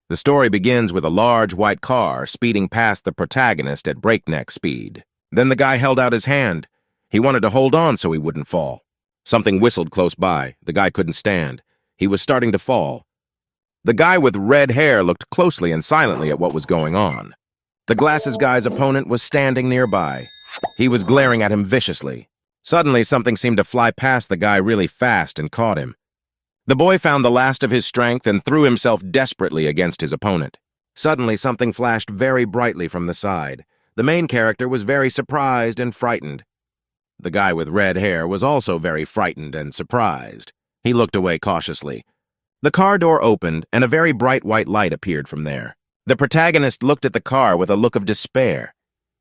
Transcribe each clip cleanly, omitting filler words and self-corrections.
The story begins with a large white car speeding past the protagonist at breakneck speed. Then the guy held out his hand. He wanted to hold on so he wouldn't fall. Something whistled close by. The guy couldn't stand. He was starting to fall. The guy with red hair looked closely and silently at what was going on. The glasses guy's opponent was standing nearby. He was glaring at him viciously. Suddenly, something seemed to fly past the guy really fast and caught him. The boy found the last of his strength and threw himself desperately against his opponent. Suddenly, something flashed very brightly from the side. The main character was very surprised and frightened. The guy with red hair was also very frightened and surprised. He looked away cautiously. The car door opened, and a very bright white light appeared from there. The protagonist looked at the car with a look of despair.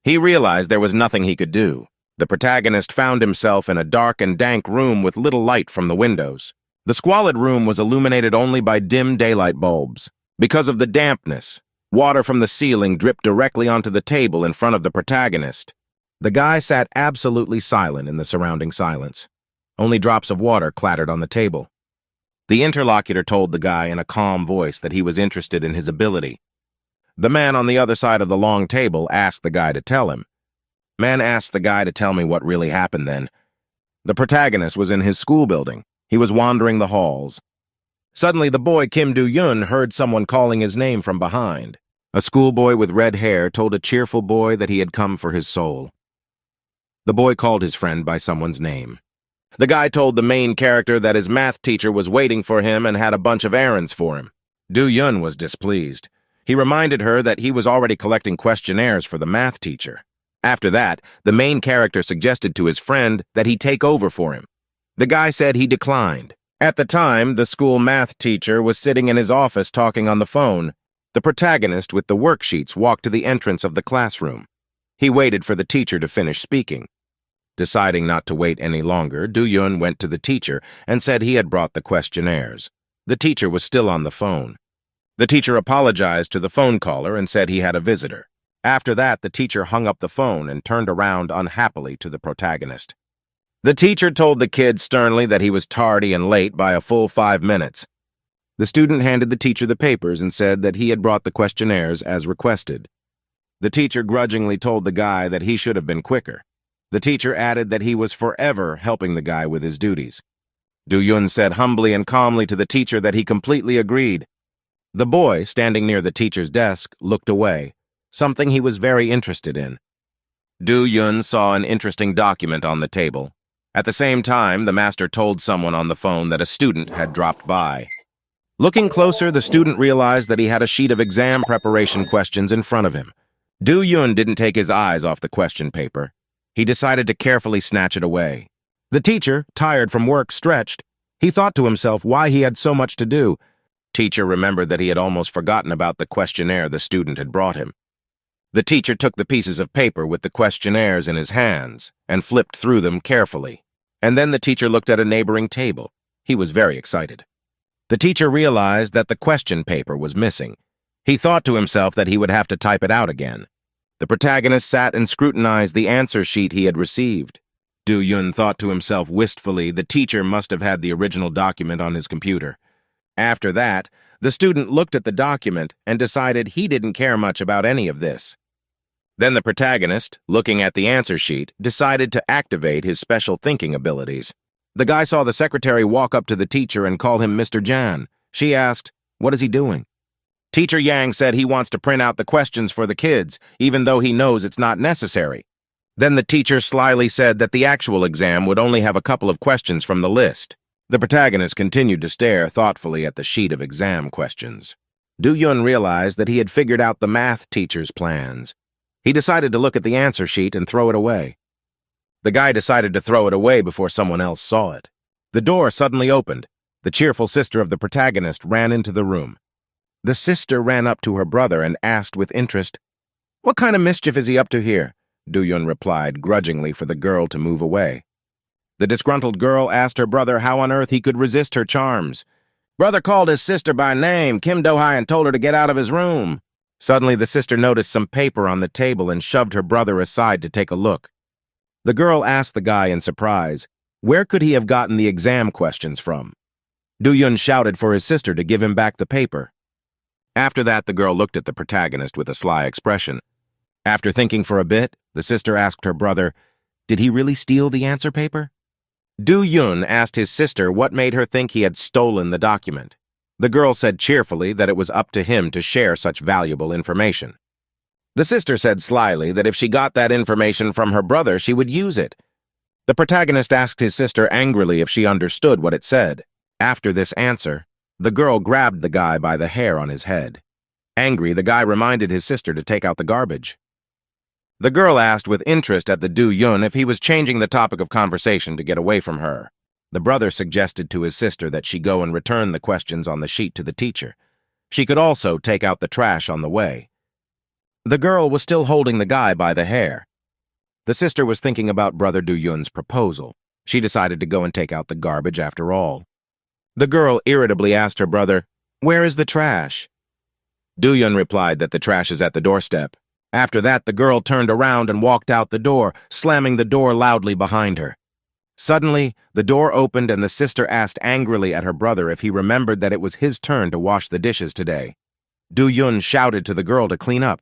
He realized there was nothing he could do. The protagonist found himself in a dark and dank room with little light from the windows. The squalid room was illuminated only by dim daylight bulbs. Because of the dampness, water from the ceiling dripped directly onto the table in front of the protagonist. The guy sat absolutely silent in the surrounding silence. Only drops of water clattered on the table. The interlocutor told the guy in a calm voice that he was interested in his ability. The man on the other side of the long table asked the guy to tell him. Man asked the guy to tell me what really happened then. The protagonist was in his school building. He was wandering the halls. Suddenly, the boy Kim Do-yun heard someone calling his name from behind. A schoolboy with red hair told a cheerful boy that he had come for his soul. The boy called his friend by someone's name. The guy told the main character that his math teacher was waiting for him and had a bunch of errands for him. Do-yun was displeased. He reminded her that he was already collecting questionnaires for the math teacher. After that, the main character suggested to his friend that he take over for him. The guy said he declined. At the time, the school math teacher was sitting in his office talking on the phone. The protagonist with the worksheets walked to the entrance of the classroom. He waited for the teacher to finish speaking. Deciding not to wait any longer, Do-yun went to the teacher and said he had brought the questionnaires. The teacher was still on the phone. The teacher apologized to the phone caller and said he had a visitor. After that, the teacher hung up the phone and turned around unhappily to the protagonist. The teacher told the kid sternly that he was tardy and late by a full 5 minutes. The student handed the teacher the papers and said that he had brought the questionnaires as requested. The teacher grudgingly told the guy that he should have been quicker. The teacher added that he was forever helping the guy with his duties. Do-yun said humbly and calmly to the teacher that he completely agreed. The boy, standing near the teacher's desk, looked away, something he was very interested in. Do-yun saw an interesting document on the table. At the same time, the master told someone on the phone that a student had dropped by. Looking closer, the student realized that he had a sheet of exam preparation questions in front of him. Do-yun didn't take his eyes off the question paper. He decided to carefully snatch it away. The teacher, tired from work, stretched. He thought to himself why he had so much to do. Teacher remembered that he had almost forgotten about the questionnaire the student had brought him. The teacher took the pieces of paper with the questionnaires in his hands and flipped through them carefully. And then the teacher looked at a neighboring table. He was very excited. The teacher realized that the question paper was missing. He thought to himself that he would have to type it out again. The protagonist sat and scrutinized the answer sheet he had received. Do-yun thought to himself wistfully the teacher must have had the original document on his computer. After that, the student looked at the document and decided he didn't care much about any of this. Then the protagonist, looking at the answer sheet, decided to activate his special thinking abilities. The guy saw the secretary walk up to the teacher and call him Mr. Jan. She asked, "What is he doing?" Teacher Yang said he wants to print out the questions for the kids, even though he knows it's not necessary. Then the teacher slyly said that the actual exam would only have a couple of questions from the list. The protagonist continued to stare thoughtfully at the sheet of exam questions. Do-yun realized that he had figured out the math teacher's plans. He decided to look at the answer sheet and throw it away. The guy decided to throw it away before someone else saw it. The door suddenly opened. The cheerful sister of the protagonist ran into the room. The sister ran up to her brother and asked with interest, "What kind of mischief is he up to here?" Do-yun replied grudgingly for the girl to move away. The disgruntled girl asked her brother how on earth he could resist her charms. Brother called his sister by name, Kim Do-hai, and told her to get out of his room. Suddenly, the sister noticed some paper on the table and shoved her brother aside to take a look. The girl asked the guy in surprise, where could he have gotten the exam questions from? Do-yun shouted for his sister to give him back the paper. After that, the girl looked at the protagonist with a sly expression. After thinking for a bit, the sister asked her brother, "Did he really steal the answer paper?" Do-Yun asked his sister what made her think he had stolen the document. The girl said cheerfully that it was up to him to share such valuable information. The sister said slyly that if she got that information from her brother, she would use it. The protagonist asked his sister angrily if she understood what it said. After this answer, the girl grabbed the guy by the hair on his head. Angry, the guy reminded his sister to take out the garbage. The girl asked with interest at the Do-Yun if he was changing the topic of conversation to get away from her. The brother suggested to his sister that she go and return the questions on the sheet to the teacher. She could also take out the trash on the way. The girl was still holding the guy by the hair. The sister was thinking about Brother Do-Yun's proposal. She decided to go and take out the garbage after all. The girl irritably asked her brother, "Where is the trash?" Do-Yun replied that the trash is at the doorstep. After that, the girl turned around and walked out the door, slamming the door loudly behind her. Suddenly, the door opened and the sister asked angrily at her brother if he remembered that it was his turn to wash the dishes today. Do-Yun shouted to the girl to clean up.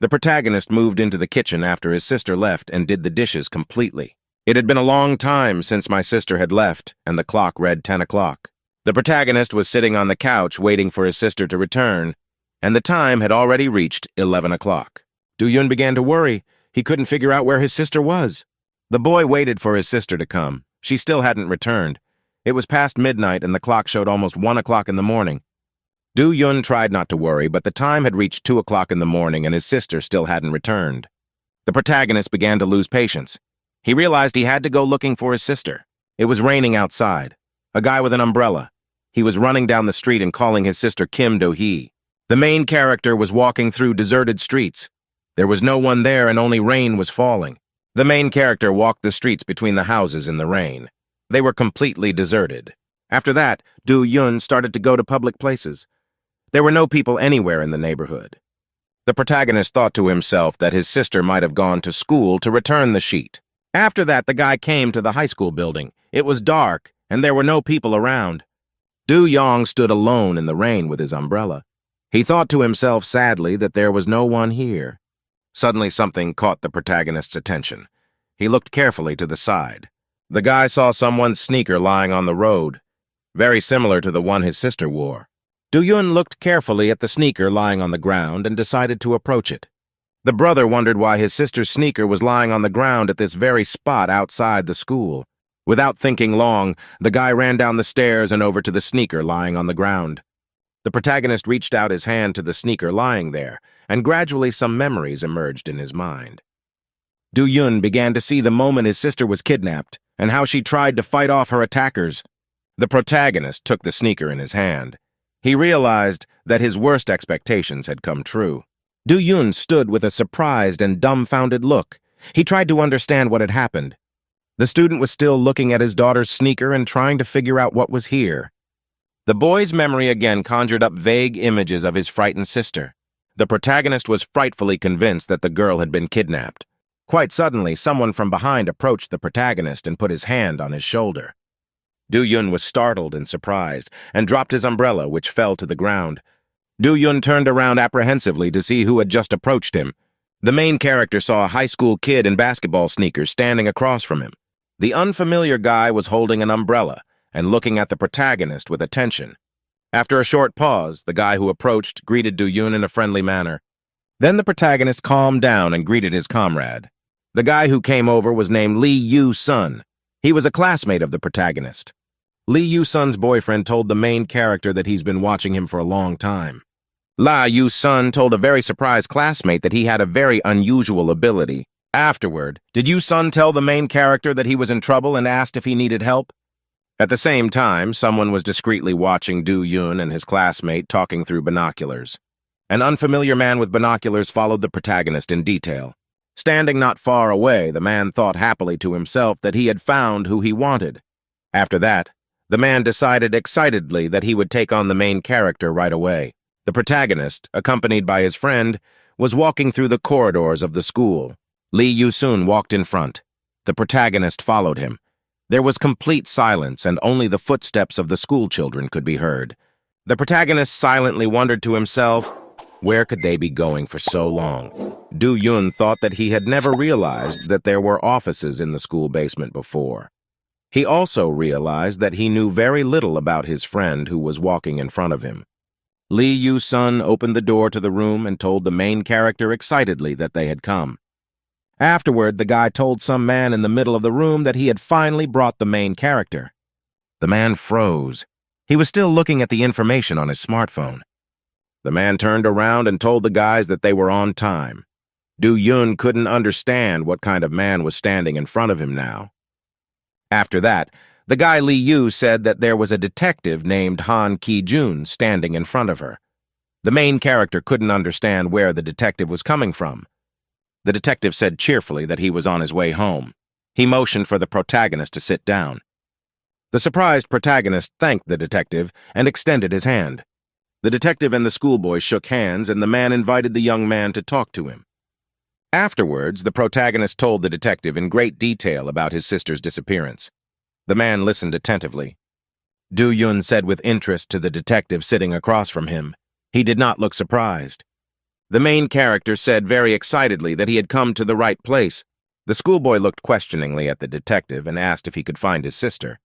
The protagonist moved into the kitchen after his sister left and did the dishes completely. It had been a long time since my sister had left, and the clock read 10 o'clock. The protagonist was sitting on the couch waiting for his sister to return, and the time had already reached 11 o'clock. Do-Yun began to worry. He couldn't figure out where his sister was. The boy waited for his sister to come. She still hadn't returned. It was past midnight and the clock showed almost 1 o'clock in the morning. Do-Yun tried not to worry, but the time had reached 2 o'clock in the morning and his sister still hadn't returned. The protagonist began to lose patience. He realized he had to go looking for his sister. It was raining outside. A guy with an umbrella. He was running down the street and calling his sister Kim Do-hee. The main character was walking through deserted streets. There was no one there and only rain was falling. The main character walked the streets between the houses in the rain. They were completely deserted. After that, Do-Yun started to go to public places. There were no people anywhere in the neighborhood. The protagonist thought to himself that his sister might have gone to school to return the sheet. After that, the guy came to the high school building. It was dark, and there were no people around. Do-Yong stood alone in the rain with his umbrella. He thought to himself sadly that there was no one here. Suddenly something caught the protagonist's attention. He looked carefully to the side. The guy saw someone's sneaker lying on the road, very similar to the one his sister wore. Do-Yun looked carefully at the sneaker lying on the ground and decided to approach it. The brother wondered why his sister's sneaker was lying on the ground at this very spot outside the school. Without thinking long, the guy ran down the stairs and over to the sneaker lying on the ground. The protagonist reached out his hand to the sneaker lying there, and gradually some memories emerged in his mind. Do-Yun began to see the moment his sister was kidnapped, and how she tried to fight off her attackers. The protagonist took the sneaker in his hand. He realized that his worst expectations had come true. Do-Yun stood with a surprised and dumbfounded look. He tried to understand what had happened. The student was still looking at his daughter's sneaker and trying to figure out what was here. The boy's memory again conjured up vague images of his frightened sister. The protagonist was frightfully convinced that the girl had been kidnapped. Quite suddenly, someone from behind approached the protagonist and put his hand on his shoulder. Do-Yun was startled and surprised, and dropped his umbrella, which fell to the ground. Do-Yun turned around apprehensively to see who had just approached him. The main character saw a high school kid in basketball sneakers standing across from him. The unfamiliar guy was holding an umbrella and looking at the protagonist with attention. After a short pause, the guy who approached greeted Do-Yun in a friendly manner. Then the protagonist calmed down and greeted his comrade. The guy who came over was named Lee Yu-sun. He was a classmate of the protagonist. Lee Yu-sun's boyfriend told the main character that he's been watching him for a long time. La Yu-sun told a very surprised classmate that he had a very unusual ability. Afterward, did Yu-sun tell the main character that he was in trouble and asked if he needed help? At the same time, someone was discreetly watching Do-Yun and his classmate talking through binoculars. An unfamiliar man with binoculars followed the protagonist in detail. Standing not far away, the man thought happily to himself that he had found who he wanted. After that, the man decided excitedly that he would take on the main character right away. The protagonist, accompanied by his friend, was walking through the corridors of the school. Lee Yu-sun walked in front. The protagonist followed him. There was complete silence, and only the footsteps of the schoolchildren could be heard. The protagonist silently wondered to himself, where could they be going for so long? Do-yun thought that he had never realized that there were offices in the school basement before. He also realized that he knew very little about his friend who was walking in front of him. Lee Yu-sun opened the door to the room and told the main character excitedly that they had come. Afterward, the guy told some man in the middle of the room that he had finally brought the main character. The man froze. He was still looking at the information on his smartphone. The man turned around and told the guys that they were on time. Do-yun couldn't understand what kind of man was standing in front of him now. After that, the guy Lee Yu said that there was a detective named Han Ki-jun standing in front of her. The main character couldn't understand where the detective was coming from. The detective said cheerfully that he was on his way home. He motioned for the protagonist to sit down. The surprised protagonist thanked the detective and extended his hand. The detective and the schoolboy shook hands, and the man invited the young man to talk to him. Afterwards, the protagonist told the detective in great detail about his sister's disappearance. The man listened attentively. Do-yun said with interest to the detective sitting across from him. He did not look surprised. The main character said very excitedly that he had come to the right place. The schoolboy looked questioningly at the detective and asked if he could find his sister.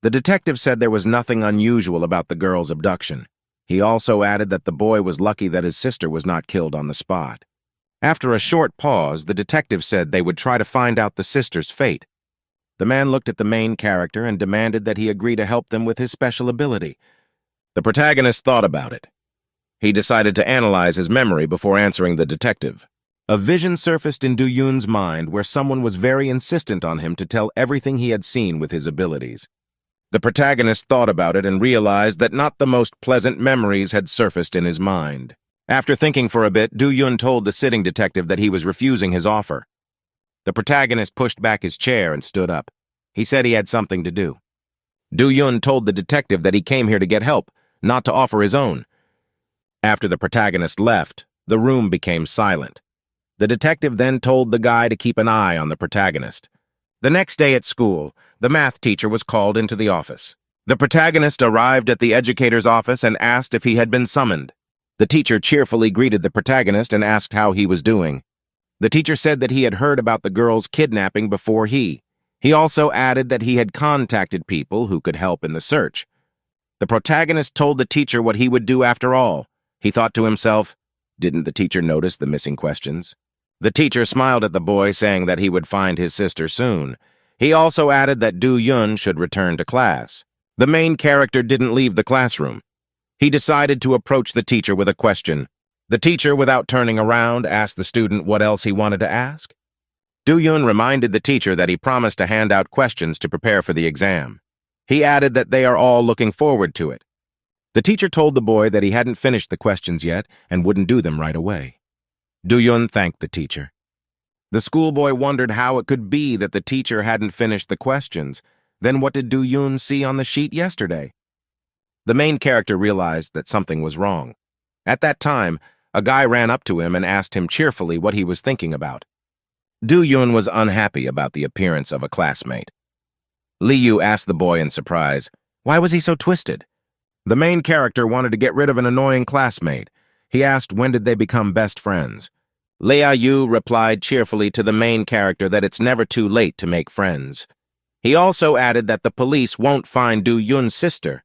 The detective said there was nothing unusual about the girl's abduction. He also added that the boy was lucky that his sister was not killed on the spot. After a short pause, the detective said they would try to find out the sister's fate. The man looked at the main character and demanded that he agree to help them with his special ability. The protagonist thought about it. He decided to analyze his memory before answering the detective. A vision surfaced in Do-yun's mind where someone was very insistent on him to tell everything he had seen with his abilities. The protagonist thought about it and realized that not the most pleasant memories had surfaced in his mind. After thinking for a bit, Do-yun told the sitting detective that he was refusing his offer. The protagonist pushed back his chair and stood up. He said he had something to do. Do-yun told the detective that he came here to get help, not to offer his own. After the protagonist left, the room became silent. The detective then told the guy to keep an eye on the protagonist. The next day at school, the math teacher was called into the office. The protagonist arrived at the educator's office and asked if he had been summoned. The teacher cheerfully greeted the protagonist and asked how he was doing. The teacher said that he had heard about the girl's kidnapping before he. He also added that he had contacted people who could help in the search. The protagonist told the teacher what he would do after all. He thought to himself, didn't the teacher notice the missing questions? The teacher smiled at the boy, saying that he would find his sister soon. He also added that Do-yun should return to class. The main character didn't leave the classroom. He decided to approach the teacher with a question. The teacher, without turning around, asked the student what else he wanted to ask. Do-yun reminded the teacher that he promised to hand out questions to prepare for the exam. He added that they are all looking forward to it. The teacher told the boy that he hadn't finished the questions yet and wouldn't do them right away. Do-yun thanked the teacher. The schoolboy wondered how it could be that the teacher hadn't finished the questions. Then what did Do-yun see on the sheet yesterday? The main character realized that something was wrong. At that time, a guy ran up to him and asked him cheerfully what he was thinking about. Do-yun was unhappy about the appearance of a classmate. Lee Yu asked the boy in surprise, why was he so twisted? The main character wanted to get rid of an annoying classmate. He asked when did they become best friends. Lee Yu replied cheerfully to the main character that it's never too late to make friends. He also added that the police won't find Do-yun's sister,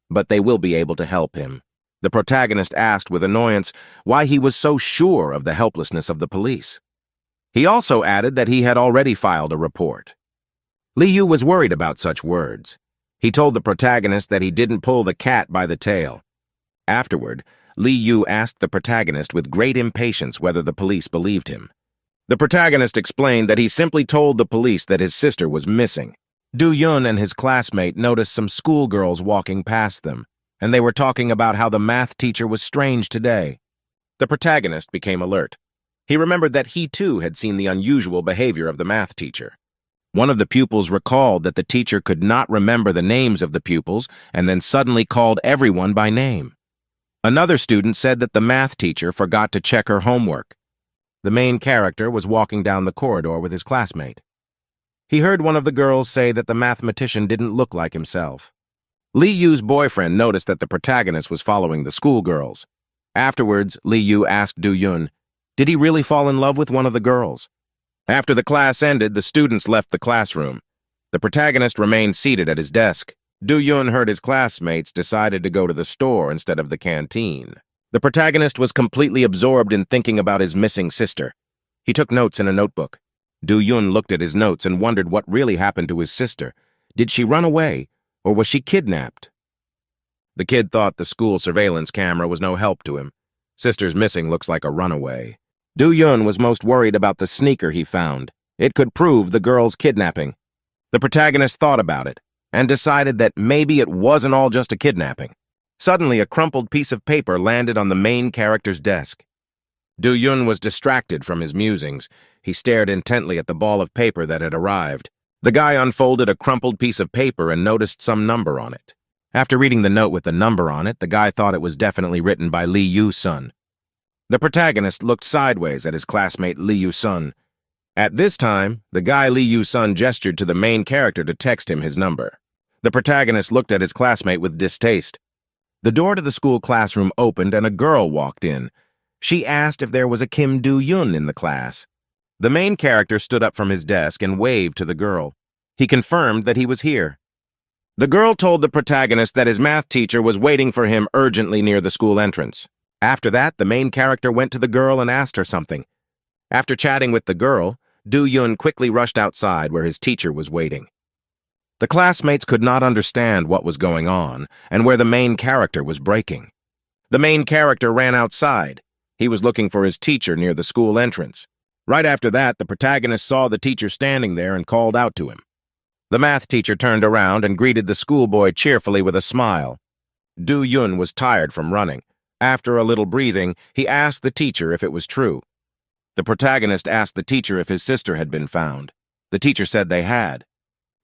but they will be able to help him. The protagonist asked with annoyance why he was so sure of the helplessness of the police. He also added that he had already filed a report. Lee Yu was worried about such words. He told the protagonist that he didn't pull the cat by the tail. Afterward, Lee Yu asked the protagonist with great impatience whether the police believed him. The protagonist explained that he simply told the police that his sister was missing. Do-yun and his classmate noticed some schoolgirls walking past them, and they were talking about how the math teacher was strange today. The protagonist became alert. He remembered that he too had seen the unusual behavior of the math teacher. One of the pupils recalled that the teacher could not remember the names of the pupils and then suddenly called everyone by name. Another student said that the math teacher forgot to check her homework. The main character was walking down the corridor with his classmate. He heard one of the girls say that the mathematician didn't look like himself. Lee Yu's boyfriend noticed that the protagonist was following the schoolgirls. Afterwards, Lee Yu asked Do-yun, did he really fall in love with one of the girls? After the class ended, the students left the classroom. The protagonist remained seated at his desk. Do-yun heard his classmates decided to go to the store instead of the canteen. The protagonist was completely absorbed in thinking about his missing sister. He took notes in a notebook. Do-yun looked at his notes and wondered what really happened to his sister. Did she run away, or was she kidnapped? The kid thought the school surveillance camera was no help to him. Sister's missing looks like a runaway. Do-yun was most worried about the sneaker he found. It could prove the girl's kidnapping. The protagonist thought about it and decided that maybe it wasn't all just a kidnapping. Suddenly, a crumpled piece of paper landed on the main character's desk. Do-yun was distracted from his musings. He stared intently at the ball of paper that had arrived. The guy unfolded a crumpled piece of paper and noticed some number on it. After reading the note with the number on it, the guy thought it was definitely written by Lee Yu-sun. The protagonist looked sideways at his classmate Lee Yu-sun. At this time, the guy Lee Yu-sun gestured to the main character to text him his number. The protagonist looked at his classmate with distaste. The door to the school classroom opened and a girl walked in. She asked if there was a Kim Do-yun in the class. The main character stood up from his desk and waved to the girl. He confirmed that he was here. The girl told the protagonist that his math teacher was waiting for him urgently near the school entrance. After that, the main character went to the girl and asked her something. After chatting with the girl, Do-yun quickly rushed outside where his teacher was waiting. The classmates could not understand what was going on and where the main character was breaking. The main character ran outside. He was looking for his teacher near the school entrance. Right after that, the protagonist saw the teacher standing there and called out to him. The math teacher turned around and greeted the schoolboy cheerfully with a smile. Do-yun was tired from running. After a little breathing, he asked the teacher if it was true. The protagonist asked the teacher if his sister had been found. The teacher said they had.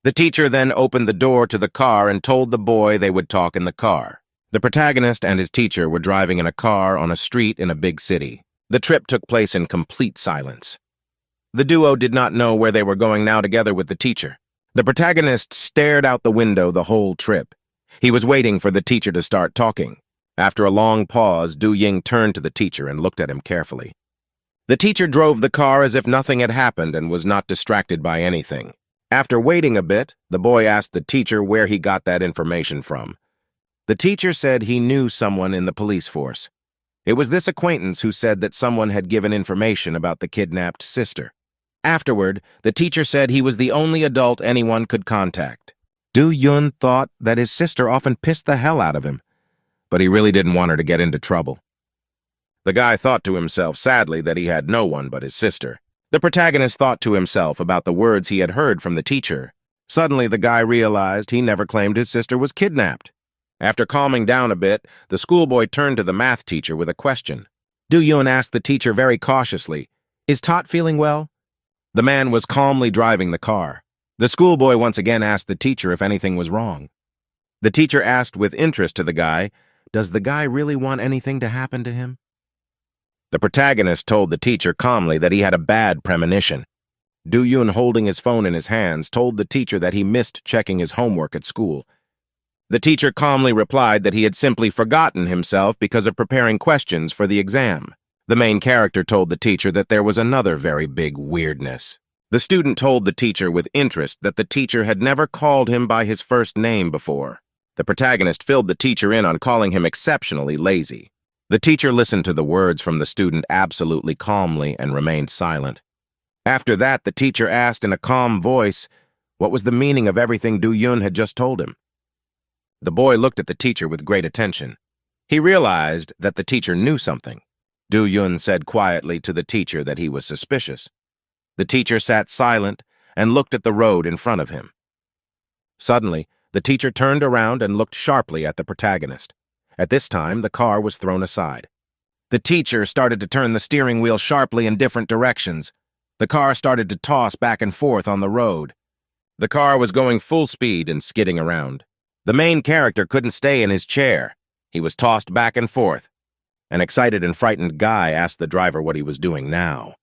The teacher then opened the door to the car and told the boy they would talk in the car. The protagonist and his teacher were driving in a car on a street in a big city. The trip took place in complete silence. The duo did not know where they were going now together with the teacher. The protagonist stared out the window the whole trip. He was waiting for the teacher to start talking. After a long pause, Do-ying turned to the teacher and looked at him carefully. The teacher drove the car as if nothing had happened and was not distracted by anything. After waiting a bit, the boy asked the teacher where he got that information from. The teacher said he knew someone in the police force. It was this acquaintance who said that someone had given information about the kidnapped sister. Afterward, the teacher said he was the only adult anyone could contact. Do-yun thought that his sister often pissed the hell out of him, but he really didn't want her to get into trouble. The guy thought to himself sadly that he had no one but his sister. The protagonist thought to himself about the words he had heard from the teacher. Suddenly, the guy realized he never claimed his sister was kidnapped. After calming down a bit, the schoolboy turned to the math teacher with a question. Do-yun asked the teacher very cautiously, "Is Tot feeling well?" The man was calmly driving the car. The schoolboy once again asked the teacher if anything was wrong. The teacher asked with interest to the guy, "Does the guy really want anything to happen to him?" The protagonist told the teacher calmly that he had a bad premonition. Do-yun, holding his phone in his hands, told the teacher that he missed checking his homework at school. The teacher calmly replied that he had simply forgotten himself because of preparing questions for the exam. The main character told the teacher that there was another very big weirdness. The student told the teacher with interest that the teacher had never called him by his first name before. The protagonist filled the teacher in on calling him exceptionally lazy. The teacher listened to the words from the student absolutely calmly and remained silent. After that, the teacher asked in a calm voice what was the meaning of everything Do-yun had just told him. The boy looked at the teacher with great attention. He realized that the teacher knew something. Do-yun said quietly to the teacher that he was suspicious. The teacher sat silent and looked at the road in front of him. Suddenly, the teacher turned around and looked sharply at the protagonist. At this time, the car was thrown aside. The teacher started to turn the steering wheel sharply in different directions. The car started to toss back and forth on the road. The car was going full speed and skidding around. The main character couldn't stay in his chair. He was tossed back and forth. An excited and frightened guy asked the driver what he was doing now.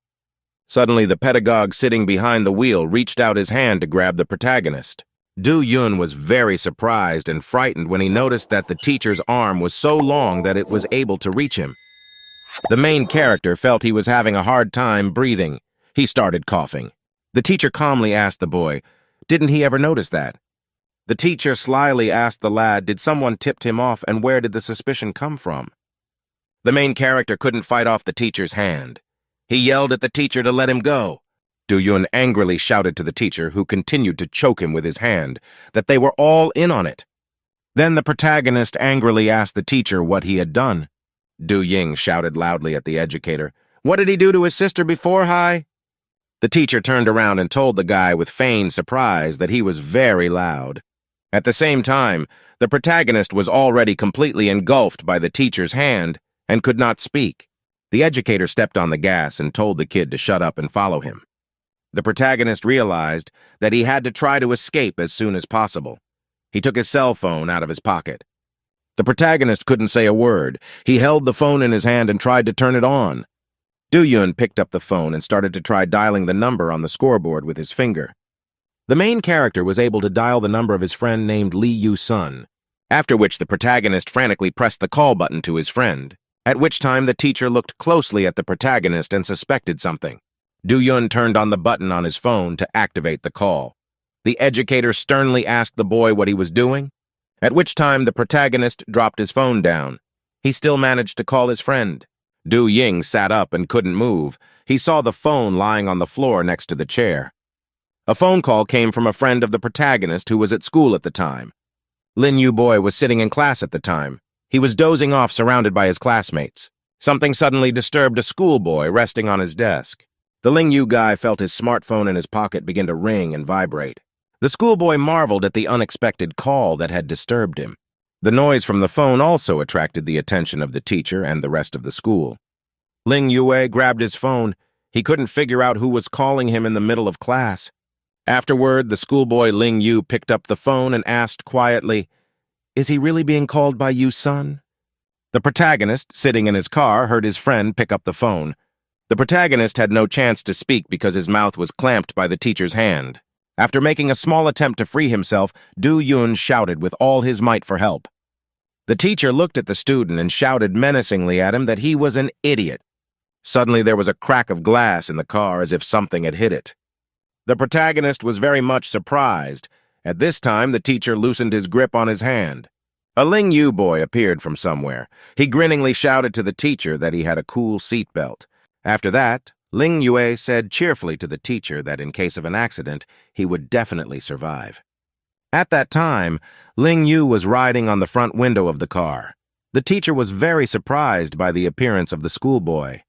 Suddenly, the pedagogue sitting behind the wheel reached out his hand to grab the protagonist. Du Yun was very surprised and frightened when he noticed that the teacher's arm was so long that it was able to reach him. The main character felt he was having a hard time breathing. He started coughing. The teacher calmly asked the boy, "Didn't he ever notice that?" The teacher slyly asked the lad, "Did someone tipped him off, and where did the suspicion come from?" The main character couldn't fight off the teacher's hand. He yelled at the teacher to let him go. Du Yun angrily shouted to the teacher, who continued to choke him with his hand, that they were all in on it. Then the protagonist angrily asked the teacher what he had done. Du Ying shouted loudly at the educator, "What did he do to his sister before, Hai?" The teacher turned around and told the guy with feigned surprise that he was very loud. At the same time, the protagonist was already completely engulfed by the teacher's hand and could not speak. The educator stepped on the gas and told the kid to shut up and follow him. The protagonist realized that he had to try to escape as soon as possible. He took his cell phone out of his pocket. The protagonist couldn't say a word. He held the phone in his hand and tried to turn it on. Du Yun picked up the phone and started to try dialing the number on the scoreboard with his finger. The main character was able to dial the number of his friend named Lee Yu-sun, after which the protagonist frantically pressed the call button to his friend, at which time the teacher looked closely at the protagonist and suspected something. Du Yun turned on the button on his phone to activate the call. The educator sternly asked the boy what he was doing, at which time the protagonist dropped his phone down. He still managed to call his friend. Du Ying sat up and couldn't move. He saw the phone lying on the floor next to the chair. A phone call came from a friend of the protagonist who was at school at the time. Lin Yu boy was sitting in class at the time. He was dozing off surrounded by his classmates. Something suddenly disturbed a schoolboy resting on his desk. The Ling Yu guy felt his smartphone in his pocket begin to ring and vibrate. The schoolboy marveled at the unexpected call that had disturbed him. The noise from the phone also attracted the attention of the teacher and the rest of the school. Ling Yue grabbed his phone. He couldn't figure out who was calling him in the middle of class. Afterward, the schoolboy Ling Yu picked up the phone and asked quietly, "Is he really being called by you, son?" The protagonist, sitting in his car, heard his friend pick up the phone. The protagonist had no chance to speak because his mouth was clamped by the teacher's hand. After making a small attempt to free himself, Du Yun shouted with all his might for help. The teacher looked at the student and shouted menacingly at him that he was an idiot. Suddenly there was a crack of glass in the car as if something had hit it. The protagonist was very much surprised. At this time, the teacher loosened his grip on his hand. A Ling Yu boy appeared from somewhere. He grinningly shouted to the teacher that he had a cool seatbelt. After that, Ling Yue said cheerfully to the teacher that in case of an accident, he would definitely survive. At that time, Ling Yu was riding on the front window of the car. The teacher was very surprised by the appearance of the schoolboy.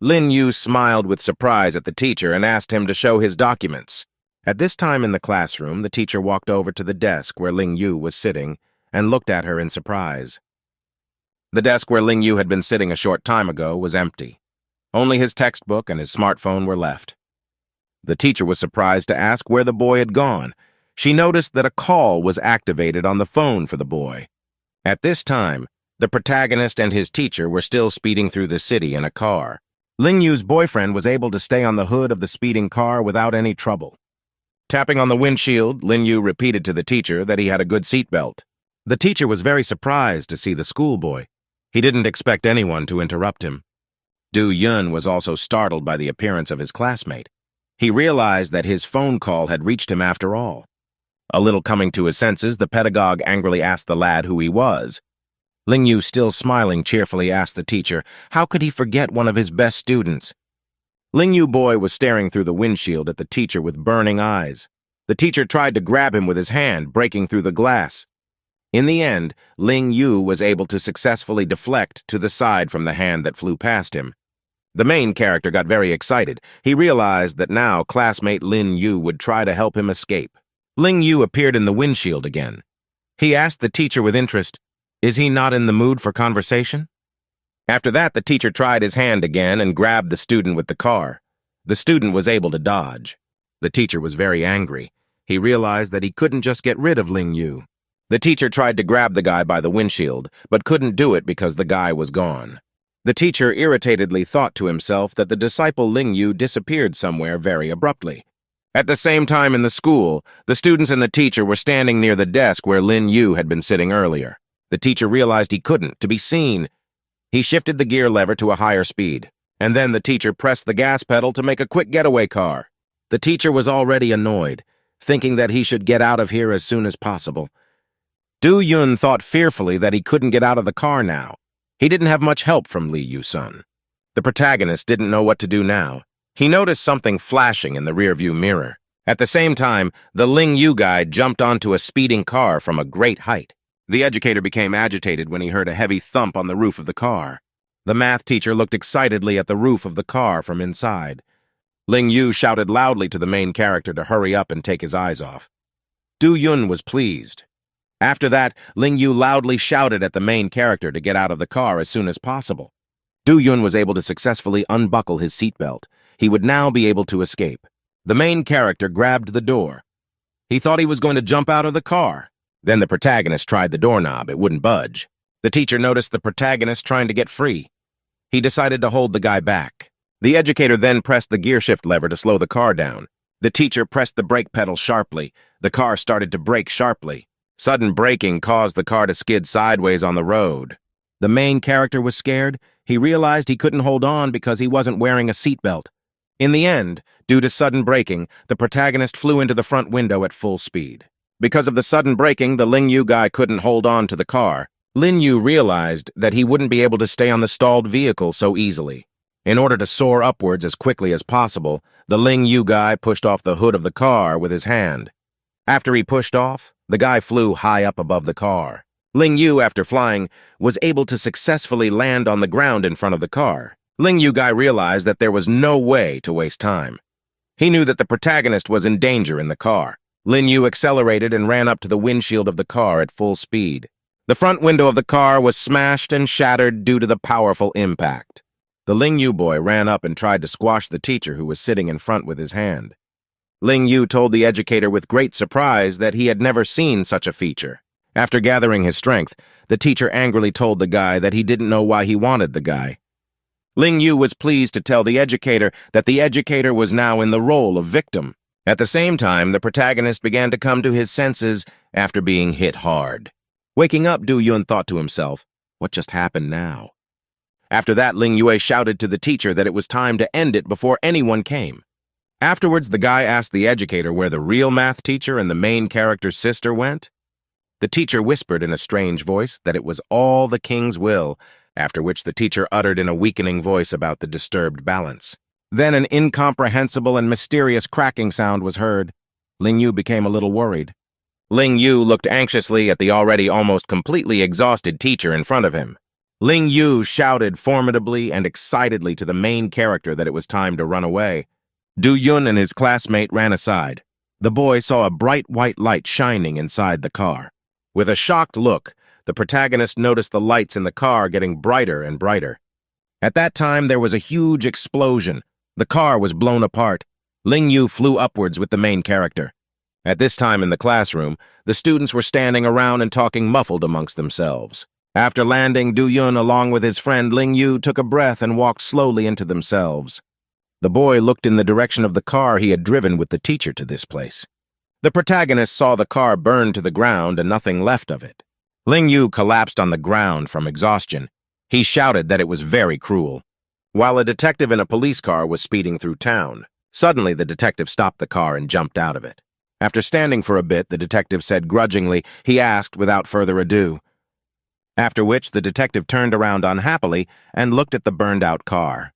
Lin Yu smiled with surprise at the teacher and asked him to show his documents. At this time in the classroom, the teacher walked over to the desk where Ling Yu was sitting and looked at her in surprise. The desk where Ling Yu had been sitting a short time ago was empty. Only his textbook and his smartphone were left. The teacher was surprised to ask where the boy had gone. She noticed that a call was activated on the phone for the boy. At this time, the protagonist and his teacher were still speeding through the city in a car. Ling Yu's boyfriend was able to stay on the hood of the speeding car without any trouble. Tapping on the windshield, Lin Yu repeated to the teacher that he had a good seatbelt. The teacher was very surprised to see the schoolboy. He didn't expect anyone to interrupt him. Du Yun was also startled by the appearance of his classmate. He realized that his phone call had reached him after all. A little coming to his senses, the pedagogue angrily asked the lad who he was. Ling Yu, still smiling cheerfully, asked the teacher, how could he forget one of his best students? Ling Yu boy was staring through the windshield at the teacher with burning eyes. The teacher tried to grab him with his hand, breaking through the glass. In the end, Ling Yu was able to successfully deflect to the side from the hand that flew past him. The main character got very excited. He realized that now classmate Lin Yu would try to help him escape. Ling Yu appeared in the windshield again. He asked the teacher with interest, is he not in the mood for conversation? After that, the teacher tried his hand again and grabbed the student with the car. The student was able to dodge. The teacher was very angry. He realized that he couldn't just get rid of Ling Yu. The teacher tried to grab the guy by the windshield, but couldn't do it because the guy was gone. The teacher irritatedly thought to himself that the disciple Ling Yu disappeared somewhere very abruptly. At the same time in the school, the students and the teacher were standing near the desk where Lin Yu had been sitting earlier. The teacher realized he couldn't, to be seen. He shifted the gear lever to a higher speed, and then the teacher pressed the gas pedal to make a quick getaway car. The teacher was already annoyed, thinking that he should get out of here as soon as possible. Do-yun thought fearfully that he couldn't get out of the car now. He didn't have much help from Lee Yu-sun. The protagonist didn't know what to do now. He noticed something flashing in the rearview mirror. At the same time, the Ling Yu guy jumped onto a speeding car from a great height. The educator became agitated when he heard a heavy thump on the roof of the car. The math teacher looked excitedly at the roof of the car from inside. Ling Yu shouted loudly to the main character to hurry up and take his eyes off. Do-yun was pleased. After that, Ling Yu loudly shouted at the main character to get out of the car as soon as possible. Do-yun was able to successfully unbuckle his seatbelt. He would now be able to escape. The main character grabbed the door. He thought he was going to jump out of the car. Then the protagonist tried the doorknob. It wouldn't budge. The teacher noticed the protagonist trying to get free. He decided to hold the guy back. The educator then pressed the gearshift lever to slow the car down. The teacher pressed the brake pedal sharply. The car started to brake sharply. Sudden braking caused the car to skid sideways on the road. The main character was scared. He realized he couldn't hold on because he wasn't wearing a seatbelt. In the end, due to sudden braking, the protagonist flew into the front window at full speed. Because of the sudden braking, the Ling Yu guy couldn't hold on to the car. Lin Yu realized that he wouldn't be able to stay on the stalled vehicle so easily. In order to soar upwards as quickly as possible, the Ling Yu guy pushed off the hood of the car with his hand. After he pushed off, the guy flew high up above the car. Ling Yu, after flying, was able to successfully land on the ground in front of the car. Ling Yu guy realized that there was no way to waste time. He knew that the protagonist was in danger in the car. Lin Yu accelerated and ran up to the windshield of the car at full speed. The front window of the car was smashed and shattered due to the powerful impact. The Ling Yu boy ran up and tried to squash the teacher who was sitting in front with his hand. Ling Yu told the educator with great surprise that he had never seen such a feature. After gathering his strength, the teacher angrily told the guy that he didn't know why he wanted the guy. Ling Yu was pleased to tell the educator that the educator was now in the role of victim. At the same time, the protagonist began to come to his senses after being hit hard. Waking up, Do-yun thought to himself, what just happened now? After that, Ling Yue shouted to the teacher that it was time to end it before anyone came. Afterwards, the guy asked the educator where the real math teacher and the main character's sister went. The teacher whispered in a strange voice that it was all the king's will, after which the teacher uttered in a weakening voice about the disturbed balance. Then an incomprehensible and mysterious cracking sound was heard. Ling Yu became a little worried. Ling Yu looked anxiously at the already almost completely exhausted teacher in front of him. Ling Yu shouted formidably and excitedly to the main character that it was time to run away. Do-yun and his classmate ran aside. The boy saw a bright white light shining inside the car. With a shocked look, the protagonist noticed the lights in the car getting brighter and brighter. At that time, there was a huge explosion. The car was blown apart. Ling Yu flew upwards with the main character. At this time in the classroom, the students were standing around and talking muffled amongst themselves. After landing, Do-yun along with his friend Ling Yu took a breath and walked slowly into themselves. The boy looked in the direction of the car he had driven with the teacher to this place. The protagonist saw the car burn to the ground and nothing left of it. Ling Yu collapsed on the ground from exhaustion. He shouted that it was very cruel. While a detective in a police car was speeding through town, suddenly the detective stopped the car and jumped out of it. After standing for a bit, the detective said grudgingly, he asked without further ado. After which, the detective turned around unhappily and looked at the burned-out car.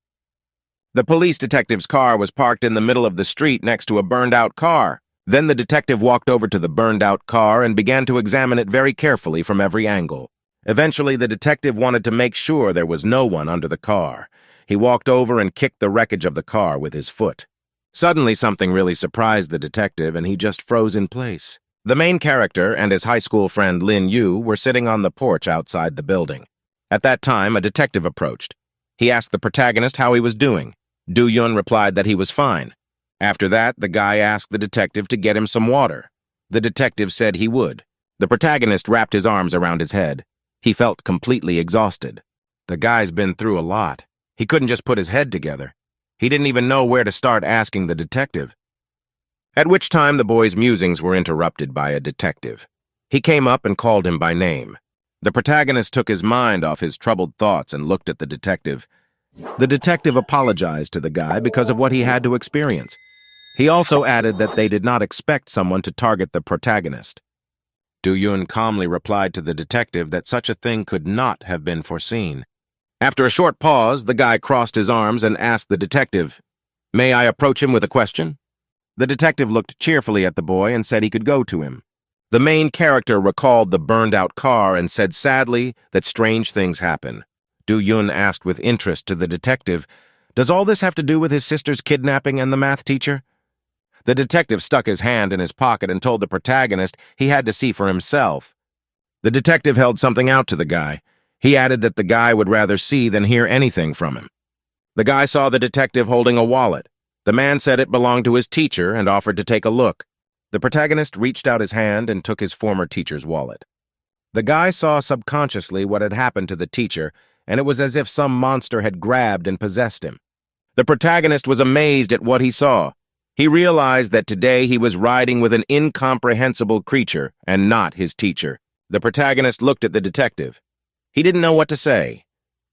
The police detective's car was parked in the middle of the street next to a burned-out car. Then the detective walked over to the burned-out car and began to examine it very carefully from every angle. Eventually, the detective wanted to make sure there was no one under the car. He walked over and kicked the wreckage of the car with his foot. Suddenly, something really surprised the detective, and he just froze in place. The main character and his high school friend Lin Yu were sitting on the porch outside the building. At that time, a detective approached. He asked the protagonist how he was doing. Do-yun replied that he was fine. After that, the guy asked the detective to get him some water. The detective said he would. The protagonist wrapped his arms around his head. He felt completely exhausted. The guy's been through a lot. He couldn't just put his head together. He didn't even know where to start asking the detective. At which time the boy's musings were interrupted by a detective. He came up and called him by name. The protagonist took his mind off his troubled thoughts and looked at the detective. The detective apologized to the guy because of what he had to experience. He also added that they did not expect someone to target the protagonist. Do-yoon calmly replied to the detective that such a thing could not have been foreseen. After a short pause, the guy crossed his arms and asked the detective, "May I approach him with a question?" The detective looked cheerfully at the boy and said he could go to him. The main character recalled the burned-out car and said sadly that strange things happen. Do-yoon asked with interest to the detective, "Does all this have to do with his sister's kidnapping and the math teacher?" The detective stuck his hand in his pocket and told the protagonist he had to see for himself. The detective held something out to the guy. He added that the guy would rather see than hear anything from him. The guy saw the detective holding a wallet. The man said it belonged to his teacher and offered to take a look. The protagonist reached out his hand and took his former teacher's wallet. The guy saw subconsciously what had happened to the teacher, and it was as if some monster had grabbed and possessed him. The protagonist was amazed at what he saw. He realized that today he was riding with an incomprehensible creature and not his teacher. The protagonist looked at the detective. He didn't know what to say.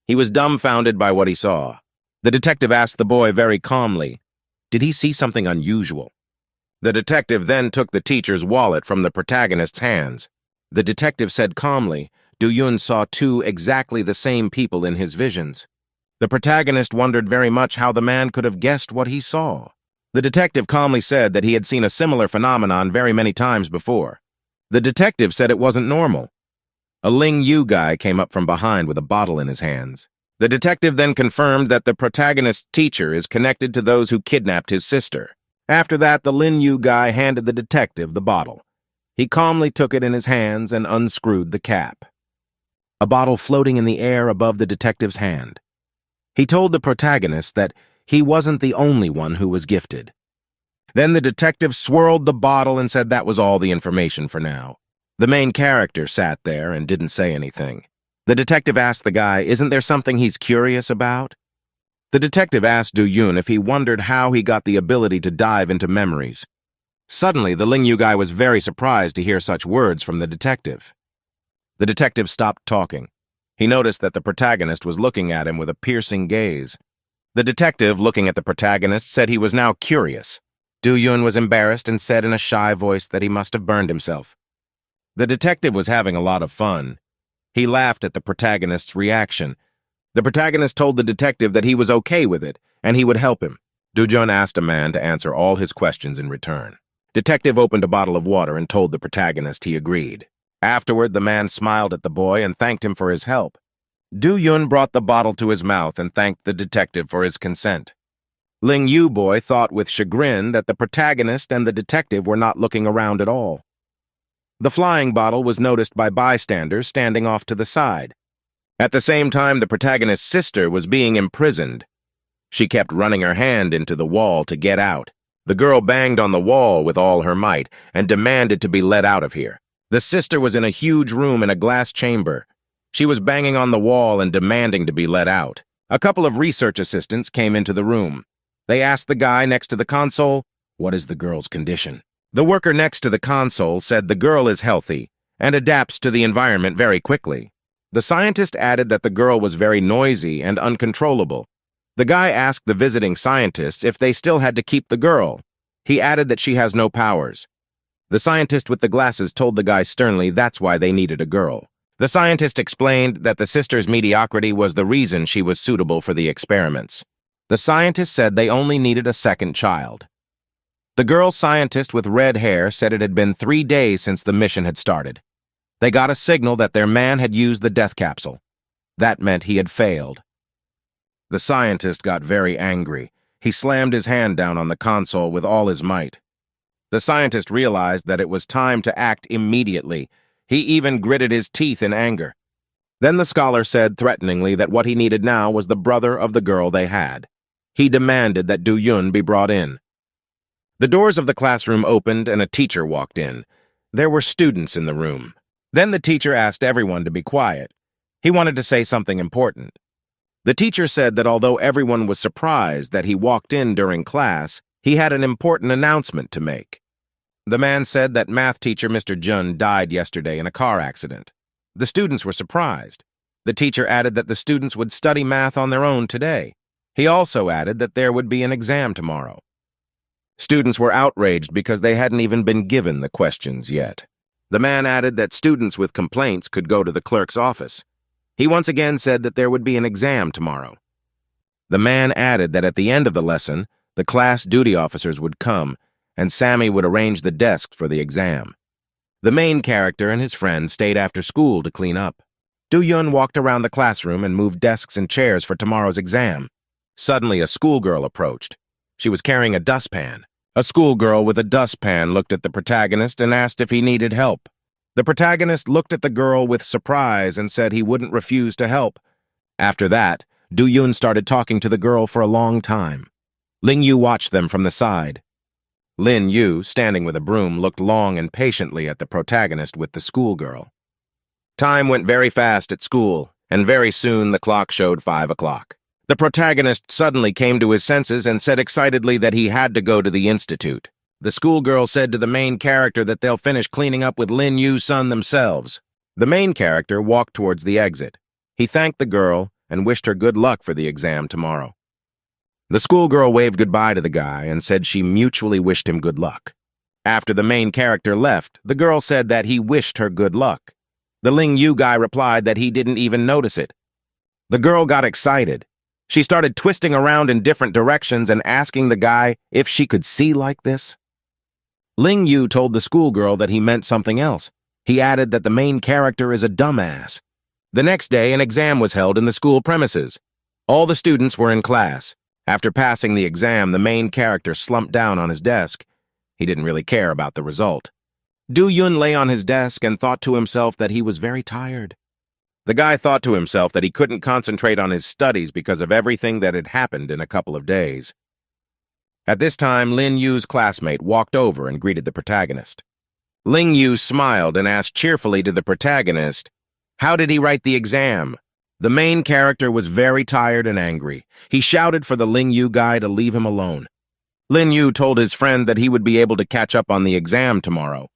He was dumbfounded by what he saw. The detective asked the boy very calmly, "Did he see something unusual?" The detective then took the teacher's wallet from the protagonist's hands. The detective said calmly, Do-yoon saw two exactly the same people in his visions. The protagonist wondered very much how the man could have guessed what he saw. The detective calmly said that he had seen a similar phenomenon very many times before. The detective said it wasn't normal. A Ling Yu guy came up from behind with a bottle in his hands. The detective then confirmed that the protagonist's teacher is connected to those who kidnapped his sister. After that, the Lin Yu guy handed the detective the bottle. He calmly took it in his hands and unscrewed the cap. A bottle floating in the air above the detective's hand. He told the protagonist that he wasn't the only one who was gifted. Then the detective swirled the bottle and said that was all the information for now. The main character sat there and didn't say anything. The detective asked the guy, "Isn't there something he's curious about?" The detective asked Do-yoon if he wondered how he got the ability to dive into memories. Suddenly, the Ling Yu guy was very surprised to hear such words from the detective. The detective stopped talking. He noticed that the protagonist was looking at him with a piercing gaze. The detective, looking at the protagonist, said he was now curious. Do-yoon was embarrassed and said in a shy voice that he must have burned himself. The detective was having a lot of fun. He laughed at the protagonist's reaction. The protagonist told the detective that he was okay with it, and he would help him. Do-yoon asked a man to answer all his questions in return. Detective opened a bottle of water and told the protagonist he agreed. Afterward, the man smiled at the boy and thanked him for his help. Do-yoon brought the bottle to his mouth and thanked the detective for his consent. Ling Yu boy thought with chagrin that the protagonist and the detective were not looking around at all. The flying bottle was noticed by bystanders standing off to the side. At the same time, the protagonist's sister was being imprisoned. She kept running her hand into the wall to get out. The girl banged on the wall with all her might and demanded to be let out of here. The sister was in a huge room in a glass chamber. She was banging on the wall and demanding to be let out. A couple of research assistants came into the room. They asked the guy next to the console, "What is the girl's condition?" The worker next to the console said the girl is healthy and adapts to the environment very quickly. The scientist added that the girl was very noisy and uncontrollable. The guy asked the visiting scientists if they still had to keep the girl. He added that she has no powers. The scientist with the glasses told the guy sternly that's why they needed a girl. The scientist explained that the sister's mediocrity was the reason she was suitable for the experiments. The scientist said they only needed a second child. The girl scientist with red hair said it had been 3 days since the mission had started. They got a signal that their man had used the death capsule. That meant he had failed. The scientist got very angry. He slammed his hand down on the console with all his might. The scientist realized that it was time to act immediately. He even gritted his teeth in anger. Then the scholar said threateningly that what he needed now was the brother of the girl they had. He demanded that Do-yoon be brought in. The doors of the classroom opened and a teacher walked in. There were students in the room. Then the teacher asked everyone to be quiet. He wanted to say something important. The teacher said that although everyone was surprised that he walked in during class, He had an important announcement to make. The man said that math teacher Mr. Jun died yesterday in a car accident. The students were surprised. The teacher added that the students would study math on their own today. He also added that there would be an exam tomorrow. Students were outraged because they hadn't even been given the questions yet. The man added that students with complaints could go to the clerk's office. He once again said that there would be an exam tomorrow. The man added that at the end of the lesson, the class duty officers would come, and Sammy would arrange the desk for the exam. The main character and his friend stayed after school to clean up. Do-Yun walked around the classroom and moved desks and chairs for tomorrow's exam. Suddenly, a schoolgirl approached. She was carrying a dustpan. A schoolgirl with a dustpan looked at the protagonist and asked if he needed help. The protagonist looked at the girl with surprise and said he wouldn't refuse to help. After that, Do-Yun started talking to the girl for a long time. Ling Yu watched them from the side. Lin Yu, standing with a broom, looked long and patiently at the protagonist with the schoolgirl. Time went very fast at school, and very soon the clock showed 5 o'clock. The protagonist suddenly came to his senses and said excitedly that he had to go to the institute. The schoolgirl said to the main character that they'll finish cleaning up with Lin Yu's son themselves. The main character walked towards the exit. He thanked the girl and wished her good luck for the exam tomorrow. The schoolgirl waved goodbye to the guy and said she mutually wished him good luck. After the main character left, the girl said that he wished her good luck. The Ling Yu guy replied that he didn't even notice it. The girl got excited. She started twisting around in different directions and asking the guy if she could see like this. Ling Yu told the schoolgirl that he meant something else. He added that the main character is a dumbass. The next day, an exam was held in the school premises. All the students were in class. After passing the exam, the main character slumped down on his desk. He didn't really care about the result. Do-Yun lay on his desk and thought to himself that he was very tired. The guy thought to himself that he couldn't concentrate on his studies because of everything that had happened in a couple of days. At this time, Lin Yu's classmate walked over and greeted the protagonist. Ling Yu smiled and asked cheerfully to the protagonist, "How did he write the exam?" The main character was very tired and angry. He shouted for the Ling Yu guy to leave him alone. Lin Yu told his friend that he would be able to catch up on the exam tomorrow.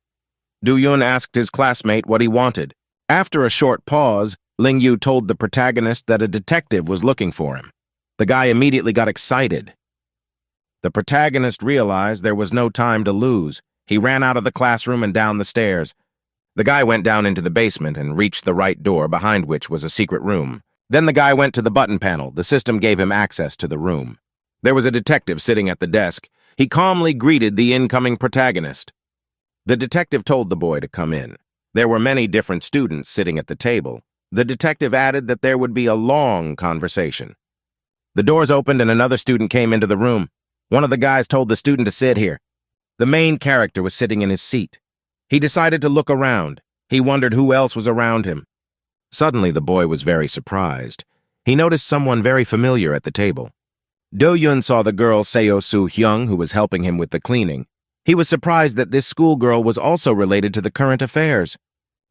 Do-Yun asked his classmate what he wanted. After a short pause, Ling Yu told the protagonist that a detective was looking for him. The guy immediately got excited. The protagonist realized there was no time to lose. He ran out of the classroom and down the stairs. The guy went down into the basement and reached the right door, behind which was a secret room. Then the guy went to the button panel. The system gave him access to the room. There was a detective sitting at the desk. He calmly greeted the incoming protagonist. The detective told the boy to come in. There were many different students sitting at the table. The detective added that there would be a long conversation. The doors opened and another student came into the room. One of the guys told the student to sit here. The main character was sitting in his seat. He decided to look around. He wondered who else was around him. Suddenly, the boy was very surprised. He noticed someone very familiar at the table. Do-Yun saw the girl Seo Soo-hyung, who was helping him with the cleaning. He was surprised that this schoolgirl was also related to the current affairs.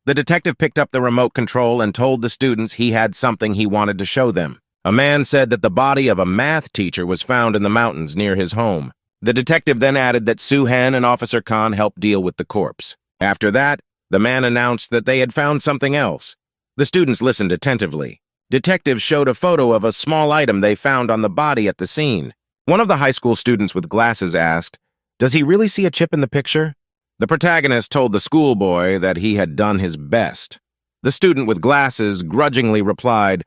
The detective picked up the remote control and told the students he had something he wanted to show them. A man said that the body of a math teacher was found in the mountains near his home. The detective then added that Soo-han and Officer Khan helped deal with the corpse. After that, the man announced that they had found something else. The students listened attentively. Detectives showed a photo of a small item they found on the body at the scene. One of the high school students with glasses asked, "Does he really see a chip in the picture?" The protagonist told the schoolboy that he had done his best. The student with glasses grudgingly replied.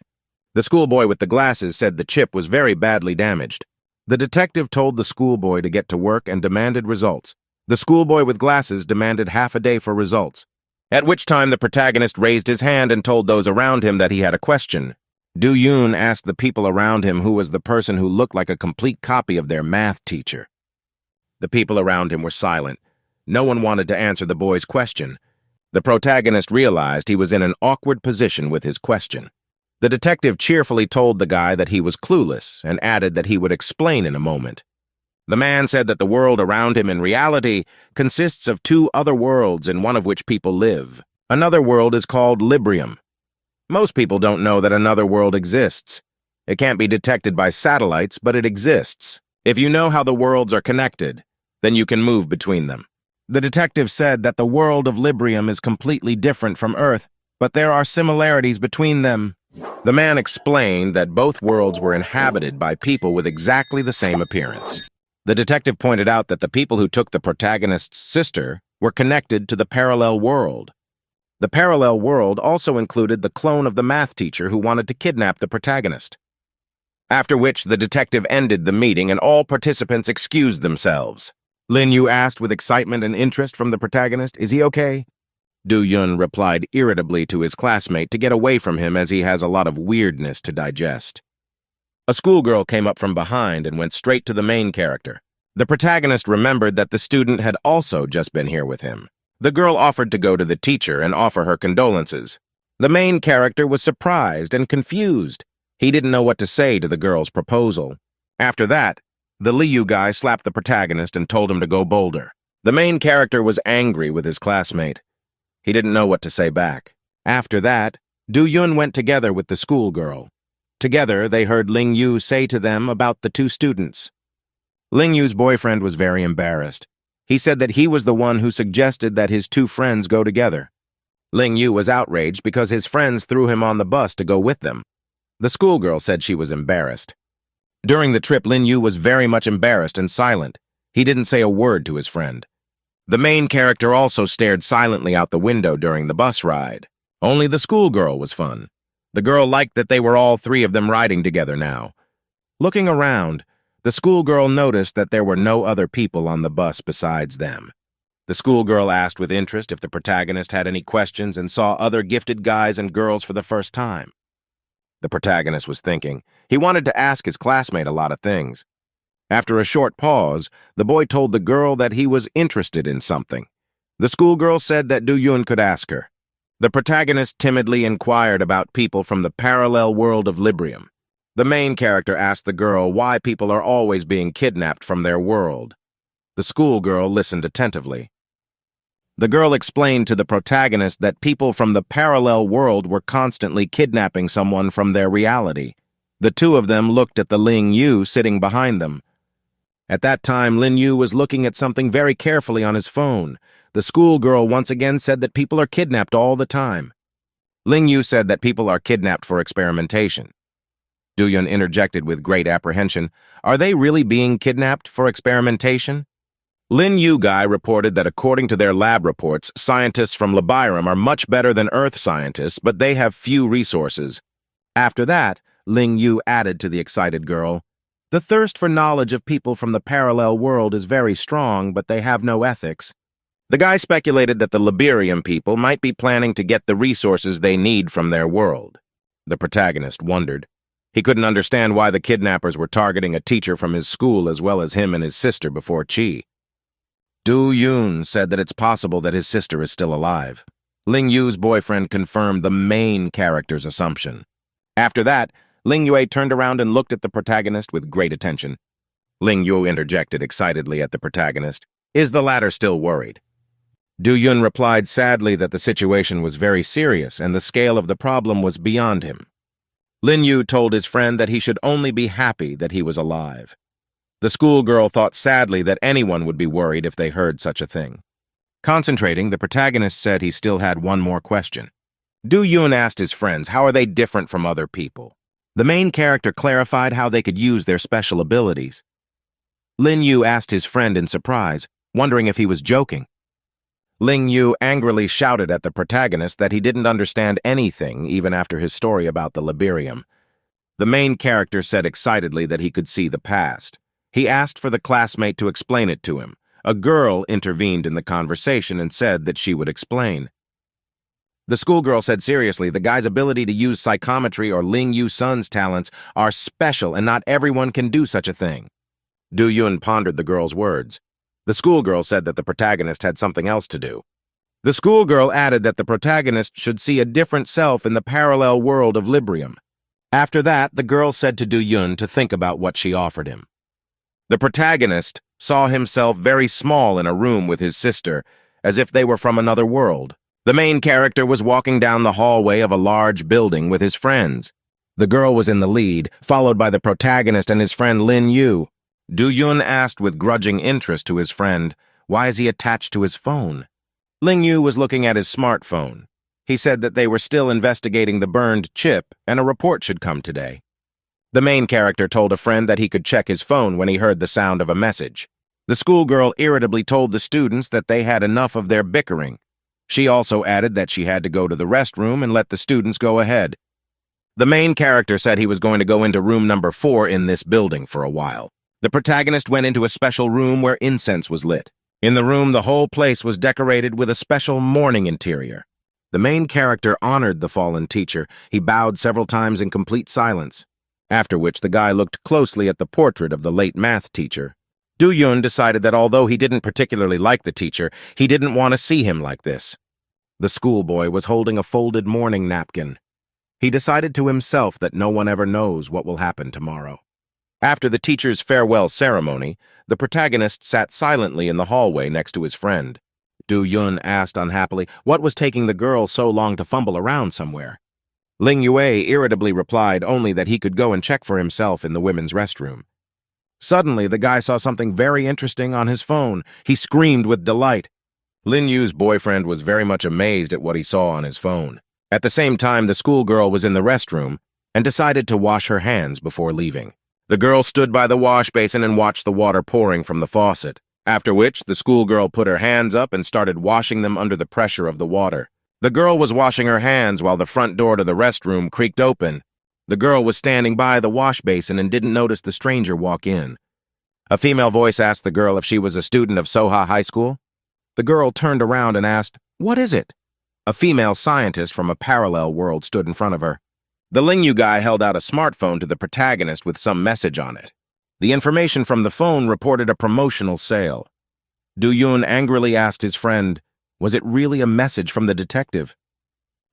The schoolboy with the glasses said the chip was very badly damaged. The detective told the schoolboy to get to work and demanded results. The schoolboy with glasses demanded half a day for results, at which time the protagonist raised his hand and told those around him that he had a question. Do-Yun asked the people around him who was the person who looked like a complete copy of their math teacher. The people around him were silent. No one wanted to answer the boy's question. The protagonist realized he was in an awkward position with his question. The detective cheerfully told the guy that he was clueless and added that he would explain in a moment. The man said that the world around him in reality consists of 2 other worlds, in one of which people live. Another world is called Librium. Most people don't know that another world exists. It can't be detected by satellites, but it exists. If you know how the worlds are connected, then you can move between them. The detective said that the world of Librium is completely different from Earth, but there are similarities between them. The man explained that both worlds were inhabited by people with exactly the same appearance. The detective pointed out that the people who took the protagonist's sister were connected to the parallel world. The parallel world also included the clone of the math teacher who wanted to kidnap the protagonist. After which, the detective ended the meeting and all participants excused themselves. Lin Yu asked with excitement and interest from the protagonist, "Is he okay?" Du Yun replied irritably to his classmate to get away from him as he has a lot of weirdness to digest. A schoolgirl came up from behind and went straight to the main character. The protagonist remembered that the student had also just been here with him. The girl offered to go to the teacher and offer her condolences. The main character was surprised and confused. He didn't know what to say to the girl's proposal. After that, the Liu guy slapped the protagonist and told him to go bolder. The main character was angry with his classmate. He didn't know what to say back. After that, Du Yun went together with the schoolgirl. Together, they heard Ling Yu say to them about the two students. Ling Yu's boyfriend was very embarrassed. He said that he was the one who suggested that his two friends go together. Ling Yu was outraged because his friends threw him on the bus to go with them. The schoolgirl said she was embarrassed. During the trip, Lin Yu was very much embarrassed and silent. He didn't say a word to his friend. The main character also stared silently out the window during the bus ride. Only the schoolgirl was fun. The girl liked that they were all three of them riding together now. Looking around, the schoolgirl noticed that there were no other people on the bus besides them. The schoolgirl asked with interest if the protagonist had any questions and saw other gifted guys and girls for the first time. The protagonist was thinking. He wanted to ask his classmate a lot of things. After a short pause, the boy told the girl that he was interested in something. The schoolgirl said that Du Yun could ask her. The protagonist timidly inquired about people from the parallel world of Librium. The main character asked the girl why people are always being kidnapped from their world. The schoolgirl listened attentively. The girl explained to the protagonist that people from the parallel world were constantly kidnapping someone from their reality. The two of them looked at the Ling Yu sitting behind them. At that time, Lin Yu was looking at something very carefully on his phone. The schoolgirl once again said that people are kidnapped all the time. Ling Yu said that people are kidnapped for experimentation. Du Yun interjected with great apprehension, "Are they really being kidnapped for experimentation?" Lin Yu guy reported that according to their lab reports, scientists from Librium are much better than Earth scientists, but they have few resources. After that, Ling Yu added to the excited girl, "The thirst for knowledge of people from the parallel world is very strong, but they have no ethics." The guy speculated that the Librium people might be planning to get the resources they need from their world. The protagonist wondered. He couldn't understand why the kidnappers were targeting a teacher from his school as well as him and his sister before Chi. Du Yun said that it's possible that his sister is still alive. Ling Yu's boyfriend confirmed the main character's assumption. After that, Ling Yue turned around and looked at the protagonist with great attention. Ling Yu interjected excitedly at the protagonist. Is the latter still worried? Du Yun replied sadly that the situation was very serious and the scale of the problem was beyond him. Lin Yu told his friend that he should only be happy that he was alive. The schoolgirl thought sadly that anyone would be worried if they heard such a thing. Concentrating, the protagonist said he still had one more question. Du Yun asked his friends how are they different from other people. The main character clarified how they could use their special abilities. Lin Yu asked his friend in surprise, wondering if he was joking. Ling Yu angrily shouted at the protagonist that he didn't understand anything even after his story about the Librium. The main character said excitedly that he could see the past. He asked for the classmate to explain it to him. A girl intervened in the conversation and said that she would explain. The schoolgirl said seriously, the guy's ability to use psychometry or Ling Yu Sun's talents are special and not everyone can do such a thing. Du Yun pondered the girl's words. The schoolgirl said that the protagonist had something else to do. The schoolgirl added that the protagonist should see a different self in the parallel world of Librium. After that, the girl said to Du Yun to think about what she offered him. The protagonist saw himself very small in a room with his sister, as if they were from another world. The main character was walking down the hallway of a large building with his friends. The girl was in the lead, followed by the protagonist and his friend Lin Yu. Du-yun asked with grudging interest to his friend, "Why is he attached to his phone?" Ling-yu was looking at his smartphone. He said that they were still investigating the burned chip and a report should come today. The main character told a friend that he could check his phone when he heard the sound of a message. The schoolgirl irritably told the students that they had enough of their bickering. She also added that she had to go to the restroom and let the students go ahead. The main character said he was going to go into room number 4 in this building for a while. The protagonist went into a special room where incense was lit. In the room, the whole place was decorated with a special morning interior. The main character honored the fallen teacher. He bowed several times in complete silence, after which the guy looked closely at the portrait of the late math teacher. Du-yun decided that although he didn't particularly like the teacher, he didn't want to see him like this. The schoolboy was holding a folded mourning napkin. He decided to himself that no one ever knows what will happen tomorrow. After the teacher's farewell ceremony, the protagonist sat silently in the hallway next to his friend. Du-yun asked unhappily what was taking the girl so long to fumble around somewhere. Ling Yue irritably replied only that he could go and check for himself in the women's restroom. Suddenly, the guy saw something very interesting on his phone. He screamed with delight. Lin Yu's boyfriend was very much amazed at what he saw on his phone. At the same time, the schoolgirl was in the restroom and decided to wash her hands before leaving. The girl stood by the wash basin and watched the water pouring from the faucet, after which the schoolgirl put her hands up and started washing them under the pressure of the water. The girl was washing her hands while the front door to the restroom creaked open. The girl was standing by the wash basin and didn't notice the stranger walk in. A female voice asked the girl if she was a student of Soha High School. The girl turned around and asked, "What is it?" A female scientist from a parallel world stood in front of her. The Lingyu guy held out a smartphone to the protagonist with some message on it. The information from the phone reported a promotional sale. Du-yun angrily asked his friend, was it really a message from the detective?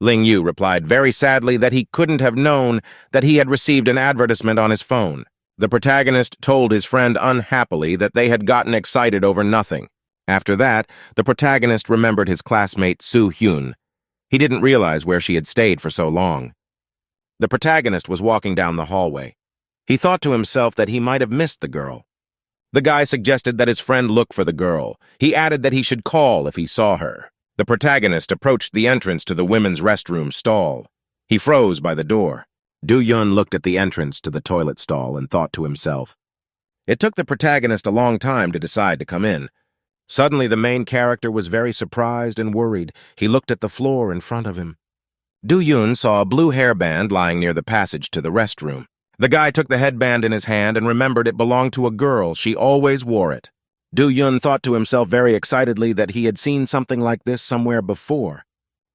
Ling Yu replied very sadly that he couldn't have known that he had received an advertisement on his phone. The protagonist told his friend unhappily that they had gotten excited over nothing. After that, the protagonist remembered his classmate Soo Hyun. He didn't realize where she had stayed for so long. The protagonist was walking down the hallway. He thought to himself that he might have missed the girl. The guy suggested that his friend look for the girl. He added that he should call if he saw her. The protagonist approached the entrance to the women's restroom stall. He froze by the door. Du-yun looked at the entrance to the toilet stall and thought to himself. It took the protagonist a long time to decide to come in. Suddenly, the main character was very surprised and worried. He looked at the floor in front of him. Du-yun saw a blue hairband lying near the passage to the restroom. The guy took the headband in his hand and remembered it belonged to a girl. She always wore it. Du-yun thought to himself very excitedly that he had seen something like this somewhere before.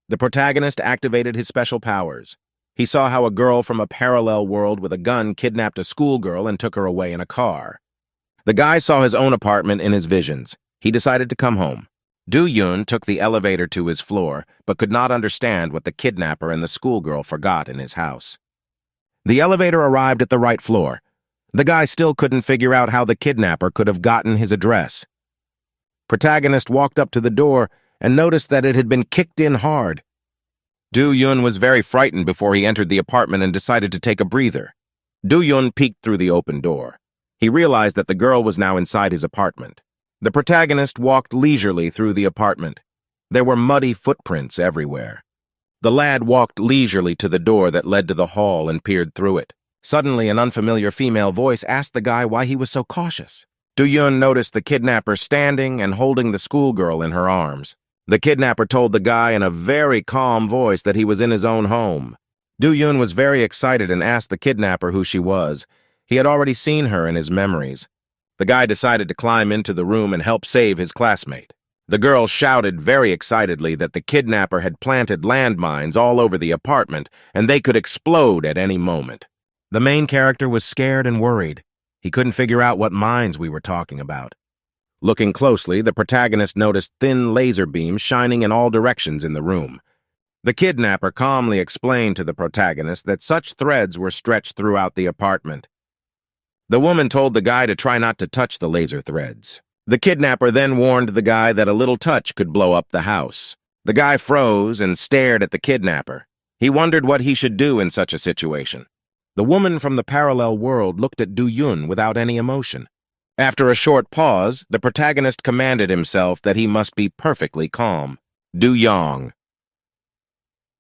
The protagonist activated his special powers. He saw how a girl from a parallel world with a gun kidnapped a schoolgirl and took her away in a car. The guy saw his own apartment in his visions. He decided to come home. Du-yun took the elevator to his floor, but could not understand what the kidnapper and the schoolgirl forgot in his house. The elevator arrived at the right floor. The guy still couldn't figure out how the kidnapper could have gotten his address. Protagonist walked up to the door and noticed that it had been kicked in hard. Du-yun was very frightened before he entered the apartment and decided to take a breather. Du-yun peeked through the open door. He realized that the girl was now inside his apartment. The protagonist walked leisurely through the apartment. There were muddy footprints everywhere. The lad walked leisurely to the door that led to the hall and peered through it. Suddenly, an unfamiliar female voice asked the guy why he was so cautious. Du-yun noticed the kidnapper standing and holding the schoolgirl in her arms. The kidnapper told the guy in a very calm voice that he was in his own home. Du-yun was very excited and asked the kidnapper who she was. He had already seen her in his memories. The guy decided to climb into the room and help save his classmate. The girl shouted very excitedly that the kidnapper had planted landmines all over the apartment and they could explode at any moment. The main character was scared and worried. He couldn't figure out what mines we were talking about. Looking closely, the protagonist noticed thin laser beams shining in all directions in the room. The kidnapper calmly explained to the protagonist that such threads were stretched throughout the apartment. The woman told the guy to try not to touch the laser threads. The kidnapper then warned the guy that a little touch could blow up the house. The guy froze and stared at the kidnapper. He wondered what he should do in such a situation. The woman from the parallel world looked at Du-yun without any emotion. After a short pause, the protagonist commanded himself that he must be perfectly calm. Du Yong.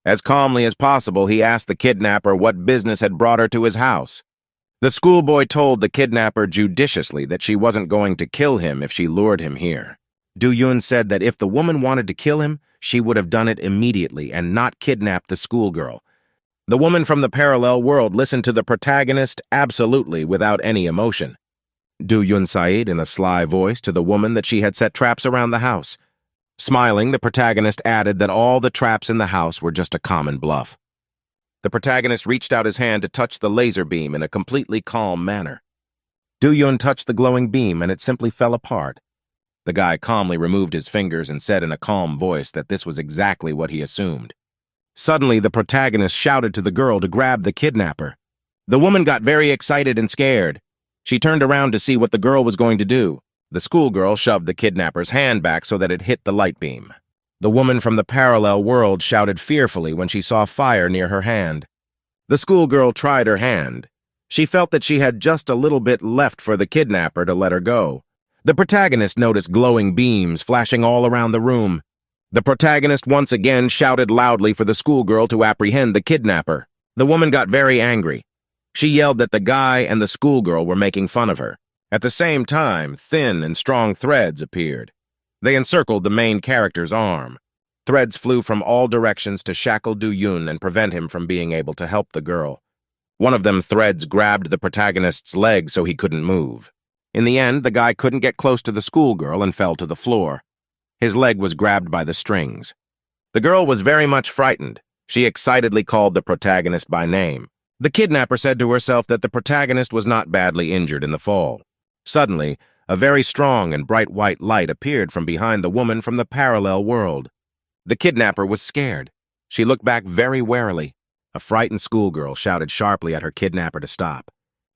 As calmly as possible, he asked the kidnapper what business had brought her to his house. The schoolboy told the kidnapper judiciously that she wasn't going to kill him if she lured him here. Du Yun said that if the woman wanted to kill him, she would have done it immediately and not kidnapped the schoolgirl. The woman from the parallel world listened to the protagonist absolutely without any emotion. Du Yun said in a sly voice to the woman that she had set traps around the house. Smiling, the protagonist added that all the traps in the house were just a common bluff. The protagonist reached out his hand to touch the laser beam in a completely calm manner. Du Yun touched the glowing beam and it simply fell apart. The guy calmly removed his fingers and said in a calm voice that this was exactly what he assumed. Suddenly, the protagonist shouted to the girl to grab the kidnapper. The woman got very excited and scared. She turned around to see what the girl was going to do. The schoolgirl shoved the kidnapper's hand back so that it hit the light beam. The woman from the parallel world shouted fearfully when she saw fire near her hand. The schoolgirl tried her hand. She felt that she had just a little bit left for the kidnapper to let her go. The protagonist noticed glowing beams flashing all around the room. The protagonist once again shouted loudly for the schoolgirl to apprehend the kidnapper. The woman got very angry. She yelled that the guy and the schoolgirl were making fun of her. At the same time, thin and strong threads appeared. They encircled the main character's arm. Threads flew from all directions to shackle Du Yun and prevent him from being able to help the girl. One of them threads grabbed the protagonist's leg so he couldn't move. In the end, the guy couldn't get close to the schoolgirl and fell to the floor. His leg was grabbed by the strings. The girl was very much frightened. She excitedly called the protagonist by name. The kidnapper said to herself that the protagonist was not badly injured in the fall. Suddenly, a very strong and bright white light appeared from behind the woman from the parallel world. The kidnapper was scared. She looked back very warily. A frightened schoolgirl shouted sharply at her kidnapper to stop.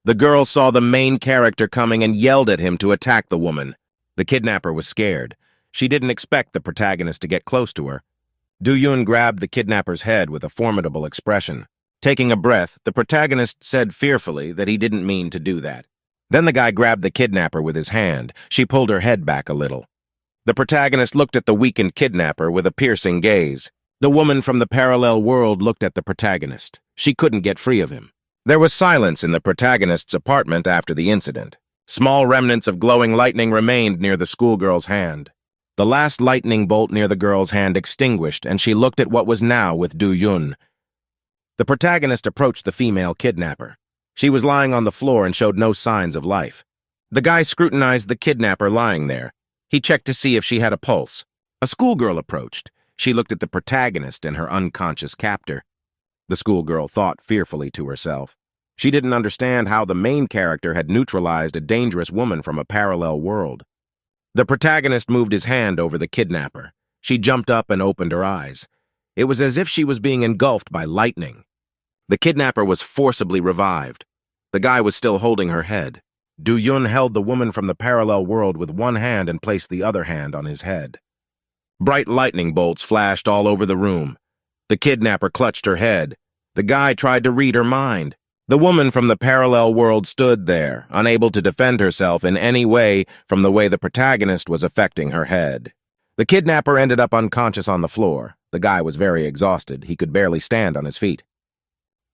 The girl saw the main character coming and yelled at him to attack the woman. The kidnapper was scared. She didn't expect the protagonist to get close to her. Du Yun grabbed the kidnapper's head with a formidable expression. Taking a breath, the protagonist said fearfully that he didn't mean to do that. Then the guy grabbed the kidnapper with his hand. She pulled her head back a little. The protagonist looked at the weakened kidnapper with a piercing gaze. The woman from the parallel world looked at the protagonist. She couldn't get free of him. There was silence in the protagonist's apartment after the incident. Small remnants of glowing lightning remained near the schoolgirl's hand. The last lightning bolt near the girl's hand extinguished, and she looked at what was now with Du Yun. The protagonist approached the female kidnapper. She was lying on the floor and showed no signs of life. The guy scrutinized the kidnapper lying there. He checked to see if she had a pulse. A schoolgirl approached. She looked at the protagonist and her unconscious captor. The schoolgirl thought fearfully to herself. She didn't understand how the main character had neutralized a dangerous woman from a parallel world. The protagonist moved his hand over the kidnapper. She jumped up and opened her eyes. It was as if she was being engulfed by lightning. The kidnapper was forcibly revived. The guy was still holding her head. Du Yun held the woman from the parallel world with one hand and placed the other hand on his head. Bright lightning bolts flashed all over the room. The kidnapper clutched her head. The guy tried to read her mind. The woman from the parallel world stood there, unable to defend herself in any way from the way the protagonist was affecting her head. The kidnapper ended up unconscious on the floor. The guy was very exhausted. He could barely stand on his feet.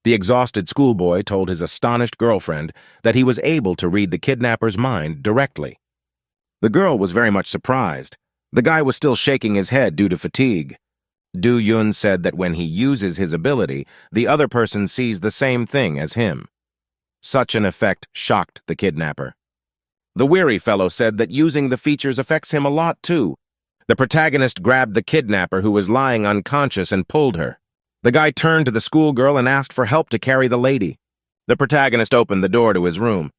The exhausted schoolboy told his astonished girlfriend that he was able to read the kidnapper's mind directly. The girl was very much surprised. The guy was still shaking his head due to fatigue. Du Yun said that when he uses his ability, the other person sees the same thing as him. Such an effect shocked the kidnapper. The weary fellow said that using the features affects him a lot too. The protagonist grabbed the kidnapper who was lying unconscious and pulled her. The guy turned to the schoolgirl and asked for help to carry the lady. The protagonist opened the door to his room.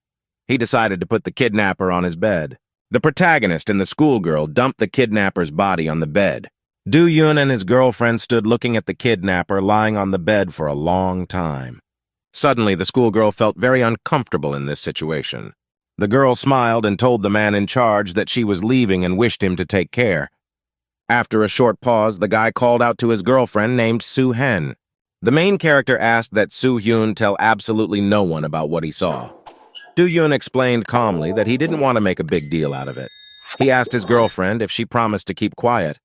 He decided to put the kidnapper on his bed. The protagonist and the schoolgirl dumped the kidnapper's body on the bed. Du Yun and his girlfriend stood looking at the kidnapper lying on the bed for a long time. Suddenly, the schoolgirl felt very uncomfortable in this situation. The girl smiled and told the man in charge that she was leaving and wished him to take care. After a short pause, the guy called out to his girlfriend named Soo Hen. The main character asked that Soo Hyun tell absolutely no one about what he saw. Do-yoon explained calmly that he didn't want to make a big deal out of it. He asked his girlfriend if she promised to keep quiet.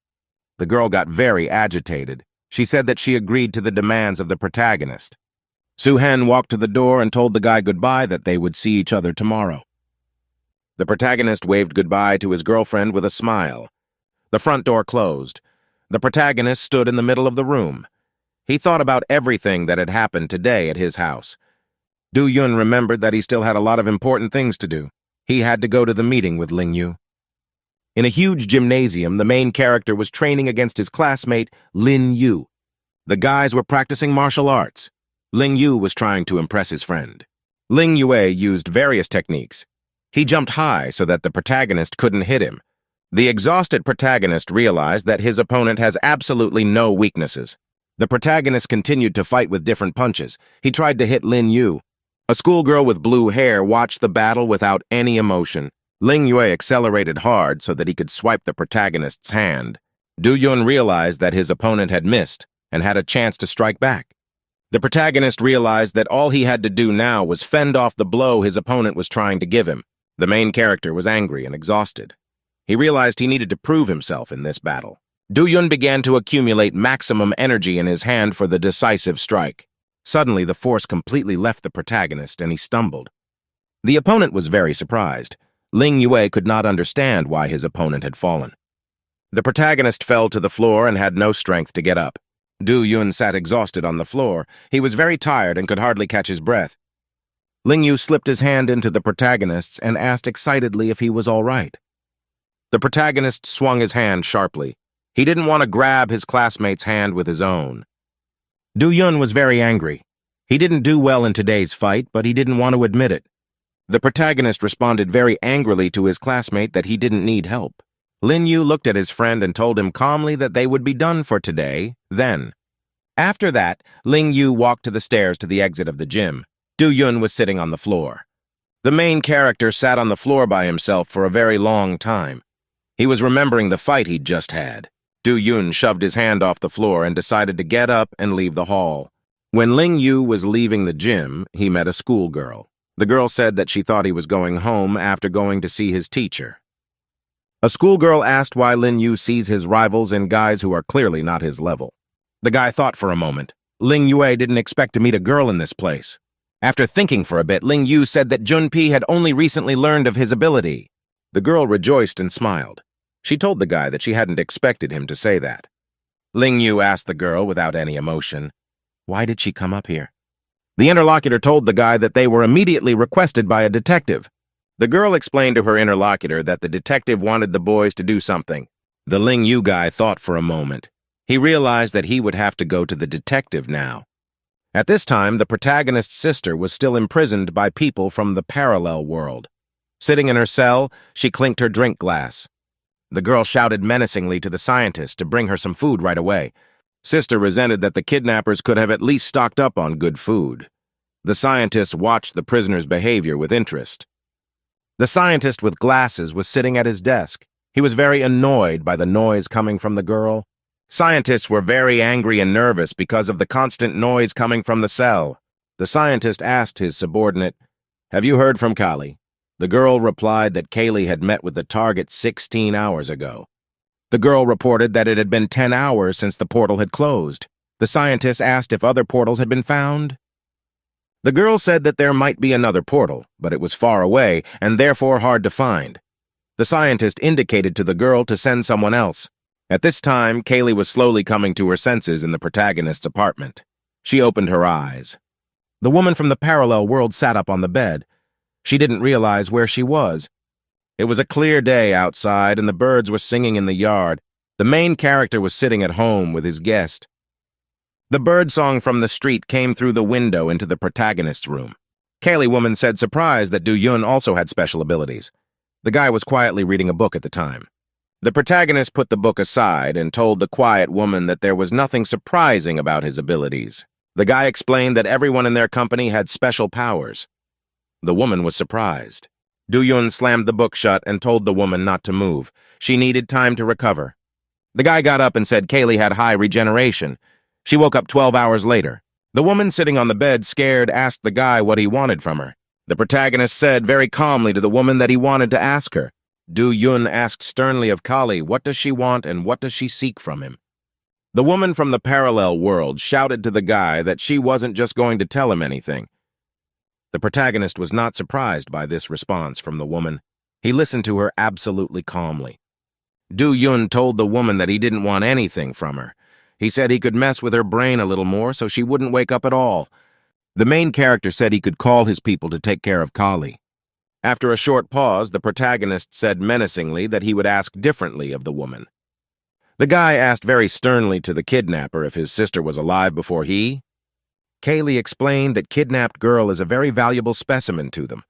The girl got very agitated. She said that she agreed to the demands of the protagonist. Soo-hen walked to the door and told the guy goodbye, that they would see each other tomorrow. The protagonist waved goodbye to his girlfriend with a smile. The front door closed. The protagonist stood in the middle of the room. He thought about everything that had happened today at his house. Do-yoon remembered that he still had a lot of important things to do. He had to go to the meeting with Ling-yu. In a huge gymnasium, the main character was training against his classmate, Lin-yu. The guys were practicing martial arts. Ling-yu was trying to impress his friend. Ling-yue used various techniques. He jumped high so that the protagonist couldn't hit him. The exhausted protagonist realized that his opponent has absolutely no weaknesses. The protagonist continued to fight with different punches. He tried to hit Lin-yu. A schoolgirl with blue hair watched the battle without any emotion. Ling-yue accelerated hard so that he could swipe the protagonist's hand. Do-yoon realized that his opponent had missed and had a chance to strike back. The protagonist realized that all he had to do now was fend off the blow his opponent was trying to give him. The main character was angry and exhausted. He realized he needed to prove himself in this battle. Do-yoon began to accumulate maximum energy in his hand for the decisive strike. Suddenly, the force completely left the protagonist and he stumbled. The opponent was very surprised. Ling-yue could not understand why his opponent had fallen. The protagonist fell to the floor and had no strength to get up. Do-yoon sat exhausted on the floor. He was very tired and could hardly catch his breath. Ling-yu slipped his hand into the protagonist's and asked excitedly if he was all right. The protagonist swung his hand sharply. He didn't want to grab his classmate's hand with his own. Do-yoon was very angry. He didn't do well in today's fight, but he didn't want to admit it. The protagonist responded very angrily to his classmate that he didn't need help. Lin-yu looked at his friend and told him calmly that they would be done for today, then. After that, Ling-yu walked to the stairs to the exit of the gym. Do-yoon was sitting on the floor. The main character sat on the floor by himself for a very long time. He was remembering the fight he'd just had. Do-yoon shoved his hand off the floor and decided to get up and leave the hall. When Ling-yu was leaving the gym, he met a schoolgirl. The girl said that she thought he was going home after going to see his teacher. A schoolgirl asked why Lin-yu sees his rivals in guys who are clearly not his level. The guy thought for a moment. Ling-yue didn't expect to meet a girl in this place. After thinking for a bit, Ling-yu said that Junpei had only recently learned of his ability. The girl rejoiced and smiled. She told the guy that she hadn't expected him to say that. Ling-yu asked the girl without any emotion, "Why did she come up here?" The interlocutor told the guy that they were immediately requested by a detective. The girl explained to her interlocutor that the detective wanted the boys to do something. The Ling-yu guy thought for a moment. He realized that he would have to go to the detective now. At this time, the protagonist's sister was still imprisoned by people from the parallel world. Sitting in her cell, she clinked her drink glass. The girl shouted menacingly to the scientist to bring her some food right away. Sister resented that the kidnappers could have at least stocked up on good food. The scientist watched the prisoner's behavior with interest. The scientist with glasses was sitting at his desk. He was very annoyed by the noise coming from the girl. Scientists were very angry and nervous because of the constant noise coming from the cell. The scientist asked his subordinate, "Have you heard from Kali?" The girl replied that Kaylee had met with the target 16 hours ago. The girl reported that it had been 10 hours since the portal had closed. The scientist asked if other portals had been found. The girl said that there might be another portal, but it was far away and therefore hard to find. The scientist indicated to the girl to send someone else. At this time, Kaylee was slowly coming to her senses in the protagonist's apartment. She opened her eyes. The woman from the parallel world sat up on the bed. She didn't realize where she was. It was a clear day outside and the birds were singing in the yard. The main character was sitting at home with his guest. The birdsong from the street came through the window into the protagonist's room. Kaylee woman said surprised that Do-yoon also had special abilities. The guy was quietly reading a book at the time. The protagonist put the book aside and told the quiet woman that there was nothing surprising about his abilities. The guy explained that everyone in their company had special powers. The woman was surprised. Do-yoon slammed the book shut and told the woman not to move. She needed time to recover. The guy got up and said Kaylee had high regeneration. She woke up 12 hours later. The woman sitting on the bed, scared, asked the guy what he wanted from her. The protagonist said very calmly to the woman that he wanted to ask her. Do-yun asked sternly of Kali, what does she want and what does she seek from him? The woman from the parallel world shouted to the guy that she wasn't just going to tell him anything. The protagonist was not surprised by this response from the woman. He listened to her absolutely calmly. Do-yun told the woman that he didn't want anything from her. He said he could mess with her brain a little more so she wouldn't wake up at all. The main character said he could call his people to take care of Kali. After a short pause, the protagonist said menacingly that he would ask differently of the woman. The guy asked very sternly to the kidnapper if his sister was alive before he. Kaylee explained that kidnapped girl is a very valuable specimen to them.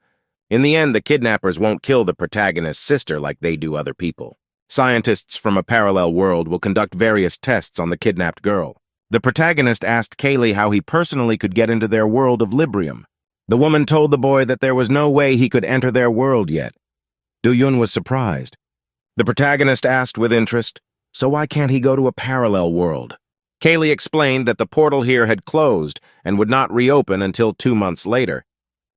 In the end, the kidnappers won't kill the protagonist's sister like they do other people. Scientists from a parallel world will conduct various tests on the kidnapped girl. The protagonist asked Kaylee how he personally could get into their world of Librium. The woman told the boy that there was no way he could enter their world yet. Do-yun was surprised. The protagonist asked with interest, so why can't he go to a parallel world? Kaylee explained that the portal here had closed and would not reopen until 2 months later.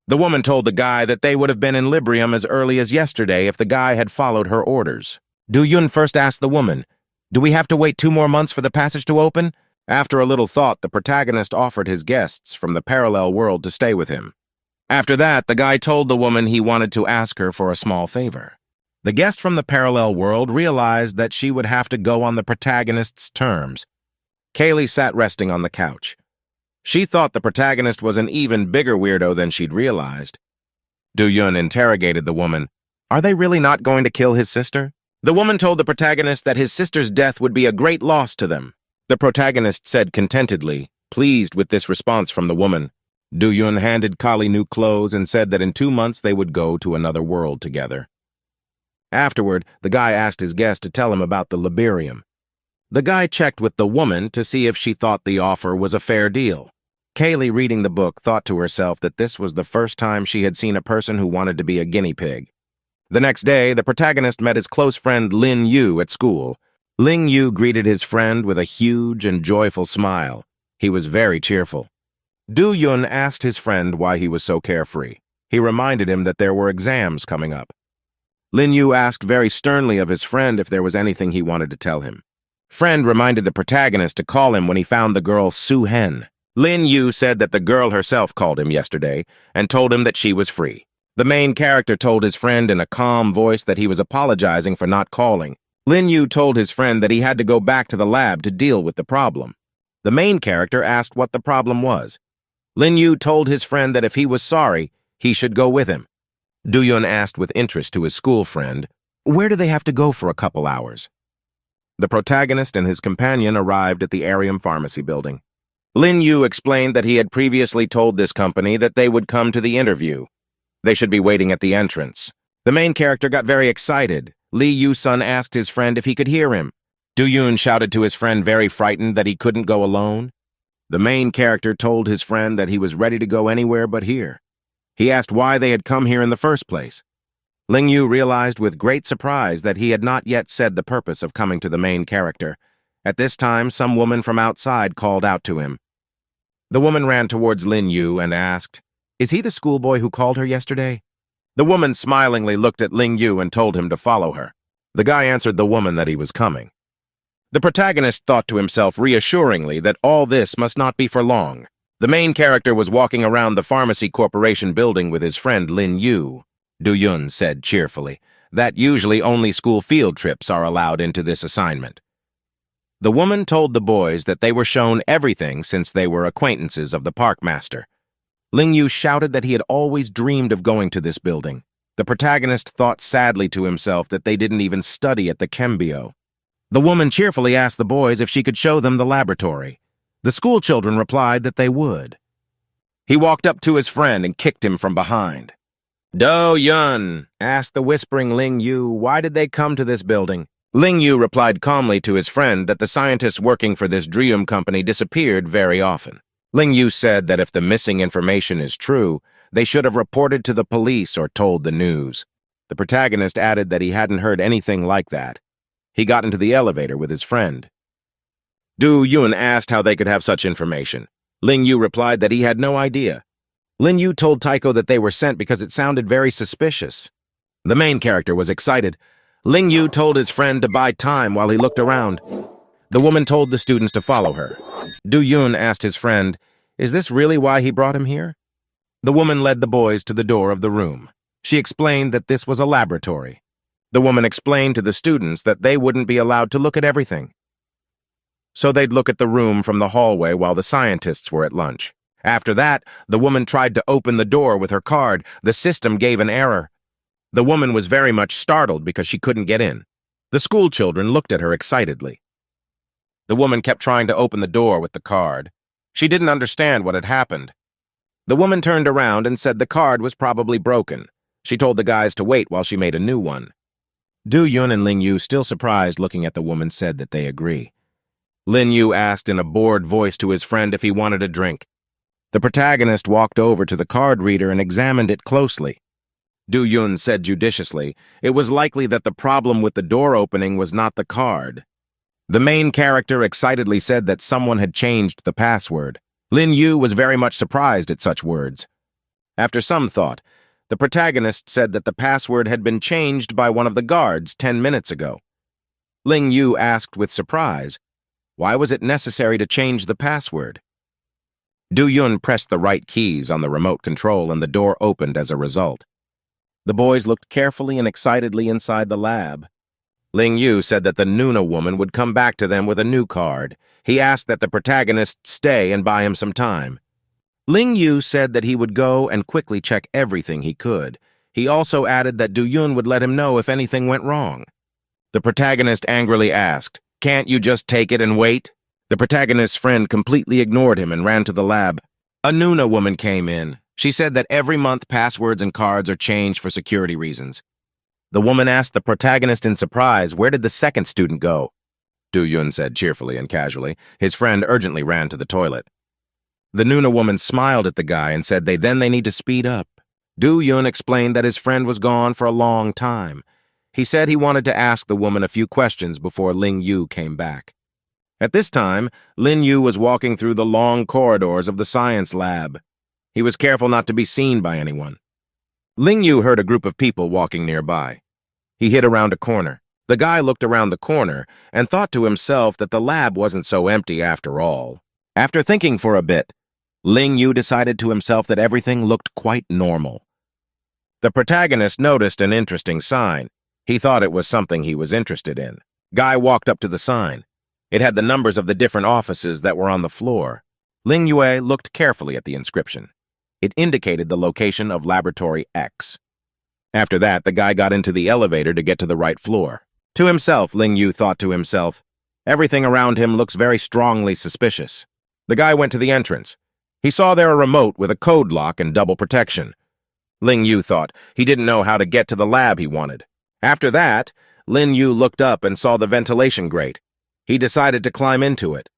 The woman told the guy that they would have been in Librium as early as yesterday if the guy had followed her orders. Do-yun first asked the woman, do we have to wait 2 more months for the passage to open? After a little thought, the protagonist offered his guests from the parallel world to stay with him. After that, the guy told the woman he wanted to ask her for a small favor. The guest from the parallel world realized that she would have to go on the protagonist's terms. Kaylee sat resting on the couch. She thought the protagonist was an even bigger weirdo than she'd realized. Do-yun interrogated the woman. Are they really not going to kill his sister? The woman told the protagonist that his sister's death would be a great loss to them. The protagonist said contentedly, pleased with this response from the woman. Do-yun handed Kali new clothes and said that in 2 months they would go to another world together. Afterward, the guy asked his guest to tell him about the Liberium. The guy checked with the woman to see if she thought the offer was a fair deal. Kaylee, reading the book, thought to herself that this was the first time she had seen a person who wanted to be a guinea pig. The next day, the protagonist met his close friend Lin Yu at school. Lin Yu greeted his friend with a huge and joyful smile. He was very cheerful. Do-yun asked his friend why he was so carefree. He reminded him that there were exams coming up. Lin Yu asked very sternly of his friend if there was anything he wanted to tell him. Friend reminded the protagonist to call him when he found the girl Su-hen. Lin Yu said that the girl herself called him yesterday and told him that she was free. The main character told his friend in a calm voice that he was apologizing for not calling. Lin Yu told his friend that he had to go back to the lab to deal with the problem. The main character asked what the problem was. Lin Yu told his friend that if he was sorry, he should go with him. Do-yun asked with interest to his school friend, where do they have to go for a couple hours? The protagonist and his companion arrived at the Arium Pharmacy building. Lin Yu explained that he had previously told this company that they would come to the interview. They should be waiting at the entrance. The main character got very excited. Lee Yu-sun asked his friend if he could hear him. Do-yun shouted to his friend very frightened that he couldn't go alone. The main character told his friend that he was ready to go anywhere but here. He asked why they had come here in the first place. Ling Yu realized with great surprise that he had not yet said the purpose of coming to the main character. At this time, some woman from outside called out to him. The woman ran towards Lin Yu and asked, is he the schoolboy who called her yesterday? The woman smilingly looked at Ling Yu and told him to follow her. The guy answered the woman that he was coming. The protagonist thought to himself reassuringly that all this must not be for long. The main character was walking around the Pharmacy Corporation building with his friend Lin Yu. Do-yun said cheerfully that usually only school field trips are allowed into this assignment. The woman told the boys that they were shown everything since they were acquaintances of the park master. Ling Yu shouted that he had always dreamed of going to this building. The protagonist thought sadly to himself that they didn't even study at the Kembio. The woman cheerfully asked the boys if she could show them the laboratory. The school children replied that they would. He walked up to his friend and kicked him from behind. Do-yun asked the whispering Ling Yu why did they come to this building. Ling Yu replied calmly to his friend that the scientists working for this Dream company disappeared very often. Ling Yu said that if the missing information is true, they should have reported to the police or told the news. The protagonist added that he hadn't heard anything like that. He got into the elevator with his friend. Do-yun asked how they could have such information. Ling Yu replied that he had no idea. Lin Yu told Taiko that they were sent because it sounded very suspicious. The main character was excited. Ling Yu told his friend to buy time while he looked around. The woman told the students to follow her. Du Yun asked his friend, "Is this really why he brought him here?" The woman led the boys to the door of the room. She explained that this was a laboratory. The woman explained to the students that they wouldn't be allowed to look at everything. So they'd look at the room from the hallway while the scientists were at lunch. After that, the woman tried to open the door with her card. The system gave an error. The woman was very much startled because she couldn't get in. The school children looked at her excitedly. The woman kept trying to open the door with the card. She didn't understand what had happened. The woman turned around and said the card was probably broken. She told the guys to wait while she made a new one. Du Yun and Ling Yu, still surprised looking at the woman, said that they agree. Lin Yu asked in a bored voice to his friend if he wanted a drink. The protagonist walked over to the card reader and examined it closely. Du Yun said judiciously, it was likely that the problem with the door opening was not the card. The main character excitedly said that someone had changed the password. Lin Yu was very much surprised at such words. After some thought, the protagonist said that the password had been changed by one of the guards 10 minutes ago. Ling Yu asked with surprise, why was it necessary to change the password? Du Yun pressed the right keys on the remote control and the door opened as a result. The boys looked carefully and excitedly inside the lab. Ling Yu said that the Nuna woman would come back to them with a new card. He asked that the protagonist stay and buy him some time. Ling Yu said that he would go and quickly check everything he could. He also added that Du Yun would let him know if anything went wrong. The protagonist angrily asked, "Can't you just take it and wait?" The protagonist's friend completely ignored him and ran to the lab. A Nuna woman came in. She said that every month passwords and cards are changed for security reasons. The woman asked the protagonist in surprise, where did the second student go? Du Yun said cheerfully and casually. His friend urgently ran to the toilet. The Nuna woman smiled at the guy and said they need to speed up. Du Yun explained that his friend was gone for a long time. He said he wanted to ask the woman a few questions before Ling Yu came back. At this time, Lin Yu was walking through the long corridors of the science lab. He was careful not to be seen by anyone. Ling Yu heard a group of people walking nearby. He hid around a corner. The guy looked around the corner and thought to himself that the lab wasn't so empty after all. After thinking for a bit, Ling Yu decided to himself that everything looked quite normal. The protagonist noticed an interesting sign. He thought it was something he was interested in. Guy walked up to the sign. It had the numbers of the different offices that were on the floor. Ling Yue looked carefully at the inscription. It indicated the location of Laboratory X. After that, the guy got into the elevator to get to the right floor. To himself, Ling Yu thought to himself, everything around him looks very strongly suspicious. The guy went to the entrance. He saw there a remote with a code lock and double protection. Ling Yu thought he didn't know how to get to the lab he wanted. After that, Lin Yu looked up and saw the ventilation grate. He decided to climb into it.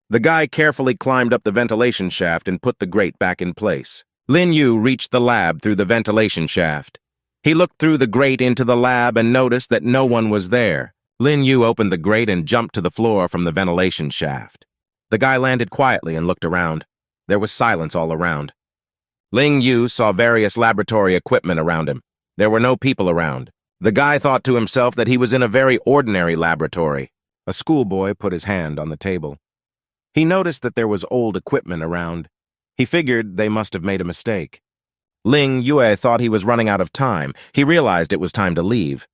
The guy carefully climbed up the ventilation shaft and put the grate back in place. Lin Yu reached the lab through the ventilation shaft. He looked through the grate into the lab and noticed that no one was there. Lin Yu opened the grate and jumped to the floor from the ventilation shaft. The guy landed quietly and looked around. There was silence all around. Ling Yu saw various laboratory equipment around him. There were no people around. The guy thought to himself that he was in a very ordinary laboratory. A schoolboy put his hand on the table. He noticed that there was old equipment around. He figured they must have made a mistake. Ling Yue thought he was running out of time. He realized it was time to leave.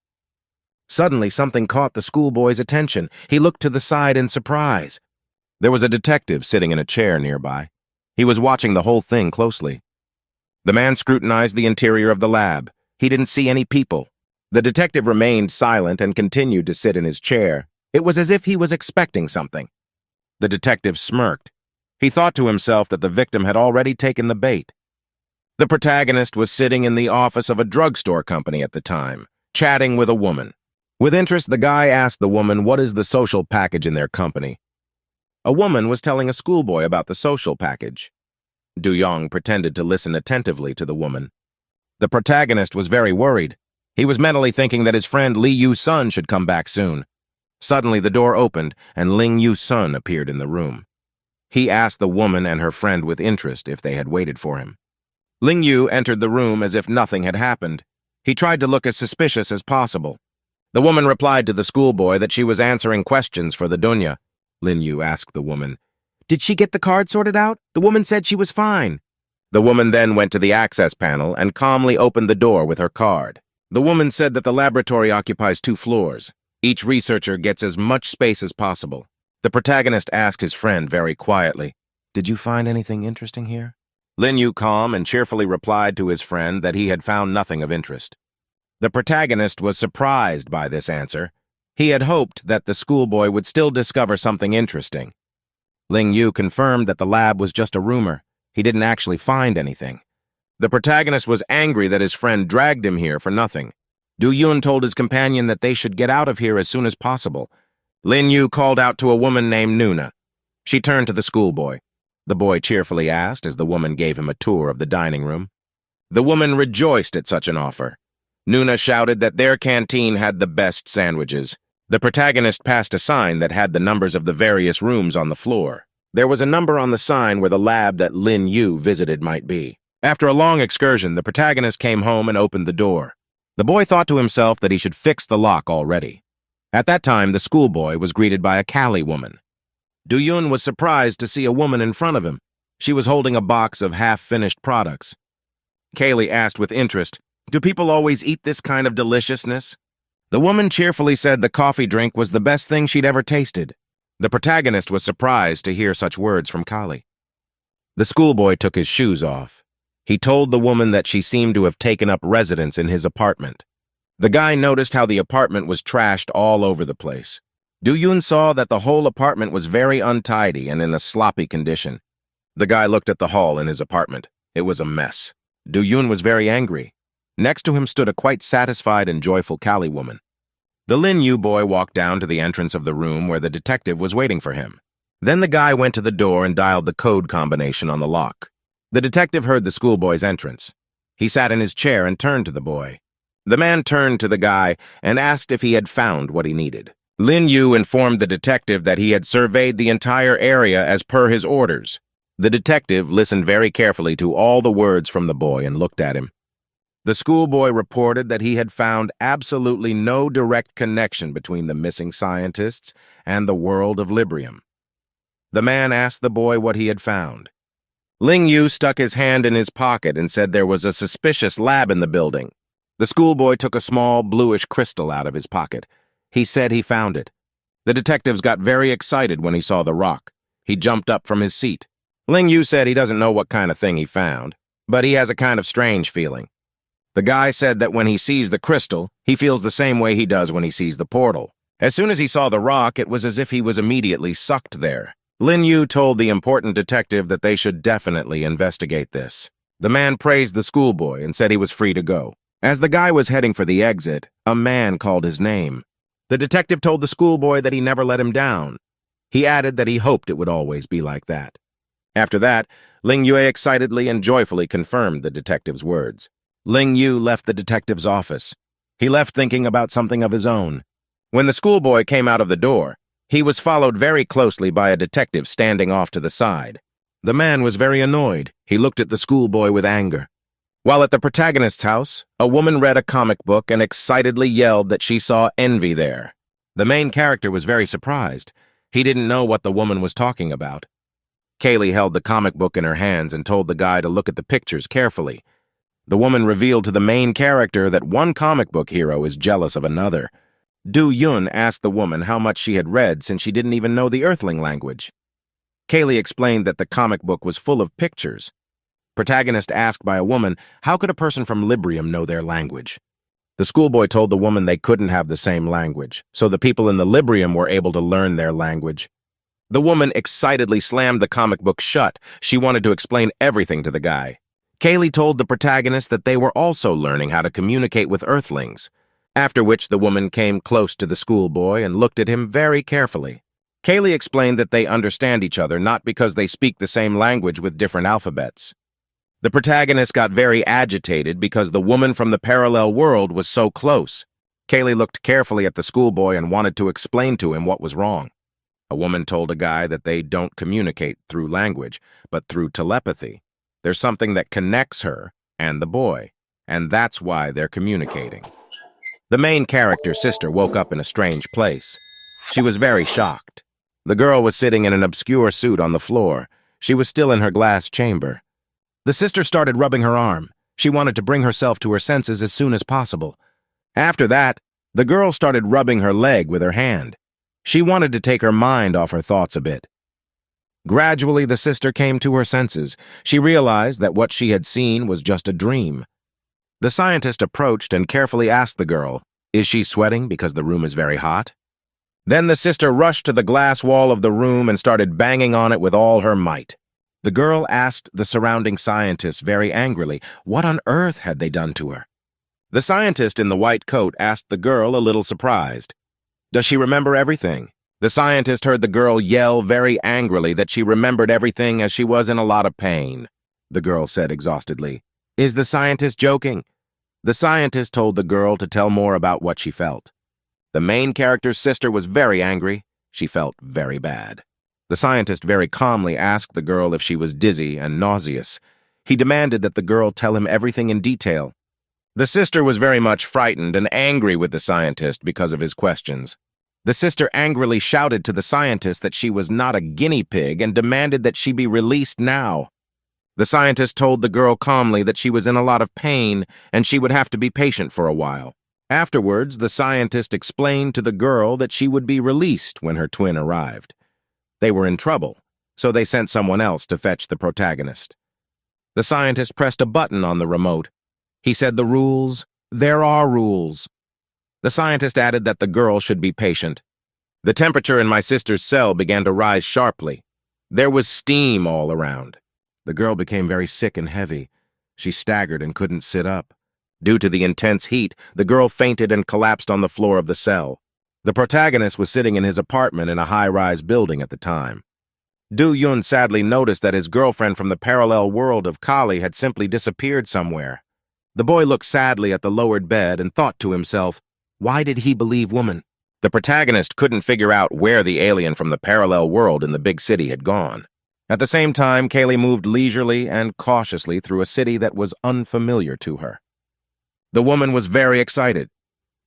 Suddenly, something caught the schoolboy's attention. He looked to the side in surprise. There was a detective sitting in a chair nearby. He was watching the whole thing closely. The man scrutinized the interior of the lab. He didn't see any people. The detective remained silent and continued to sit in his chair. It was as if he was expecting something. The detective smirked. He thought to himself that the victim had already taken the bait. The protagonist was sitting in the office of a drugstore company at the time, chatting with a woman. With interest, the guy asked the woman what is the social package in their company. A woman was telling a schoolboy about the social package. Du Yong pretended to listen attentively to the woman. The protagonist was very worried. He was mentally thinking that his friend Li Yu-sun should come back soon. Suddenly, the door opened, and Ling Yu-sun appeared in the room. He asked the woman and her friend with interest if they had waited for him. Ling Yu entered the room as if nothing had happened. He tried to look as suspicious as possible. The woman replied to the schoolboy that she was answering questions for the dunya. Lin Yu asked the woman, "Did she get the card sorted out? The woman said she was fine." The woman then went to the access panel and calmly opened the door with her card. The woman said that the laboratory occupies 2 floors. Each researcher gets as much space as possible. The protagonist asked his friend very quietly, "Did you find anything interesting here?" Lin Yu calm and cheerfully replied to his friend that he had found nothing of interest. The protagonist was surprised by this answer. He had hoped that the schoolboy would still discover something interesting. Ling Yu confirmed that the lab was just a rumor. He didn't actually find anything. The protagonist was angry that his friend dragged him here for nothing. Du Yun told his companion that they should get out of here as soon as possible. Lin Yu called out to a woman named Nuna. She turned to the schoolboy. The boy cheerfully asked as the woman gave him a tour of the dining room. The woman rejoiced at such an offer. Nuna shouted that their canteen had the best sandwiches. The protagonist passed a sign that had the numbers of the various rooms on the floor. There was a number on the sign where the lab that Lin Yu visited might be. After a long excursion, the protagonist came home and opened the door. The boy thought to himself that he should fix the lock already. At that time, the schoolboy was greeted by a Kali woman. Du Yun was surprised to see a woman in front of him. She was holding a box of half-finished products. Kaylee asked with interest, "Do people always eat this kind of deliciousness?" The woman cheerfully said the coffee drink was the best thing she'd ever tasted. The protagonist was surprised to hear such words from Kali. The schoolboy took his shoes off. He told the woman that she seemed to have taken up residence in his apartment. The guy noticed how the apartment was trashed all over the place. Du Yun saw that the whole apartment was very untidy and in a sloppy condition. The guy looked at the hall in his apartment. It was a mess. Du Yun was very angry. Next to him stood a quite satisfied and joyful Kali woman. The Lin Yu boy walked down to the entrance of the room where the detective was waiting for him. Then the guy went to the door and dialed the code combination on the lock. The detective heard the schoolboy's entrance. He sat in his chair and turned to the boy. The man turned to the guy and asked if he had found what he needed. Lin Yu informed the detective that he had surveyed the entire area as per his orders. The detective listened very carefully to all the words from the boy and looked at him. The schoolboy reported that he had found absolutely no direct connection between the missing scientists and the world of Librium. The man asked the boy what he had found. Ling Yu stuck his hand in his pocket and said there was a suspicious lab in the building. The schoolboy took a small bluish crystal out of his pocket. He said he found it. The detectives got very excited when he saw the rock. He jumped up from his seat. Ling Yu said he doesn't know what kind of thing he found, but he has a kind of strange feeling. The guy said that when he sees the crystal, he feels the same way he does when he sees the portal. As soon as he saw the rock, it was as if he was immediately sucked there. Lin Yu told the important detective that they should definitely investigate this. The man praised the schoolboy and said he was free to go. As the guy was heading for the exit, a man called his name. The detective told the schoolboy that he never let him down. He added that he hoped it would always be like that. After that, Ling Yue excitedly and joyfully confirmed the detective's words. Ling Yu left the detective's office. He left thinking about something of his own. When the schoolboy came out of the door, he was followed very closely by a detective standing off to the side. The man was very annoyed. He looked at the schoolboy with anger. While at the protagonist's house, a woman read a comic book and excitedly yelled that she saw envy there. The main character was very surprised. He didn't know what the woman was talking about. Kaylee held the comic book in her hands and told the guy to look at the pictures carefully. The woman revealed to the main character that one comic book hero is jealous of another. Du Yun asked the woman how much she had read since she didn't even know the Earthling language. Kaylee explained that the comic book was full of pictures. Protagonist asked by a woman, how could a person from Librium know their language? The schoolboy told the woman they couldn't have the same language, so the people in the Librium were able to learn their language. The woman excitedly slammed the comic book shut. She wanted to explain everything to the guy. Kaylee told the protagonist that they were also learning how to communicate with Earthlings, after which the woman came close to the schoolboy and looked at him very carefully. Kaylee explained that they understand each other not because they speak the same language with different alphabets. The protagonist got very agitated because the woman from the parallel world was so close. Kaylee looked carefully at the schoolboy and wanted to explain to him what was wrong. A woman told a guy that they don't communicate through language, but through telepathy. There's something that connects her and the boy, and that's why they're communicating. The main character's sister woke up in a strange place. She was very shocked. The girl was sitting in an obscure suit on the floor. She was still in her glass chamber. The sister started rubbing her arm. She wanted to bring herself to her senses as soon as possible. After that, the girl started rubbing her leg with her hand. She wanted to take her mind off her thoughts a bit. Gradually, the sister came to her senses. She realized that what she had seen was just a dream. The scientist approached and carefully asked the girl, "Is she sweating because the room is very hot?" Then the sister rushed to the glass wall of the room and started banging on it with all her might. The girl asked the surrounding scientists very angrily, what on earth had they done to her? The scientist in the white coat asked the girl, a little surprised, "Does she remember everything?" The scientist heard the girl yell very angrily that she remembered everything as she was in a lot of pain. The girl said exhaustedly, "Is the scientist joking?" The scientist told the girl to tell more about what she felt. The main character's sister was very angry. She felt very bad. The scientist very calmly asked the girl if she was dizzy and nauseous. He demanded that the girl tell him everything in detail. The sister was very much frightened and angry with the scientist because of his questions. The sister angrily shouted to the scientist that she was not a guinea pig and demanded that she be released now. The scientist told the girl calmly that she was in a lot of pain and she would have to be patient for a while. Afterwards, the scientist explained to the girl that she would be released when her twin arrived. They were in trouble, so they sent someone else to fetch the protagonist. The scientist pressed a button on the remote. He said the rules, there are rules. The scientist added that the girl should be patient. The temperature in my sister's cell began to rise sharply. There was steam all around. The girl became very sick and heavy. She staggered and couldn't sit up. Due to the intense heat, the girl fainted and collapsed on the floor of the cell. The protagonist was sitting in his apartment in a high-rise building at the time. Do-Yun sadly noticed that his girlfriend from the parallel world of Kali had simply disappeared somewhere. The boy looked sadly at the lowered bed and thought to himself, why did he believe woman? The protagonist couldn't figure out where the alien from the parallel world in the big city had gone. At the same time, Kaylee moved leisurely and cautiously through a city that was unfamiliar to her. The woman was very excited.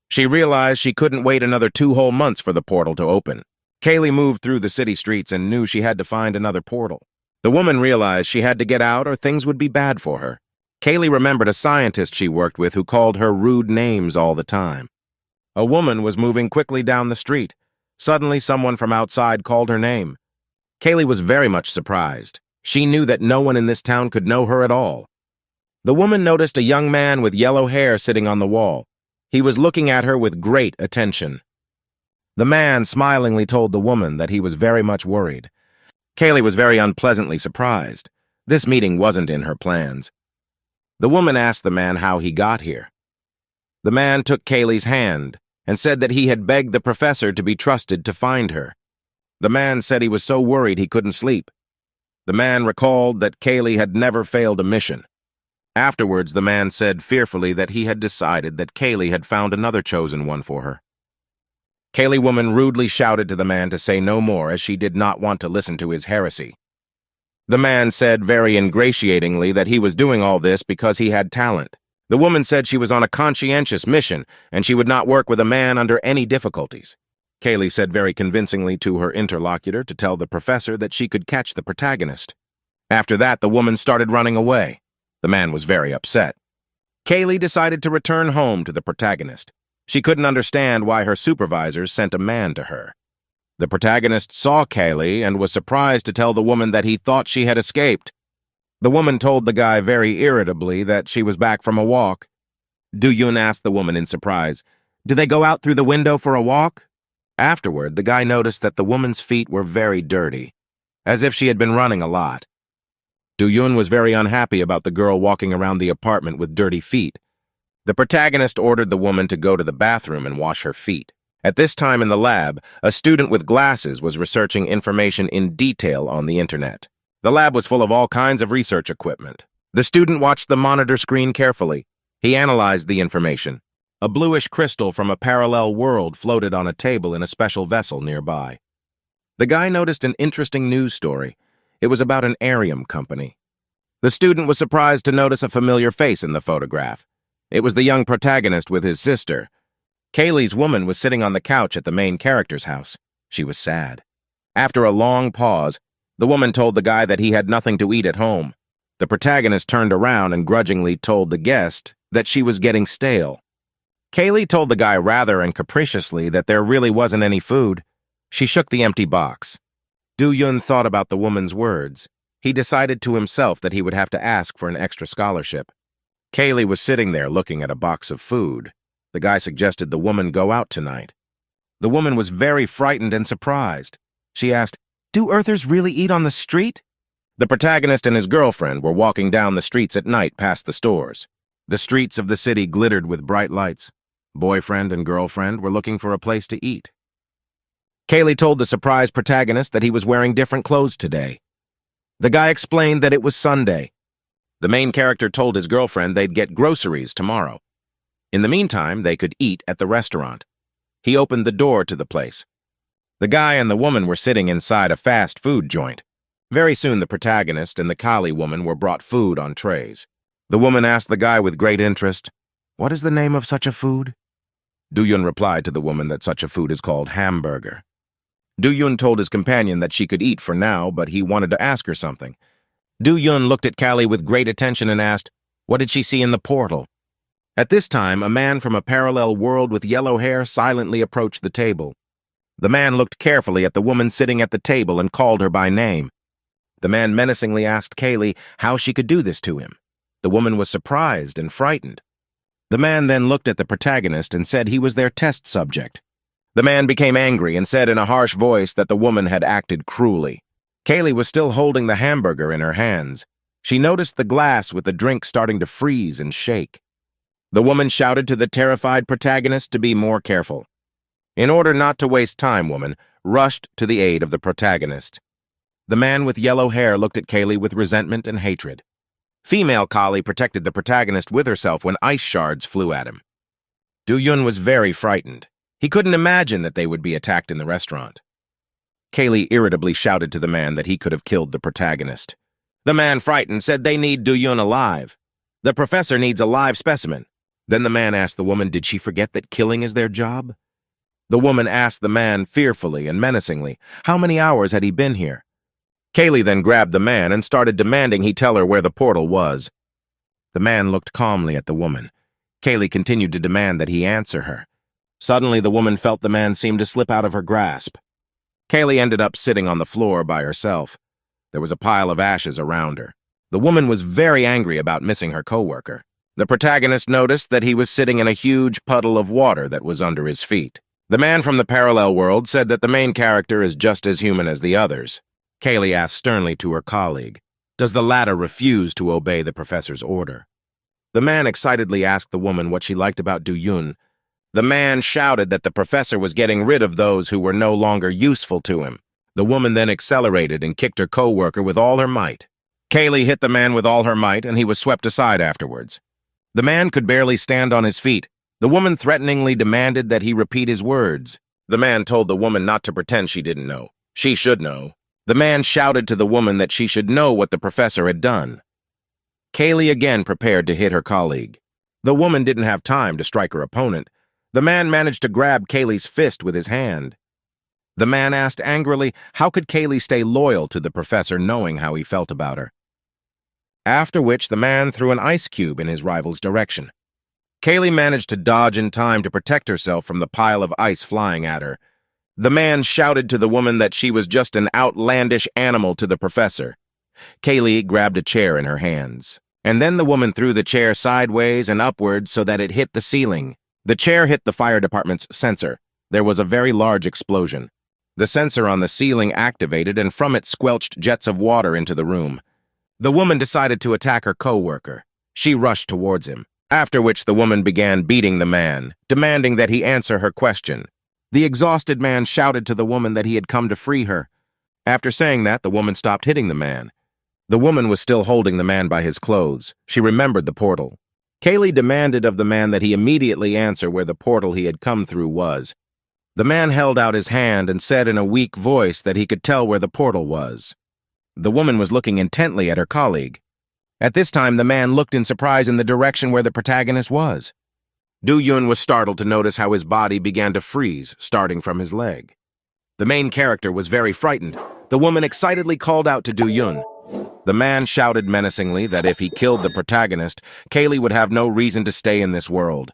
She realized she couldn't wait another 2 whole months for the portal to open. Kaylee moved through the city streets and knew she had to find another portal. The woman realized she had to get out or things would be bad for her. Kaylee remembered a scientist she worked with who called her rude names all the time. A woman was moving quickly down the street. Suddenly, someone from outside called her name. Kaylee was very much surprised. She knew that no one in this town could know her at all. The woman noticed a young man with yellow hair sitting on the wall. He was looking at her with great attention. The man smilingly told the woman that he was very much worried. Kaylee was very unpleasantly surprised. This meeting wasn't in her plans. The woman asked the man how he got here. The man took Kaylee's hand and said that he had begged the professor to be trusted to find her. The man said he was so worried he couldn't sleep. The man recalled that Kaylee had never failed a mission. Afterwards, the man said fearfully that he had decided that Kaylee had found another chosen one for her. Kaylee woman rudely shouted to the man to say no more as she did not want to listen to his heresy. The man said very ingratiatingly that he was doing all this because he had talent. The woman said she was on a conscientious mission and she would not work with a man under any difficulties. Kaylee said very convincingly to her interlocutor to tell the professor that she could catch the protagonist. After that, the woman started running away. The man was very upset. Kaylee decided to return home to the protagonist. She couldn't understand why her supervisors sent a man to her. The protagonist saw Kaylee and was surprised to tell the woman that he thought she had escaped. The woman told the guy very irritably that she was back from a walk. Do-Yun asked the woman in surprise, "Did they go out through the window for a walk?" Afterward, the guy noticed that the woman's feet were very dirty, as if she had been running a lot. Do-Yun was very unhappy about the girl walking around the apartment with dirty feet. The protagonist ordered the woman to go to the bathroom and wash her feet. At this time in the lab, a student with glasses was researching information in detail on the internet. The lab was full of all kinds of research equipment. The student watched the monitor screen carefully. He analyzed the information. A bluish crystal from a parallel world floated on a table in a special vessel nearby. The guy noticed an interesting news story. It was about an Arium company. The student was surprised to notice a familiar face in the photograph. It was the young protagonist with his sister. Kaylee's woman was sitting on the couch at the main character's house. She was sad. After a long pause, the woman told the guy that he had nothing to eat at home. The protagonist turned around and grudgingly told the guest that she was getting stale. Kaylee told the guy rather and capriciously that there really wasn't any food. She shook the empty box. Do-Yun thought about the woman's words. He decided to himself that he would have to ask for an extra scholarship. Kaylee was sitting there looking at a box of food. The guy suggested the woman go out tonight. The woman was very frightened and surprised. She asked, "Do Earthers really eat on the street?" The protagonist and his girlfriend were walking down the streets at night past the stores. The streets of the city glittered with bright lights. Boyfriend and girlfriend were looking for a place to eat. Kaylee told the surprised protagonist that he was wearing different clothes today. The guy explained that it was Sunday. The main character told his girlfriend they'd get groceries tomorrow. In the meantime, they could eat at the restaurant. He opened the door to the place. The guy and the woman were sitting inside a fast food joint. Very soon, the protagonist and the Kali woman were brought food on trays. The woman asked the guy with great interest, "What is the name of such a food?" Do-Yun replied to the woman that such a food is called hamburger. Do-Yun told his companion that she could eat for now, but he wanted to ask her something. Do-Yun looked at Kali with great attention and asked, what did she see in the portal? At this time, a man from a parallel world with yellow hair silently approached the table. The man looked carefully at the woman sitting at the table and called her by name. The man menacingly asked Kaylee how she could do this to him. The woman was surprised and frightened. The man then looked at the protagonist and said he was their test subject. The man became angry and said in a harsh voice that the woman had acted cruelly. Kaylee was still holding the hamburger in her hands. She noticed the glass with the drink starting to freeze and shake. The woman shouted to the terrified protagonist to be more careful. In order not to waste time, woman rushed to the aid of the protagonist. The man with yellow hair looked at Kaylee with resentment and hatred. Female Kali protected the protagonist with herself when ice shards flew at him. Do-Yun was very frightened. He couldn't imagine that they would be attacked in the restaurant. Kaylee irritably shouted to the man that he could have killed the protagonist. The man, frightened, said they need Do-Yun alive. The professor needs a live specimen. Then the man asked the woman, did she forget that killing is their job? The woman asked the man fearfully and menacingly, how many hours had he been here? Kaylee then grabbed the man and started demanding he tell her where the portal was. The man looked calmly at the woman. Kaylee continued to demand that he answer her. Suddenly, the woman felt the man seem to slip out of her grasp. Kaylee ended up sitting on the floor by herself. There was a pile of ashes around her. The woman was very angry about missing her coworker. The protagonist noticed that he was sitting in a huge puddle of water that was under his feet. The man from the parallel world said that the main character is just as human as the others. Kaylee asked sternly to her colleague, does the latter refuse to obey the professor's order? The man excitedly asked the woman what she liked about Do-Yun. The man shouted that the professor was getting rid of those who were no longer useful to him. The woman then accelerated and kicked her co-worker with all her might. Kaylee hit the man with all her might, and he was swept aside afterwards. The man could barely stand on his feet. The woman threateningly demanded that he repeat his words. The man told the woman not to pretend she didn't know. She should know. The man shouted to the woman that she should know what the professor had done. Kaylee again prepared to hit her colleague. The woman didn't have time to strike her opponent. The man managed to grab Kaylee's fist with his hand. The man asked angrily, how could Kaylee stay loyal to the professor knowing how he felt about her? After which, the man threw an ice cube in his rival's direction. Kaylee managed to dodge in time to protect herself from the pile of ice flying at her. The man shouted to the woman that she was just an outlandish animal to the professor. Kaylee grabbed a chair in her hands, and then the woman threw the chair sideways and upwards so that it hit the ceiling. The chair hit the fire department's sensor. There was a very large explosion. The sensor on the ceiling activated, and from it squelched jets of water into the room. The woman decided to attack her co-worker. She rushed towards him, after which the woman began beating the man, demanding that he answer her question. The exhausted man shouted to the woman that he had come to free her. After saying that, the woman stopped hitting the man. The woman was still holding the man by his clothes. She remembered the portal. Kaylee demanded of the man that he immediately answer where the portal he had come through was. The man held out his hand and said in a weak voice that he could tell where the portal was. The woman was looking intently at her colleague. At this time, the man looked in surprise in the direction where the protagonist was. Do-yun was startled to notice how his body began to freeze, starting from his leg. The main character was very frightened. The woman excitedly called out to Do-yun. The man shouted menacingly that if he killed the protagonist, Kaylee would have no reason to stay in this world.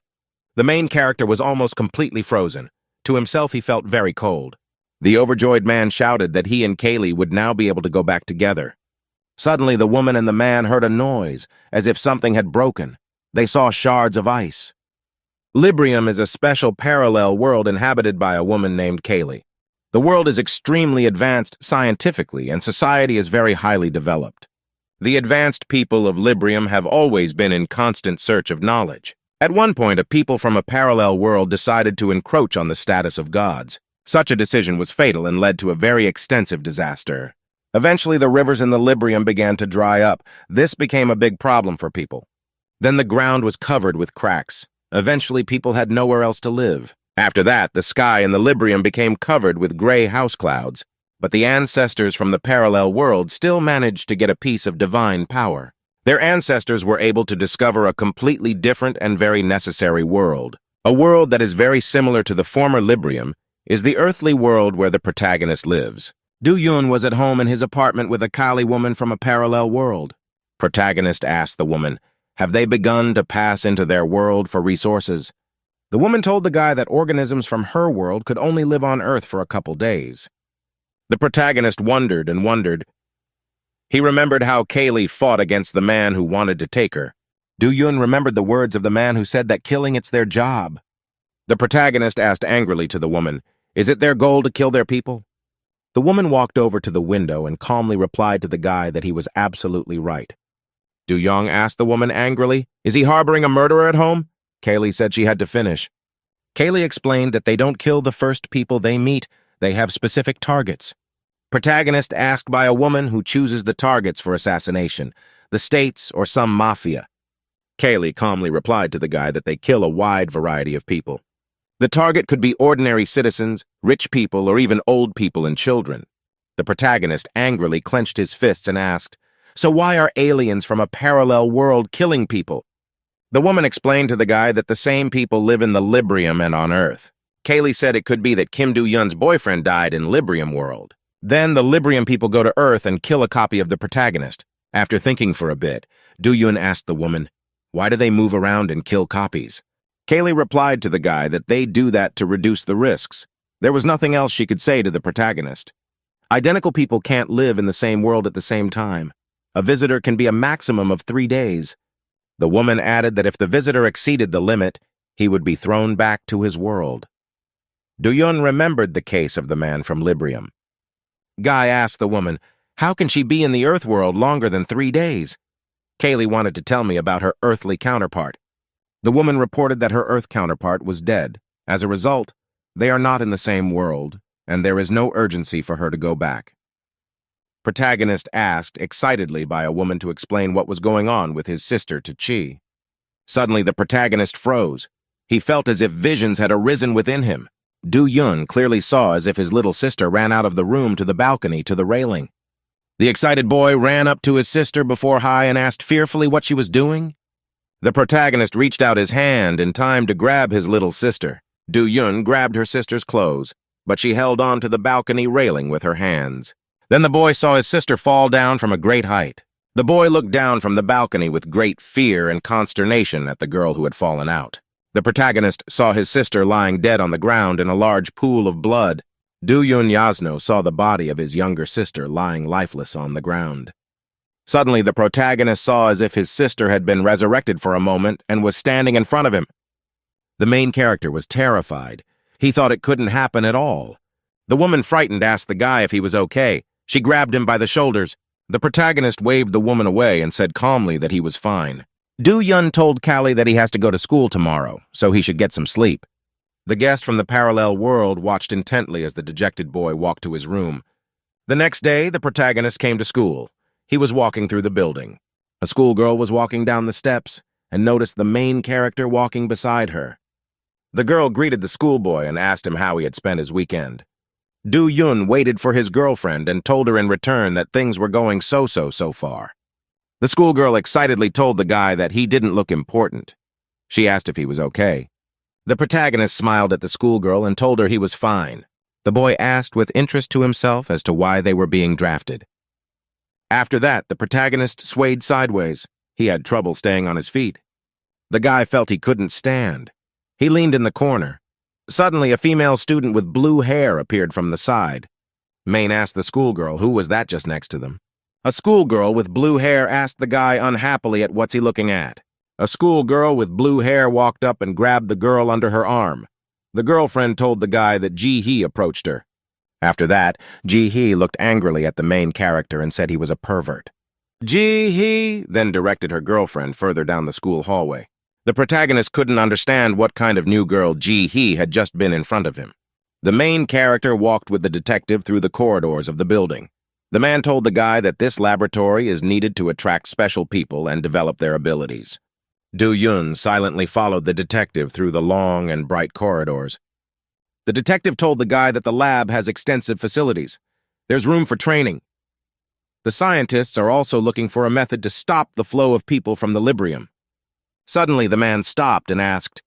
The main character was almost completely frozen. To himself, he felt very cold. The overjoyed man shouted that he and Kaylee would now be able to go back together. Suddenly, the woman and the man heard a noise, as if something had broken. They saw shards of ice. Librium is a special parallel world inhabited by a woman named Kaylee. The world is extremely advanced scientifically, and society is very highly developed. The advanced people of Librium have always been in constant search of knowledge. At one point, a people from a parallel world decided to encroach on the status of gods. Such a decision was fatal and led to a very extensive disaster. Eventually, the rivers in the Librium began to dry up. This became a big problem for people. Then the ground was covered with cracks. Eventually, people had nowhere else to live. After that, the sky in the Librium became covered with gray house clouds, but the ancestors from the parallel world still managed to get a piece of divine power. Their ancestors were able to discover a completely different and very necessary world. A world that is very similar to the former Librium is the earthly world where the protagonist lives. Do-yun was at home in his apartment with a Kali woman from a parallel world. Protagonist asked the woman, "Have they begun to pass into their world for resources?" The woman told the guy that organisms from her world could only live on Earth for a couple days. The protagonist wondered and wondered. He remembered how Kaylee fought against the man who wanted to take her. Do-yun remembered the words of the man who said that killing it's their job. The protagonist asked angrily to the woman, "Is it their goal to kill their people?" The woman walked over to the window and calmly replied to the guy that he was absolutely right. Do-young asked the woman angrily, "Is he harboring a murderer at home?" Kaylee said she had to finish. Kaylee explained that they don't kill the first people they meet, they have specific targets. Protagonist asked by a woman who chooses the targets for assassination, the states or some mafia. Kaylee calmly replied to the guy that they kill a wide variety of people. The target could be ordinary citizens, rich people, or even old people and children. The protagonist angrily clenched his fists and asked, "So why are aliens from a parallel world killing people?" The woman explained to the guy that the same people live in the Librium and on Earth. Kaylee said it could be that Kim Do-yun's boyfriend died in Librium world. Then the Librium people go to Earth and kill a copy of the protagonist. After thinking for a bit, Do-yun asked the woman, "Why do they move around and kill copies?" Kaylee replied to the guy that they do that to reduce the risks. There was nothing else she could say to the protagonist. Identical people can't live in the same world at the same time. A visitor can be a maximum of 3 days. The woman added that if the visitor exceeded the limit, he would be thrown back to his world. Do-yun remembered the case of the man from Librium. Guy asked the woman, "How can she be in the Earth world longer than 3 days?" Kaylee wanted to tell me about her earthly counterpart. The woman reported that her Earth counterpart was dead. As a result, they are not in the same world, and there is no urgency for her to go back. Protagonist asked excitedly by a woman to explain what was going on with his sister to Chi. Suddenly, the protagonist froze. He felt as if visions had arisen within him. Do-yun clearly saw as if his little sister ran out of the room to the balcony to the railing. The excited boy ran up to his sister before Hai and asked fearfully what she was doing. The protagonist reached out his hand in time to grab his little sister. Do-yun grabbed her sister's clothes, but she held on to the balcony railing with her hands. Then the boy saw his sister fall down from a great height. The boy looked down from the balcony with great fear and consternation at the girl who had fallen out. The protagonist saw his sister lying dead on the ground in a large pool of blood. Do-yun Yasno saw the body of his younger sister lying lifeless on the ground. Suddenly, the protagonist saw as if his sister had been resurrected for a moment and was standing in front of him. The main character was terrified. He thought it couldn't happen at all. The woman, frightened, asked the guy if he was okay. She grabbed him by the shoulders. The protagonist waved the woman away and said calmly that he was fine. Do-yun told Callie that he has to go to school tomorrow, so he should get some sleep. The guest from the parallel world watched intently as the dejected boy walked to his room. The next day, the protagonist came to school. He was walking through the building. A schoolgirl was walking down the steps and noticed the main character walking beside her. The girl greeted the schoolboy and asked him how he had spent his weekend. Do-yun waited for his girlfriend and told her in return that things were going so far. The schoolgirl excitedly told the guy that he didn't look important. She asked if he was okay. The protagonist smiled at the schoolgirl and told her he was fine. The boy asked with interest to himself as to why they were being drafted. After that, the protagonist swayed sideways. He had trouble staying on his feet. The guy felt he couldn't stand. He leaned in the corner. Suddenly, a female student with blue hair appeared from the side. Maine asked the schoolgirl who was that just next to them. A schoolgirl with blue hair asked the guy unhappily at what's he looking at. A schoolgirl with blue hair walked up and grabbed the girl under her arm. The girlfriend told the guy that Ji-hee approached her. After that, Ji-hee looked angrily at the main character and said he was a pervert. Ji-hee then directed her girlfriend further down the school hallway. The protagonist couldn't understand what kind of new girl Ji-hee had just been in front of him. The main character walked with the detective through the corridors of the building. The man told the guy that this laboratory is needed to attract special people and develop their abilities. Do-yun silently followed the detective through the long and bright corridors. The detective told the guy that the lab has extensive facilities. There's room for training. The scientists are also looking for a method to stop the flow of people from the Librium. Suddenly, the man stopped and asked,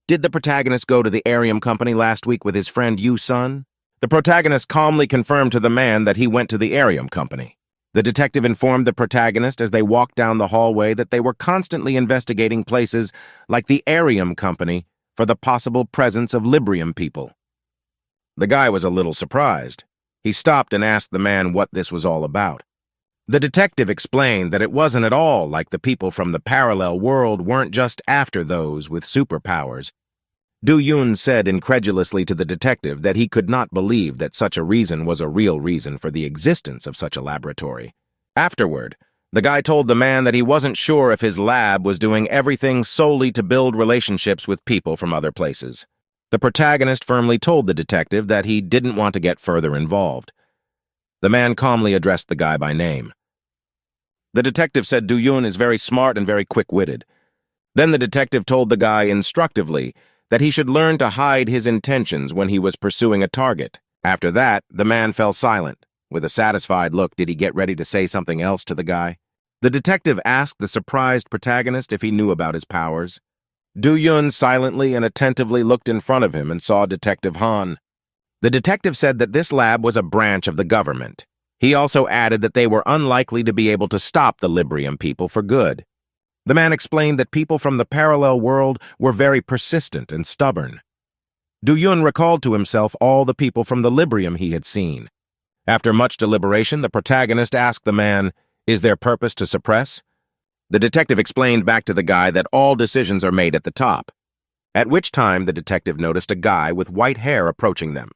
"Did the protagonist go to the Arium Company last week with his friend Yu-sun?" The protagonist calmly confirmed to the man that he went to the Arium Company. The detective informed the protagonist as they walked down the hallway that they were constantly investigating places like the Arium Company for the possible presence of Librium people. The guy was a little surprised. He stopped and asked the man what this was all about. The detective explained that it wasn't at all like the people from the parallel world weren't just after those with superpowers. Do-yun said incredulously to the detective that he could not believe that such a reason was a real reason for the existence of such a laboratory. Afterward, the guy told the man that he wasn't sure if his lab was doing everything solely to build relationships with people from other places. The protagonist firmly told the detective that he didn't want to get further involved. The man calmly addressed the guy by name. The detective said Do-yun is very smart and very quick-witted. Then the detective told the guy instructively that he should learn to hide his intentions when he was pursuing a target. After that, the man fell silent. With a satisfied look, did he get ready to say something else to the guy? The detective asked the surprised protagonist if he knew about his powers. Do-yun silently and attentively looked in front of him and saw Detective Han. The detective said that this lab was a branch of the government. He also added that they were unlikely to be able to stop the Librium people for good. The man explained that people from the parallel world were very persistent and stubborn. Do-yun recalled to himself all the people from the Librium he had seen. After much deliberation, the protagonist asked the man, "Is their purpose to suppress?" The detective explained back to the guy that all decisions are made at the top, at which time the detective noticed a guy with white hair approaching them.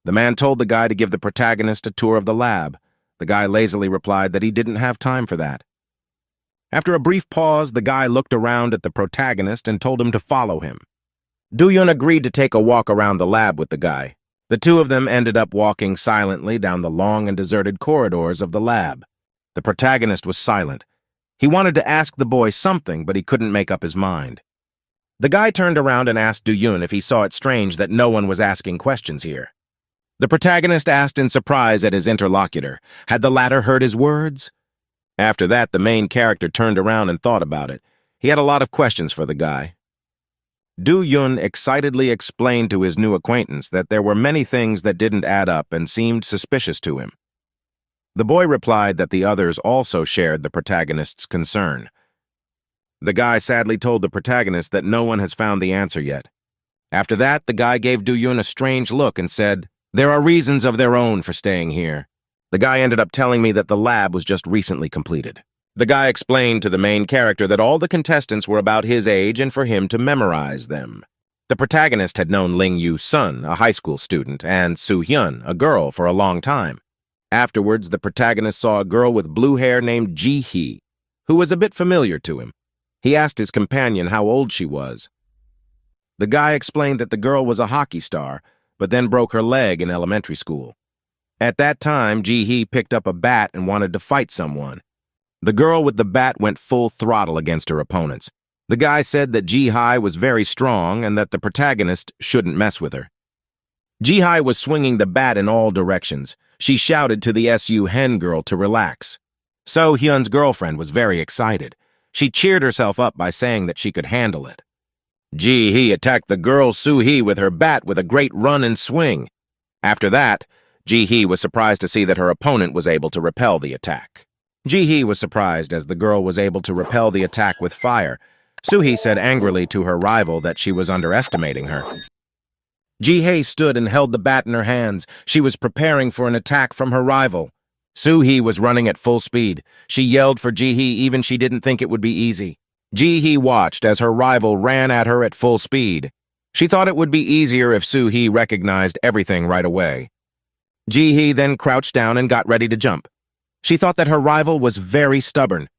The man told the guy to give the protagonist a tour of the lab. The guy lazily replied that he didn't have time for that. After a brief pause, the guy looked around at the protagonist and told him to follow him. Do-yun agreed to take a walk around the lab with the guy. The two of them ended up walking silently down the long and deserted corridors of the lab. The protagonist was silent. He wanted to ask the boy something, but he couldn't make up his mind. The guy turned around and asked Do-yun if he saw it strange that no one was asking questions here. The protagonist asked in surprise at his interlocutor. Had the latter heard his words? After that, the main character turned around and thought about it. He had a lot of questions for the guy. Do-yun excitedly explained to his new acquaintance that there were many things that didn't add up and seemed suspicious to him. The boy replied that the others also shared the protagonist's concern. The guy sadly told the protagonist that no one has found the answer yet. After that, the guy gave Do-yun a strange look and said, "There are reasons of their own for staying here." The guy ended up telling me that the lab was just recently completed. The guy explained to the main character that all the contestants were about his age and for him to memorize them. The protagonist had known Ling Yu-sun, a high school student, and Soo-hyun, a girl, for a long time. Afterwards, the protagonist saw a girl with blue hair named Ji-hee, who was a bit familiar to him. He asked his companion how old she was. The guy explained that the girl was a hockey star, but then broke her leg in elementary school. At that time, Ji-hee picked up a bat and wanted to fight someone. The girl with the bat went full throttle against her opponents. The guy said that Ji-hee was very strong and that the protagonist shouldn't mess with her. Ji-hee was swinging the bat in all directions. She shouted to the SU hen girl to relax. So Hyun's girlfriend was very excited. She cheered herself up by saying that she could handle it. Ji-hee attacked the girl Soo-hee with her bat with a great run and swing. After that, Ji-hee was surprised to see that her opponent was able to repel the attack. Ji-hee was surprised as the girl was able to repel the attack with fire. Soo-hee said angrily to her rival that she was underestimating her. Ji-hee stood and held the bat in her hands. She was preparing for an attack from her rival. Soo-hee was running at full speed. She yelled for Ji-hee even she didn't think it would be easy. Ji-hee watched as her rival ran at her at full speed. She thought it would be easier if Soo-hee recognized everything right away. Ji-hee then crouched down and got ready to jump. She thought that her rival was very stubborn.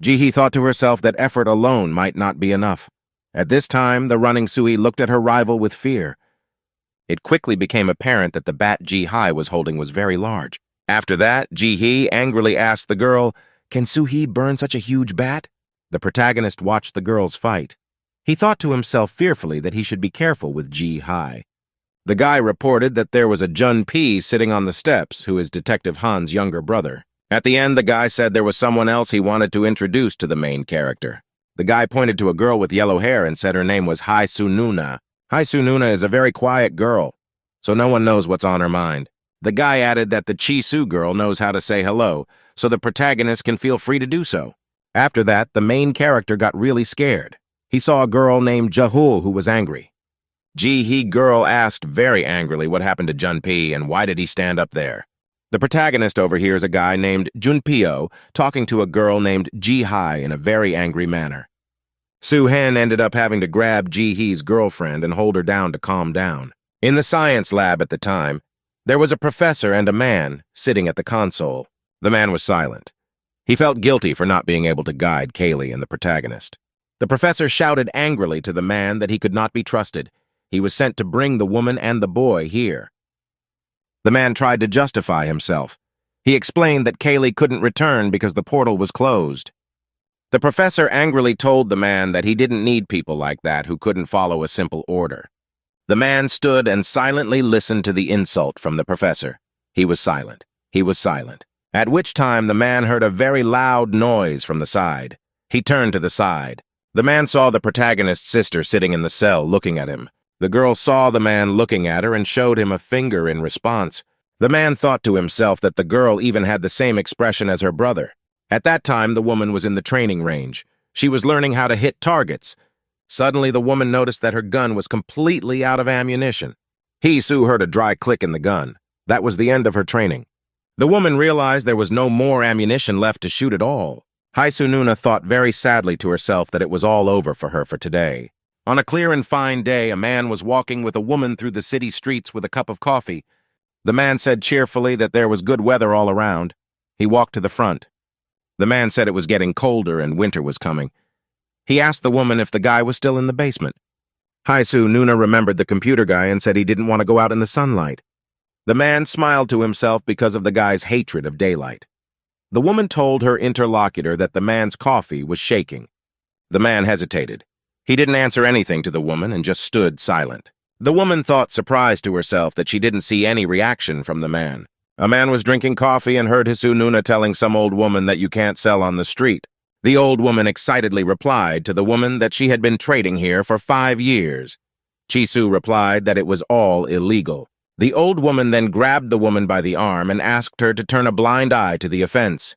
Ji-hee thought to herself that effort alone might not be enough. At this time, the running Soo-hee looked at her rival with fear. It quickly became apparent that the bat Ji-hee was holding was very large. After that, Ji-hee angrily asked the girl, "Can Soo-hee burn such a huge bat?" The protagonist watched the girls fight. He thought to himself fearfully that he should be careful with Ji-hee. The guy reported that there was a Jun-pee sitting on the steps, who is Detective Han's younger brother. At the end, the guy said there was someone else he wanted to introduce to the main character. The guy pointed to a girl with yellow hair and said her name was Hae-Soo-nuna. Hae-Soo-nuna is a very quiet girl, so no one knows what's on her mind. The guy added that the Chi-Soo girl knows how to say hello, so the protagonist can feel free to do so. After that, the main character got really scared. He saw a girl named Jahul who was angry. Ji-hee girl asked very angrily what happened to Jun-pee and why did he stand up there. The protagonist overhears a guy named Jun-peo talking to a girl named Ji-hee in a very angry manner. Soo-hen ended up having to grab Ji-hee's girlfriend and hold her down to calm down. In the science lab at the time, there was a professor and a man sitting at the console. The man was silent. He felt guilty for not being able to guide Kaylee and the protagonist. The professor shouted angrily to the man that he could not be trusted. He was sent to bring the woman and the boy here. The man tried to justify himself. He explained that Kaylee couldn't return because the portal was closed. The professor angrily told the man that he didn't need people like that who couldn't follow a simple order. The man stood and silently listened to the insult from the professor. He was silent. He was silent. At which time the man heard a very loud noise from the side. He turned to the side. The man saw the protagonist's sister sitting in the cell looking at him. The girl saw the man looking at her and showed him a finger in response. The man thought to himself that the girl even had the same expression as her brother. At that time, the woman was in the training range. She was learning how to hit targets. Suddenly, the woman noticed that her gun was completely out of ammunition. Hee-soo heard a dry click in the gun. That was the end of her training. The woman realized there was no more ammunition left to shoot at all. Hae-Soo-nuna thought very sadly to herself that it was all over for her for today. On a clear and fine day, a man was walking with a woman through the city streets with a cup of coffee. The man said cheerfully that there was good weather all around. He walked to the front. The man said it was getting colder and winter was coming. He asked the woman if the guy was still in the basement. Hae-Soo-nuna remembered the computer guy and said he didn't want to go out in the sunlight. The man smiled to himself because of the guy's hatred of daylight. The woman told her interlocutor that the man's coffee was shaking. The man hesitated. He didn't answer anything to the woman and just stood silent. The woman thought surprised to herself that she didn't see any reaction from the man. A man was drinking coffee and heard Hae-Soo-nuna telling some old woman that you can't sell on the street. The old woman excitedly replied to the woman that she had been trading here for 5 years. Chi-soo replied that it was all illegal. The old woman then grabbed the woman by the arm and asked her to turn a blind eye to the offense.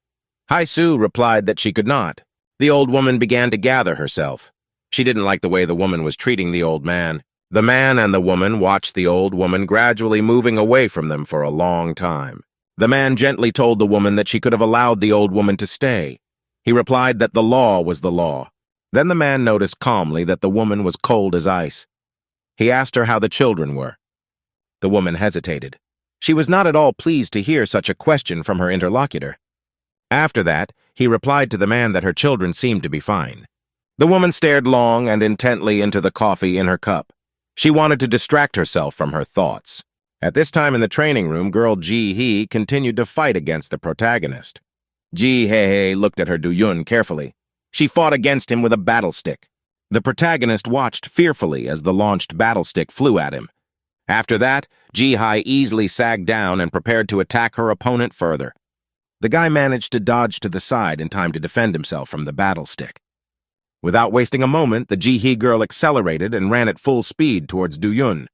Hae-soo replied that she could not. The old woman began to gather herself. She didn't like the way the woman was treating the old man. The man and the woman watched the old woman gradually moving away from them for a long time. The man gently told the woman that she could have allowed the old woman to stay. He replied that the law was the law. Then the man noticed calmly that the woman was cold as ice. He asked her how the children were. The woman hesitated. She was not at all pleased to hear such a question from her interlocutor. After that, he replied to the man that her children seemed to be fine. The woman stared long and intently into the coffee in her cup. She wanted to distract herself from her thoughts. At this time in the training room, girl Ji-hee continued to fight against the protagonist. Ji-hee looked at her Do-yun carefully. She fought against him with a battle stick. The protagonist watched fearfully as the launched battle stick flew at him. After that, Ji-hee easily sagged down and prepared to attack her opponent further. The guy managed to dodge to the side in time to defend himself from the battle stick. Without wasting a moment, the Ji-hee girl accelerated and ran at full speed towards Do-yun.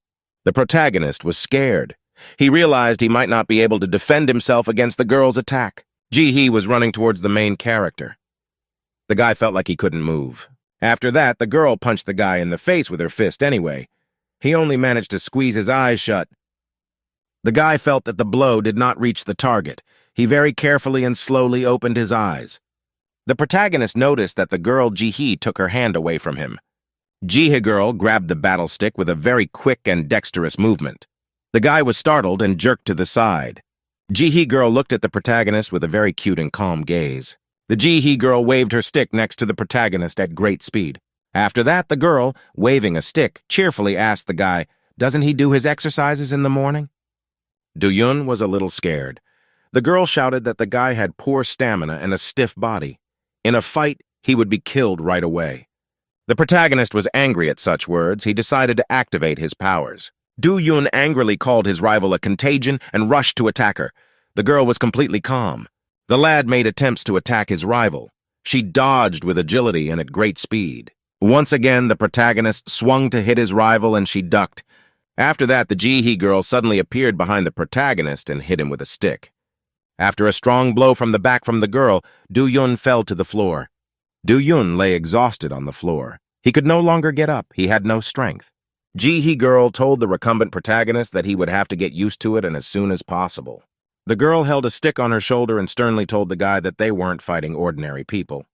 The protagonist was scared. He realized he might not be able to defend himself against the girl's attack. Ji-hee was running towards the main character. The guy felt like he couldn't move. After that, the girl punched the guy in the face with her fist anyway. He only managed to squeeze his eyes shut. The guy felt that the blow did not reach the target. He very carefully and slowly opened his eyes. The protagonist noticed that the girl Ji-hee took her hand away from him. Ji-hee girl grabbed the battle stick with a very quick and dexterous movement. The guy was startled and jerked to the side. Ji-hee girl looked at the protagonist with a very cute and calm gaze. The Ji-hee girl waved her stick next to the protagonist at great speed. After that, the girl, waving a stick, cheerfully asked the guy, "Doesn't he do his exercises in the morning?" Do-yun was a little scared. The girl shouted that the guy had poor stamina and a stiff body. In a fight, he would be killed right away. The protagonist was angry at such words. He decided to activate his powers. Do-yun angrily called his rival a contagion and rushed to attack her. The girl was completely calm. The lad made attempts to attack his rival. She dodged with agility and at great speed. Once again, the protagonist swung to hit his rival and she ducked. After that, the Ji-hee girl suddenly appeared behind the protagonist and hit him with a stick. After a strong blow from the back from the girl, Do-yun fell to the floor. Do-yun lay exhausted on the floor. He could no longer get up. He had no strength. Ji-hee girl told the recumbent protagonist that he would have to get used to it and as soon as possible. The girl held a stick on her shoulder and sternly told the guy that they weren't fighting ordinary people.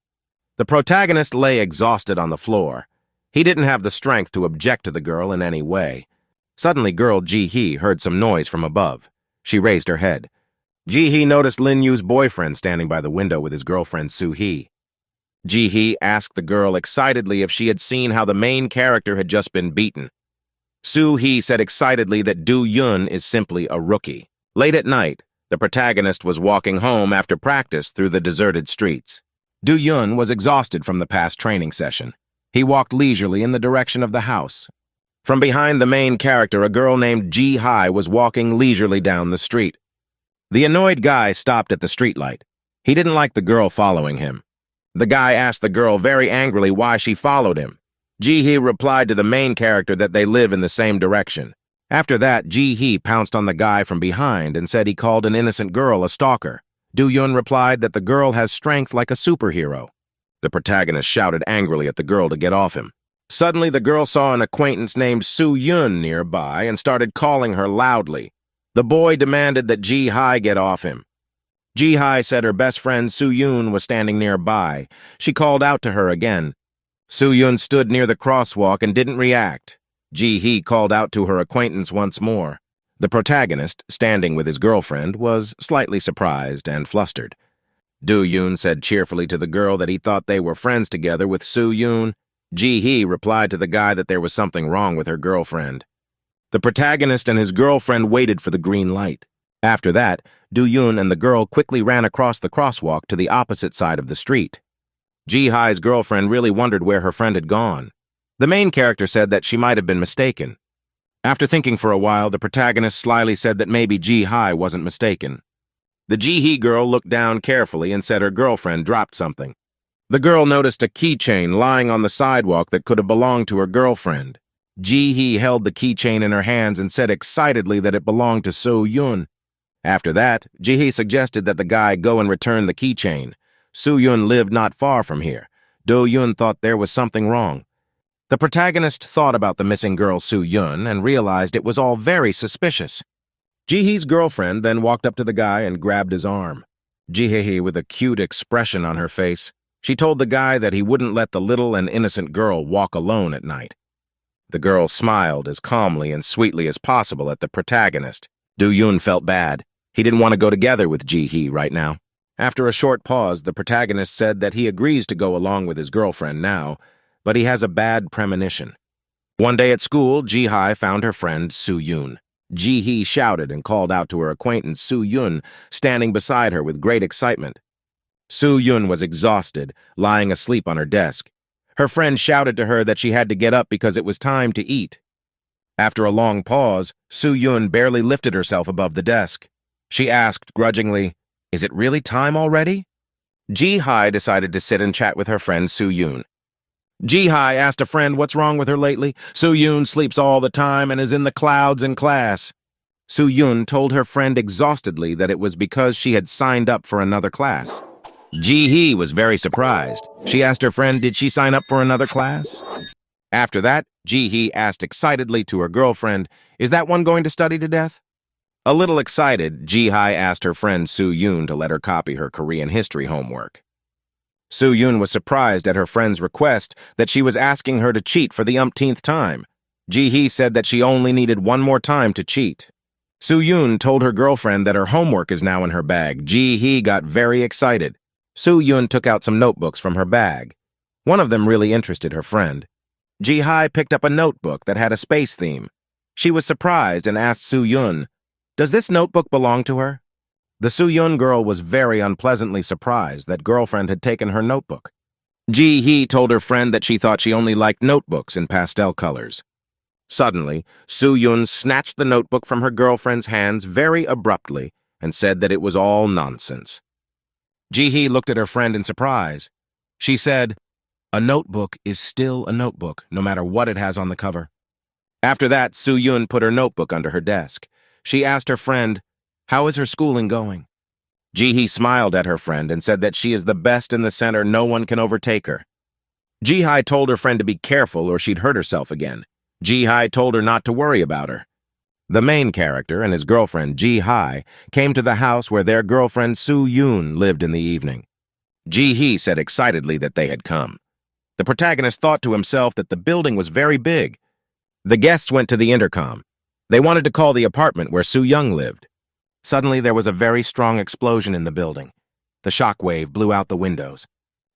The protagonist lay exhausted on the floor. He didn't have the strength to object to the girl in any way. Suddenly, girl Ji-hee heard some noise from above. She raised her head. Ji-hee noticed Lin Yu's boyfriend standing by the window with his girlfriend Soo-hee. Ji-hee asked the girl excitedly if she had seen how the main character had just been beaten. Soo-hee said excitedly that Do-yun is simply a rookie. Late at night, the protagonist was walking home after practice through the deserted streets. Do-yun was exhausted from the past training session. He walked leisurely in the direction of the house. From behind the main character, a girl named Ji-hye was walking leisurely down the street. The annoyed guy stopped at the streetlight. He didn't like the girl following him. The guy asked the girl very angrily why she followed him. Ji-hee replied to the main character that they live in the same direction. After that, Ji-hee pounced on the guy from behind and said he called an innocent girl a stalker. Do-yun replied that the girl has strength like a superhero. The protagonist shouted angrily at the girl to get off him. Suddenly, the girl saw an acquaintance named Soo-yun nearby and started calling her loudly. The boy demanded that Ji-hye get off him. Ji-hye said her best friend Soo-yun was standing nearby. She called out to her again. Soo-yun stood near the crosswalk and didn't react. Ji-hee called out to her acquaintance once more. The protagonist, standing with his girlfriend, was slightly surprised and flustered. Do-yun said cheerfully to the girl that he thought they were friends together with Soo-yun. Ji-hee replied to the guy that there was something wrong with her girlfriend. The protagonist and his girlfriend waited for the green light. After that, Do-yun and the girl quickly ran across the crosswalk to the opposite side of the street. Ji-hye's girlfriend really wondered where her friend had gone. The main character said that she might have been mistaken. After thinking for a while, the protagonist slyly said that maybe Ji-hye wasn't mistaken. The Ji-hee girl looked down carefully and said her girlfriend dropped something. The girl noticed a keychain lying on the sidewalk that could have belonged to her girlfriend. Ji-hee held the keychain in her hands and said excitedly that it belonged to Soo-yun. After that, Ji-hee suggested that the guy go and return the keychain. Soo-yun lived not far from here. Do-yun thought there was something wrong. The protagonist thought about the missing girl Soo-yun and realized it was all very suspicious. Ji-hee's girlfriend then walked up to the guy and grabbed his arm. Ji-hee with a cute expression on her face. She told the guy that he wouldn't let the little and innocent girl walk alone at night. The girl smiled as calmly and sweetly as possible at the protagonist. Do-yun felt bad. He didn't want to go together with Ji-hee right now. After a short pause, the protagonist said that he agrees to go along with his girlfriend now, but he has a bad premonition. One day at school, Ji-hye found her friend Soo-yun. Ji-hee shouted and called out to her acquaintance Soo-yun, standing beside her with great excitement. Soo-yun was exhausted, lying asleep on her desk. Her friend shouted to her that she had to get up because it was time to eat. After a long pause, Soo-yun barely lifted herself above the desk. She asked grudgingly, Is it really time already? Ji-hai decided to sit and chat with her friend Soo-yoon. Ji-hai asked a friend what's wrong with her lately. Soo-yoon sleeps all the time and is in the clouds in class. Soo-yoon told her friend exhaustedly that it was because she had signed up for another class. Ji-hee was very surprised. She asked her friend, did she sign up for another class? After that, Ji-hee asked excitedly to her girlfriend, is that one going to study to death? A little excited, Ji-hai asked her friend Soo-yoon to let her copy her Korean history homework. Soo-yoon was surprised at her friend's request that she was asking her to cheat for the umpteenth time. Ji-hee said that she only needed one more time to cheat. Soo-yoon told her girlfriend that her homework is now in her bag. Ji-hee got very excited. Soo-yoon took out some notebooks from her bag. One of them really interested her friend. Ji-hai picked up a notebook that had a space theme. She was surprised and asked Soo-yoon, does this notebook belong to her? The Soo-yoon girl was very unpleasantly surprised that girlfriend had taken her notebook. Ji-hee told her friend that she thought she only liked notebooks in pastel colors. Suddenly, Soo-yoon snatched the notebook from her girlfriend's hands very abruptly and said that it was all nonsense. Ji-hee looked at her friend in surprise. She said, a notebook is still a notebook, no matter what it has on the cover. After that, Soo-yoon put her notebook under her desk. She asked her friend, how is her schooling going? Ji-hee smiled at her friend and said that she is the best in the center, no one can overtake her. Ji-hai told her friend to be careful or she'd hurt herself again. Ji-hai told her not to worry about her. The main character and his girlfriend, Ji-hai, came to the house where their girlfriend Soo-yoon lived in the evening. Ji-hee said excitedly that they had come. The protagonist thought to himself that the building was very big. The guests went to the intercom. They wanted to call the apartment where Soo-young lived. Suddenly, there was a very strong explosion in the building. The shockwave blew out the windows.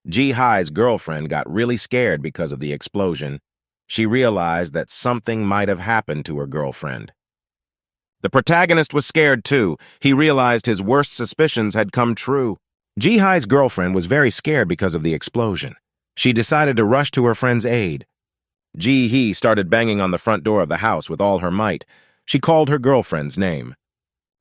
Ji-hai's girlfriend got really scared because of the explosion. She realized that something might have happened to her girlfriend. The protagonist was scared too. He realized his worst suspicions had come true. Ji-hai's girlfriend was very scared because of the explosion. She decided to rush to her friend's aid. Ji-hee started banging on the front door of the house with all her might. She called her girlfriend's name.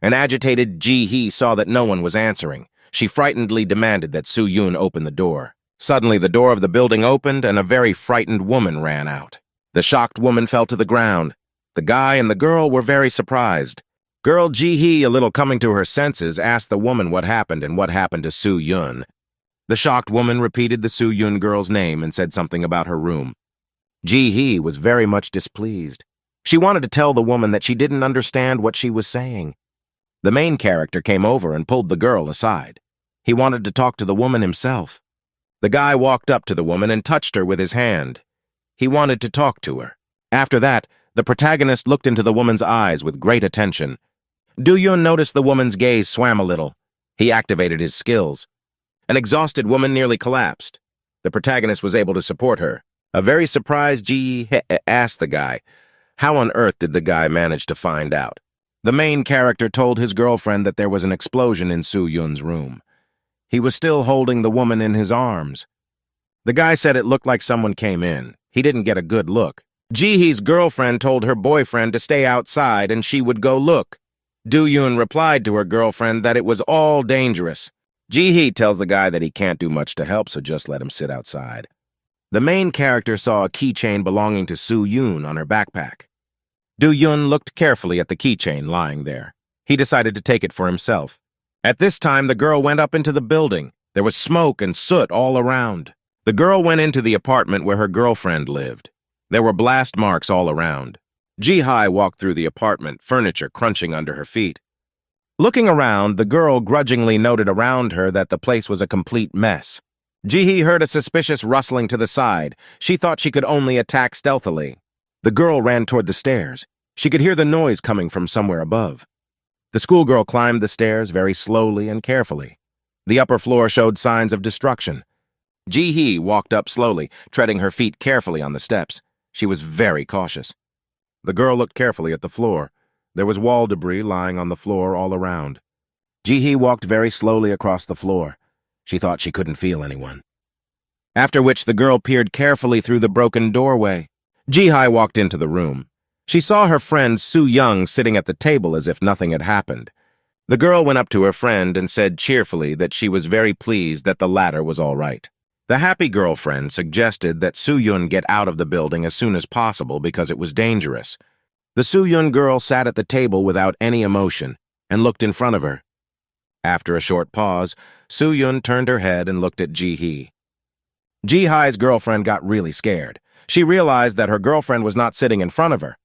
An agitated Ji-hee saw that no one was answering. She frightenedly demanded that Soo-yoon open the door. Suddenly, the door of the building opened and a very frightened woman ran out. The shocked woman fell to the ground. The guy and the girl were very surprised. Girl Ji-hee, a little coming to her senses, asked the woman what happened and what happened to Soo-yoon. The shocked woman repeated the Soo-yoon girl's name and said something about her room. Ji-hee was very much displeased. She wanted to tell the woman that she didn't understand what she was saying. The main character came over and pulled the girl aside. He wanted to talk to the woman himself. The guy walked up to the woman and touched her with his hand. He wanted to talk to her. After that, the protagonist looked into the woman's eyes with great attention. Do-yoon noticed the woman's gaze swam a little. He activated his skills. An exhausted woman nearly collapsed. The protagonist was able to support her. A very surprised Ji-hee asked the guy, how on earth did the guy manage to find out? The main character told his girlfriend that there was an explosion in Soo-yoon's room. He was still holding the woman in his arms. The guy said it looked like someone came in. He didn't get a good look. Ji-hee's girlfriend told her boyfriend to stay outside and she would go look. Do-yoon replied to her girlfriend that it was all dangerous. Ji-hee tells the guy that he can't do much to help, so just let him sit outside. The main character saw a keychain belonging to Soo-yoon on her backpack. Do-yoon looked carefully at the keychain lying there. He decided to take it for himself. At this time, the girl went up into the building. There was smoke and soot all around. The girl went into the apartment where her girlfriend lived. There were blast marks all around. Ji-hai walked through the apartment, furniture crunching under her feet. Looking around, the girl grudgingly noted around her that the place was a complete mess. Ji-hee heard a suspicious rustling to the side. She thought she could only attack stealthily. The girl ran toward the stairs. She could hear the noise coming from somewhere above. The schoolgirl climbed the stairs very slowly and carefully. The upper floor showed signs of destruction. Ji-hee walked up slowly, treading her feet carefully on the steps. She was very cautious. The girl looked carefully at the floor. There was wall debris lying on the floor all around. Ji-hee walked very slowly across the floor. She thought she couldn't feel anyone. After which the girl peered carefully through the broken doorway. Ji-hai walked into the room. She saw her friend Soo-young sitting at the table as if nothing had happened. The girl went up to her friend and said cheerfully that she was very pleased that the latter was all right. The happy girlfriend suggested that Soo-yun get out of the building as soon as possible because it was dangerous. The Soo-yun girl sat at the table without any emotion and looked in front of her. After a short pause, Soo-yun turned her head and looked at Ji-hee. Ji-hye's girlfriend got really scared. She realized that her girlfriend was not sitting in front of her.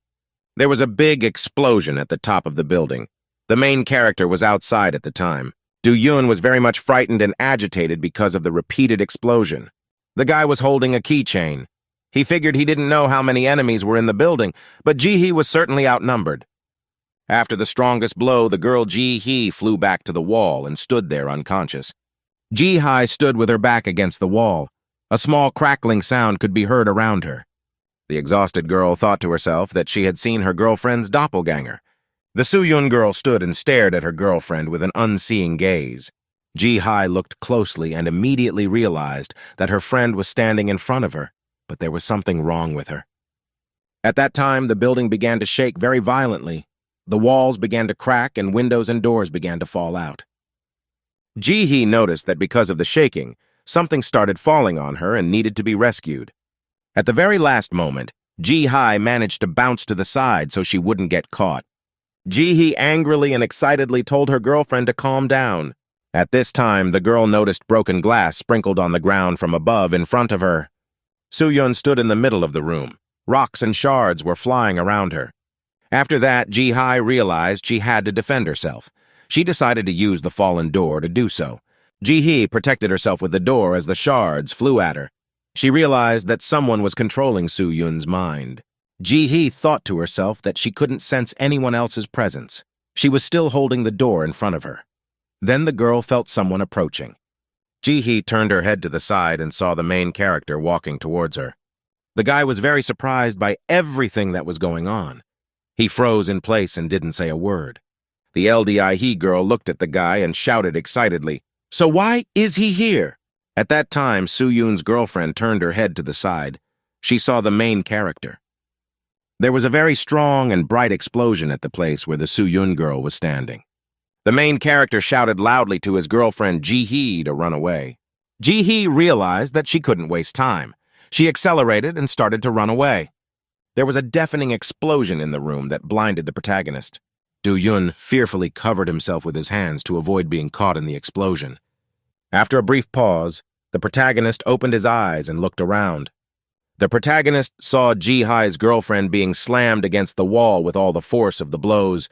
There was a big explosion at the top of the building. The main character was outside at the time. Do-yun was very much frightened and agitated because of the repeated explosion. The guy was holding a keychain. He figured he didn't know how many enemies were in the building, but Ji-hee was certainly outnumbered. After the strongest blow, the girl Ji-hee flew back to the wall and stood there unconscious. Ji-hye stood with her back against the wall. A small crackling sound could be heard around her. The exhausted girl thought to herself that she had seen her girlfriend's doppelganger. The Soo-yun girl stood and stared at her girlfriend with an unseeing gaze. Ji-hye looked closely and immediately realized that her friend was standing in front of her, but there was something wrong with her. At that time, the building began to shake very violently. The walls began to crack and windows and doors began to fall out. Ji-hee noticed that because of the shaking, something started falling on her and needed to be rescued. At the very last moment, Ji-hye managed to bounce to the side so she wouldn't get caught. Ji-hee angrily and excitedly told her girlfriend to calm down. At this time, the girl noticed broken glass sprinkled on the ground from above in front of her. Soo-yun stood in the middle of the room. Rocks and shards were flying around her. After that, Ji-hye realized she had to defend herself. She decided to use the fallen door to do so. Ji-hee protected herself with the door as the shards flew at her. She realized that someone was controlling Soo-yun's mind. Ji-hee thought to herself that she couldn't sense anyone else's presence. She was still holding the door in front of her. Then the girl felt someone approaching. Ji-hee turned her head to the side and saw the main character walking towards her. The guy was very surprised by everything that was going on. He froze in place and didn't say a word. The LDIE girl looked at the guy and shouted excitedly, "So why is he here?" At that time, Soo-yun's girlfriend turned her head to the side. She saw the main character. There was a very strong and bright explosion at the place where the Soo-yun girl was standing. The main character shouted loudly to his girlfriend Ji-hee to run away. Ji-hee realized that she couldn't waste time. She accelerated and started to run away. There was a deafening explosion in the room that blinded the protagonist. Do-yun fearfully covered himself with his hands to avoid being caught in the explosion. After a brief pause, the protagonist opened his eyes and looked around. The protagonist saw Ji-hye's girlfriend being slammed against the wall with all the force of the blows.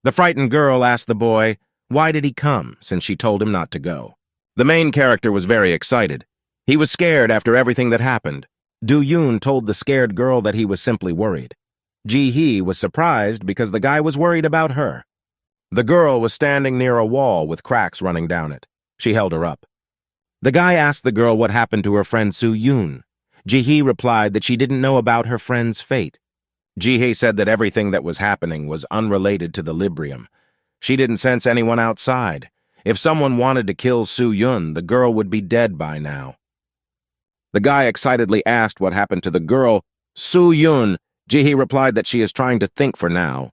The frightened girl asked the boy, why did he come, since she told him not to go. The main character was very excited. He was scared after everything that happened. Do-yun told the scared girl that he was simply worried. Ji-hee was surprised because the guy was worried about her. The girl was standing near a wall with cracks running down it. She held her up. The guy asked the girl what happened to her friend Soo-yun. Ji-hee replied that she didn't know about her friend's fate. Ji-hee said that everything that was happening was unrelated to the Librium. She didn't sense anyone outside. If someone wanted to kill Soo-yun, the girl would be dead by now. The guy excitedly asked what happened to the girl. Soo-yun. Ji-hee replied that she is trying to think for now.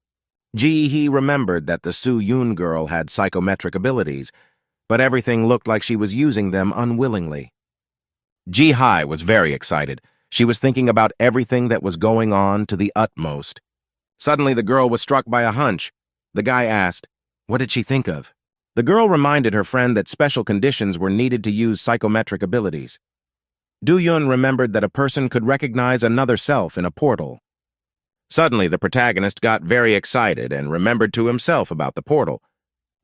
Ji-hee remembered that the Soo-yun girl had psychometric abilities, but everything looked like she was using them unwillingly. Ji-hye was very excited. She was thinking about everything that was going on to the utmost. Suddenly, the girl was struck by a hunch. The guy asked, what did she think of? The girl reminded her friend that special conditions were needed to use psychometric abilities. Do-yun remembered that a person could recognize another self in a portal. Suddenly, the protagonist got very excited and remembered to himself about the portal.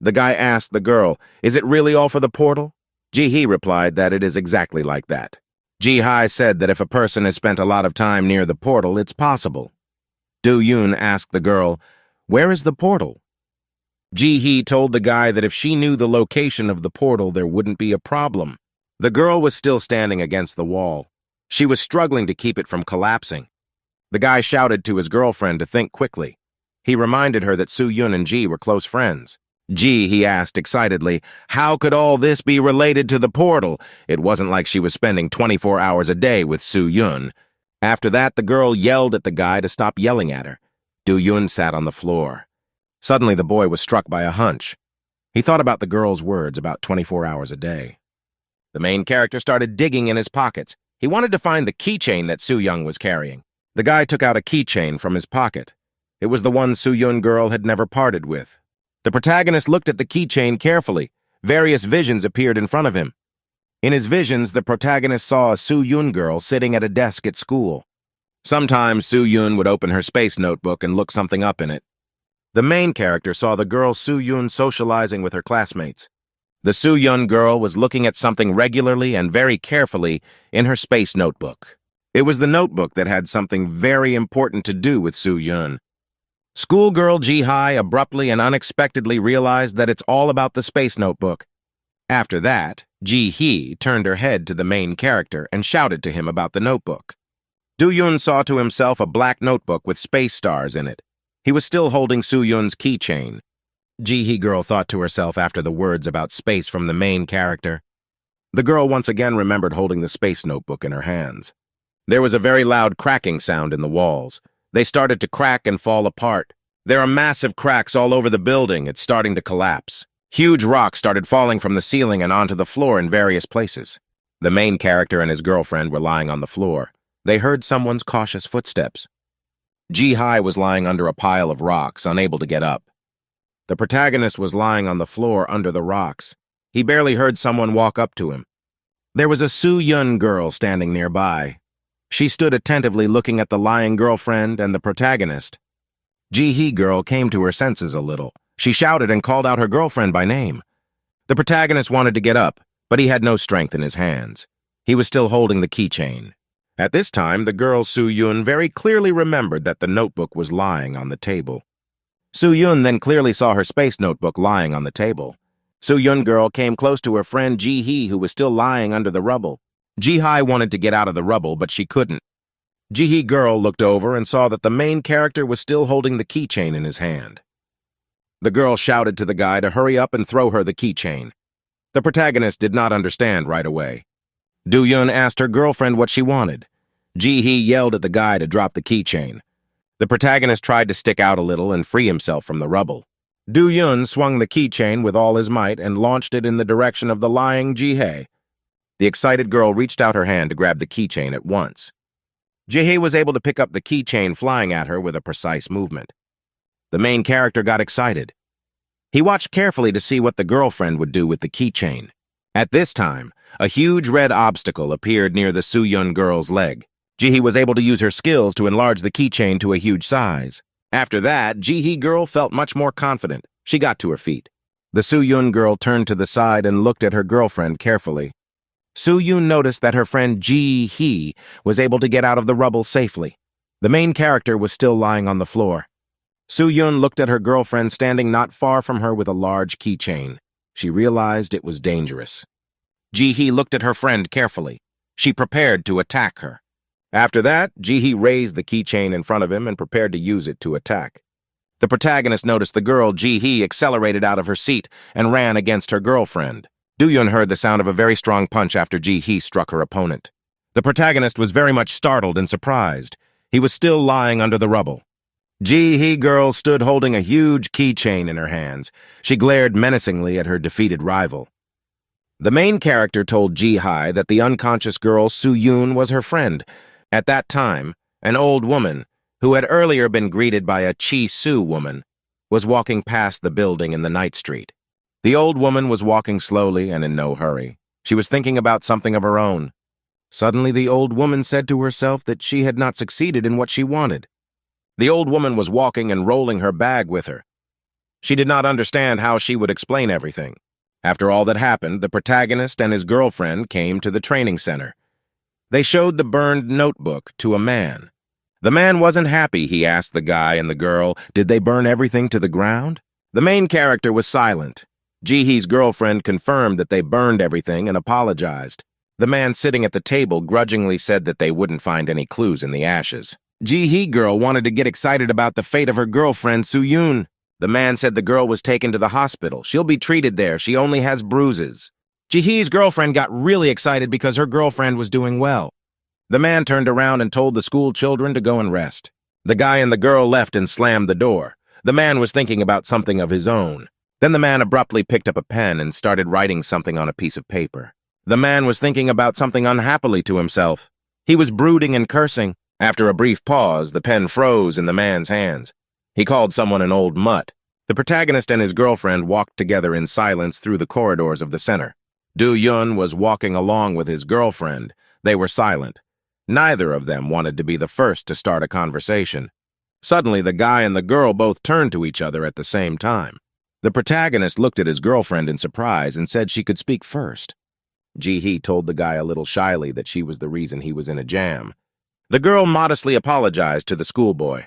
The guy asked the girl, is it really all for the portal? Ji-hee replied that it is exactly like that. Ji-hye said that if a person has spent a lot of time near the portal, it's possible. Do-yun asked the girl, where is the portal? Ji-hee told the guy that if she knew the location of the portal, there wouldn't be a problem. The girl was still standing against the wall. She was struggling to keep it from collapsing. The guy shouted to his girlfriend to think quickly. He reminded her that Soo-yun and Ji were close friends. Ji, he asked excitedly, how could all this be related to the portal? It wasn't like she was spending 24 hours a day with Soo-yun. After that, the girl yelled at the guy to stop yelling at her. Do-yun sat on the floor. Suddenly, the boy was struck by a hunch. He thought about the girl's words about 24 hours a day. The main character started digging in his pockets. He wanted to find the keychain that Soo-young was carrying. The guy took out a keychain from his pocket. It was the one Soo-young girl had never parted with. The protagonist looked at the keychain carefully. Various visions appeared in front of him. In his visions, the protagonist saw a Soo-young girl sitting at a desk at school. Sometimes Soo-young would open her space notebook and look something up in it. The main character saw the girl Soo-young socializing with her classmates. The Soo-young girl was looking at something regularly and very carefully in her space notebook. It was the notebook that had something very important to do with Soo-young. Schoolgirl Ji-hye abruptly and unexpectedly realized that it's all about the space notebook. After that, Ji-hee turned her head to the main character and shouted to him about the notebook. Do-yoon saw to himself a black notebook with space stars in it. He was still holding Soo-young's keychain. Ji-hee girl thought to herself after the words about space from the main character. The girl once again remembered holding the space notebook in her hands. There was a very loud cracking sound in the walls. They started to crack and fall apart. There are massive cracks all over the building. It's starting to collapse. Huge rocks started falling from the ceiling and onto the floor in various places. The main character and his girlfriend were lying on the floor. They heard someone's cautious footsteps. Ji-hye was lying under a pile of rocks, unable to get up. The protagonist was lying on the floor under the rocks. He barely heard someone walk up to him. There was a Soo-young girl standing nearby. She stood attentively looking at the lying girlfriend and the protagonist. Ji-hee girl came to her senses a little. She shouted and called out her girlfriend by name. The protagonist wanted to get up, but he had no strength in his hands. He was still holding the keychain. At this time, the girl Soo-young very clearly remembered that the notebook was lying on the table. Soo-young then clearly saw her space notebook lying on the table. Soo-young girl came close to her friend Ji-hee, who was still lying under the rubble. Ji-hye wanted to get out of the rubble, but she couldn't. Ji-hee girl looked over and saw that the main character was still holding the keychain in his hand. The girl shouted to the guy to hurry up and throw her the keychain. The protagonist did not understand right away. Do-yoon asked her girlfriend what she wanted. Ji-hee yelled at the guy to drop the keychain. The protagonist tried to stick out a little and free himself from the rubble. Do-yoon swung the keychain with all his might and launched it in the direction of the lying Ji-hye. The excited girl reached out her hand to grab the keychain at once. Ji-hye was able to pick up the keychain flying at her with a precise movement. The main character got excited. He watched carefully to see what the girlfriend would do with the keychain. At this time, a huge red obstacle appeared near the Soo-young girl's leg. Ji-hee was able to use her skills to enlarge the keychain to a huge size. After that, Ji-hee girl felt much more confident. She got to her feet. The Soo-young girl turned to the side and looked at her girlfriend carefully. Soo-young noticed that her friend Ji-hee was able to get out of the rubble safely. The main character was still lying on the floor. Soo-young looked at her girlfriend standing not far from her with a large keychain. She realized it was dangerous. Ji-hee looked at her friend carefully. She prepared to attack her. After that, Ji-hee raised the keychain in front of him and prepared to use it to attack. The protagonist noticed the girl Ji-hee accelerated out of her seat and ran against her girlfriend. Do-yoon heard the sound of a very strong punch after Ji-hee struck her opponent. The protagonist was very much startled and surprised. He was still lying under the rubble. Ji-hee girl stood holding a huge keychain in her hands. She glared menacingly at her defeated rival. The main character told Ji-hye that the unconscious girl Soo-young was her friend. At that time, an old woman, who had earlier been greeted by a Chi-soo woman, was walking past the building in the night street. The old woman was walking slowly and in no hurry. She was thinking about something of her own. Suddenly, the old woman said to herself that she had not succeeded in what she wanted. The old woman was walking and rolling her bag with her. She did not understand how she would explain everything. After all that happened, the protagonist and his girlfriend came to the training center. They showed the burned notebook to a man. The man wasn't happy. He asked the guy and the girl, did they burn everything to the ground? The main character was silent. Ji-hee's girlfriend confirmed that they burned everything and apologized. The man sitting at the table grudgingly said that they wouldn't find any clues in the ashes. Ji-hee girl wanted to get excited about the fate of her girlfriend, Soo-young. The man said the girl was taken to the hospital. She'll be treated there. She only has bruises. Ji-hee's girlfriend got really excited because her girlfriend was doing well. The man turned around and told the school children to go and rest. The guy and the girl left and slammed the door. The man was thinking about something of his own. Then the man abruptly picked up a pen and started writing something on a piece of paper. The man was thinking about something unhappily to himself. He was brooding and cursing. After a brief pause, the pen froze in the man's hands. He called someone an old mutt. The protagonist and his girlfriend walked together in silence through the corridors of the center. Do-Yun was walking along with his girlfriend. They were silent. Neither of them wanted to be the first to start a conversation. Suddenly, the guy and the girl both turned to each other at the same time. The protagonist looked at his girlfriend in surprise and said she could speak first. Ji-hee told the guy a little shyly that she was the reason he was in a jam. The girl modestly apologized to the schoolboy.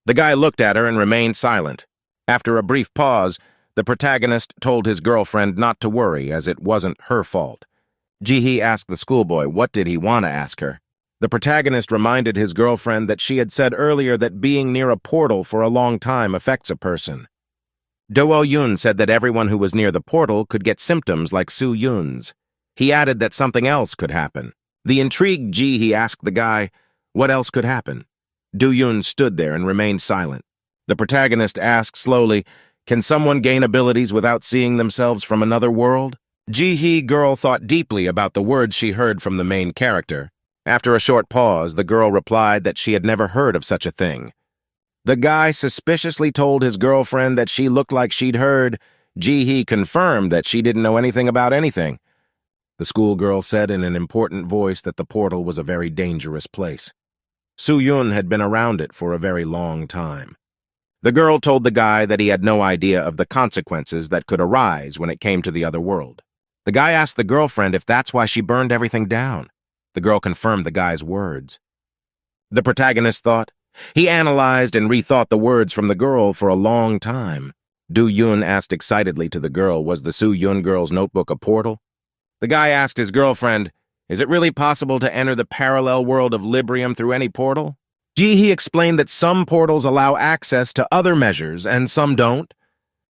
The guy looked at her and remained silent. After a brief pause, the protagonist told his girlfriend not to worry, as it wasn't her fault. Ji-hee asked the schoolboy what did he want to ask her. The protagonist reminded his girlfriend that she had said earlier that being near a portal for a long time affects a person. Do-Yun said that everyone who was near the portal could get symptoms like Su-Yun's. He added that something else could happen. The intrigued Ji-hee asked the guy, what else could happen? Do-Yun stood there and remained silent. The protagonist asked slowly, can someone gain abilities without seeing themselves from another world? Ji-hee girl thought deeply about the words she heard from the main character. After a short pause, the girl replied that she had never heard of such a thing. The guy suspiciously told his girlfriend that she looked like she'd heard. Ji-hee confirmed that she didn't know anything about anything. The schoolgirl said in an important voice that the portal was a very dangerous place. Su-Yun had been around it for a very long time. The girl told the guy that he had no idea of the consequences that could arise when it came to the other world. The guy asked the girlfriend if that's why she burned everything down. The girl confirmed the guy's words. The protagonist thought. He analyzed and rethought the words from the girl for a long time. Do-Yun asked excitedly to the girl, was the Su-Yun girl's notebook a portal? The guy asked his girlfriend, is it really possible to enter the parallel world of Librium through any portal? Ji-hee explained that some portals allow access to other measures and some don't.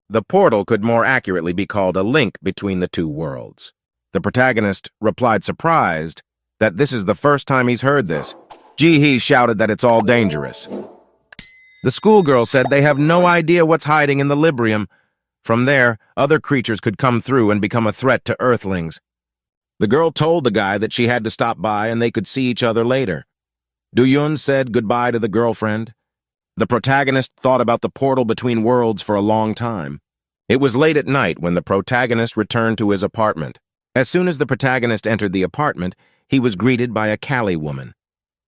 The portal could more accurately be called a link between the two worlds. The protagonist replied surprised that this is the first time he's heard this. Ji-hee shouted that it's all dangerous. The schoolgirl said they have no idea what's hiding in the Librium. From there, other creatures could come through and become a threat to Earthlings. The girl told the guy that she had to stop by and they could see each other later. Do-Yun said goodbye to the girlfriend. The protagonist thought about the portal between worlds for a long time. It was late at night when the protagonist returned to his apartment. As soon as the protagonist entered the apartment, he was greeted by a Cali woman.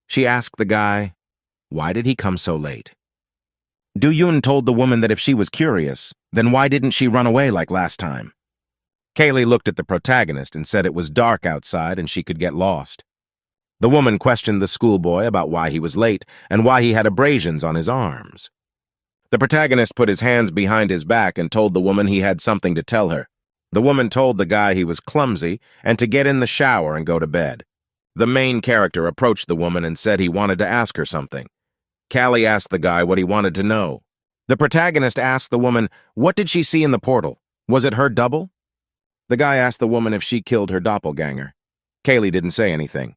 She asked the guy, why did he come so late? Do-Yun told the woman that if she was curious, then why didn't she run away like last time? Kaylee looked at the protagonist and said it was dark outside and she could get lost. The woman questioned the schoolboy about why he was late and why he had abrasions on his arms. The protagonist put his hands behind his back and told the woman he had something to tell her. The woman told the guy he was clumsy and to get in the shower and go to bed. The main character approached the woman and said he wanted to ask her something. Callie asked the guy what he wanted to know. The protagonist asked the woman, what did she see in the portal? Was it her double? The guy asked the woman if she killed her doppelganger. Kaylee didn't say anything.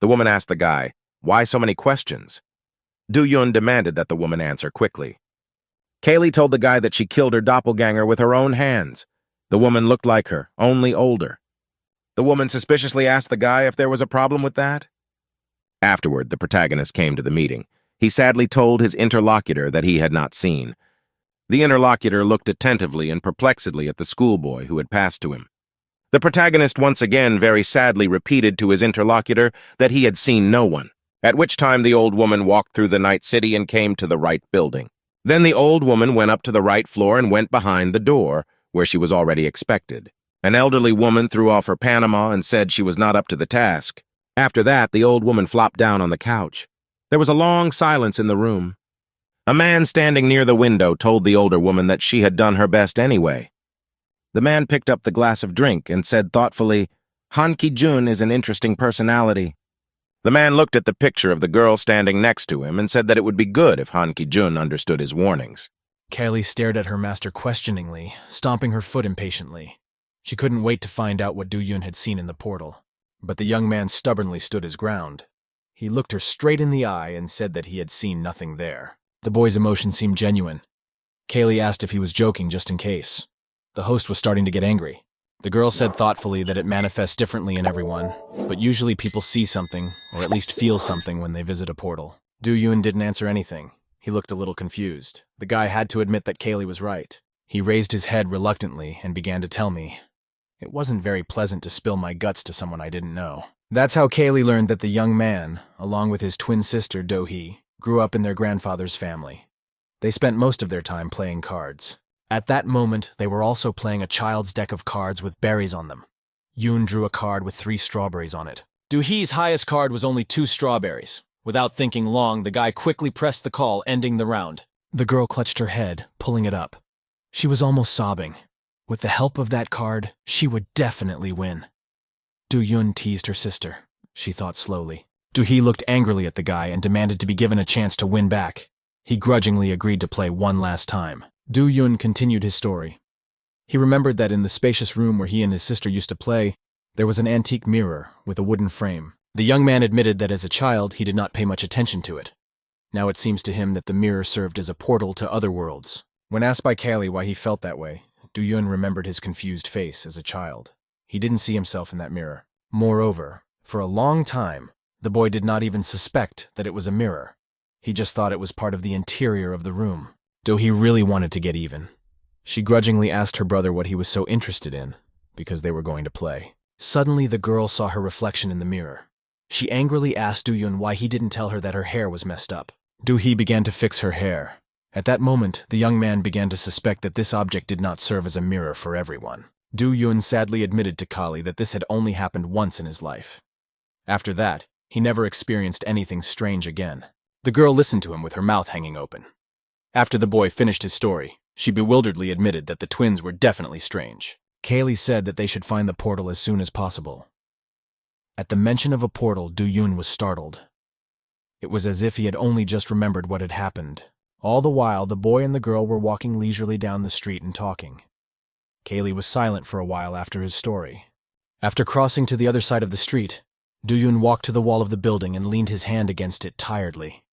The woman asked the guy, why so many questions? Do-Yun demanded that the woman answer quickly. Kaylee told the guy that she killed her doppelganger with her own hands. The woman looked like her, only older. The woman suspiciously asked the guy if there was a problem with that. Afterward, the protagonist came to the meeting. He sadly told his interlocutor that he had not seen. The interlocutor looked attentively and perplexedly at the schoolboy who had passed to him. The protagonist once again very sadly repeated to his interlocutor that he had seen no one, at which time the old woman walked through the night city and came to the right building. Then the old woman went up to the right floor and went behind the door, where she was already expected. An elderly woman threw off her Panama and said she was not up to the task. After that, the old woman flopped down on the couch. There was a long silence in the room. A man standing near the window told the older woman that she had done her best anyway. The man picked up the glass of drink and said thoughtfully, Han Ki-jun is an interesting personality. The man looked at the picture of the girl standing next to him and said that it would be good if Han Ki-jun understood his warnings. Kaylee stared at her master questioningly, stomping her foot impatiently. She couldn't wait to find out what Do-Yun had seen in the portal. But the young man stubbornly stood his ground. He looked her straight in the eye and said that he had seen nothing there. The boy's emotion seemed genuine. Kaylee asked if he was joking just in case. The host was starting to get angry. The girl said thoughtfully that it manifests differently in everyone, but usually people see something, or at least feel something when they visit a portal. Do-yoon didn't answer anything. He looked a little confused. The guy had to admit that Kaylee was right. He raised his head reluctantly and began to tell me. It wasn't very pleasant to spill my guts to someone I didn't know. That's how Kaylee learned that the young man, along with his twin sister Do-hee, grew up in their grandfather's family. They spent most of their time playing cards. At that moment, they were also playing a child's deck of cards with berries on them. Yoon drew a card with 3 strawberries on it. Do-hee's highest card was only 2 strawberries. Without thinking long, the guy quickly pressed the call, ending the round. The girl clutched her head, pulling it up. She was almost sobbing. With the help of that card, she would definitely win. Do-yoon teased her sister, she thought slowly. Do-hee looked angrily at the guy and demanded to be given a chance to win back. He grudgingly agreed to play one last time. Do-yoon continued his story. He remembered that in the spacious room where he and his sister used to play, there was an antique mirror with a wooden frame. The young man admitted that as a child he did not pay much attention to it. Now it seems to him that the mirror served as a portal to other worlds. When asked by Kaylee why he felt that way, Do-yoon remembered his confused face as a child. He didn't see himself in that mirror. Moreover, for a long time, the boy did not even suspect that it was a mirror. He just thought it was part of the interior of the room. Do-hee really wanted to get even. She grudgingly asked her brother what he was so interested in, because they were going to play. Suddenly, the girl saw her reflection in the mirror. She angrily asked Do-yoon why he didn't tell her that her hair was messed up. Do-hee began to fix her hair. At that moment, the young man began to suspect that this object did not serve as a mirror for everyone. Do-yoon sadly admitted to Kali that this had only happened once in his life. After that, he never experienced anything strange again. The girl listened to him with her mouth hanging open. After the boy finished his story, she bewilderedly admitted that the twins were definitely strange. Kaylee said that they should find the portal as soon as possible. At the mention of a portal, Do-yoon was startled. It was as if he had only just remembered what had happened. All the while, the boy and the girl were walking leisurely down the street and talking. Kaylee was silent for a while after his story. After crossing to the other side of the street, Do-yoon walked to the wall of the building and leaned his hand against it tiredly.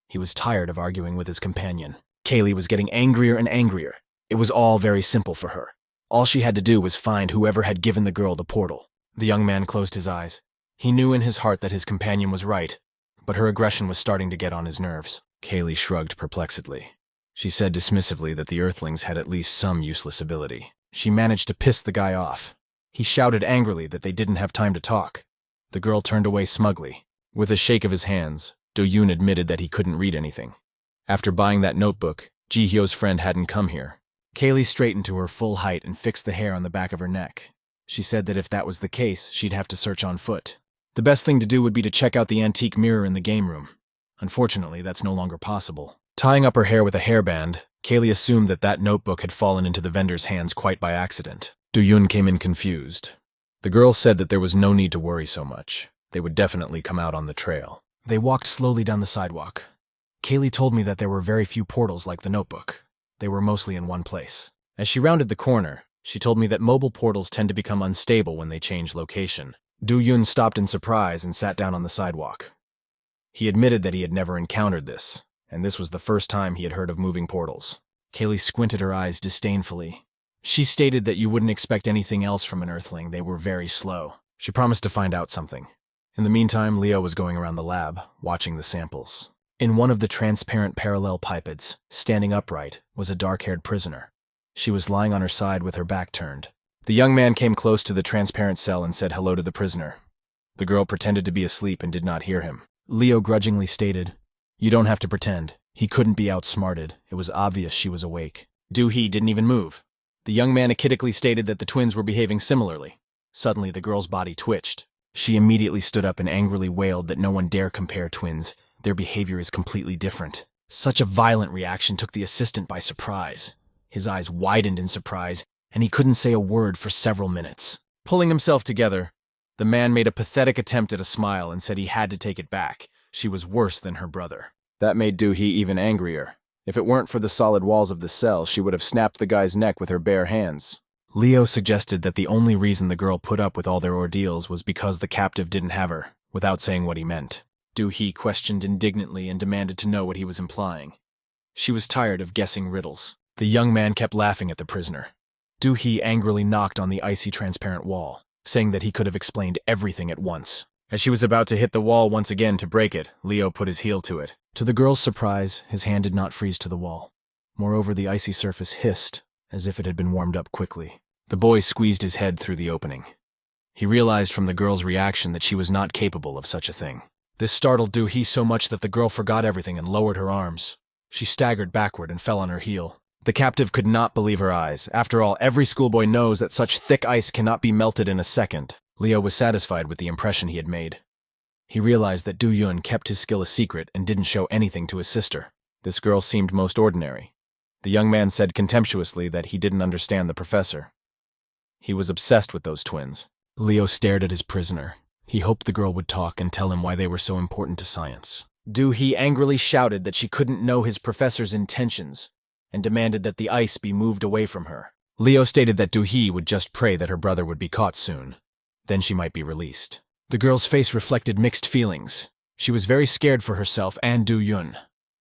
He was tired of arguing with his companion. Kaylee was getting angrier and angrier. It was all very simple for her. All she had to do was find whoever had given the girl the portal. The young man closed his eyes. He knew in his heart that his companion was right, but her aggression was starting to get on his nerves. Kaylee shrugged perplexedly. She said dismissively that the Earthlings had at least some useless ability. She managed to piss the guy off. He shouted angrily that they didn't have time to talk. The girl turned away smugly. With a shake of his hands, Do-yoon admitted that he couldn't read anything. After buying that notebook, Ji-hyo's friend hadn't come here. Kaylee straightened to her full height and fixed the hair on the back of her neck. She said that if that was the case, she'd have to search on foot. The best thing to do would be to check out the antique mirror in the game room. Unfortunately, that's no longer possible. Tying up her hair with a hairband, Kaylee assumed that that notebook had fallen into the vendor's hands quite by accident. Do-yoon came in confused. The girl said that there was no need to worry so much. They would definitely come out on the trail. They walked slowly down the sidewalk. Kaylee told me that there were very few portals like the notebook. They were mostly in one place. As she rounded the corner, she told me that mobile portals tend to become unstable when they change location. Do-yoon stopped in surprise and sat down on the sidewalk. He admitted that he had never encountered this, and this was the first time he had heard of moving portals. Kaylee squinted her eyes disdainfully. She stated that you wouldn't expect anything else from an Earthling. They were very slow. She promised to find out something. In the meantime, Leo was going around the lab, watching the samples. In one of the transparent parallel pipets, standing upright, was a dark-haired prisoner. She was lying on her side with her back turned. The young man came close to the transparent cell and said hello to the prisoner. The girl pretended to be asleep and did not hear him. Leo grudgingly stated, "You don't have to pretend. He couldn't be outsmarted. It was obvious she was awake." Do-hee didn't even move. The young man achidically stated that the twins were behaving similarly. Suddenly, the girl's body twitched. She immediately stood up and angrily wailed that no one dare compare twins. Their behavior is completely different. Such a violent reaction took the assistant by surprise. His eyes widened in surprise, and he couldn't say a word for several minutes. Pulling himself together, the man made a pathetic attempt at a smile and said he had to take it back. She was worse than her brother. That made Do-hee even angrier. If it weren't for the solid walls of the cell, she would have snapped the guy's neck with her bare hands. Leo suggested that the only reason the girl put up with all their ordeals was because the captive didn't have her, without saying what he meant. Do-hee questioned indignantly and demanded to know what he was implying. She was tired of guessing riddles. The young man kept laughing at the prisoner. Do-hee angrily knocked on the icy transparent wall, saying that he could have explained everything at once. As she was about to hit the wall once again to break it, Leo put his heel to it. To the girl's surprise, his hand did not freeze to the wall. Moreover, the icy surface hissed, as if it had been warmed up quickly. The boy squeezed his head through the opening. He realized from the girl's reaction that she was not capable of such a thing. This startled Do-hee so much that the girl forgot everything and lowered her arms. She staggered backward and fell on her heel. The captive could not believe her eyes. After all, every schoolboy knows that such thick ice cannot be melted in a second. Leo was satisfied with the impression he had made. He realized that Do-yun kept his skill a secret and didn't show anything to his sister. This girl seemed most ordinary. The young man said contemptuously that he didn't understand the professor. He was obsessed with those twins. Leo stared at his prisoner. He hoped the girl would talk and tell him why they were so important to science. Do-hee angrily shouted that she couldn't know his professor's intentions and demanded that the ice be moved away from her. Leo stated that Do-hee would just pray that her brother would be caught soon. Then she might be released. The girl's face reflected mixed feelings. She was very scared for herself and Do-yun.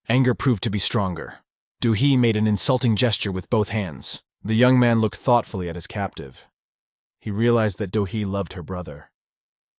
Anger proved to be stronger. Do-hee made an insulting gesture with both hands. The young man looked thoughtfully at his captive. He realized that Do-hee loved her brother.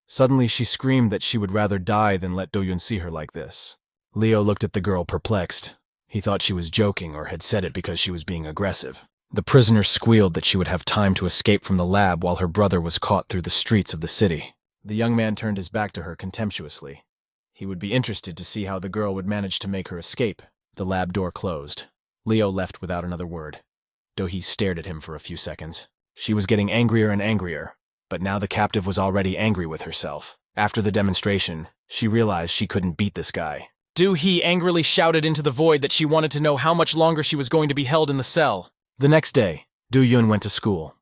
Suddenly she screamed that she would rather die than let Do-yun see her like this. Leo looked at the girl perplexed. He thought she was joking or had said it because she was being aggressive. The prisoner squealed that she would have time to escape from the lab while her brother was caught through the streets of the city. The young man turned his back to her contemptuously. He would be interested to see how the girl would manage to make her escape. The lab door closed. Leo left without another word. Do-hee stared at him for a few seconds. She was getting angrier and angrier, but now the captive was already angry with herself. After the demonstration, she realized she couldn't beat this guy. Do-hee angrily shouted into the void that she wanted to know how much longer she was going to be held in the cell. The next day, Do-yun went to school.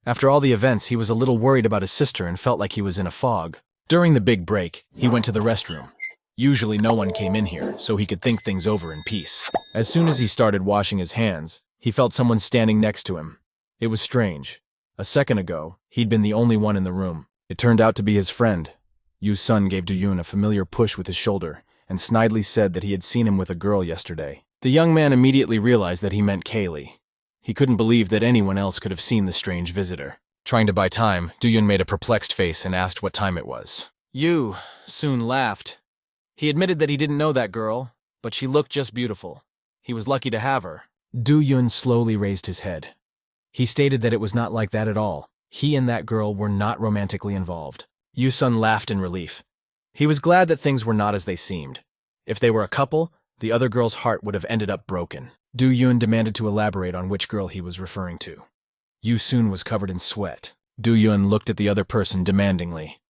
After all the events, he was a little worried about his sister and felt like he was in a fog. During the big break, he went to the restroom. Usually no one came in here, so he could think things over in peace. As soon as he started washing his hands, he felt someone standing next to him. It was strange. A second ago, he'd been the only one in the room. It turned out to be his friend. Yu-sun gave Do-yun a familiar push with his shoulder, and snidely said that he had seen him with a girl yesterday. The young man immediately realized that he meant Kaylee. He couldn't believe that anyone else could have seen the strange visitor. Trying to buy time, Do-yun made a perplexed face and asked what time it was. Yu soon laughed. He admitted that he didn't know that girl, but she looked just beautiful. He was lucky to have her. Do-yun slowly raised his head. He stated that it was not like that at all. He and that girl were not romantically involved. Yu-sun laughed in relief. He was glad that things were not as they seemed. If they were a couple, the other girl's heart would have ended up broken. Do-yun demanded to elaborate on which girl he was referring to. Yu-sun was covered in sweat. Do-yun looked at the other person demandingly.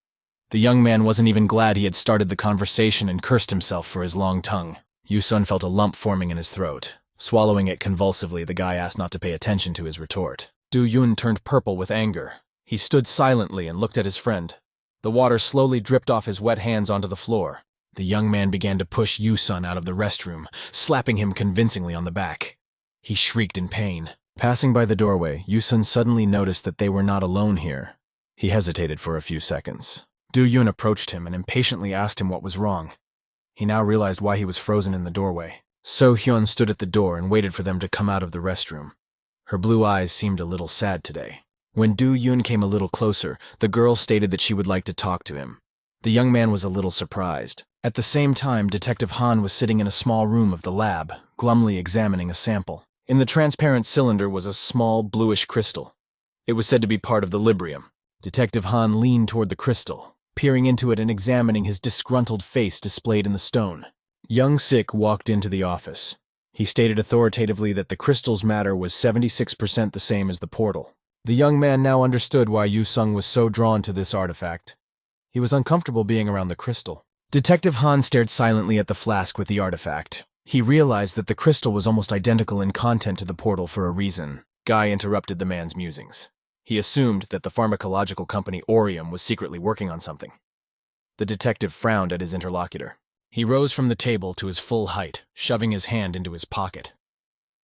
The young man wasn't even glad he had started the conversation and cursed himself for his long tongue. Yu-sun felt a lump forming in his throat. Swallowing it convulsively, the guy asked not to pay attention to his retort. Do-yun turned purple with anger. He stood silently and looked at his friend. The water slowly dripped off his wet hands onto the floor. The young man began to push Yu-sun out of the restroom, slapping him convincingly on the back. He shrieked in pain. Passing by the doorway, Yu-sun suddenly noticed that they were not alone here. He hesitated for a few seconds. Do-yun approached him and impatiently asked him what was wrong. He now realized why he was frozen in the doorway. So-hyun stood at the door and waited for them to come out of the restroom. Her blue eyes seemed a little sad today. When Do-yun came a little closer, the girl stated that she would like to talk to him. The young man was a little surprised. At the same time, Detective Han was sitting in a small room of the lab, glumly examining a sample. In the transparent cylinder was a small, bluish crystal. It was said to be part of the Librium. Detective Han leaned toward the crystal, peering into it and examining his disgruntled face displayed in the stone. Young Sik walked into the office. He stated authoritatively that the crystal's matter was 76% the same as the portal. The young man now understood why Yu-sung was so drawn to this artifact. He was uncomfortable being around the crystal. Detective Han stared silently at the flask with the artifact. He realized that the crystal was almost identical in content to the portal for a reason. Guy interrupted the man's musings. He assumed that the pharmacological company Orium was secretly working on something. The detective frowned at his interlocutor. He rose from the table to his full height, shoving his hand into his pocket.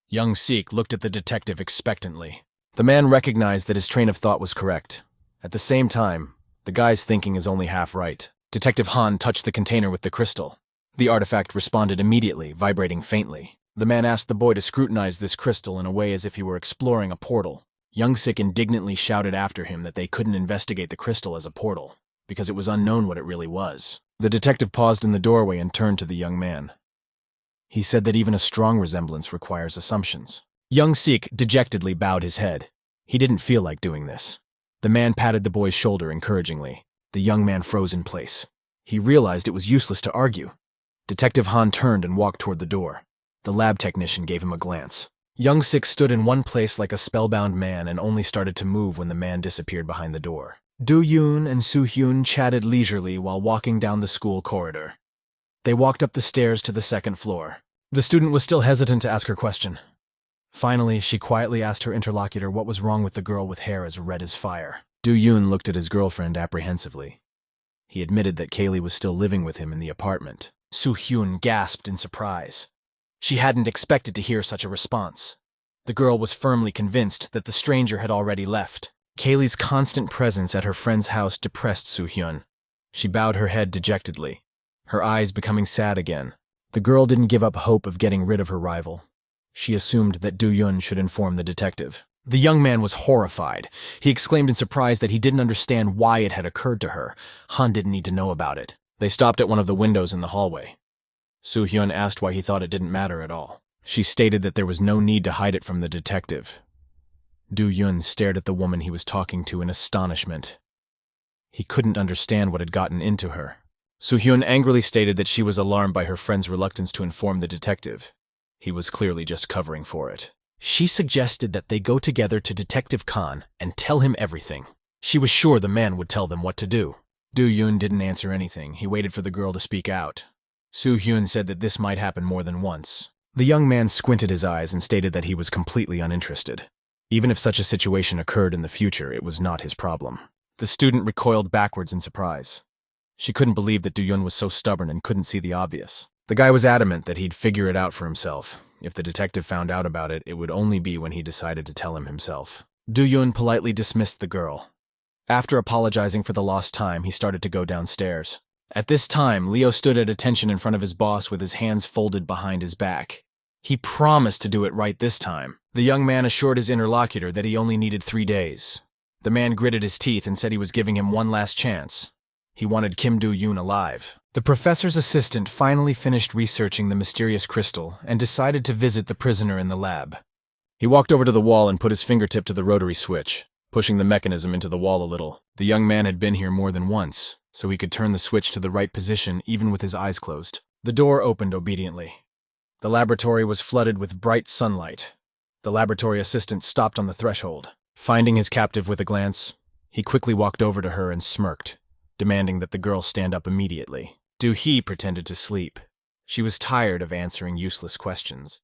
Young Sik looked at the detective expectantly. The man recognized that his train of thought was correct. At the same time, the guy's thinking is only half right. Detective Han touched the container with the crystal. The artifact responded immediately, vibrating faintly. The man asked the boy to scrutinize this crystal in a way as if he were exploring a portal. Young-sik indignantly shouted after him that they couldn't investigate the crystal as a portal, because it was unknown what it really was. The detective paused in the doorway and turned to the young man. He said that even a strong resemblance requires assumptions. Young-sik dejectedly bowed his head. He didn't feel like doing this. The man patted the boy's shoulder encouragingly. The young man froze in place. He realized it was useless to argue. Detective Han turned and walked toward the door. The lab technician gave him a glance. Young-sik stood in one place like a spellbound man and only started to move when the man disappeared behind the door. Do-yoon and Soo-hyun chatted leisurely while walking down the school corridor. They walked up the stairs to the second floor. The student was still hesitant to ask her question. Finally, she quietly asked her interlocutor what was wrong with the girl with hair as red as fire. Do-yoon looked at his girlfriend apprehensively. He admitted that Kaylee was still living with him in the apartment. Soo-hyun gasped in surprise. She hadn't expected to hear such a response. The girl was firmly convinced that the stranger had already left. Kaylee's constant presence at her friend's house depressed Soo-hyun. She bowed her head dejectedly, her eyes becoming sad again. The girl didn't give up hope of getting rid of her rival. She assumed that Do-yoon should inform the detective. The young man was horrified. He exclaimed in surprise that he didn't understand why it had occurred to her. Han didn't need to know about it. They stopped at one of the windows in the hallway. Soo-hyun asked why he thought it didn't matter at all. She stated that there was no need to hide it from the detective. Do-yoon stared at the woman he was talking to in astonishment. He couldn't understand what had gotten into her. Soo-hyun angrily stated that she was alarmed by her friend's reluctance to inform the detective. He was clearly just covering for it. She suggested that they go together to Detective Khan and tell him everything. She was sure the man would tell them what to do. Do-yoon didn't answer anything. He waited for the girl to speak out. Soo-hyun said that this might happen more than once. The young man squinted his eyes and stated that he was completely uninterested. Even if such a situation occurred in the future, it was not his problem. The student recoiled backwards in surprise. She couldn't believe that Do-yoon was so stubborn and couldn't see the obvious. The guy was adamant that he'd figure it out for himself. If the detective found out about it, it would only be when he decided to tell him himself. Do-yoon politely dismissed the girl. After apologizing for the lost time, he started to go downstairs. At this time, Leo stood at attention in front of his boss with his hands folded behind his back. He promised to do it right this time. The young man assured his interlocutor that he only needed 3 days. The man gritted his teeth and said he was giving him one last chance. He wanted Kim Do-yoon alive. The professor's assistant finally finished researching the mysterious crystal and decided to visit the prisoner in the lab. He walked over to the wall and put his fingertip to the rotary switch, pushing the mechanism into the wall a little. The young man had been here more than once, so he could turn the switch to the right position even with his eyes closed. The door opened obediently. The laboratory was flooded with bright sunlight. The laboratory assistant stopped on the threshold. Finding his captive with a glance, he quickly walked over to her and smirked, demanding that the girl stand up immediately. Do-hee pretended to sleep. She was tired of answering useless questions.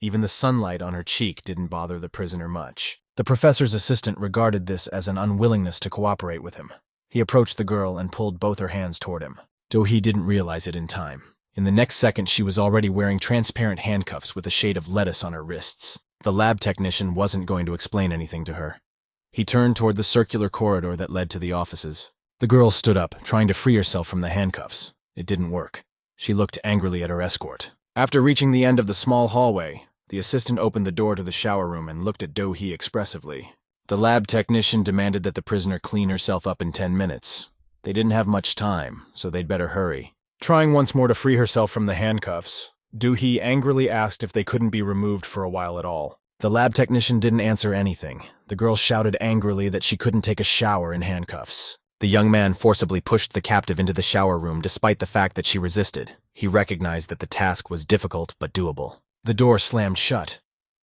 Even the sunlight on her cheek didn't bother the prisoner much. The professor's assistant regarded this as an unwillingness to cooperate with him. He approached the girl and pulled both her hands toward him. Do-hee didn't realize it in time. In the next second, she was already wearing transparent handcuffs with a shade of lettuce on her wrists. The lab technician wasn't going to explain anything to her. He turned toward the circular corridor that led to the offices. The girl stood up, trying to free herself from the handcuffs. It didn't work. She looked angrily at her escort. After reaching the end of the small hallway, the assistant opened the door to the shower room and looked at Do-hee expressively. The lab technician demanded that the prisoner clean herself up in 10 minutes. They didn't have much time, so they'd better hurry. Trying once more to free herself from the handcuffs, Do-hee angrily asked if they couldn't be removed for a while at all. The lab technician didn't answer anything. The girl shouted angrily that she couldn't take a shower in handcuffs. The young man forcibly pushed the captive into the shower room despite the fact that she resisted. He recognized that the task was difficult but doable. The door slammed shut.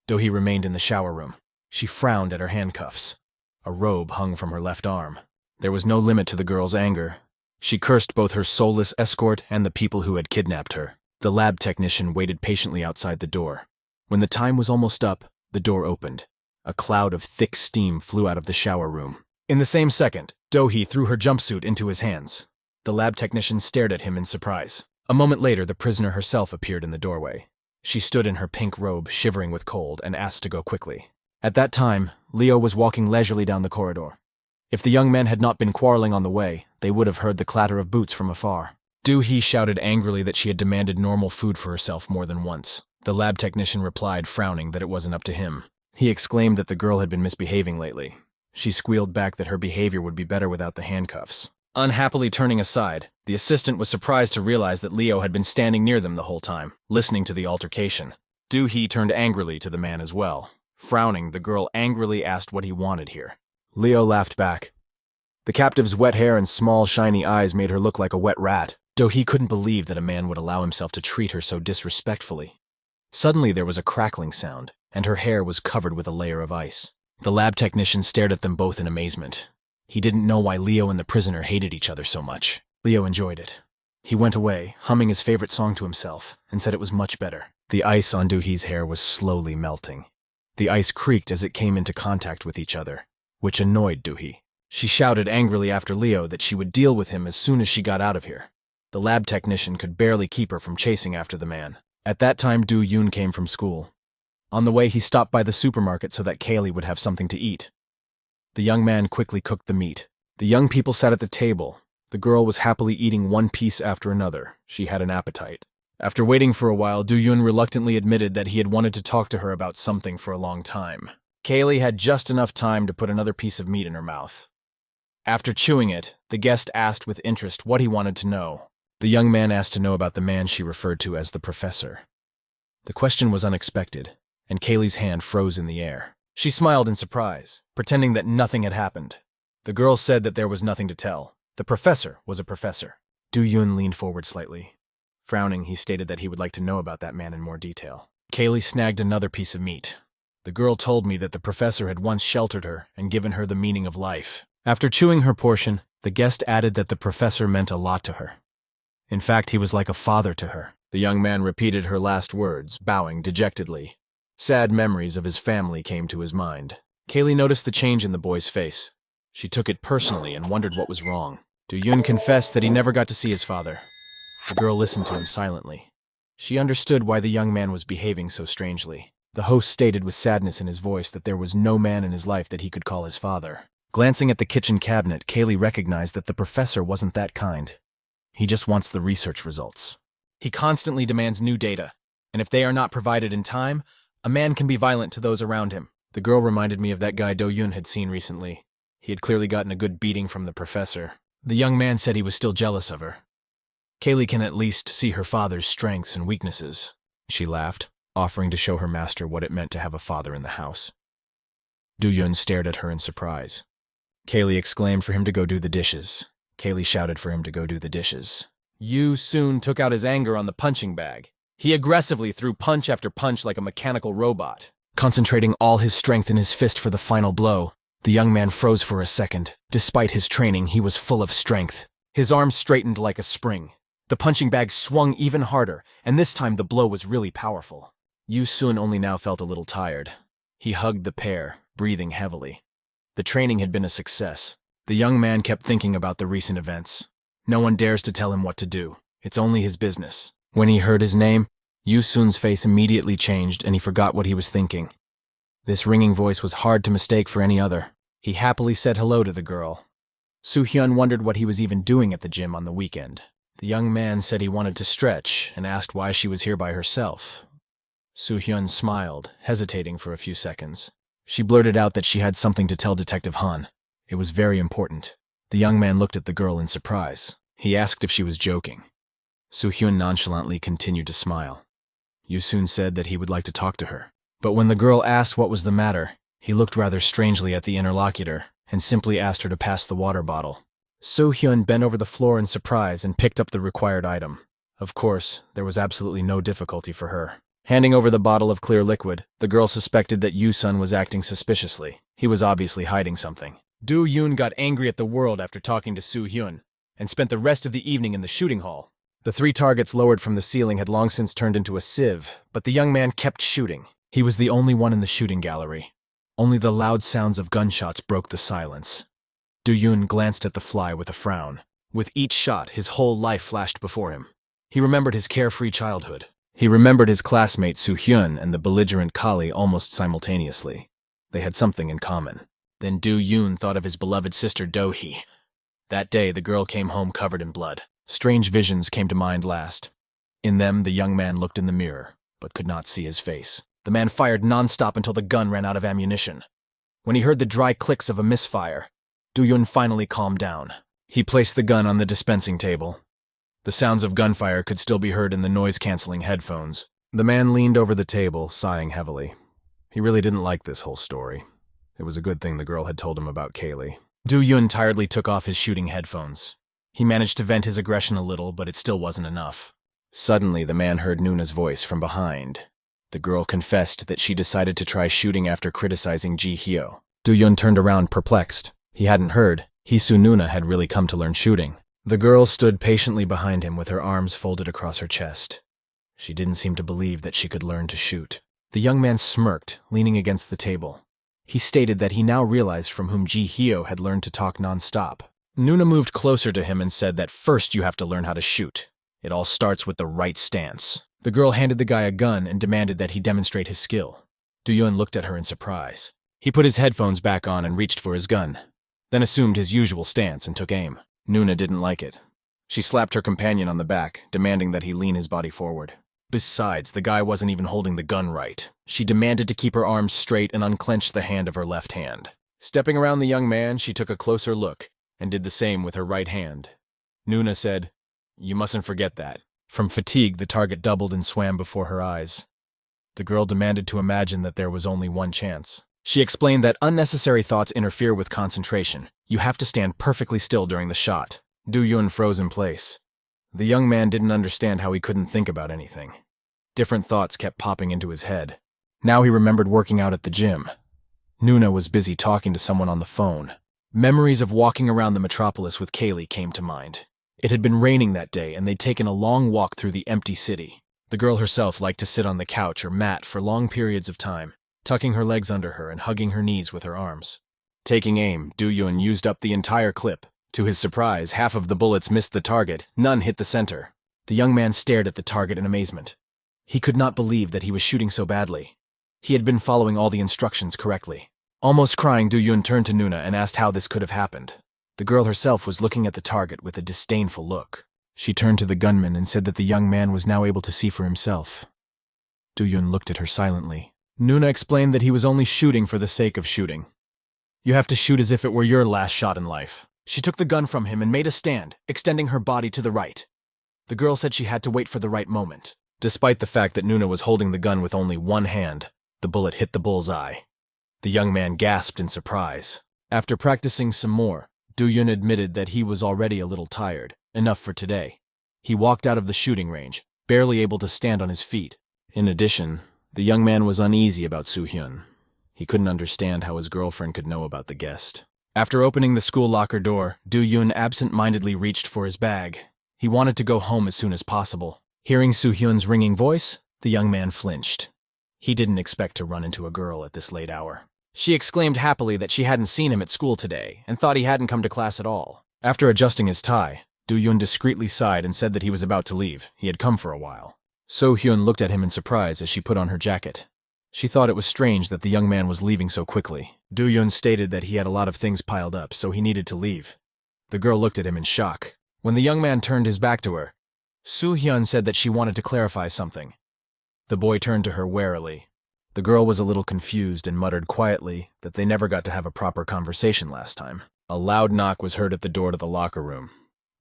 Do-hee remained in the shower room. She frowned at her handcuffs. A robe hung from her left arm. There was no limit to the girl's anger. She cursed both her soulless escort and the people who had kidnapped her. The lab technician waited patiently outside the door. When the time was almost up, the door opened. A cloud of thick steam flew out of the shower room. In the same second, Do-hee threw her jumpsuit into his hands. The lab technician stared at him in surprise. A moment later, the prisoner herself appeared in the doorway. She stood in her pink robe, shivering with cold, and asked to go quickly. At that time, Leo was walking leisurely down the corridor. If the young men had not been quarreling on the way, they would have heard the clatter of boots from afar. Do-hee shouted angrily that she had demanded normal food for herself more than once. The lab technician replied, frowning, that it wasn't up to him. He exclaimed that the girl had been misbehaving lately. She squealed back that her behavior would be better without the handcuffs. Unhappily turning aside, the assistant was surprised to realize that Leo had been standing near them the whole time, listening to the altercation. Do-hee turned angrily to the man as well. Frowning, the girl angrily asked what he wanted here. Leo laughed back. The captive's wet hair and small, shiny eyes made her look like a wet rat. Do-hee couldn't believe that a man would allow himself to treat her so disrespectfully. Suddenly there was a crackling sound, and her hair was covered with a layer of ice. The lab technician stared at them both in amazement. He didn't know why Leo and the prisoner hated each other so much. Leo enjoyed it. He went away, humming his favorite song to himself, and said it was much better. The ice on Do-hee's hair was slowly melting. The ice creaked as it came into contact with each other, which annoyed Do-hee. She shouted angrily after Leo that she would deal with him as soon as she got out of here. The lab technician could barely keep her from chasing after the man. At that time, Do-yoon came from school. On the way, he stopped by the supermarket so that Kaylee would have something to eat. The young man quickly cooked the meat. The young people sat at the table. The girl was happily eating one piece after another. She had an appetite. After waiting for a while, Do-yoon reluctantly admitted that he had wanted to talk to her about something for a long time. Kaylee had just enough time to put another piece of meat in her mouth. After chewing it, the guest asked with interest what he wanted to know. The young man asked to know about the man she referred to as the professor. The question was unexpected, and Kaylee's hand froze in the air. She smiled in surprise, pretending that nothing had happened. The girl said that there was nothing to tell. The professor was a professor. Do-yoon leaned forward slightly. Frowning, he stated that he would like to know about that man in more detail. Kaylee snagged another piece of meat. The girl told me that the professor had once sheltered her and given her the meaning of life. After chewing her portion, the guest added that the professor meant a lot to her. In fact, he was like a father to her. The young man repeated her last words, bowing dejectedly. Sad memories of his family came to his mind. Kaylee noticed the change in the boy's face. She took it personally and wondered what was wrong. Do-yoon confessed that he never got to see his father. The girl listened to him silently. She understood why the young man was behaving so strangely. The host stated with sadness in his voice that there was no man in his life that he could call his father. Glancing at the kitchen cabinet, Kaylee recognized that the professor wasn't that kind. He just wants the research results. He constantly demands new data, and if they are not provided in time, a man can be violent to those around him. The girl reminded me of that guy Do-yoon had seen recently. He had clearly gotten a good beating from the professor. The young man said he was still jealous of her. Kaylee can at least see her father's strengths and weaknesses. She laughed, offering to show her master what it meant to have a father in the house. Do-yoon stared at her in surprise. Kaylee exclaimed for him to go do the dishes. Kaylee shouted for him to go do the dishes. Yu soon took out his anger on the punching bag. He aggressively threw punch after punch like a mechanical robot. Concentrating all his strength in his fist for the final blow, the young man froze for a second. Despite his training, he was full of strength. His arm straightened like a spring. The punching bag swung even harder, and this time the blow was really powerful. Yu Sun only now felt a little tired. He hugged the pair, breathing heavily. The training had been a success. The young man kept thinking about the recent events. No one dares to tell him what to do. It's only his business. When he heard his name, Yu Sun's face immediately changed and he forgot what he was thinking. This ringing voice was hard to mistake for any other. He happily said hello to the girl. Soo-hyun wondered what he was even doing at the gym on the weekend. The young man said he wanted to stretch and asked why she was here by herself. Soo-hyun smiled, hesitating for a few seconds. She blurted out that she had something to tell Detective Han. It was very important. The young man looked at the girl in surprise. He asked if she was joking. Soo-hyun nonchalantly continued to smile. Yu-soon said that he would like to talk to her. But when the girl asked what was the matter, he looked rather strangely at the interlocutor and simply asked her to pass the water bottle. Soo-hyun bent over the floor in surprise and picked up the required item. Of course, there was absolutely no difficulty for her. Handing over the bottle of clear liquid, the girl suspected that Yu-sun was acting suspiciously. He was obviously hiding something. Do-yoon got angry at the world after talking to Soo-hyun and spent the rest of the evening in the shooting hall. The 3 targets lowered from the ceiling had long since turned into a sieve, but the young man kept shooting. He was the only one in the shooting gallery. Only the loud sounds of gunshots broke the silence. Do-yoon glanced at the fly with a frown. With each shot, his whole life flashed before him. He remembered his carefree childhood. He remembered his classmate Soo-hyun and the belligerent Kali almost simultaneously. They had something in common. Then Do-yoon thought of his beloved sister Do-hee. That day, the girl came home covered in blood. Strange visions came to mind last. In them, the young man looked in the mirror, but could not see his face. The man fired nonstop until the gun ran out of ammunition. When he heard the dry clicks of a misfire, Do-yun finally calmed down. He placed the gun on the dispensing table. The sounds of gunfire could still be heard in the noise-canceling headphones. The man leaned over the table, sighing heavily. He really didn't like this whole story. It was a good thing the girl had told him about Kaylee. Do-yun tiredly took off his shooting headphones. He managed to vent his aggression a little, but it still wasn't enough. Suddenly, the man heard Nuna's voice from behind. The girl confessed that she decided to try shooting after criticizing Ji-hyo. Do-yun turned around perplexed. He hadn't heard. Hisu Nuna had really come to learn shooting. The girl stood patiently behind him with her arms folded across her chest. She didn't seem to believe that she could learn to shoot. The young man smirked, leaning against the table. He stated that he now realized from whom Ji-hyo had learned to talk non-stop. Nuna moved closer to him and said that first you have to learn how to shoot. It all starts with the right stance. The girl handed the guy a gun and demanded that he demonstrate his skill. Do-yun looked at her in surprise. He put his headphones back on and reached for his gun, then assumed his usual stance and took aim. Nuna didn't like it. She slapped her companion on the back, demanding that he lean his body forward. Besides, the guy wasn't even holding the gun right. She demanded to keep her arms straight and unclenched the hand of her left hand. Stepping around the young man, she took a closer look and did the same with her right hand. Nuna said, "You mustn't forget that." From fatigue, the target doubled and swam before her eyes. The girl demanded to imagine that there was only one chance. She explained that unnecessary thoughts interfere with concentration. You have to stand perfectly still during the shot. Do-yun froze in place. The young man didn't understand how he couldn't think about anything. Different thoughts kept popping into his head. Now he remembered working out at the gym. Nuna was busy talking to someone on the phone. Memories of walking around the metropolis with Kaylee came to mind. It had been raining that day, and they'd taken a long walk through the empty city. The girl herself liked to sit on the couch or mat for long periods of time, tucking her legs under her and hugging her knees with her arms. Taking aim, Do-yun used up the entire clip. To his surprise, half of the bullets missed the target, none hit the center. The young man stared at the target in amazement. He could not believe that he was shooting so badly. He had been following all the instructions correctly. Almost crying, Do-yun turned to Nuna and asked how this could have happened. The girl herself was looking at the target with a disdainful look. She turned to the gunman and said that the young man was now able to see for himself. Do-yun looked at her silently. Nuna explained that he was only shooting for the sake of shooting. You have to shoot as if it were your last shot in life. She took the gun from him and made a stand, extending her body to the right. The girl said she had to wait for the right moment. Despite the fact that Nuna was holding the gun with only one hand, the bullet hit the bullseye. The young man gasped in surprise. After practicing some more, Do-yun admitted that he was already a little tired, enough for today. He walked out of the shooting range, barely able to stand on his feet. In addition, the young man was uneasy about Soo-hyun. He couldn't understand how his girlfriend could know about the guest. After opening the school locker door, Do-yun absent-mindedly reached for his bag. He wanted to go home as soon as possible. Hearing Soo-hyun's ringing voice, the young man flinched. He didn't expect to run into a girl at this late hour. She exclaimed happily that she hadn't seen him at school today and thought he hadn't come to class at all. After adjusting his tie, Do-yun discreetly sighed and said that he was about to leave. He had come for a while. So-hyun looked at him in surprise as she put on her jacket. She thought it was strange that the young man was leaving so quickly. Do-yun stated that he had a lot of things piled up, so he needed to leave. The girl looked at him in shock. When the young man turned his back to her, Soo-hyun said that she wanted to clarify something. The boy turned to her warily. The girl was a little confused and muttered quietly that they never got to have a proper conversation last time. A loud knock was heard at the door to the locker room.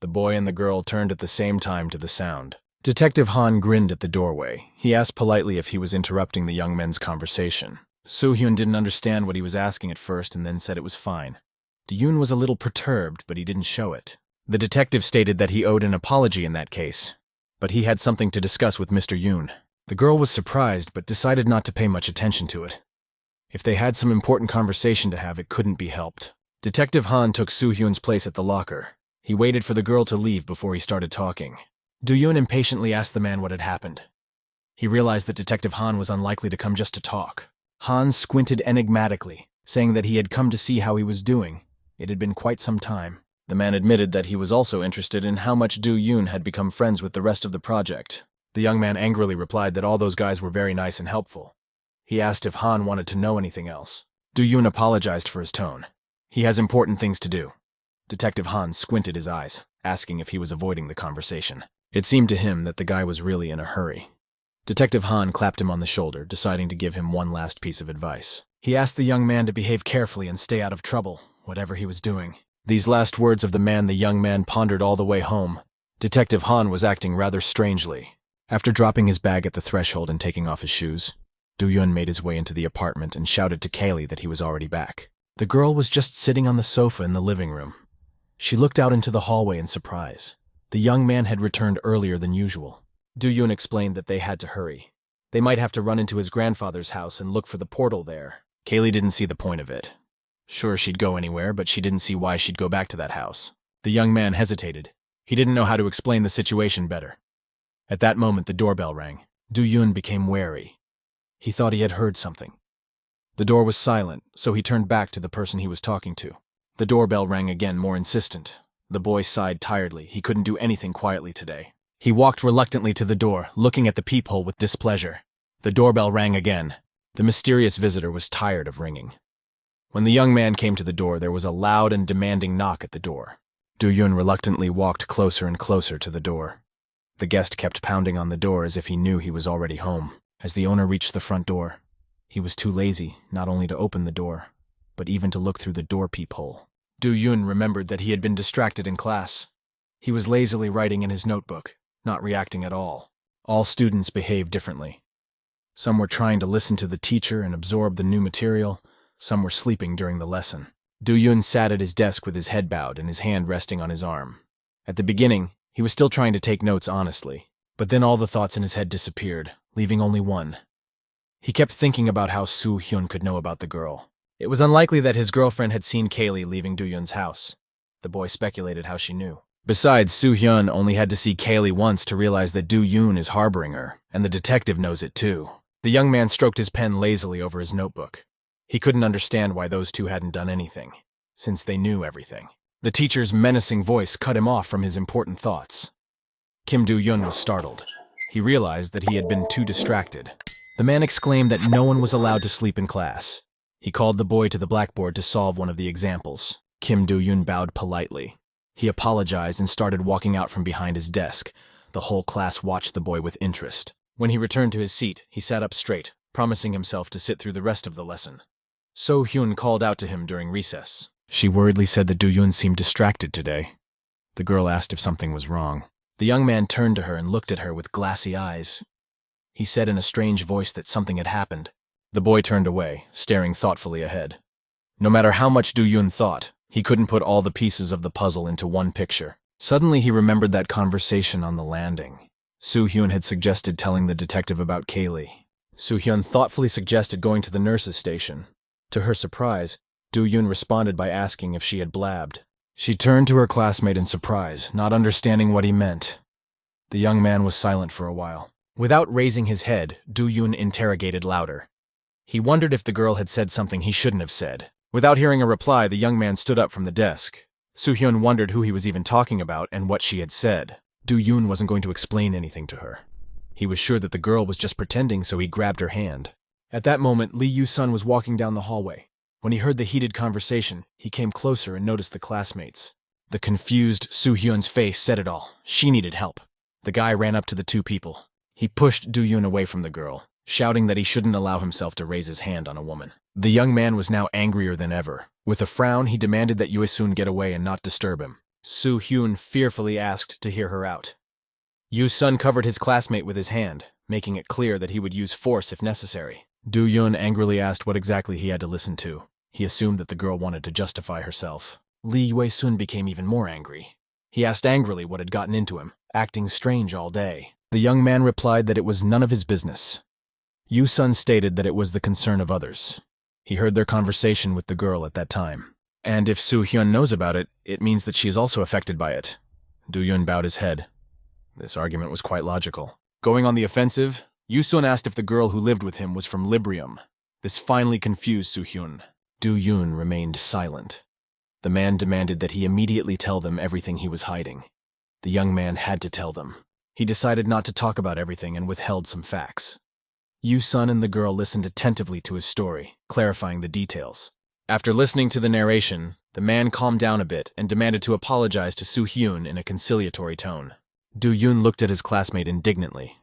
The boy and the girl turned at the same time to the sound. Detective Han grinned at the doorway. He asked politely if he was interrupting the young men's conversation. Soo-hyun didn't understand what he was asking at first and then said it was fine. Do-yun was a little perturbed, but he didn't show it. The detective stated that he owed an apology in that case, but he had something to discuss with Mr. Yoon. The girl was surprised, but decided not to pay much attention to it. If they had some important conversation to have, it couldn't be helped. Detective Han took Soo-hyun's place at the locker. He waited for the girl to leave before he started talking. Do-yun impatiently asked the man what had happened. He realized that Detective Han was unlikely to come just to talk. Han squinted enigmatically, saying that he had come to see how he was doing. It had been quite some time. The man admitted that he was also interested in how much Do-yun had become friends with the rest of the project. The young man angrily replied that all those guys were very nice and helpful. He asked if Han wanted to know anything else. Do-yun apologized for his tone. He has important things to do. Detective Han squinted his eyes, asking if he was avoiding the conversation. It seemed to him that the guy was really in a hurry. Detective Han clapped him on the shoulder, deciding to give him one last piece of advice. He asked the young man to behave carefully and stay out of trouble, whatever he was doing. These last words of the young man pondered all the way home. Detective Han was acting rather strangely. After dropping his bag at the threshold and taking off his shoes, Do-Yun made his way into the apartment and shouted to Kaylee that he was already back. The girl was just sitting on the sofa in the living room. She looked out into the hallway in surprise. The young man had returned earlier than usual. Do-Yun explained that they had to hurry. They might have to run into his grandfather's house and look for the portal there. Kaylee didn't see the point of it. Sure, she'd go anywhere, but she didn't see why she'd go back to that house. The young man hesitated. He didn't know how to explain the situation better. At that moment, the doorbell rang. Do-Yun became wary. He thought he had heard something. The door was silent, so he turned back to the person he was talking to. The doorbell rang again, more insistent. The boy sighed tiredly. He couldn't do anything quietly today. He walked reluctantly to the door, looking at the peephole with displeasure. The doorbell rang again. The mysterious visitor was tired of ringing. When the young man came to the door, there was a loud and demanding knock at the door. Do-Yun reluctantly walked closer and closer to the door. The guest kept pounding on the door as if he knew he was already home. As the owner reached the front door, he was too lazy not only to open the door, but even to look through the door peephole. Do-Yun remembered that he had been distracted in class. He was lazily writing in his notebook, not reacting at all. All students behaved differently. Some were trying to listen to the teacher and absorb the new material. Some were sleeping during the lesson. Do-Yun sat at his desk with his head bowed and his hand resting on his arm. At the beginning, he was still trying to take notes honestly, but then all the thoughts in his head disappeared, leaving only one. He kept thinking about how Soo-Hyun could know about the girl. It was unlikely that his girlfriend had seen Kaylee leaving Do-Yun's house. The boy speculated how she knew. Besides, Soo-Hyun only had to see Kaylee once to realize that Do-Yun is harboring her, and the detective knows it too. The young man stroked his pen lazily over his notebook. He couldn't understand why those two hadn't done anything, since they knew everything. The teacher's menacing voice cut him off from his important thoughts. Kim Do-Yun was startled. He realized that he had been too distracted. The man exclaimed that no one was allowed to sleep in class. He called the boy to the blackboard to solve one of the examples. Kim Do-Yun bowed politely. He apologized and started walking out from behind his desk. The whole class watched the boy with interest. When he returned to his seat, he sat up straight, promising himself to sit through the rest of the lesson. So-Hyun called out to him during recess. She worriedly said that Do-Yun seemed distracted today. The girl asked if something was wrong. The young man turned to her and looked at her with glassy eyes. He said in a strange voice that something had happened. The boy turned away, staring thoughtfully ahead. No matter how much Do-Yun thought, he couldn't put all the pieces of the puzzle into one picture. Suddenly he remembered that conversation on the landing. Soo-Hyun had suggested telling the detective about Kaylee. Soo-Hyun thoughtfully suggested going to the nurse's station. To her surprise, Do-Yun responded by asking if she had blabbed. She turned to her classmate in surprise, not understanding what he meant. The young man was silent for a while. Without raising his head, Do-Yun interrogated louder. He wondered if the girl had said something he shouldn't have said. Without hearing a reply, the young man stood up from the desk. Soo-Hyun wondered who he was even talking about and what she had said. Do-Yun wasn't going to explain anything to her. He was sure that the girl was just pretending, so he grabbed her hand. At that moment, Lee Yu-sun was walking down the hallway. When he heard the heated conversation, he came closer and noticed the classmates. The confused Soo-Hyun's face said it all. She needed help. The guy ran up to the two people. He pushed Do-Yun away from the girl, shouting that he shouldn't allow himself to raise his hand on a woman. The young man was now angrier than ever. With a frown, he demanded that Yu-sun get away and not disturb him. Soo-Hyun fearfully asked to hear her out. Yu-sun covered his classmate with his hand, making it clear that he would use force if necessary. Do-Yun angrily asked what exactly he had to listen to. He assumed that the girl wanted to justify herself. Lee Yue-sun became even more angry. He asked angrily what had gotten into him, acting strange all day. The young man replied that it was none of his business. Yu-sun stated that it was the concern of others. He heard their conversation with the girl at that time. And if Soo-Hyun knows about it, it means that she is also affected by it. Do-Yun bowed his head. This argument was quite logical. Going on the offensive, Yu-sun asked if the girl who lived with him was from Librium. This finally confused Soo-Hyun. Do-Yun remained silent. The man demanded that he immediately tell them everything he was hiding. The young man had to tell them. He decided not to talk about everything and withheld some facts. Yu-sun and the girl listened attentively to his story, clarifying the details. After listening to the narration, the man calmed down a bit and demanded to apologize to Soo-Hyun in a conciliatory tone. Do-Yun looked at his classmate indignantly.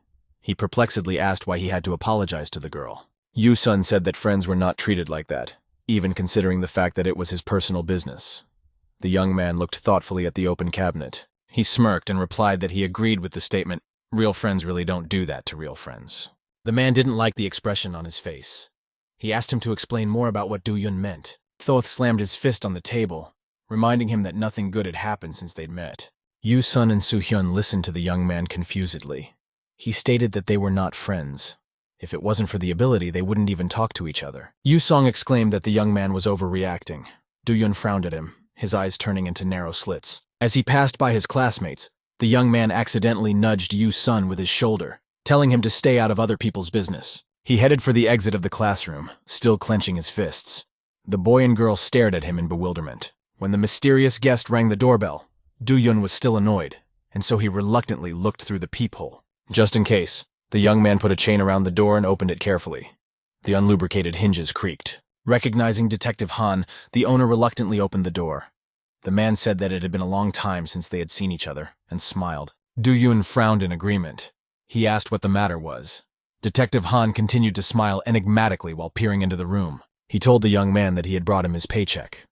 He perplexedly asked why he had to apologize to the girl. Yu-sun said that friends were not treated like that, even considering the fact that it was his personal business. The young man looked thoughtfully at the open cabinet. He smirked and replied that he agreed with the statement, "Real friends really don't do that to real friends." The man didn't like the expression on his face. He asked him to explain more about what Do-yun meant. Thoth slammed his fist on the table, reminding him that nothing good had happened since they'd met. Yu-sun and Soo-hyun listened to the young man confusedly. He stated that they were not friends. If it wasn't for the ability, they wouldn't even talk to each other. Yu-song exclaimed that the young man was overreacting. Do-yun frowned at him, his eyes turning into narrow slits. As he passed by his classmates, the young man accidentally nudged Yu-sun with his shoulder, telling him to stay out of other people's business. He headed for the exit of the classroom, still clenching his fists. The boy and girl stared at him in bewilderment. When the mysterious guest rang the doorbell, Do-yun was still annoyed, and so he reluctantly looked through the peephole. Just in case, the young man put a chain around the door and opened it carefully. The unlubricated hinges creaked. Recognizing Detective Han, the owner reluctantly opened the door. The man said that it had been a long time since they had seen each other, and smiled. Do-yun frowned in agreement. He asked what the matter was. Detective Han continued to smile enigmatically while peering into the room. He told the young man that he had brought him his paycheck.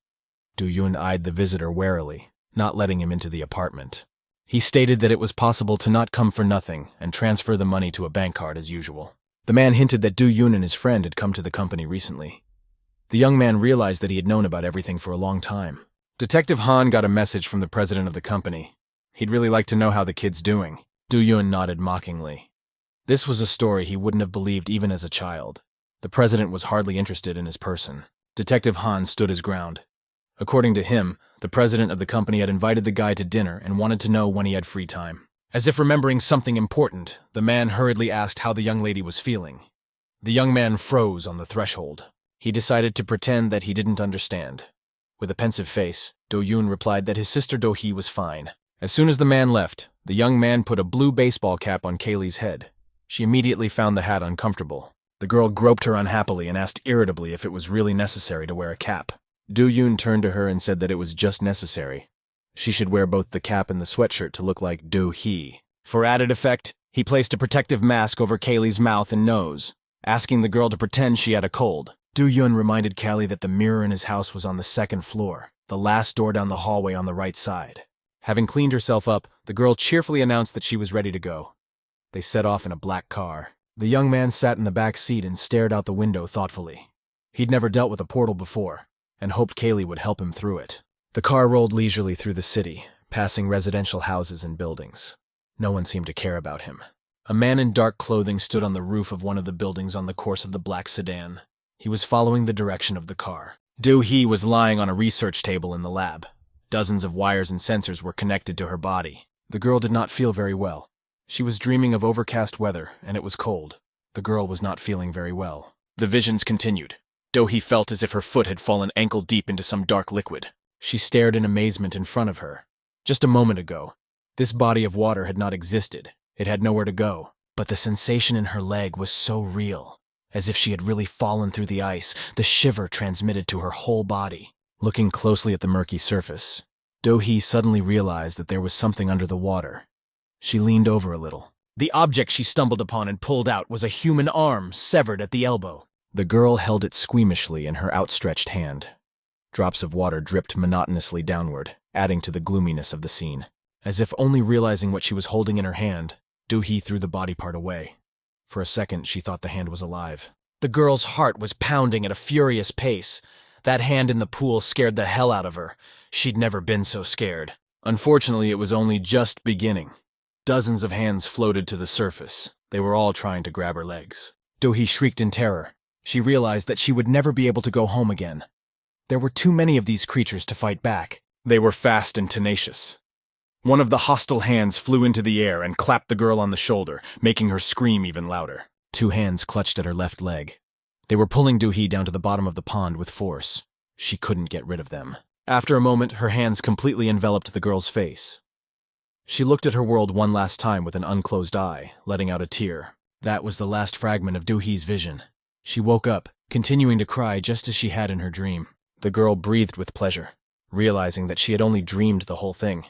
Do-yun eyed the visitor warily, not letting him into the apartment. He stated that it was possible to not come for nothing and transfer the money to a bank card as usual. The man hinted that Do-yun and his friend had come to the company recently. The young man realized that he had known about everything for a long time. Detective Han got a message from the president of the company. He'd really like to know how the kid's doing. Do-yun nodded mockingly. This was a story he wouldn't have believed even as a child. The president was hardly interested in his person. Detective Han stood his ground. According to him, the president of the company had invited the guy to dinner and wanted to know when he had free time. As if remembering something important, the man hurriedly asked how the young lady was feeling. The young man froze on the threshold. He decided to pretend that he didn't understand. With a pensive face, Do-yun replied that his sister Do-hee was fine. As soon as the man left, the young man put a blue baseball cap on Kaylee's head. She immediately found the hat uncomfortable. The girl groped her unhappily and asked irritably if it was really necessary to wear a cap. Do-yun turned to her and said that it was just necessary. She should wear both the cap and the sweatshirt to look like Do-hee. For added effect, he placed a protective mask over Kaylee's mouth and nose, asking the girl to pretend she had a cold. Do-yun reminded Callie that the mirror in his house was on the second floor, the last door down the hallway on the right side. Having cleaned herself up, the girl cheerfully announced that she was ready to go. They set off in a black car. The young man sat in the back seat and stared out the window thoughtfully. He'd never dealt with a portal before, and hoped Kaylee would help him through it. The car rolled leisurely through the city, passing residential houses and buildings. No one seemed to care about him. A man in dark clothing stood on the roof of one of the buildings on the course of the black sedan. He was following the direction of the car. Do-hee was lying on a research table in the lab. Dozens of wires and sensors were connected to her body. The girl did not feel very well. She was dreaming of overcast weather, and it was cold. The girl was not feeling very well. The visions continued. Do-hee felt as if her foot had fallen ankle-deep into some dark liquid. She stared in amazement in front of her. Just a moment ago, this body of water had not existed. It had nowhere to go. But the sensation in her leg was so real, as if she had really fallen through the ice. The shiver transmitted to her whole body. Looking closely at the murky surface, Do-hee suddenly realized that there was something under the water. She leaned over a little. The object she stumbled upon and pulled out was a human arm severed at the elbow. The girl held it squeamishly in her outstretched hand. Drops of water dripped monotonously downward, adding to the gloominess of the scene. As if only realizing what she was holding in her hand, Do-hee threw the body part away. For a second, she thought the hand was alive. The girl's heart was pounding at a furious pace. That hand in the pool scared the hell out of her. She'd never been so scared. Unfortunately, it was only just beginning. Dozens of hands floated to the surface. They were all trying to grab her legs. Do-hee shrieked in terror. She realized that she would never be able to go home again. There were too many of these creatures to fight back. They were fast and tenacious. One of the hostile hands flew into the air and clapped the girl on the shoulder, making her scream even louder. Two hands clutched at her left leg. They were pulling Do-hee down to the bottom of the pond with force. She couldn't get rid of them. After a moment, her hands completely enveloped the girl's face. She looked at her world one last time with an unclosed eye, letting out a tear. That was the last fragment of Do-hee's vision. She woke up, continuing to cry just as she had in her dream. The girl breathed with pleasure, realizing that she had only dreamed the whole thing.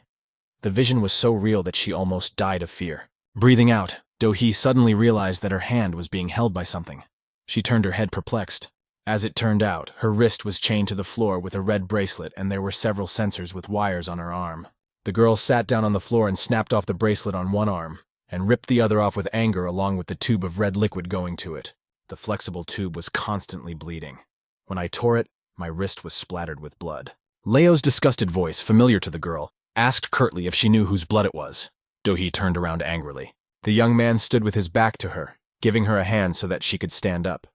The vision was so real that she almost died of fear. Breathing out, Do-hee suddenly realized that her hand was being held by something. She turned her head perplexed. As it turned out, her wrist was chained to the floor with a red bracelet, and there were several sensors with wires on her arm. The girl sat down on the floor and snapped off the bracelet on one arm, and ripped the other off with anger along with the tube of red liquid going to it. The flexible tube was constantly bleeding. When I tore it, my wrist was splattered with blood. Leo's disgusted voice, familiar to the girl, asked curtly if she knew whose blood it was. Do-hee turned around angrily. The young man stood with his back to her, giving her a hand so that she could stand up.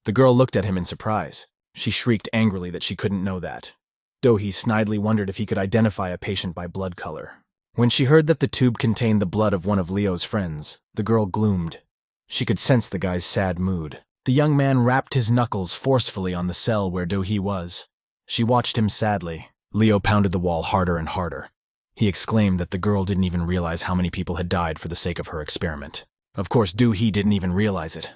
The girl looked at him in surprise. She shrieked angrily that she couldn't know that. Do-hee snidely wondered if he could identify a patient by blood color. When she heard that the tube contained the blood of one of Leo's friends, the girl gloomed. She could sense the guy's sad mood. The young man rapped his knuckles forcefully on the cell where Do-hee was. She watched him sadly. Leo pounded the wall harder and harder. He exclaimed that the girl didn't even realize how many people had died for the sake of her experiment. Of course, Do-hee didn't even realize it.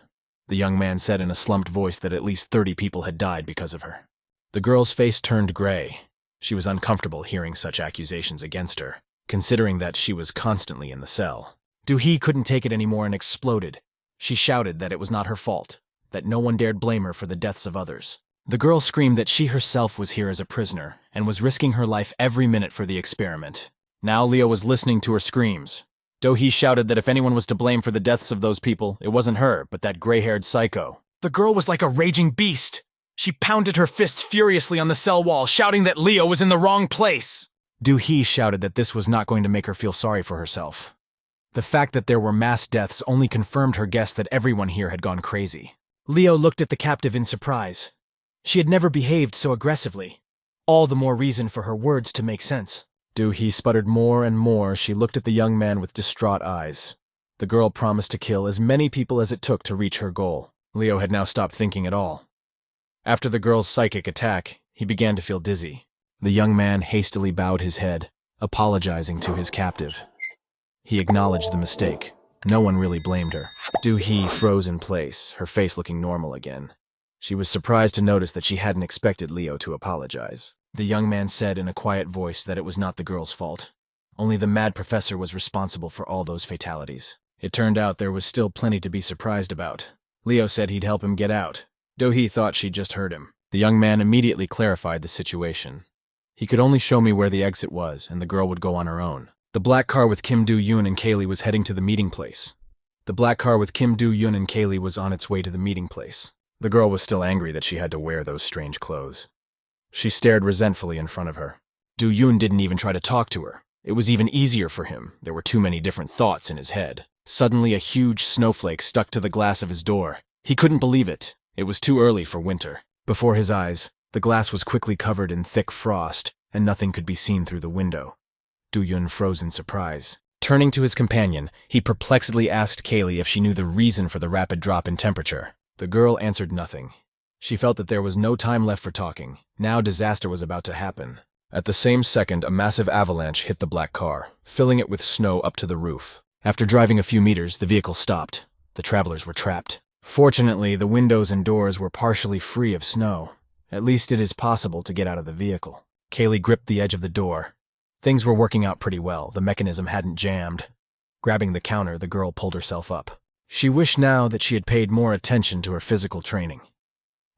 The young man said in a slumped voice that at least 30 people had died because of her. The girl's face turned gray. She was uncomfortable hearing such accusations against her, considering that she was constantly in the cell. Do-hee couldn't take it anymore and exploded. She shouted that it was not her fault, that no one dared blame her for the deaths of others. The girl screamed that she herself was here as a prisoner and was risking her life every minute for the experiment. Now Leo was listening to her screams. Do-hee shouted that if anyone was to blame for the deaths of those people, it wasn't her, but that gray-haired psycho. The girl was like a raging beast. She pounded her fists furiously on the cell wall, shouting that Leo was in the wrong place. Do-hee shouted that this was not going to make her feel sorry for herself. The fact that there were mass deaths only confirmed her guess that everyone here had gone crazy. Leo looked at the captive in surprise. She had never behaved so aggressively. All the more reason for her words to make sense. Do-hee sputtered more and more. She looked at the young man with distraught eyes. The girl promised to kill as many people as it took to reach her goal. Leo had now stopped thinking at all. After the girl's psychic attack, he began to feel dizzy. The young man hastily bowed his head, apologizing to his captive. He acknowledged the mistake. No one really blamed her. Do-hee froze in place, her face looking normal again. She was surprised to notice that she hadn't expected Leo to apologize. The young man said in a quiet voice that it was not the girl's fault. Only the mad professor was responsible for all those fatalities. It turned out there was still plenty to be surprised about. Leo said he'd help him get out. Do-hee thought she'd just heard him. The young man immediately clarified the situation. He could only show me where the exit was, and the girl would go on her own. The black car with Kim Do-yoon and Kaylee was heading to the meeting place. The black car with Kim Do-yoon and Kaylee was on its way to the meeting place. The girl was still angry that she had to wear those strange clothes. She stared resentfully in front of her. Do-yoon didn't even try to talk to her. It was even easier for him. There were too many different thoughts in his head. Suddenly, a huge snowflake stuck to the glass of his door. He couldn't believe it. It was too early for winter. Before his eyes, the glass was quickly covered in thick frost, and nothing could be seen through the window. Do-yoon froze in surprise. Turning to his companion, he perplexedly asked Kaylee if she knew the reason for the rapid drop in temperature. The girl answered nothing. She felt that there was no time left for talking. Now disaster was about to happen. At the same second, a massive avalanche hit the black car, filling it with snow up to the roof. After driving a few meters, the vehicle stopped. The travelers were trapped. Fortunately, the windows and doors were partially free of snow. At least it is possible to get out of the vehicle. Kaylee gripped the edge of the door. Things were working out pretty well. The mechanism hadn't jammed. Grabbing the counter, the girl pulled herself up. She wished now that she had paid more attention to her physical training.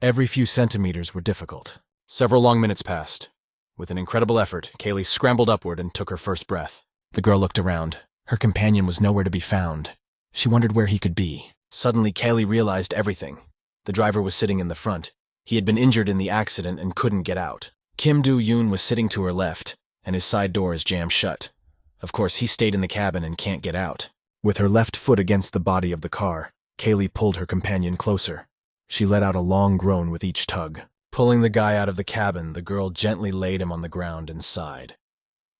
Every few centimeters were difficult. Several long minutes passed. With an incredible effort, Kaylee scrambled upward and took her first breath. The girl looked around. Her companion was nowhere to be found. She wondered where he could be. Suddenly, Kaylee realized everything. The driver was sitting in the front. He had been injured in the accident and couldn't get out. Kim Do-yoon was sitting to her left, and his side door is jammed shut. Of course, he stayed in the cabin and can't get out. With her left foot against the body of the car, Kaylee pulled her companion closer. She let out a long groan with each tug. Pulling the guy out of the cabin, the girl gently laid him on the ground and sighed.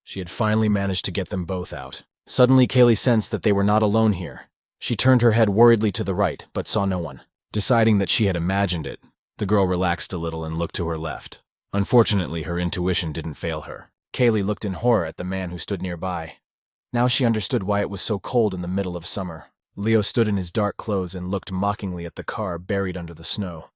She had finally managed to get them both out. Suddenly, Kaylee sensed that they were not alone here. She turned her head worriedly to the right, but saw no one. Deciding that she had imagined it, the girl relaxed a little and looked to her left. Unfortunately, her intuition didn't fail her. Kaylee looked in horror at the man who stood nearby. Now she understood why it was so cold in the middle of summer. Leo stood in his dark clothes and looked mockingly at the car buried under the snow.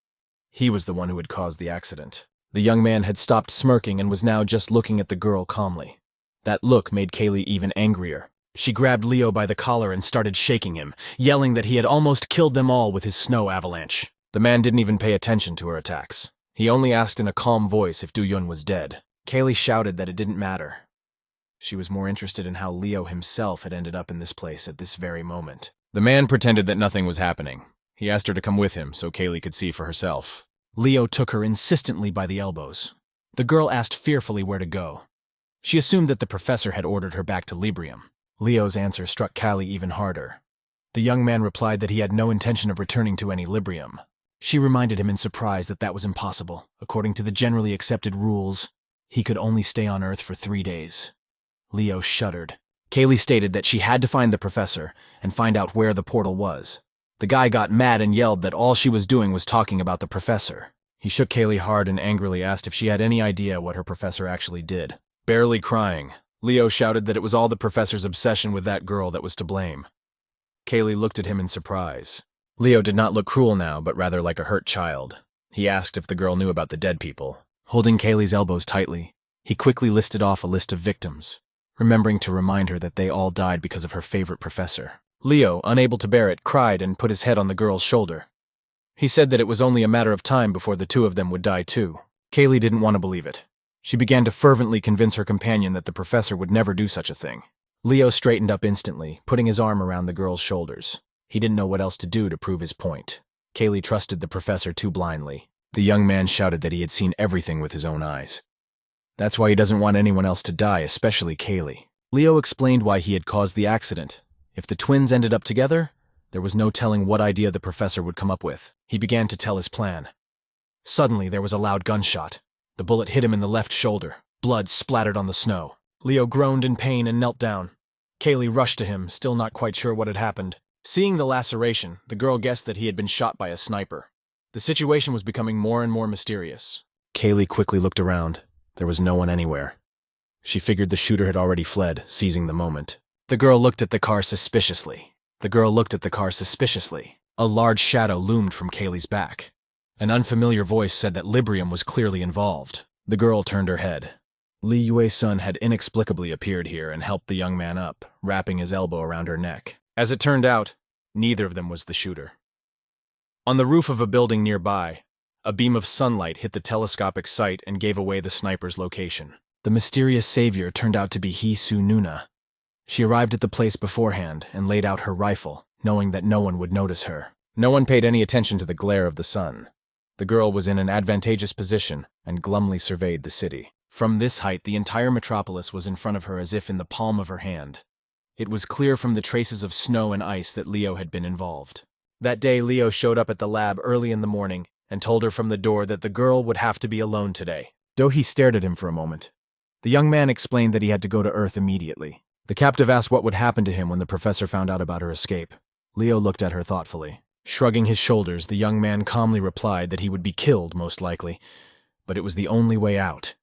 He was the one who had caused the accident. The young man had stopped smirking and was now just looking at the girl calmly. That look made Kaylee even angrier. She grabbed Leo by the collar and started shaking him, yelling that he had almost killed them all with his snow avalanche. The man didn't even pay attention to her attacks. He only asked in a calm voice if Do-Yun was dead. Kaylee shouted that it didn't matter. She was more interested in how Leo himself had ended up in this place at this very moment. The man pretended that nothing was happening. He asked her to come with him so Kaylee could see for herself. Leo took her insistently by the elbows. The girl asked fearfully where to go. She assumed that the professor had ordered her back to Librium. Leo's answer struck Callie even harder. The young man replied that he had no intention of returning to any Librium. She reminded him in surprise that that was impossible. According to the generally accepted rules, he could only stay on Earth for 3 days. Leo shuddered. Kaylee stated that she had to find the professor and find out where the portal was. The guy got mad and yelled that all she was doing was talking about the professor. He shook Kaylee hard and angrily asked if she had any idea what her professor actually did. Barely crying, Leo shouted that it was all the professor's obsession with that girl that was to blame. Kaylee looked at him in surprise. Leo did not look cruel now, but rather like a hurt child. He asked if the girl knew about the dead people. Holding Kaylee's elbows tightly, he quickly listed off a list of victims, remembering to remind her that they all died because of her favorite professor. Leo, unable to bear it, cried and put his head on the girl's shoulder. He said that it was only a matter of time before the two of them would die too. Kaylee didn't want to believe it. She began to fervently convince her companion that the professor would never do such a thing. Leo straightened up instantly, putting his arm around the girl's shoulders. He didn't know what else to do to prove his point. Kaylee trusted the professor too blindly. The young man shouted that he had seen everything with his own eyes. That's why he doesn't want anyone else to die, especially Kaylee. Leo explained why he had caused the accident. If the twins ended up together, there was no telling what idea the professor would come up with. He began to tell his plan. Suddenly, there was a loud gunshot. The bullet hit him in the left shoulder. Blood splattered on the snow. Leo groaned in pain and knelt down. Kaylee rushed to him, still not quite sure what had happened. Seeing the laceration, the girl guessed that he had been shot by a sniper. The situation was becoming more and more mysterious. Kaylee quickly looked around. There was no one anywhere. She figured the shooter had already fled, seizing the moment. The girl looked at the car suspiciously. A large shadow loomed from Kaylee's back. An unfamiliar voice said that Librium was clearly involved. The girl turned her head. Lee Yue-sun had inexplicably appeared here and helped the young man up, wrapping his elbow around her neck. As it turned out, neither of them was the shooter. On the roof of a building nearby, a beam of sunlight hit the telescopic sight and gave away the sniper's location. The mysterious savior turned out to be Hee-Soo Nuna. She arrived at the place beforehand and laid out her rifle, knowing that no one would notice her. No one paid any attention to the glare of the sun. The girl was in an advantageous position and glumly surveyed the city. From this height, the entire metropolis was in front of her as if in the palm of her hand. It was clear from the traces of snow and ice that Leo had been involved. That day, Leo showed up at the lab early in the morning and told her from the door that the girl would have to be alone today. Do-hee stared at him for a moment. The young man explained that he had to go to Earth immediately. The captive asked what would happen to him when the professor found out about her escape. Leo looked at her thoughtfully. Shrugging his shoulders, the young man calmly replied that he would be killed, most likely, but it was the only way out.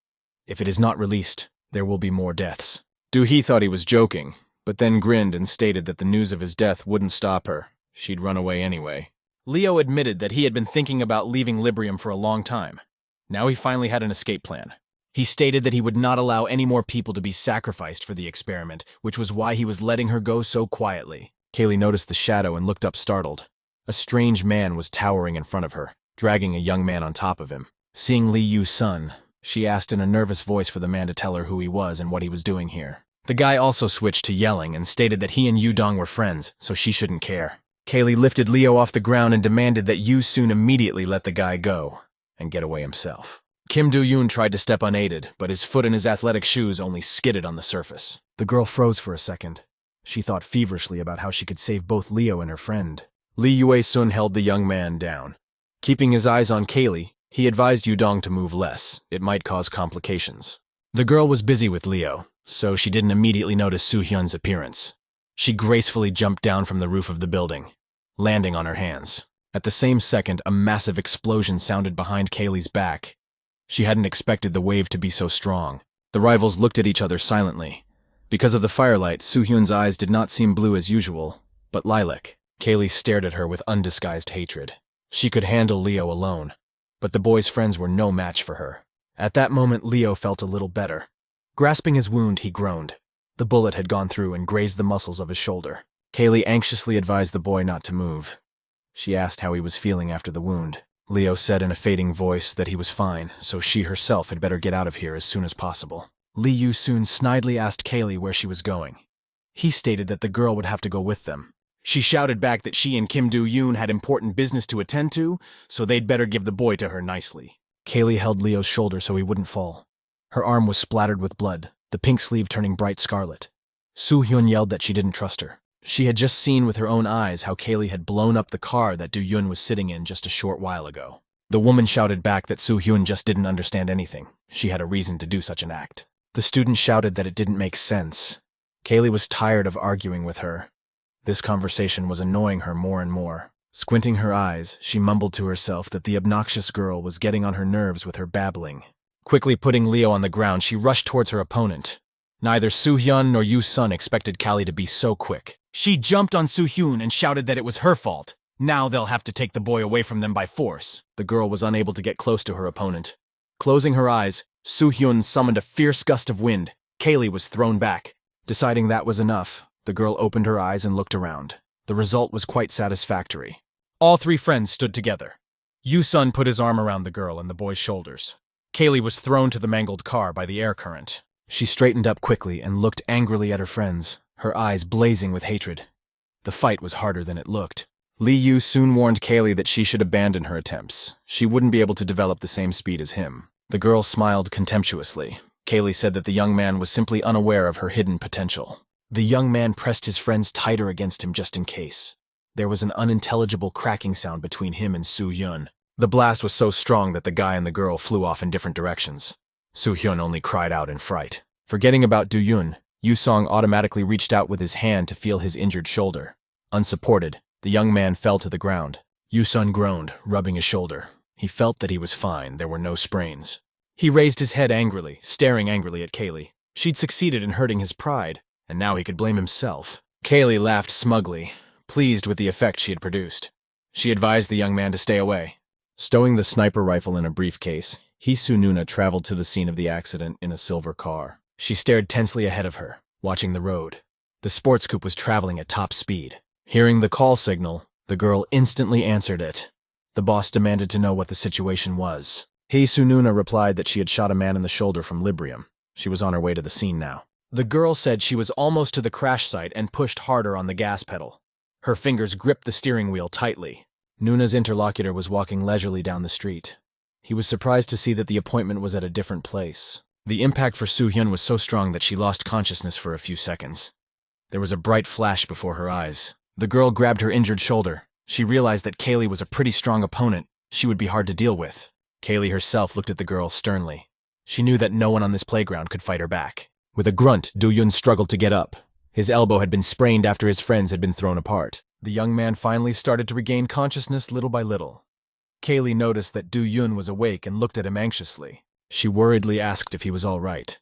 If it is not released, there will be more deaths. Do-hee thought he was joking, but then grinned and stated that the news of his death wouldn't stop her. She'd run away anyway. Leo admitted that he had been thinking about leaving Librium for a long time. Now he finally had an escape plan. He stated that he would not allow any more people to be sacrificed for the experiment, which was why he was letting her go so quietly. Kaylee noticed the shadow and looked up startled. A strange man was towering in front of her, dragging a young man on top of him. Seeing Lee Yu-sun, she asked in a nervous voice for the man to tell her who he was and what he was doing here. The guy also switched to yelling and stated that he and Yu-dong were friends, so she shouldn't care. Kaylee lifted Leo off the ground and demanded that Yu-sun immediately let the guy go and get away himself. Kim Do-yoon tried to step unaided, but his foot in his athletic shoes only skidded on the surface. The girl froze for a second. She thought feverishly about how she could save both Leo and her friend. Lee Yue-sun held the young man down. Keeping his eyes on Kaylee, he advised Yu-dong to move less. It might cause complications. The girl was busy with Leo, so she didn't immediately notice Soo-hyun's appearance. She gracefully jumped down from the roof of the building, landing on her hands. At the same second, a massive explosion sounded behind Kaylee's back. She hadn't expected the wave to be so strong. The rivals looked at each other silently. Because of the firelight, Soo-hyun's eyes did not seem blue as usual, but lilac. Kaylee stared at her with undisguised hatred. She could handle Leo alone, but the boy's friends were no match for her. At that moment, Leo felt a little better. Grasping his wound, he groaned. The bullet had gone through and grazed the muscles of his shoulder. Kaylee anxiously advised the boy not to move. She asked how he was feeling after the wound. Leo said in a fading voice that he was fine, so she herself had better get out of here as soon as possible. Lee Yu-soon snidely asked Kaylee where she was going. He stated that the girl would have to go with them. She shouted back that she and Kim Do-yoon had important business to attend to, so they'd better give the boy to her nicely. Kaylee held Leo's shoulder so he wouldn't fall. Her arm was splattered with blood, the pink sleeve turning bright scarlet. Soo-hyun yelled that she didn't trust her. She had just seen with her own eyes how Kaylee had blown up the car that Do-yoon was sitting in just a short while ago. The woman shouted back that Soo-hyun just didn't understand anything. She had a reason to do such an act. The student shouted that it didn't make sense. Kaylee was tired of arguing with her. This conversation was annoying her more and more. Squinting her eyes, she mumbled to herself that the obnoxious girl was getting on her nerves with her babbling. Quickly putting Leo on the ground, she rushed towards her opponent. Neither Soo-hyun nor Yu-sun expected Callie to be so quick. She jumped on Soo-hyun and shouted that it was her fault. Now they'll have to take the boy away from them by force. The girl was unable to get close to her opponent. Closing her eyes, Soo-hyun summoned a fierce gust of wind. Kaylee was thrown back. Deciding that was enough, the girl opened her eyes and looked around. The result was quite satisfactory. All three friends stood together. Yu-sun put his arm around the girl and the boy's shoulders. Kaylee was thrown to the mangled car by the air current. She straightened up quickly and looked angrily at her friends, her eyes blazing with hatred. The fight was harder than it looked. Lee Yu soon warned Kaylee that she should abandon her attempts. She wouldn't be able to develop the same speed as him. The girl smiled contemptuously. Kaylee said that the young man was simply unaware of her hidden potential. The young man pressed his friends tighter against him just in case. There was an unintelligible cracking sound between him and Soo-hyun. The blast was so strong that the guy and the girl flew off in different directions. Soo-hyun only cried out in fright. Forgetting about Do-yoon, Yu-song automatically reached out with his hand to feel his injured shoulder. Unsupported, the young man fell to the ground. Yu-sun groaned, rubbing his shoulder. He felt that he was fine, there were no sprains. He raised his head angrily, staring angrily at Kaylee. She'd succeeded in hurting his pride, and now he could blame himself. Kaylee laughed smugly, pleased with the effect she had produced. She advised the young man to stay away. Stowing the sniper rifle in a briefcase, Hee-soo-nuna traveled to the scene of the accident in a silver car. She stared tensely ahead of her, watching the road. The sports coupe was traveling at top speed. Hearing the call signal, the girl instantly answered it. The boss demanded to know what the situation was. Hee-soo-nuna replied that she had shot a man in the shoulder from Librium. She was on her way to the scene now. The girl said she was almost to the crash site and pushed harder on the gas pedal. Her fingers gripped the steering wheel tightly. Nuna's interlocutor was walking leisurely down the street. He was surprised to see that the appointment was at a different place. The impact for Soo-hyun was so strong that she lost consciousness for a few seconds. There was a bright flash before her eyes. The girl grabbed her injured shoulder. She realized that Kaylee was a pretty strong opponent. She would be hard to deal with. Kaylee herself looked at the girl sternly. She knew that no one on this playground could fight her back. With a grunt, Do-yoon struggled to get up. His elbow had been sprained after his friends had been thrown apart. The young man finally started to regain consciousness little by little. Kaylee noticed that Do-yoon was awake and looked at him anxiously. She worriedly asked if he was all right.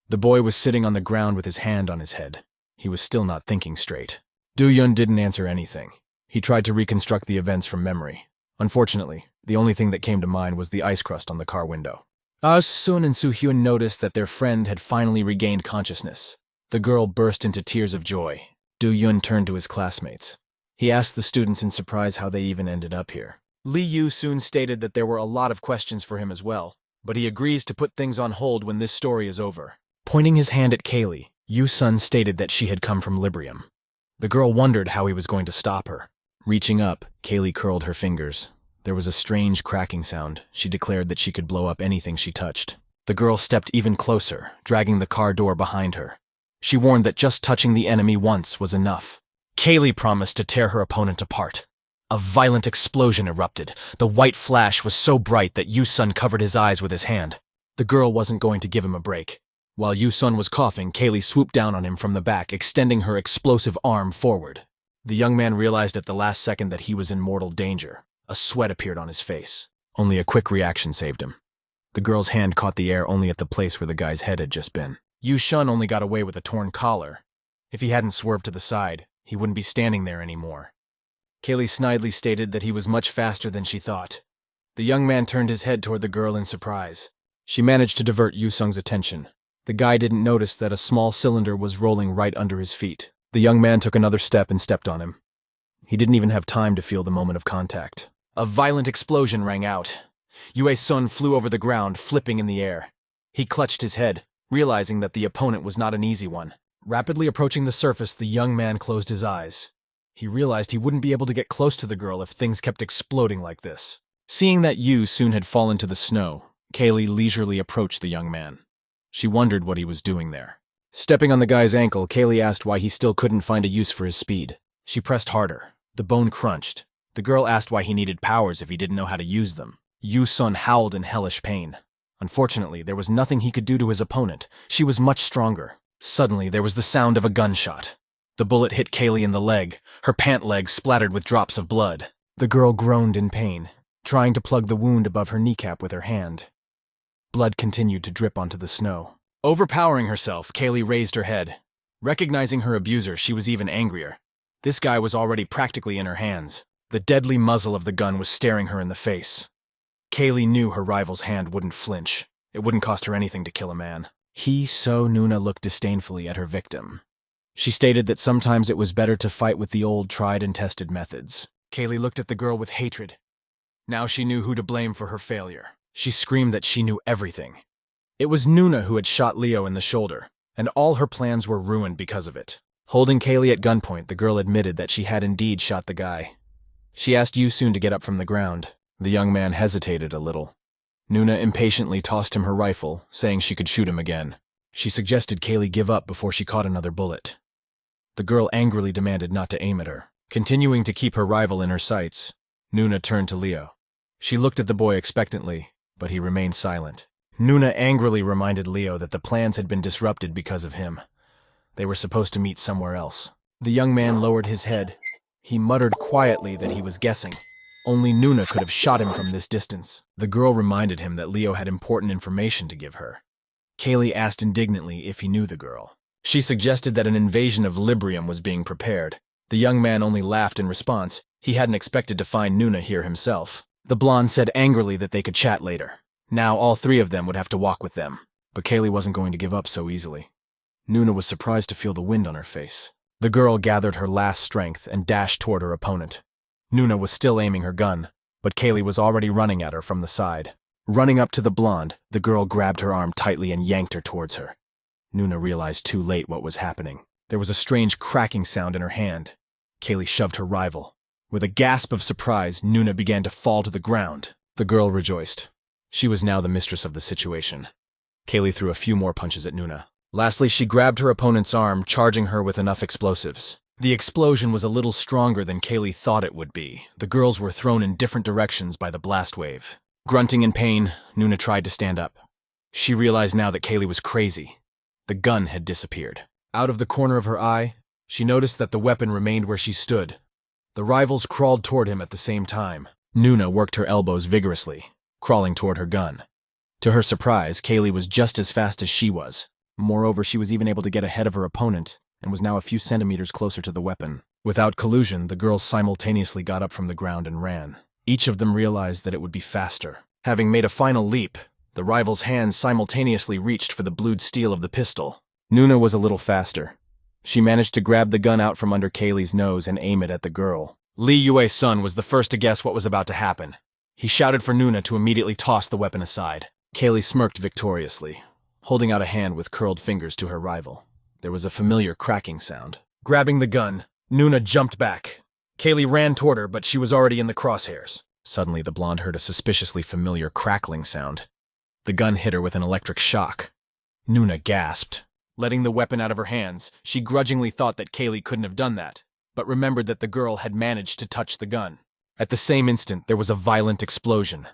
The boy was sitting on the ground with his hand on his head. He was still not thinking straight. Do-yoon didn't answer anything. He tried to reconstruct the events from memory. Unfortunately, the only thing that came to mind was the ice crust on the car window. Ah-sun and Soo-hyun noticed that their friend had finally regained consciousness. The girl burst into tears of joy. Do-yoon turned to his classmates. He asked the students in surprise how they even ended up here. Lee Yu soon stated that there were a lot of questions for him as well, but he agrees to put things on hold when this story is over. Pointing his hand at Kaylee, Yu-sun stated that she had come from Librium. The girl wondered how he was going to stop her. Reaching up, Kaylee curled her fingers. There was a strange cracking sound. She declared that she could blow up anything she touched. The girl stepped even closer, dragging the car door behind her. She warned that just touching the enemy once was enough. Kaylee promised to tear her opponent apart. A violent explosion erupted. The white flash was so bright that Yu-sun covered his eyes with his hand. The girl wasn't going to give him a break. While Yu-sun was coughing, Kaylee swooped down on him from the back, extending her explosive arm forward. The young man realized at the last second that he was in mortal danger. A sweat appeared on his face. Only a quick reaction saved him. The girl's hand caught the air only at the place where the guy's head had just been. Yu-sun only got away with a torn collar. If he hadn't swerved to the side, he wouldn't be standing there anymore. Kaylee snidely stated that he was much faster than she thought. The young man turned his head toward the girl in surprise. She managed to divert Yu-sung's attention. The guy didn't notice that a small cylinder was rolling right under his feet. The young man took another step and stepped on him. He didn't even have time to feel the moment of contact. A violent explosion rang out. Yue-sun flew over the ground, flipping in the air. He clutched his head, realizing that the opponent was not an easy one. Rapidly approaching the surface, the young man closed his eyes. He realized he wouldn't be able to get close to the girl if things kept exploding like this. Seeing that Yu soon had fallen to the snow, Kaylee leisurely approached the young man. She wondered what he was doing there. Stepping on the guy's ankle, Kaylee asked why he still couldn't find a use for his speed. She pressed harder. The bone crunched. The girl asked why he needed powers if he didn't know how to use them. Yu-sun howled in hellish pain. Unfortunately, there was nothing he could do to his opponent. She was much stronger. Suddenly, there was the sound of a gunshot. The bullet hit Kaylee in the leg. Her pant leg splattered with drops of blood. The girl groaned in pain, trying to plug the wound above her kneecap with her hand. Blood continued to drip onto the snow. Overpowering herself, Kaylee raised her head. Recognizing her abuser, she was even angrier. This guy was already practically in her hands. The deadly muzzle of the gun was staring her in the face. Kaylee knew her rival's hand wouldn't flinch. It wouldn't cost her anything to kill a man. Nuna looked disdainfully at her victim. She stated that sometimes it was better to fight with the old tried and tested methods. Kaylee looked at the girl with hatred. Now she knew who to blame for her failure. She screamed that she knew everything. It was Nuna who had shot Leo in the shoulder, and all her plans were ruined because of it. Holding Kaylee at gunpoint, the girl admitted that she had indeed shot the guy. She asked Yu-sun to get up from the ground. The young man hesitated a little. Nuna impatiently tossed him her rifle, saying she could shoot him again. She suggested Kaylee give up before she caught another bullet. The girl angrily demanded not to aim at her. Continuing to keep her rival in her sights, Nuna turned to Leo. She looked at the boy expectantly, but he remained silent. Nuna angrily reminded Leo that the plans had been disrupted because of him. They were supposed to meet somewhere else. The young man lowered his head. He muttered quietly that he was guessing. Only Nuna could have shot him from this distance. The girl reminded him that Leo had important information to give her. Kaylee asked indignantly if he knew the girl. She suggested that an invasion of Librium was being prepared. The young man only laughed in response. He hadn't expected to find Nuna here himself. The blonde said angrily that they could chat later. Now all three of them would have to walk with them. But Kaylee wasn't going to give up so easily. Nuna was surprised to feel the wind on her face. The girl gathered her last strength and dashed toward her opponent. Nuna was still aiming her gun, but Kaylee was already running at her from the side. Running up to the blonde, the girl grabbed her arm tightly and yanked her towards her. Nuna realized too late what was happening. There was a strange cracking sound in her hand. Kaylee shoved her rival. With a gasp of surprise, Nuna began to fall to the ground. The girl rejoiced. She was now the mistress of the situation. Kaylee threw a few more punches at Nuna. Lastly, she grabbed her opponent's arm, charging her with enough explosives. The explosion was a little stronger than Kaylee thought it would be. The girls were thrown in different directions by the blast wave. Grunting in pain, Nuna tried to stand up. She realized now that Kaylee was crazy. The gun had disappeared. Out of the corner of her eye, she noticed that the weapon remained where she stood. The rivals crawled toward him at the same time. Nuna worked her elbows vigorously, crawling toward her gun. To her surprise, Kaylee was just as fast as she was. Moreover, she was even able to get ahead of her opponent and was now a few centimeters closer to the weapon. Without collusion, the girls simultaneously got up from the ground and ran. Each of them realized that it would be faster. Having made a final leap, the rival's hands simultaneously reached for the blued steel of the pistol. Nuna was a little faster. She managed to grab the gun out from under Kaylee's nose and aim it at the girl. Lee Yue-sun was the first to guess what was about to happen. He shouted for Nuna to immediately toss the weapon aside. Kaylee smirked victoriously, holding out a hand with curled fingers to her rival. There was a familiar cracking sound. Grabbing the gun, Nuna jumped back. Kaylee ran toward her, but she was already in the crosshairs. Suddenly, the blonde heard a suspiciously familiar crackling sound. The gun hit her with an electric shock. Nuna gasped. Letting the weapon out of her hands, she grudgingly thought that Kaylee couldn't have done that, but remembered that the girl had managed to touch the gun. At the same instant, there was a violent explosion.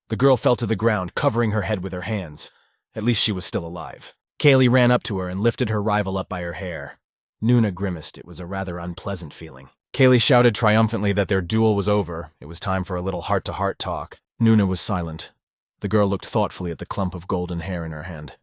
The girl fell to the ground, covering her head with her hands. At least she was still alive. Kaylee ran up to her and lifted her rival up by her hair. Nuna grimaced. It was a rather unpleasant feeling. Kaylee shouted triumphantly that their duel was over. It was time for a little heart-to-heart talk. Nuna was silent. The girl looked thoughtfully at the clump of golden hair in her hand.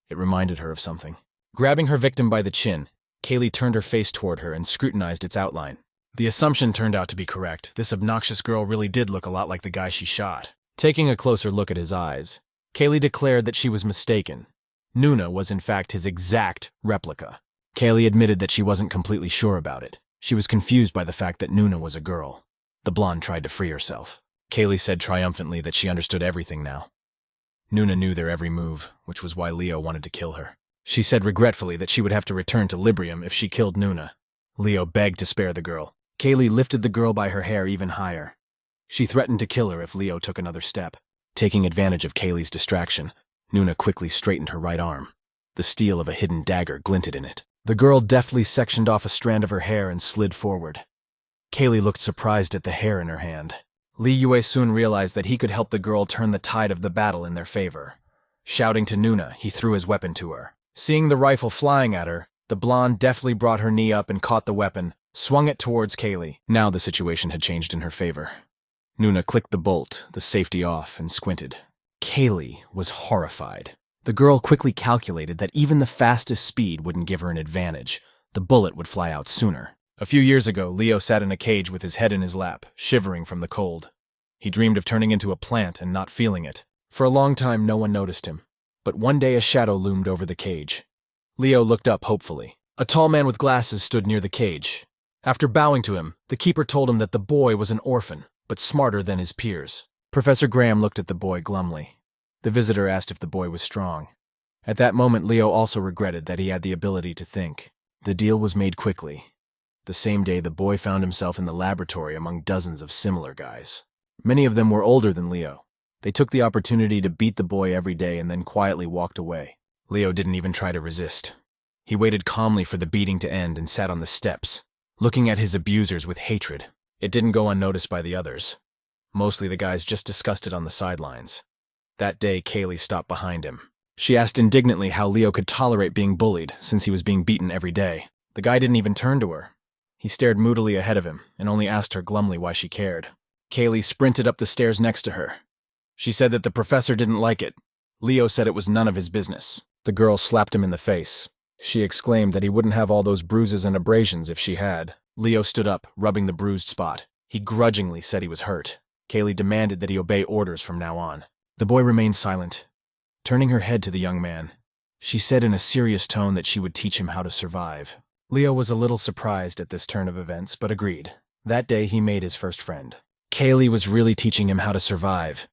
It reminded her of something. Grabbing her victim by the chin, Kaylee turned her face toward her and scrutinized its outline. The assumption turned out to be correct. This obnoxious girl really did look a lot like the guy she shot. Taking a closer look at his eyes, Kaylee declared that she was mistaken. Nuna was in fact his exact replica. Kaylee admitted that she wasn't completely sure about it. She was confused by the fact that Nuna was a girl. The blonde tried to free herself. Kaylee said triumphantly that she understood everything now. Nuna knew their every move, which was why Leo wanted to kill her. She said regretfully that she would have to return to Librium if she killed Nuna. Leo begged to spare the girl. Kaylee lifted the girl by her hair even higher. She threatened to kill her if Leo took another step. Taking advantage of Kaylee's distraction, Nuna quickly straightened her right arm. The steel of a hidden dagger glinted in it. The girl deftly sectioned off a strand of her hair and slid forward. Kaylee looked surprised at the hair in her hand. Li Yue soon realized that he could help the girl turn the tide of the battle in their favor. Shouting to Nuna, he threw his weapon to her. Seeing the rifle flying at her, the blonde deftly brought her knee up and caught the weapon, swung it towards Kaylee. Now the situation had changed in her favor. Nuna clicked the bolt, the safety off, and squinted. Kaylee was horrified. The girl quickly calculated that even the fastest speed wouldn't give her an advantage. The bullet would fly out sooner. A few years ago, Leo sat in a cage with his head in his lap, shivering from the cold. He dreamed of turning into a plant and not feeling it. For a long time, no one noticed him. But one day a shadow loomed over the cage. Leo looked up hopefully. A tall man with glasses stood near the cage. After bowing to him, the keeper told him that the boy was an orphan, but smarter than his peers. Professor Graham looked at the boy glumly. The visitor asked if the boy was strong. At that moment, Leo also regretted that he had the ability to think. The deal was made quickly. The same day, the boy found himself in the laboratory among dozens of similar guys. Many of them were older than Leo. They took the opportunity to beat the boy every day and then quietly walked away. Leo didn't even try to resist. He waited calmly for the beating to end and sat on the steps, looking at his abusers with hatred. It didn't go unnoticed by the others. Mostly the guys just discussed it on the sidelines. That day, Kaylee stopped behind him. She asked indignantly how Leo could tolerate being bullied since he was being beaten every day. The guy didn't even turn to her. He stared moodily ahead of him and only asked her glumly why she cared. Kaylee sprinted up the stairs next to her. She said that the professor didn't like it. Leo said it was none of his business. The girl slapped him in the face. She exclaimed that he wouldn't have all those bruises and abrasions if she had. Leo stood up, rubbing the bruised spot. He grudgingly said he was hurt. Kaylee demanded that he obey orders from now on. The boy remained silent. Turning her head to the young man, she said in a serious tone that she would teach him how to survive. Leo was a little surprised at this turn of events, but agreed. That day, he made his first friend. Kaylee was really teaching him how to survive.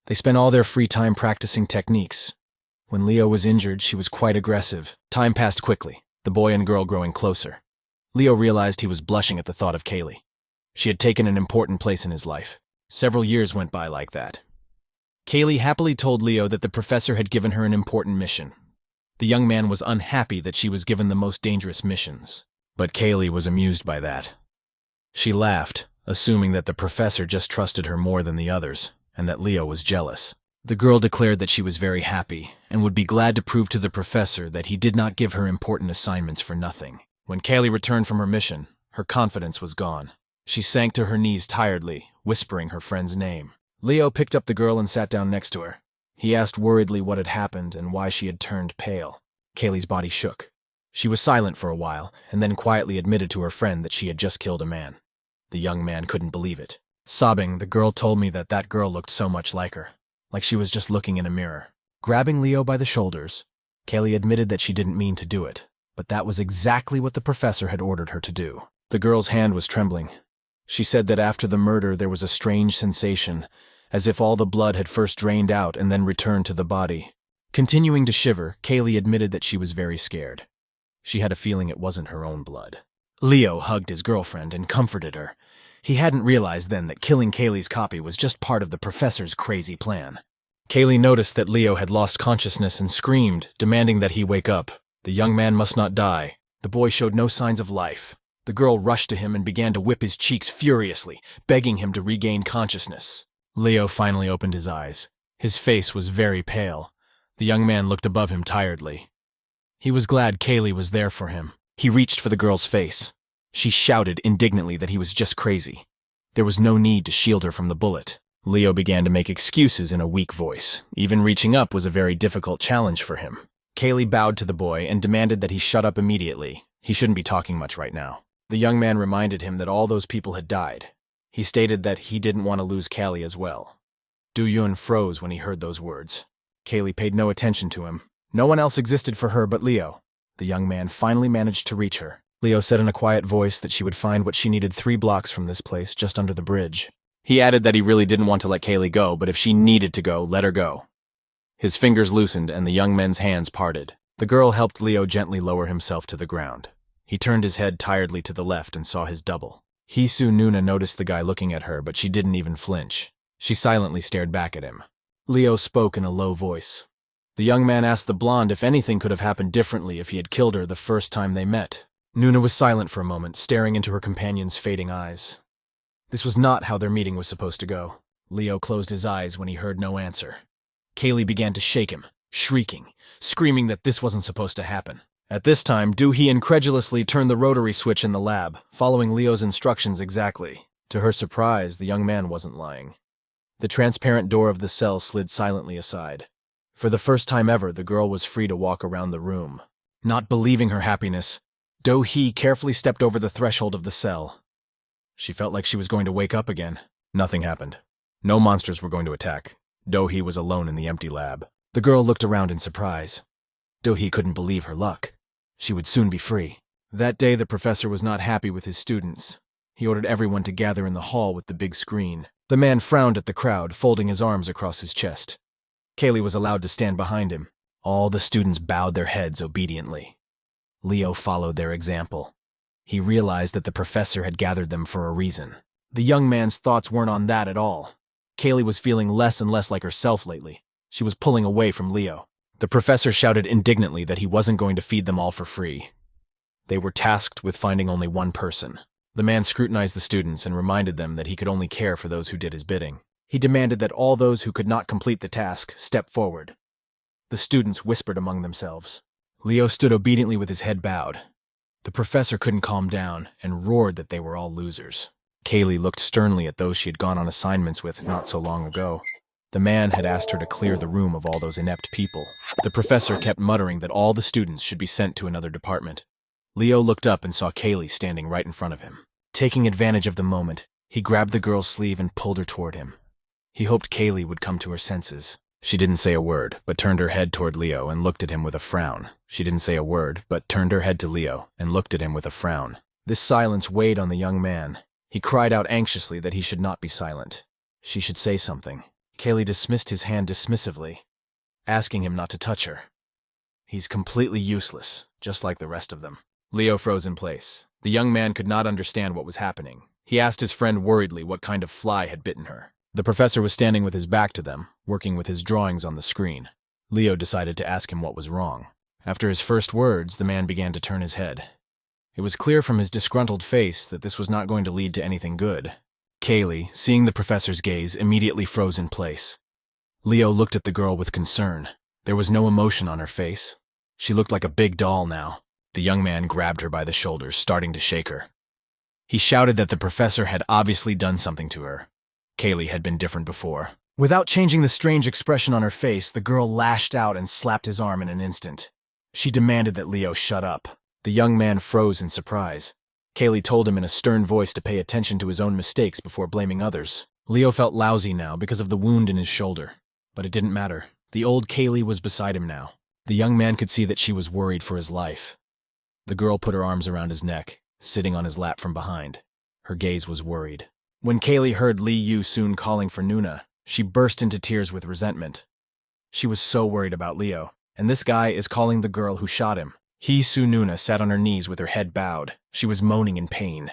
They spent all their free time practicing techniques. When Leo was injured, she was quite aggressive. Time passed quickly, the boy and girl growing closer. Leo realized he was blushing at the thought of Kaylee. She had taken an important place in his life. Several years went by like that. Kaylee happily told Leo that the professor had given her an important mission. The young man was unhappy that she was given the most dangerous missions, but Kaylee was amused by that. She laughed, assuming that the professor just trusted her more than the others, and that Leo was jealous. The girl declared that she was very happy, and would be glad to prove to the professor that he did not give her important assignments for nothing. When Kaylee returned from her mission, her confidence was gone. She sank to her knees tiredly, whispering her friend's name. Leo picked up the girl and sat down next to her. He asked worriedly what had happened and why she had turned pale. Kaylee's body shook. She was silent for a while, and then quietly admitted to her friend that she had just killed a man. The young man couldn't believe it. Sobbing, the girl told me that that girl looked so much like her, like she was just looking in a mirror. Grabbing Leo by the shoulders, Kaylee admitted that she didn't mean to do it, but that was exactly what the professor had ordered her to do. The girl's hand was trembling. She said that after the murder there was a strange sensation, as if all the blood had first drained out and then returned to the body. Continuing to shiver, Kaylee admitted that she was very scared. She had a feeling it wasn't her own blood. Leo hugged his girlfriend and comforted her. He hadn't realized then that killing Kaylee's copy was just part of the professor's crazy plan. Kaylee noticed that Leo had lost consciousness and screamed, demanding that he wake up. The young man must not die. The boy showed no signs of life. The girl rushed to him and began to whip his cheeks furiously, begging him to regain consciousness. Leo finally opened his eyes. His face was very pale. The young man looked above him tiredly. He was glad Kaylee was there for him. He reached for the girl's face. She shouted indignantly that he was just crazy. There was no need to shield her from the bullet. Leo began to make excuses in a weak voice. Even reaching up was a very difficult challenge for him. Kaylee bowed to the boy and demanded that he shut up immediately. He shouldn't be talking much right now. The young man reminded him that all those people had died. He stated that he didn't want to lose Kaylee as well. Du Yun froze when he heard those words. Kaylee paid no attention to him. No one else existed for her but Leo. The young man finally managed to reach her. Leo said in a quiet voice that she would find what she needed 3 blocks from this place, just under the bridge. He added that he really didn't want to let Kaylee go, but if she needed to go, let her go. His fingers loosened and the young men's hands parted. The girl helped Leo gently lower himself to the ground. He turned his head tiredly to the left and saw his double. Hisu Nuna noticed the guy looking at her, but she didn't even flinch. She silently stared back at him. Leo spoke in a low voice. The young man asked the blonde if anything could have happened differently if he had killed her the first time they met. Nuna was silent for a moment, staring into her companion's fading eyes. This was not how their meeting was supposed to go. Leo closed his eyes when he heard no answer. Kaylee began to shake him, shrieking, screaming that this wasn't supposed to happen. At this time, Doohee incredulously turned the rotary switch in the lab, following Leo's instructions exactly. To her surprise, the young man wasn't lying. The transparent door of the cell slid silently aside. For the first time ever, the girl was free to walk around the room. Not believing her happiness, Doohee carefully stepped over the threshold of the cell. She felt like she was going to wake up again. Nothing happened. No monsters were going to attack. Doohee was alone in the empty lab. The girl looked around in surprise. Doohee couldn't believe her luck. She would soon be free. That day, the professor was not happy with his students. He ordered everyone to gather in the hall with the big screen. The man frowned at the crowd, folding his arms across his chest. Kaylee was allowed to stand behind him. All the students bowed their heads obediently. Leo followed their example. He realized that the professor had gathered them for a reason. The young man's thoughts weren't on that at all. Kaylee was feeling less and less like herself lately. She was pulling away from Leo. The professor shouted indignantly that he wasn't going to feed them all for free. They were tasked with finding only one person. The man scrutinized the students and reminded them that he could only care for those who did his bidding. He demanded that all those who could not complete the task step forward. The students whispered among themselves. Leo stood obediently with his head bowed. The professor couldn't calm down and roared that they were all losers. Kaylee looked sternly at those she had gone on assignments with not so long ago. The man had asked her to clear the room of all those inept people. The professor kept muttering that all the students should be sent to another department. Leo looked up and saw Kaylee standing right in front of him. Taking advantage of the moment, he grabbed the girl's sleeve and pulled her toward him. He hoped Kaylee would come to her senses. She didn't say a word, but turned her head toward Leo and looked at him with a frown. She didn't say a word, but turned her head to Leo and looked at him with a frown. This silence weighed on the young man. He cried out anxiously that he should not be silent. She should say something. Kaylee dismissed his hand dismissively, asking him not to touch her. He's completely useless, just like the rest of them. Leo froze in place. The young man could not understand what was happening. He asked his friend worriedly what kind of fly had bitten her. The professor was standing with his back to them, working with his drawings on the screen. Leo decided to ask him what was wrong. After his first words, the man began to turn his head. It was clear from his disgruntled face that this was not going to lead to anything good. Kaylee, seeing the professor's gaze, immediately froze in place. Leo looked at the girl with concern. There was no emotion on her face. She looked like a big doll now. The young man grabbed her by the shoulders, starting to shake her. He shouted that the professor had obviously done something to her. Kaylee had been different before. Without changing the strange expression on her face, the girl lashed out and slapped his arm in an instant. She demanded that Leo shut up. The young man froze in surprise. Kaylee told him in a stern voice to pay attention to his own mistakes before blaming others. Leo felt lousy now because of the wound in his shoulder. But it didn't matter. The old Kaylee was beside him now. The young man could see that she was worried for his life. The girl put her arms around his neck, sitting on his lap from behind. Her gaze was worried. When Kaylee heard Lee Yu soon calling for Nuna, she burst into tears with resentment. She was so worried about Leo, and this guy is calling the girl who shot him. Hisu Nuna sat on her knees with her head bowed. She was moaning in pain.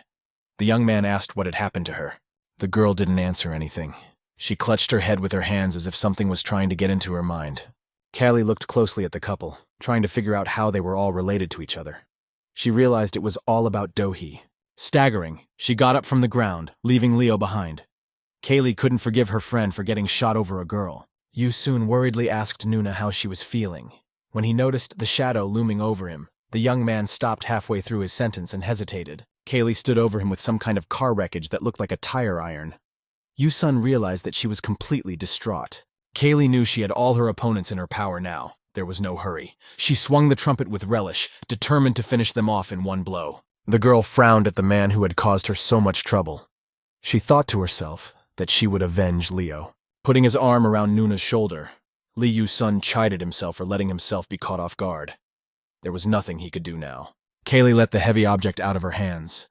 The young man asked what had happened to her. The girl didn't answer anything. She clutched her head with her hands as if something was trying to get into her mind. Callie looked closely at the couple, trying to figure out how they were all related to each other. She realized it was all about Doohee. Staggering, she got up from the ground, leaving Leo behind. Kaylee couldn't forgive her friend for getting shot over a girl. Yu soon worriedly asked Nuna how she was feeling. When he noticed the shadow looming over him, the young man stopped halfway through his sentence and hesitated. Kaylee stood over him with some kind of car wreckage that looked like a tire iron. Yu-sun realized that she was completely distraught. Kaylee knew she had all her opponents in her power now. There was no hurry. She swung the trumpet with relish, determined to finish them off in one blow. The girl frowned at the man who had caused her so much trouble. She thought to herself that she would avenge Leo. Putting his arm around Nuna's shoulder, Lee Yu-sun chided himself for letting himself be caught off guard. There was nothing he could do now. Kaylee let the heavy object out of her hands.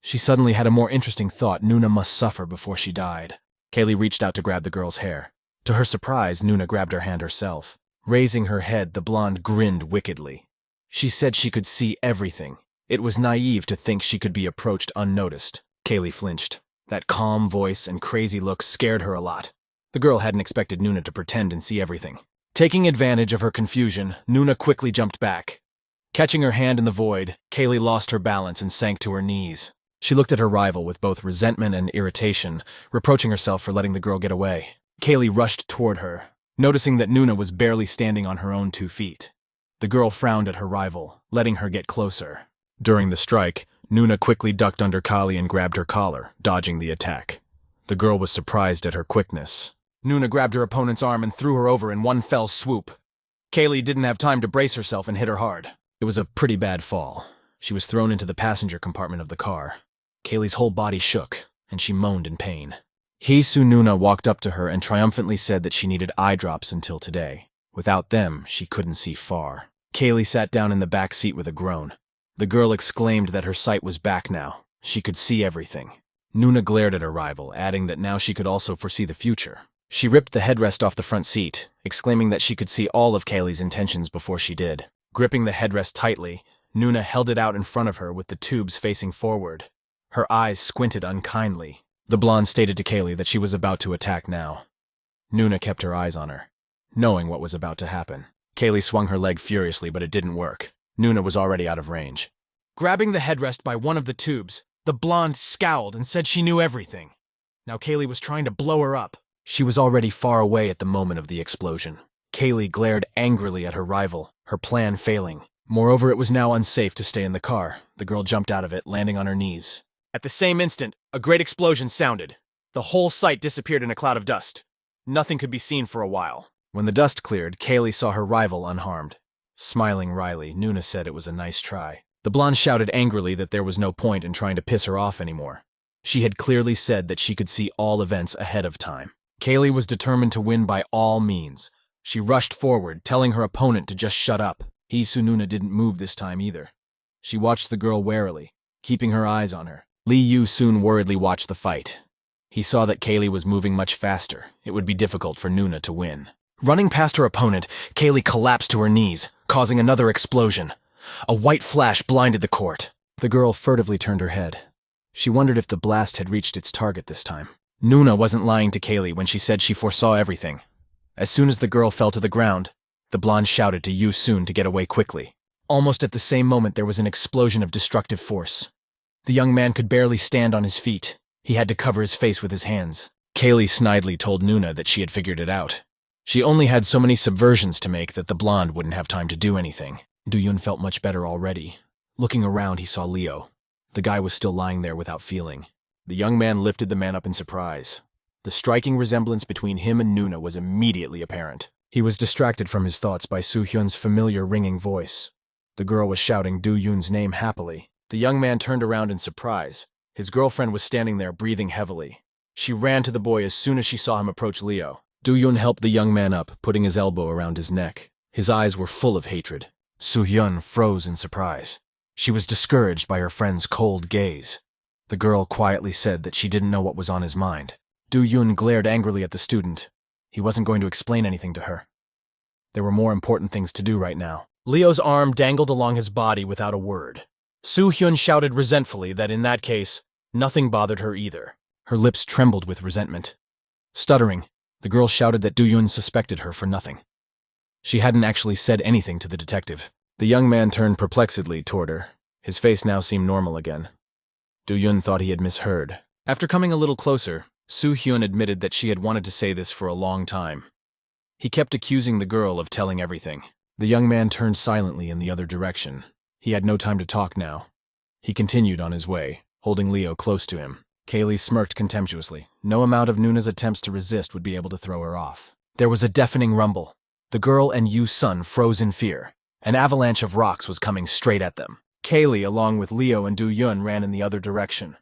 She suddenly had a more interesting thought. Nuna must suffer before she died. Kaylee reached out to grab the girl's hair. To her surprise, Nuna grabbed her hand herself. Raising her head, the blonde grinned wickedly. She said she could see everything. It was naive to think she could be approached unnoticed. Kaylee flinched. That calm voice and crazy look scared her a lot. The girl hadn't expected Nuna to pretend and see everything. Taking advantage of her confusion, Nuna quickly jumped back. Catching her hand in the void, Kaylee lost her balance and sank to her knees. She looked at her rival with both resentment and irritation, reproaching herself for letting the girl get away. Kaylee rushed toward her, noticing that Nuna was barely standing on her own 2 feet. The girl frowned at her rival, letting her get closer. During the strike, Nuna quickly ducked under Kali and grabbed her collar, dodging the attack. The girl was surprised at her quickness. Nuna grabbed her opponent's arm and threw her over in one fell swoop. Kaylee didn't have time to brace herself and hit her hard. It was a pretty bad fall. She was thrown into the passenger compartment of the car. Kaylee's whole body shook, and she moaned in pain. Hisu Nuna walked up to her and triumphantly said that she needed eye drops until today. Without them, she couldn't see far. Kaylee sat down in the back seat with a groan. The girl exclaimed that her sight was back now. She could see everything. Nuna glared at her rival, adding that now she could also foresee the future. She ripped the headrest off the front seat, exclaiming that she could see all of Kaylee's intentions before she did. Gripping the headrest tightly, Nuna held it out in front of her with the tubes facing forward. Her eyes squinted unkindly. The blonde stated to Kaylee that she was about to attack now. Nuna kept her eyes on her, knowing what was about to happen. Kaylee swung her leg furiously, but it didn't work. Nuna was already out of range. Grabbing the headrest by one of the tubes, the blonde scowled and said she knew everything. Now Kaylee was trying to blow her up. She was already far away at the moment of the explosion. Kaylee glared angrily at her rival, her plan failing. Moreover, it was now unsafe to stay in the car. The girl jumped out of it, landing on her knees. At the same instant, a great explosion sounded. The whole site disappeared in a cloud of dust. Nothing could be seen for a while. When the dust cleared, Kaylee saw her rival unharmed. Smiling wryly, Nuna said it was a nice try. The blonde shouted angrily that there was no point in trying to piss her off anymore. She had clearly said that she could see all events ahead of time. Kaylee was determined to win by all means. She rushed forward, telling her opponent to just shut up. Hisu Nuna didn't move this time either. She watched the girl warily, keeping her eyes on her. Lee Yu soon worriedly watched the fight. He saw that Kaylee was moving much faster. It would be difficult for Nuna to win. Running past her opponent, Kaylee collapsed to her knees, causing another explosion. A white flash blinded the court. The girl furtively turned her head. She wondered if the blast had reached its target this time. Nuna wasn't lying to Kaylee when she said she foresaw everything. As soon as the girl fell to the ground, the blonde shouted to Yu Soon to get away quickly. Almost at the same moment, there was an explosion of destructive force. The young man could barely stand on his feet. He had to cover his face with his hands. Kaylee snidely told Nuna that she had figured it out. She only had so many subversions to make that the blonde wouldn't have time to do anything. Do-yun felt much better already. Looking around, he saw Leo. The guy was still lying there without feeling. The young man lifted the man up in surprise. The striking resemblance between him and Nuna was immediately apparent. He was distracted from his thoughts by Soo-hyun's familiar ringing voice. The girl was shouting Do-yun's name happily. The young man turned around in surprise. His girlfriend was standing there, breathing heavily. She ran to the boy as soon as she saw him approach Leo. Do-yun helped the young man up, putting his elbow around his neck. His eyes were full of hatred. Soo-hyun froze in surprise. She was discouraged by her friend's cold gaze. The girl quietly said that she didn't know what was on his mind. Do-yun glared angrily at the student. He wasn't going to explain anything to her. There were more important things to do right now. Leo's arm dangled along his body without a word. Soo-hyun shouted resentfully that in that case, nothing bothered her either. Her lips trembled with resentment. Stuttering, the girl shouted that Do-yun suspected her for nothing. She hadn't actually said anything to the detective. The young man turned perplexedly toward her. His face now seemed normal again. Do-yun thought he had misheard. After coming a little closer, Soo-hyun admitted that she had wanted to say this for a long time. He kept accusing the girl of telling everything. The young man turned silently in the other direction. He had no time to talk now. He continued on his way, holding Leo close to him. Kaylee smirked contemptuously. No amount of Nuna's attempts to resist would be able to throw her off. There was a deafening rumble. The girl and Yu Sun froze in fear. An avalanche of rocks was coming straight at them. Kaylee, along with Leo and Do-yun, ran in the other direction.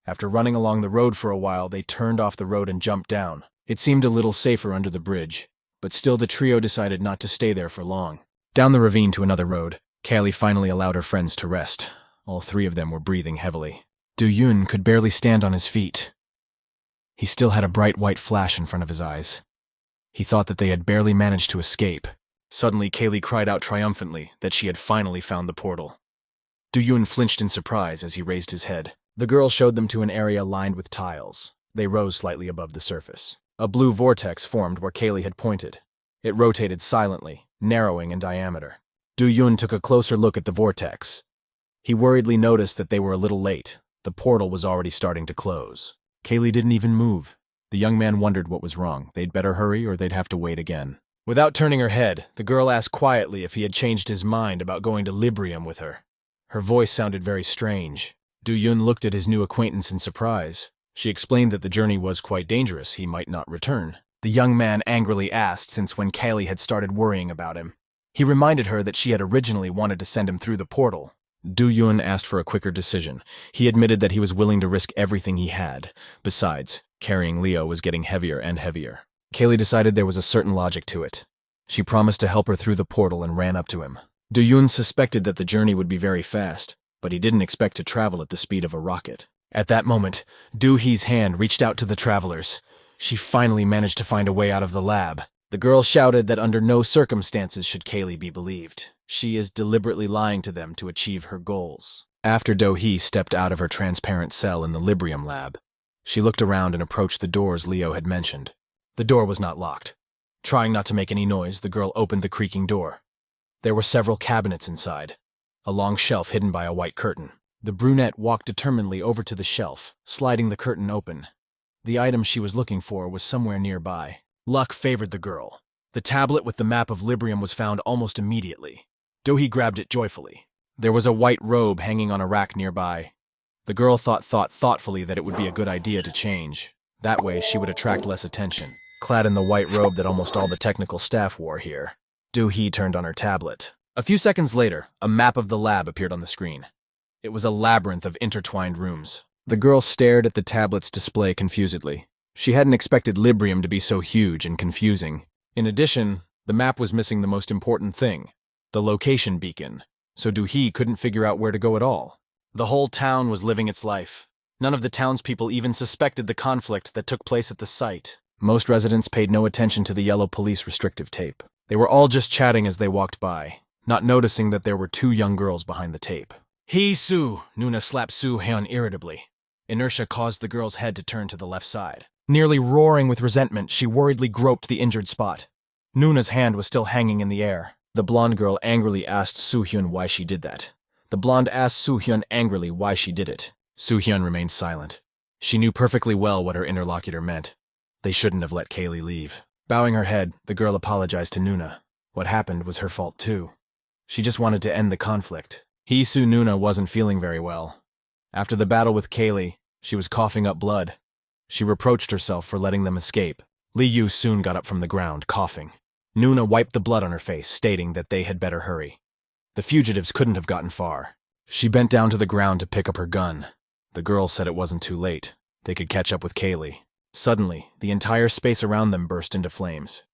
After running along the road for a while, they turned off the road and jumped down. It seemed a little safer under the bridge. but still the trio decided not to stay there for long. Down the ravine to another road, Kaylee finally allowed her friends to rest. All three of them were breathing heavily. Do-yoon could barely stand on his feet. He still had a bright white flash in front of his eyes. He thought that they had barely managed to escape. Suddenly, Kaylee cried out triumphantly that she had finally found the portal. Do-yoon flinched in surprise as he raised his head. The girl showed them to an area lined with tiles. They rose slightly above the surface. A blue vortex formed where Kaylee had pointed. It rotated silently, narrowing in diameter. Do-yoon took a closer look at the vortex. He worriedly noticed that they were a little late. The portal was already starting to close. Kaylee didn't even move. The young man wondered what was wrong. They'd better hurry or they'd have to wait again. Without turning her head, the girl asked quietly if he had changed his mind about going to Librium with her. Her voice sounded very strange. Do-yoon looked at his new acquaintance in surprise. She explained that the journey was quite dangerous. He might not return. The young man angrily asked since when Kaylee had started worrying about him. He reminded her that she had originally wanted to send him through the portal. Do-yoon asked for a quicker decision. He admitted that he was willing to risk everything he had. Besides, carrying Leo was getting heavier and heavier. Kaylee decided there was a certain logic to it. She promised to help her through the portal and ran up to him. Do-yoon suspected that the journey would be very fast, but he didn't expect to travel at the speed of a rocket. At that moment, Do-hee's hand reached out to the travelers. She finally managed to find a way out of the lab. The girl shouted that under no circumstances should Kaylee be believed. She is deliberately lying to them to achieve her goals. After Do-hee stepped out of her transparent cell in the Librium lab, she looked around and approached the doors Leo had mentioned. The door was not locked. Trying not to make any noise, the girl opened the creaking door. There were several cabinets inside, a long shelf hidden by a white curtain. The brunette walked determinedly over to the shelf, sliding the curtain open. The item she was looking for was somewhere nearby. Luck favored the girl. The tablet with the map of Librium was found almost immediately. Do-hee grabbed it joyfully. There was a white robe hanging on a rack nearby. The girl thought thoughtfully that it would be a good idea to change. That way she would attract less attention. Clad in the white robe that almost all the technical staff wore here, Do-hee turned on her tablet. A few seconds later, a map of the lab appeared on the screen. It was a labyrinth of intertwined rooms. The girl stared at the tablet's display confusedly. She hadn't expected Librium to be so huge and confusing. In addition, the map was missing the most important thing, the location beacon, so Do-hee couldn't figure out where to go at all. The whole town was living its life. None of the townspeople even suspected the conflict that took place at the site. Most residents paid no attention to the yellow police restrictive tape. They were all just chatting as they walked by, not noticing that there were two young girls behind the tape. Hee-soo! Nuna slapped Soo-hyun irritably. Inertia caused the girl's head to turn to the left side. Nearly roaring with resentment, she worriedly groped the injured spot. Nuna's hand was still hanging in the air. The blonde girl angrily asked Soo-hyun why she did that. The blonde asked Soo-hyun angrily why she did it. Soo-hyun remained silent. She knew perfectly well what her interlocutor meant. They shouldn't have let Kaylee leave. Bowing her head, the girl apologized to Nuna. What happened was her fault too. She just wanted to end the conflict. Hee-soo Nuna wasn't feeling very well. After the battle with Kaylee, she was coughing up blood. She reproached herself for letting them escape. Lee Yu soon got up from the ground, coughing. Nuna wiped the blood on her face, stating that they had better hurry. The fugitives couldn't have gotten far. She bent down to the ground to pick up her gun. The girl said it wasn't too late. They could catch up with Kaylee. Suddenly, the entire space around them burst into flames.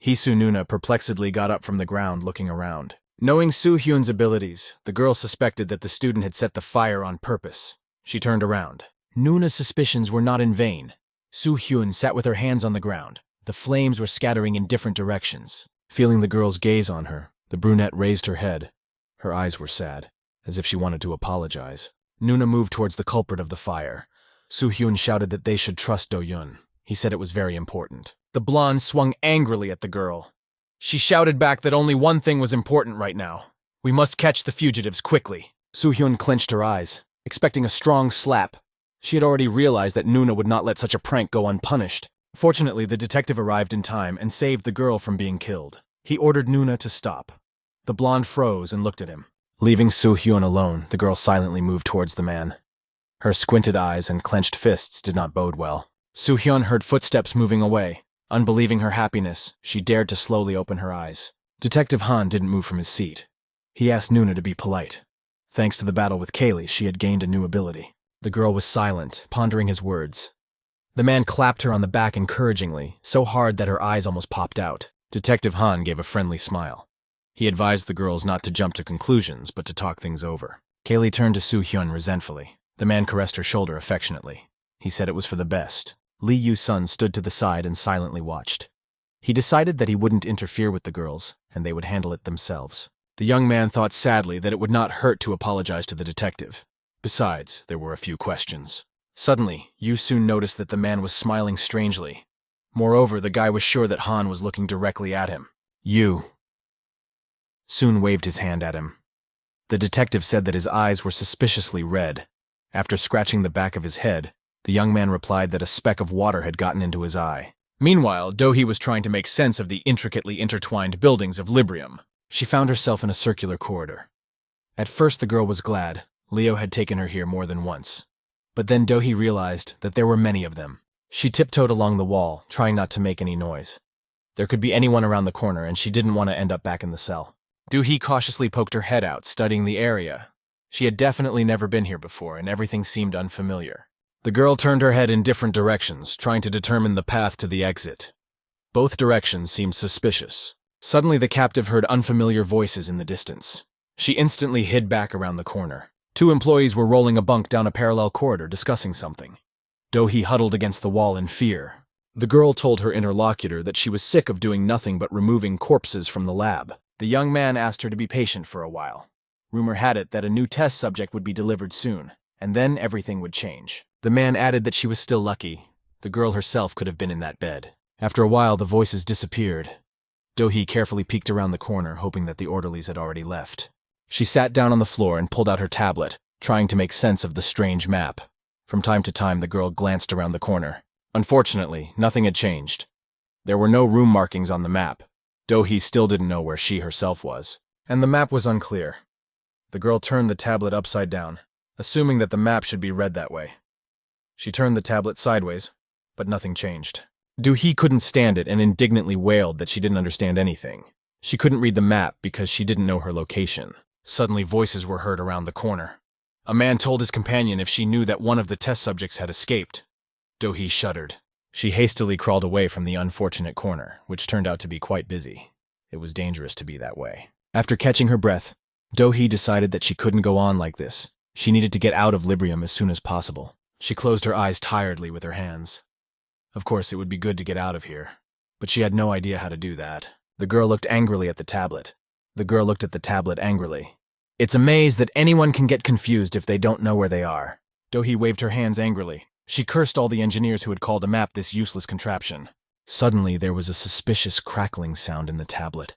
Hee-soo Nuna perplexedly got up from the ground, looking around. Knowing Soo-hyun's abilities, the girl suspected that the student had set the fire on purpose. She turned around. Nuna's suspicions were not in vain. Soo-hyun sat with her hands on the ground. The flames were scattering in different directions. Feeling the girl's gaze on her, the brunette raised her head. Her eyes were sad, as if she wanted to apologize. Nuna moved towards the culprit of the fire. Soo-hyun shouted that they should trust Do-yun. He said it was very important. The blonde swung angrily at the girl. She shouted back that only one thing was important right now. We must catch the fugitives quickly. Soo-hyun clenched her eyes, expecting a strong slap. She had already realized that Nuna would not let such a prank go unpunished. Fortunately, the detective arrived in time and saved the girl from being killed. He ordered Nuna to stop. The blonde froze and looked at him. Leaving Soo-hyun alone, the girl silently moved towards the man. Her squinted eyes and clenched fists did not bode well. Soo-hyun heard footsteps moving away. Unbelieving her happiness, she dared to slowly open her eyes. Detective Han didn't move from his seat. He asked Nuna to be polite. Thanks to the battle with Kaylee, she had gained a new ability. The girl was silent, pondering his words. The man clapped her on the back encouragingly, so hard that her eyes almost popped out. Detective Han gave a friendly smile. He advised the girls not to jump to conclusions, but to talk things over. Kaylee turned to Soo-hyun resentfully. The man caressed her shoulder affectionately. He said it was for the best. Lee Yu-sun stood to the side and silently watched. He decided that he wouldn't interfere with the girls, and they would handle it themselves. The young man thought sadly that it would not hurt to apologize to the detective. Besides, there were a few questions. Suddenly, Yu-sun noticed that the man was smiling strangely. Moreover, the guy was sure that Han was looking directly at him. "You." Soon waved his hand at him. The detective said that his eyes were suspiciously red. After scratching the back of his head, the young man replied that a speck of water had gotten into his eye. Meanwhile, Do-hee was trying to make sense of the intricately intertwined buildings of Librium. She found herself in a circular corridor. At first the girl was glad. Leo had taken her here more than once. But then Do-hee realized that there were many of them. She tiptoed along the wall, trying not to make any noise. There could be anyone around the corner, and she didn't want to end up back in the cell. Do-hee cautiously poked her head out, studying the area. She had definitely never been here before, and everything seemed unfamiliar. The girl turned her head in different directions, trying to determine the path to the exit. Both directions seemed suspicious. Suddenly the captive heard unfamiliar voices in the distance. She instantly hid back around the corner. 2 employees were rolling a bunk down a parallel corridor, discussing something. Do-hee huddled against the wall in fear. The girl told her interlocutor that she was sick of doing nothing but removing corpses from the lab. The young man asked her to be patient for a while. Rumor had it that a new test subject would be delivered soon, and then everything would change. The man added that she was still lucky. The girl herself could have been in that bed. After a while, the voices disappeared. Do-hee carefully peeked around the corner, hoping that the orderlies had already left. She sat down on the floor and pulled out her tablet, trying to make sense of the strange map. From time to time, the girl glanced around the corner. Unfortunately, nothing had changed. There were no room markings on the map. Do-hee still didn't know where she herself was, and the map was unclear. The girl turned the tablet upside down, assuming that the map should be read that way. She turned the tablet sideways, but nothing changed. Do-hee couldn't stand it and indignantly wailed that she didn't understand anything. She couldn't read the map because she didn't know her location. Suddenly, voices were heard around the corner. A man told his companion if she knew that one of the test subjects had escaped. Do-hee shuddered. She hastily crawled away from the unfortunate corner, which turned out to be quite busy. It was dangerous to be that way. After catching her breath, Do-hee decided that she couldn't go on like this. She needed to get out of Librium as soon as possible. She closed her eyes tiredly with her hands. Of course, it would be good to get out of here, but she had no idea how to do that. The girl looked angrily at the tablet. The girl looked at the tablet angrily. It's a maze that anyone can get confused if they don't know where they are. Do-hee waved her hands angrily. She cursed all the engineers who had called a map this useless contraption. Suddenly, there was a suspicious crackling sound in the tablet.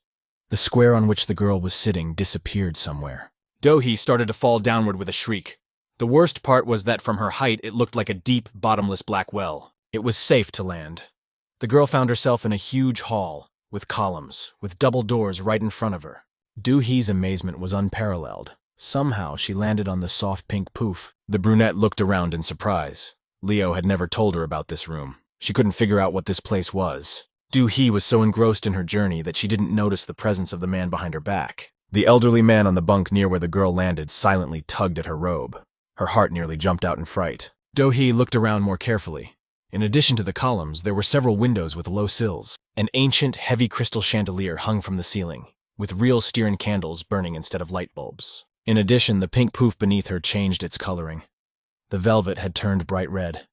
The square on which the girl was sitting disappeared somewhere. Do-hee started to fall downward with a shriek. The worst part was that from her height, it looked like a deep, bottomless black well. It was safe to land. The girl found herself in a huge hall, with columns, with double doors right in front of her. Do-hee's amazement was unparalleled. Somehow, she landed on the soft pink poof. The brunette looked around in surprise. Leo had never told her about this room. She couldn't figure out what this place was. Do-hee was so engrossed in her journey that she didn't notice the presence of the man behind her back. The elderly man on the bunk near where the girl landed silently tugged at her robe. Her heart nearly jumped out in fright. Do-hee looked around more carefully. In addition to the columns, there were several windows with low sills. An ancient, heavy crystal chandelier hung from the ceiling, with real Styrian candles burning instead of light bulbs. In addition, the pink poof beneath her changed its coloring. The velvet had turned bright red.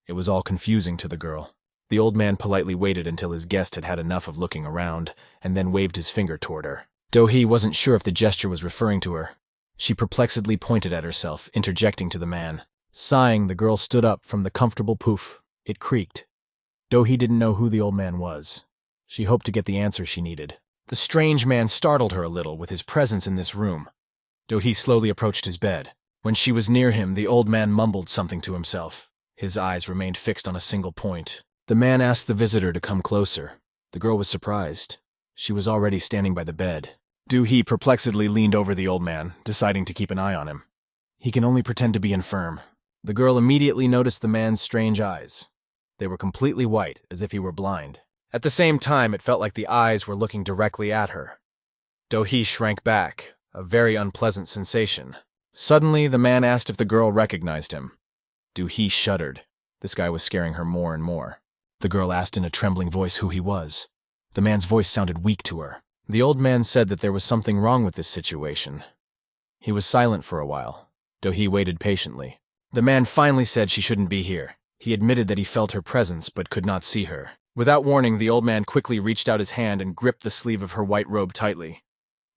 It was all confusing to the girl. The old man politely waited until his guest had had enough of looking around, and then waved his finger toward her. Do-hee wasn't sure if the gesture was referring to her. She perplexedly pointed at herself, interjecting to the man. Sighing, the girl stood up from the comfortable poof. It creaked. Do-hee didn't know who the old man was. She hoped to get the answer she needed. The strange man startled her a little with his presence in this room. Do-hee slowly approached his bed. When she was near him, the old man mumbled something to himself. His eyes remained fixed on a single point. The man asked the visitor to come closer. The girl was surprised. She was already standing by the bed. Do-hee perplexedly leaned over the old man, deciding to keep an eye on him. He can only pretend to be infirm. The girl immediately noticed the man's strange eyes. They were completely white, as if he were blind. At the same time, it felt like the eyes were looking directly at her. Do-hee shrank back, a very unpleasant sensation. Suddenly, the man asked if the girl recognized him. Do-hee shuddered. This guy was scaring her more and more. The girl asked in a trembling voice who he was. The man's voice sounded weak to her. The old man said that there was something wrong with this situation. He was silent for a while. Do-hee waited patiently. The man finally said she shouldn't be here. He admitted that he felt her presence but could not see her. Without warning, the old man quickly reached out his hand and gripped the sleeve of her white robe tightly.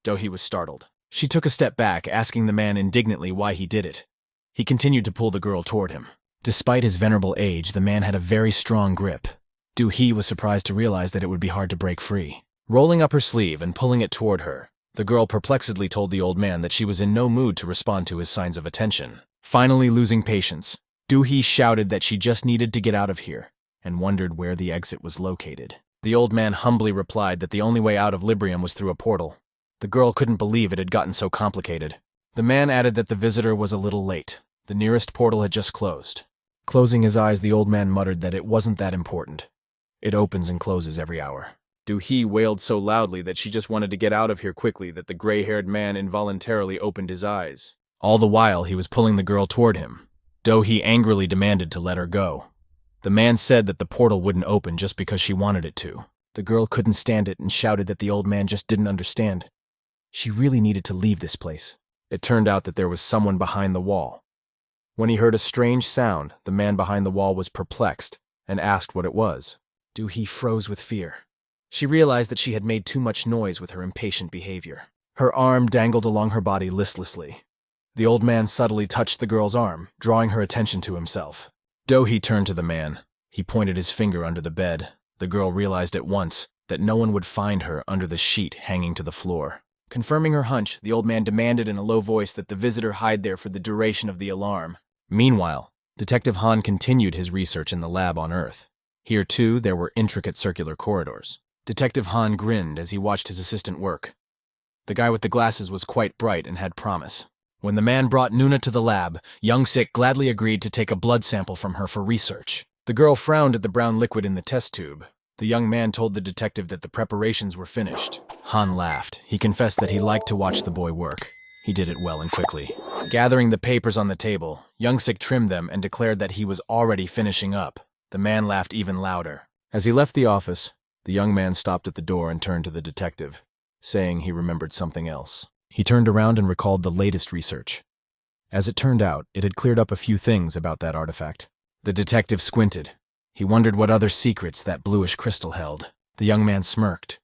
Do-hee was startled. She took a step back, asking the man indignantly why he did it. He continued to pull the girl toward him. Despite his venerable age, the man had a very strong grip. Do-hee was surprised to realize that it would be hard to break free. Rolling up her sleeve and pulling it toward her, the girl perplexedly told the old man that she was in no mood to respond to his signs of attention. Finally losing patience, Do-hee shouted that she just needed to get out of here and wondered where the exit was located. The old man humbly replied that the only way out of Librium was through a portal. The girl couldn't believe it had gotten so complicated. The man added that the visitor was a little late. The nearest portal had just closed. Closing his eyes, the old man muttered that it wasn't that important. It opens and closes every hour. Do-hee wailed so loudly that she just wanted to get out of here quickly that the gray-haired man involuntarily opened his eyes. All the while, he was pulling the girl toward him. Do-hee angrily demanded to let her go. The man said that the portal wouldn't open just because she wanted it to. The girl couldn't stand it and shouted that the old man just didn't understand. She really needed to leave this place. It turned out that there was someone behind the wall. When he heard a strange sound, the man behind the wall was perplexed and asked what it was. Do-hee froze with fear. She realized that she had made too much noise with her impatient behavior. Her arm dangled along her body listlessly. The old man subtly touched the girl's arm, drawing her attention to himself. Do-hee turned to the man. He pointed his finger under the bed. The girl realized at once that no one would find her under the sheet hanging to the floor. Confirming her hunch, the old man demanded in a low voice that the visitor hide there for the duration of the alarm. Meanwhile, Detective Han continued his research in the lab on Earth. Here, too, there were intricate circular corridors. Detective Han grinned as he watched his assistant work. The guy with the glasses was quite bright and had promise. When the man brought Nuna to the lab, Young-sik gladly agreed to take a blood sample from her for research. The girl frowned at the brown liquid in the test tube. The young man told the detective that the preparations were finished. Han laughed. He confessed that he liked to watch the boy work. He did it well and quickly. Gathering the papers on the table, Young-sik trimmed them and declared that he was already finishing up. The man laughed even louder. As he left the office, the young man stopped at the door and turned to the detective, saying he remembered something else. He turned around and recalled the latest research. As it turned out, it had cleared up a few things about that artifact. The detective squinted. He wondered what other secrets that bluish crystal held. The young man smirked.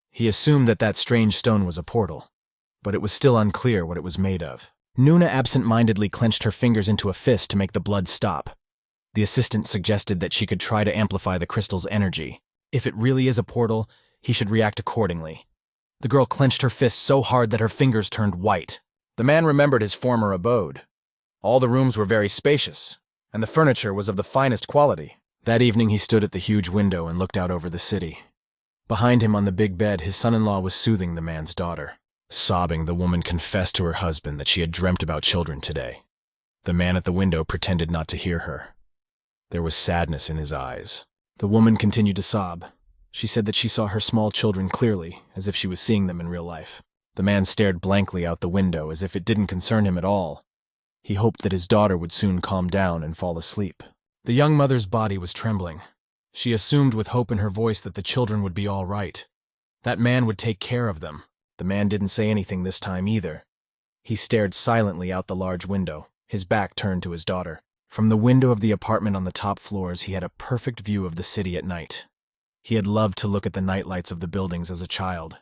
He assumed that that strange stone was a portal, but it was still unclear what it was made of. Nuna absent-mindedly clenched her fingers into a fist to make the blood stop. The assistant suggested that she could try to amplify the crystal's energy. If it really is a portal, he should react accordingly. The girl clenched her fist so hard that her fingers turned white. The man remembered his former abode. All the rooms were very spacious, and the furniture was of the finest quality. That evening he stood at the huge window and looked out over the city. Behind him on the big bed, his son-in-law was soothing the man's daughter. Sobbing, the woman confessed to her husband that she had dreamt about children today. The man at the window pretended not to hear her. There was sadness in his eyes. The woman continued to sob. She said that she saw her small children clearly, as if she was seeing them in real life. The man stared blankly out the window as if it didn't concern him at all. He hoped that his daughter would soon calm down and fall asleep. The young mother's body was trembling. She assumed with hope in her voice that the children would be all right. That man would take care of them. The man didn't say anything this time either. He stared silently out the large window, his back turned to his daughter. From the window of the apartment on the top floors, he had a perfect view of the city at night. He had loved to look at the nightlights of the buildings as a child.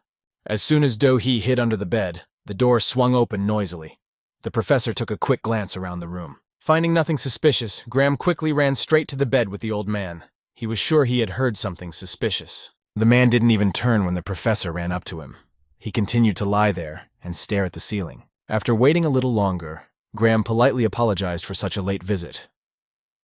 As soon as Do-hee hid under the bed, the door swung open noisily. The professor took a quick glance around the room. Finding nothing suspicious, Graham quickly ran straight to the bed with the old man. He was sure he had heard something suspicious. The man didn't even turn when the professor ran up to him. He continued to lie there and stare at the ceiling. After waiting a little longer, Graham politely apologized for such a late visit.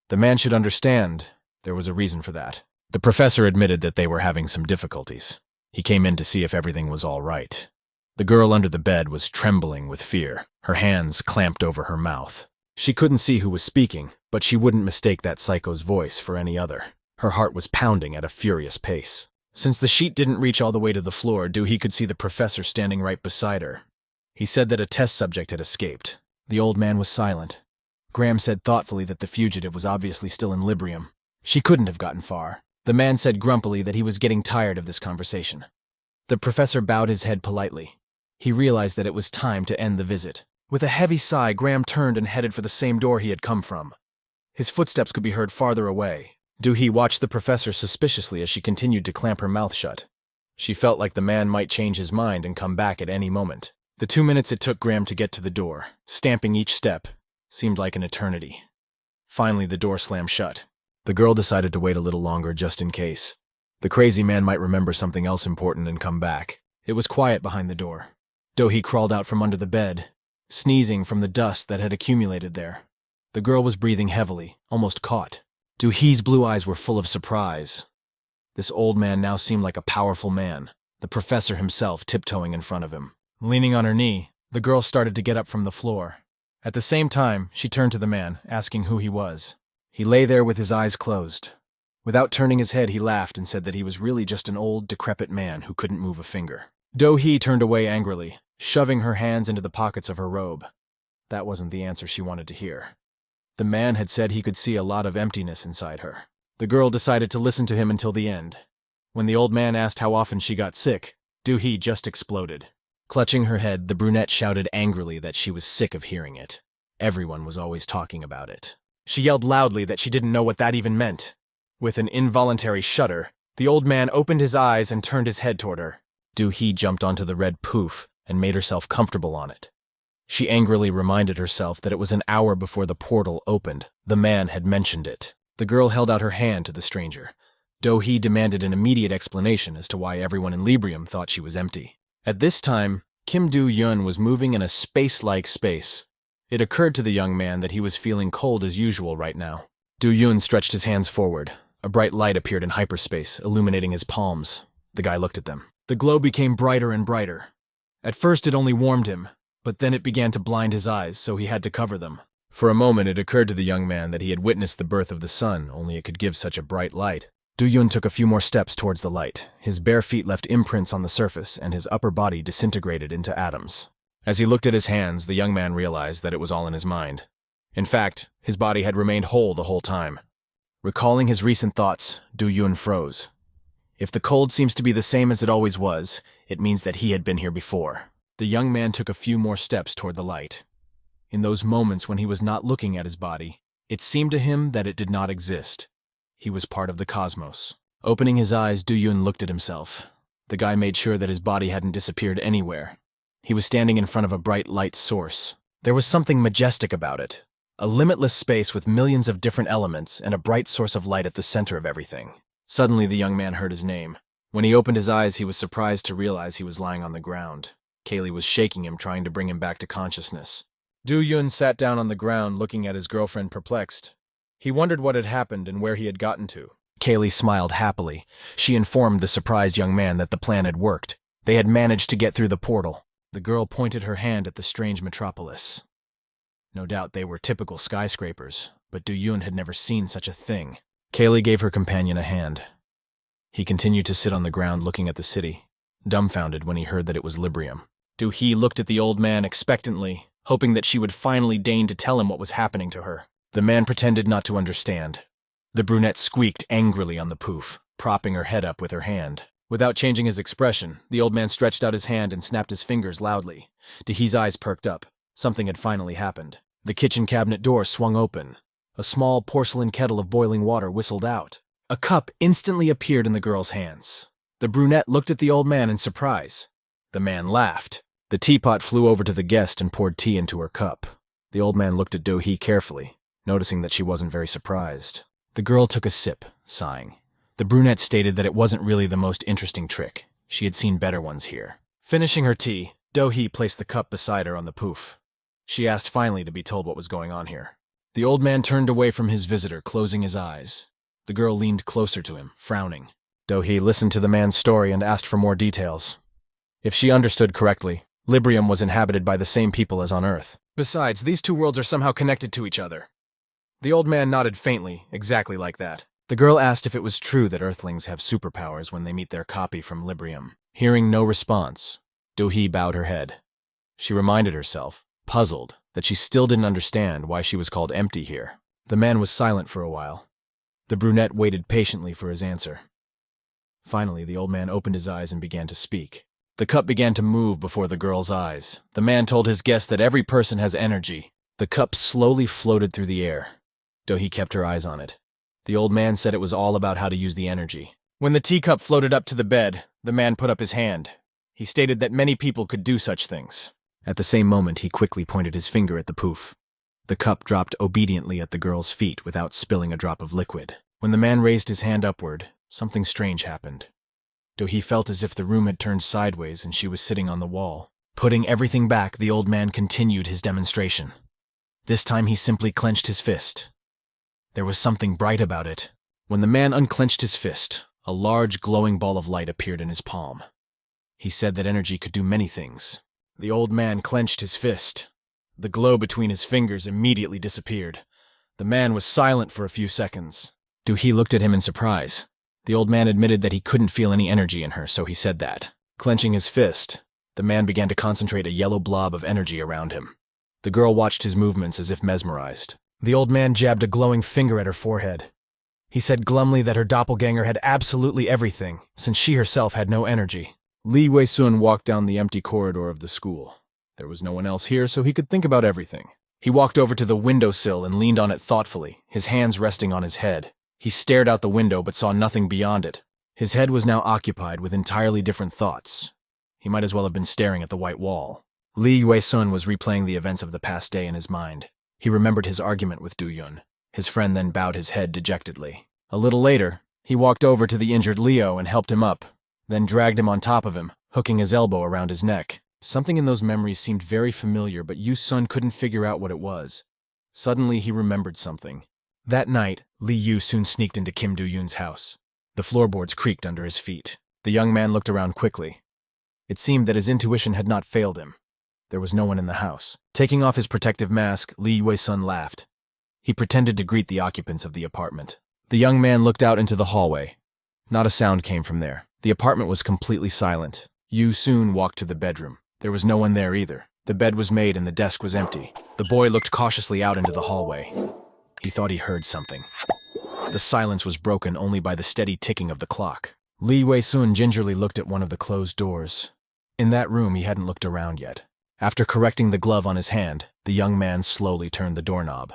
The man should understand there was a reason for that. The professor admitted that they were having some difficulties. He came in to see if everything was all right. The girl under the bed was trembling with fear, her hands clamped over her mouth. She couldn't see who was speaking, but she wouldn't mistake that psycho's voice for any other. Her heart was pounding at a furious pace. Since the sheet didn't reach all the way to the floor, Do-hee could see the professor standing right beside her. He said that a test subject had escaped. The old man was silent. Graham said thoughtfully that the fugitive was obviously still in Librium. She couldn't have gotten far. The man said grumpily that he was getting tired of this conversation. The professor bowed his head politely. He realized that it was time to end the visit. With a heavy sigh, Graham turned and headed for the same door he had come from. His footsteps could be heard farther away. Do-hee watched the professor suspiciously as she continued to clamp her mouth shut. She felt like the man might change his mind and come back at any moment. The 2 minutes it took Graham to get to the door, stamping each step, seemed like an eternity. Finally, the door slammed shut. The girl decided to wait a little longer just in case. The crazy man might remember something else important and come back. It was quiet behind the door. Do-hee crawled out from under the bed, sneezing from the dust that had accumulated there. The girl was breathing heavily, almost caught. Do-hee's blue eyes were full of surprise. This old man now seemed like a powerful man, the professor himself tiptoeing in front of him. Leaning on her knee, the girl started to get up from the floor. At the same time, she turned to the man, asking who he was. He lay there with his eyes closed. Without turning his head, he laughed and said that he was really just an old, decrepit man who couldn't move a finger. Do-hee turned away angrily, shoving her hands into the pockets of her robe. That wasn't the answer she wanted to hear. The man had said he could see a lot of emptiness inside her. The girl decided to listen to him until the end. When the old man asked how often she got sick, Do-hee just exploded. Clutching her head, the brunette shouted angrily that she was sick of hearing it. Everyone was always talking about it. She yelled loudly that she didn't know what that even meant. With an involuntary shudder, the old man opened his eyes and turned his head toward her. Do-hee jumped onto the red poof and made herself comfortable on it. She angrily reminded herself that it was an hour before the portal opened. The man had mentioned it. The girl held out her hand to the stranger. Do-hee demanded an immediate explanation as to why everyone in Librium thought she was empty. At this time, Kim Do-yeon was moving in a space-like space. It occurred to the young man that he was feeling cold as usual right now. Do-yeon stretched his hands forward. A bright light appeared in hyperspace, illuminating his palms. The guy looked at them. The glow became brighter and brighter. At first it only warmed him, but then it began to blind his eyes, so he had to cover them. For a moment it occurred to the young man that he had witnessed the birth of the sun, only it could give such a bright light. Do-yeon took a few more steps towards the light. His bare feet left imprints on the surface, and his upper body disintegrated into atoms. As he looked at his hands, the young man realized that it was all in his mind. In fact, his body had remained whole the whole time. Recalling his recent thoughts, Do-yeon froze. If the cold seems to be the same as it always was, it means that he had been here before. The young man took a few more steps toward the light. In those moments when he was not looking at his body, it seemed to him that it did not exist. He was part of the cosmos. Opening his eyes, Do-yeon looked at himself. The guy made sure that his body hadn't disappeared anywhere. He was standing in front of a bright light source. There was something majestic about it. A limitless space with millions of different elements and a bright source of light at the center of everything. Suddenly, the young man heard his name. When he opened his eyes, he was surprised to realize he was lying on the ground. Kaylee was shaking him, trying to bring him back to consciousness. Do-yeon sat down on the ground, looking at his girlfriend perplexed. He wondered what had happened and where he had gotten to. Kaylee smiled happily. She informed the surprised young man that the plan had worked. They had managed to get through the portal. The girl pointed her hand at the strange metropolis. No doubt they were typical skyscrapers, but Do-yeon had never seen such a thing. Kaylee gave her companion a hand. He continued to sit on the ground looking at the city, dumbfounded when he heard that it was Librium. Do-hee looked at the old man expectantly, hoping that she would finally deign to tell him what was happening to her. The man pretended not to understand. The brunette squeaked angrily on the poof, propping her head up with her hand. Without changing his expression, the old man stretched out his hand and snapped his fingers loudly. Do-hee's eyes perked up. Something had finally happened. The kitchen cabinet door swung open. A small porcelain kettle of boiling water whistled out. A cup instantly appeared in the girl's hands. The brunette looked at the old man in surprise. The man laughed. The teapot flew over to the guest and poured tea into her cup. The old man looked at Do-hee carefully, noticing that she wasn't very surprised. The girl took a sip, sighing. The brunette stated that it wasn't really the most interesting trick. She had seen better ones here. Finishing her tea, Do-hee placed the cup beside her on the poof. She asked finally to be told what was going on here. The old man turned away from his visitor, closing his eyes. The girl leaned closer to him, frowning. Do-hee listened to the man's story and asked for more details. If she understood correctly, Librium was inhabited by the same people as on Earth. Besides, these two worlds are somehow connected to each other. The old man nodded faintly, exactly like that. The girl asked if it was true that Earthlings have superpowers when they meet their copy from Librium. Hearing no response, Do-hee bowed her head. She reminded herself, puzzled, that she still didn't understand why she was called empty here. The man was silent for a while. The brunette waited patiently for his answer. Finally, the old man opened his eyes and began to speak. The cup began to move before the girl's eyes. The man told his guest that every person has energy. The cup slowly floated through the air. Do-hee kept her eyes on it. The old man said it was all about how to use the energy. When the teacup floated up to the bed, the man put up his hand. He stated that many people could do such things. At the same moment, he quickly pointed his finger at the poof. The cup dropped obediently at the girl's feet without spilling a drop of liquid. When the man raised his hand upward, something strange happened. Do-hee felt as if the room had turned sideways and she was sitting on the wall. Putting everything back, the old man continued his demonstration. This time he simply clenched his fist. There was something bright about it. When the man unclenched his fist, a large glowing ball of light appeared in his palm. He said that energy could do many things. The old man clenched his fist. The glow between his fingers immediately disappeared. The man was silent for a few seconds. Do-hee looked at him in surprise. The old man admitted that he couldn't feel any energy in her, so he said that. Clenching his fist, the man began to concentrate a yellow blob of energy around him. The girl watched his movements as if mesmerized. The old man jabbed a glowing finger at her forehead. He said glumly that her doppelganger had absolutely everything, since she herself had no energy. Lee Wei-sun walked down the empty corridor of the school. There was no one else here, so he could think about everything. He walked over to the windowsill and leaned on it thoughtfully, his hands resting on his head. He stared out the window but saw nothing beyond it. His head was now occupied with entirely different thoughts. He might as well have been staring at the white wall. Lee Wei-sun was replaying the events of the past day in his mind. He remembered his argument with Do-yun. His friend then bowed his head dejectedly. A little later, he walked over to the injured Leo and helped him up, then dragged him on top of him, hooking his elbow around his neck. Something in those memories seemed very familiar, but Yu-sun couldn't figure out what it was. Suddenly, he remembered something. That night, Lee Yu soon sneaked into Kim Do-yun's house. The floorboards creaked under his feet. The young man looked around quickly. It seemed that his intuition had not failed him. There was no one in the house. Taking off his protective mask, Lee Wei-sun laughed. He pretended to greet the occupants of the apartment. The young man looked out into the hallway. Not a sound came from there. The apartment was completely silent. Yu soon walked to the bedroom. There was no one there either. The bed was made and the desk was empty. The boy looked cautiously out into the hallway. He thought he heard something. The silence was broken only by the steady ticking of the clock. Lee Wei-sun gingerly looked at one of the closed doors. In that room, he hadn't looked around yet. After correcting the glove on his hand, the young man slowly turned the doorknob.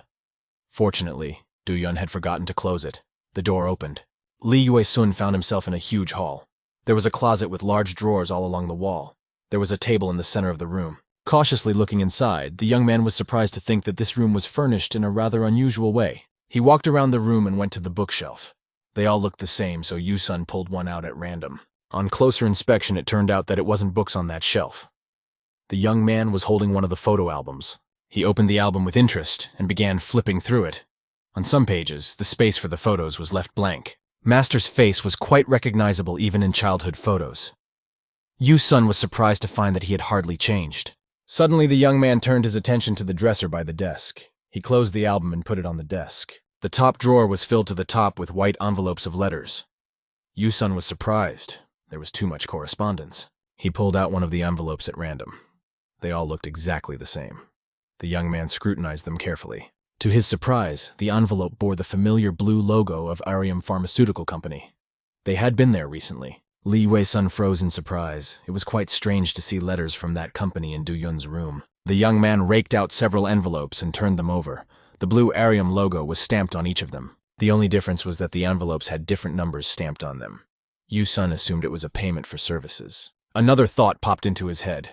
Fortunately, Do-yun had forgotten to close it. The door opened. Lee Wei-sun found himself in a huge hall. There was a closet with large drawers all along the wall. There was a table in the center of the room. Cautiously looking inside, the young man was surprised to think that this room was furnished in a rather unusual way. He walked around the room and went to the bookshelf. They all looked the same, so Yu-sun pulled one out at random. On closer inspection, it turned out that it wasn't books on that shelf. The young man was holding one of the photo albums. He opened the album with interest and began flipping through it. On some pages, the space for the photos was left blank. Master's face was quite recognizable even in childhood photos. Yu-sun was surprised to find that he had hardly changed. Suddenly, the young man turned his attention to the dresser by the desk. He closed the album and put it on the desk. The top drawer was filled to the top with white envelopes of letters. Yu-sun was surprised. There was too much correspondence. He pulled out one of the envelopes at random. They all looked exactly the same. The young man scrutinized them carefully. To his surprise, the envelope bore the familiar blue logo of Arium Pharmaceutical Company. They had been there recently. Lee Wei-sun froze in surprise. It was quite strange to see letters from that company in Do-yun's room. The young man raked out several envelopes and turned them over. The blue Arium logo was stamped on each of them. The only difference was that the envelopes had different numbers stamped on them. Yu-sun assumed it was a payment for services. Another thought popped into his head.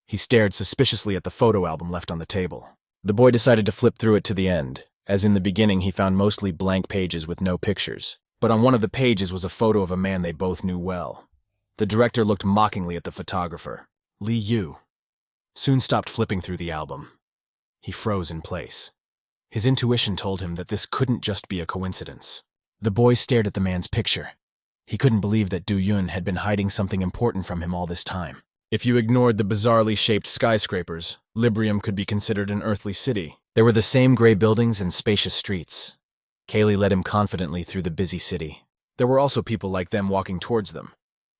He stared suspiciously at the photo album left on the table. The boy decided to flip through it to the end. As in the beginning, he found mostly blank pages with no pictures. But on one of the pages was a photo of a man they both knew well. The director looked mockingly at the photographer. Lee Yu soon stopped flipping through the album. He froze in place. His intuition told him that this couldn't just be a coincidence. The boy stared at the man's picture. He couldn't believe that Do-yun had been hiding something important from him all this time. If you ignored the bizarrely shaped skyscrapers, Librium could be considered an earthly city. There were the same gray buildings and spacious streets. Kaylee led him confidently through the busy city. There were also people like them walking towards them.